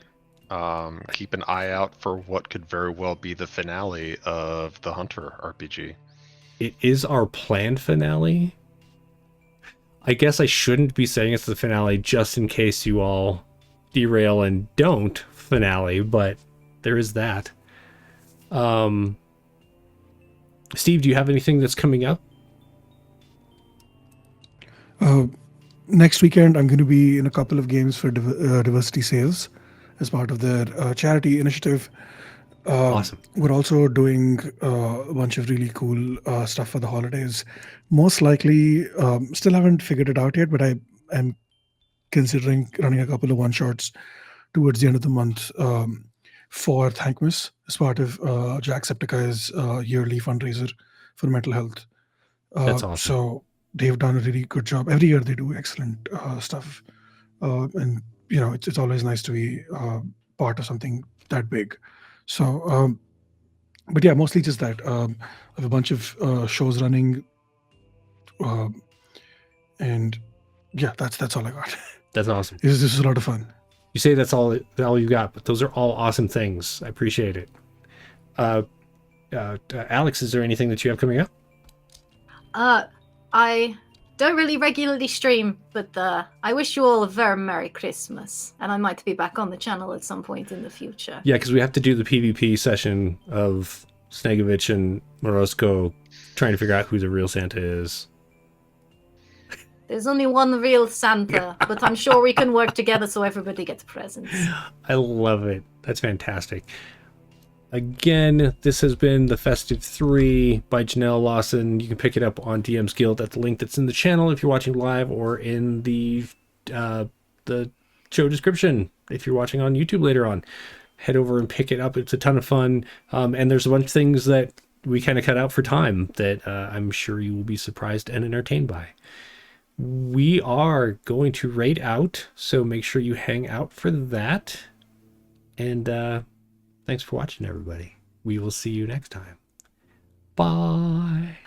keep an eye out for what could very well be the finale of the Hunter RPG. It is our planned finale. I guess I shouldn't be saying it's the finale just in case you all derail and don't finale, but there is that. Steve, do you have anything that's coming up? Next weekend, I'm going to be in a couple of games for Diversity Sales as part of their charity initiative. Awesome. We're also doing a bunch of really cool stuff for the holidays. Most likely, still haven't figured it out yet, but I am considering running a couple of one-shots towards the end of the month for Thankmas as part of Jacksepticeye's yearly fundraiser for mental health. That's awesome. So they've done a really good job. Every year they do excellent stuff. And, you know, it's always nice to be part of something that big. So, but yeah, mostly just that. I have a bunch of shows running. And yeah, that's all I got. That's awesome. This is a lot of fun. You say that's all you got, but those are all awesome things. I appreciate it. Alex, is there anything that you have coming up? I don't really regularly stream, but I wish you all a very Merry Christmas, and I might be back on the channel at some point in the future. Yeah, because we have to do the PvP session of Snegovich and Morozko trying to figure out who the real Santa is. There's only one real Santa, but I'm sure we can work together so everybody gets presents. I love it. That's fantastic. Again, this has been the Festive 3 by Janelle Lawson. You can pick it up on DM's Guild at the link that's in the channel if you're watching live, or in the show description if you're watching on YouTube later on. Head over and pick it up. It's a ton of fun. And there's a bunch of things that we kind of cut out for time that I'm sure you will be surprised and entertained by. We are going to raid out, so make sure you hang out for that. And thanks for watching, everybody. We will see you next time. Bye.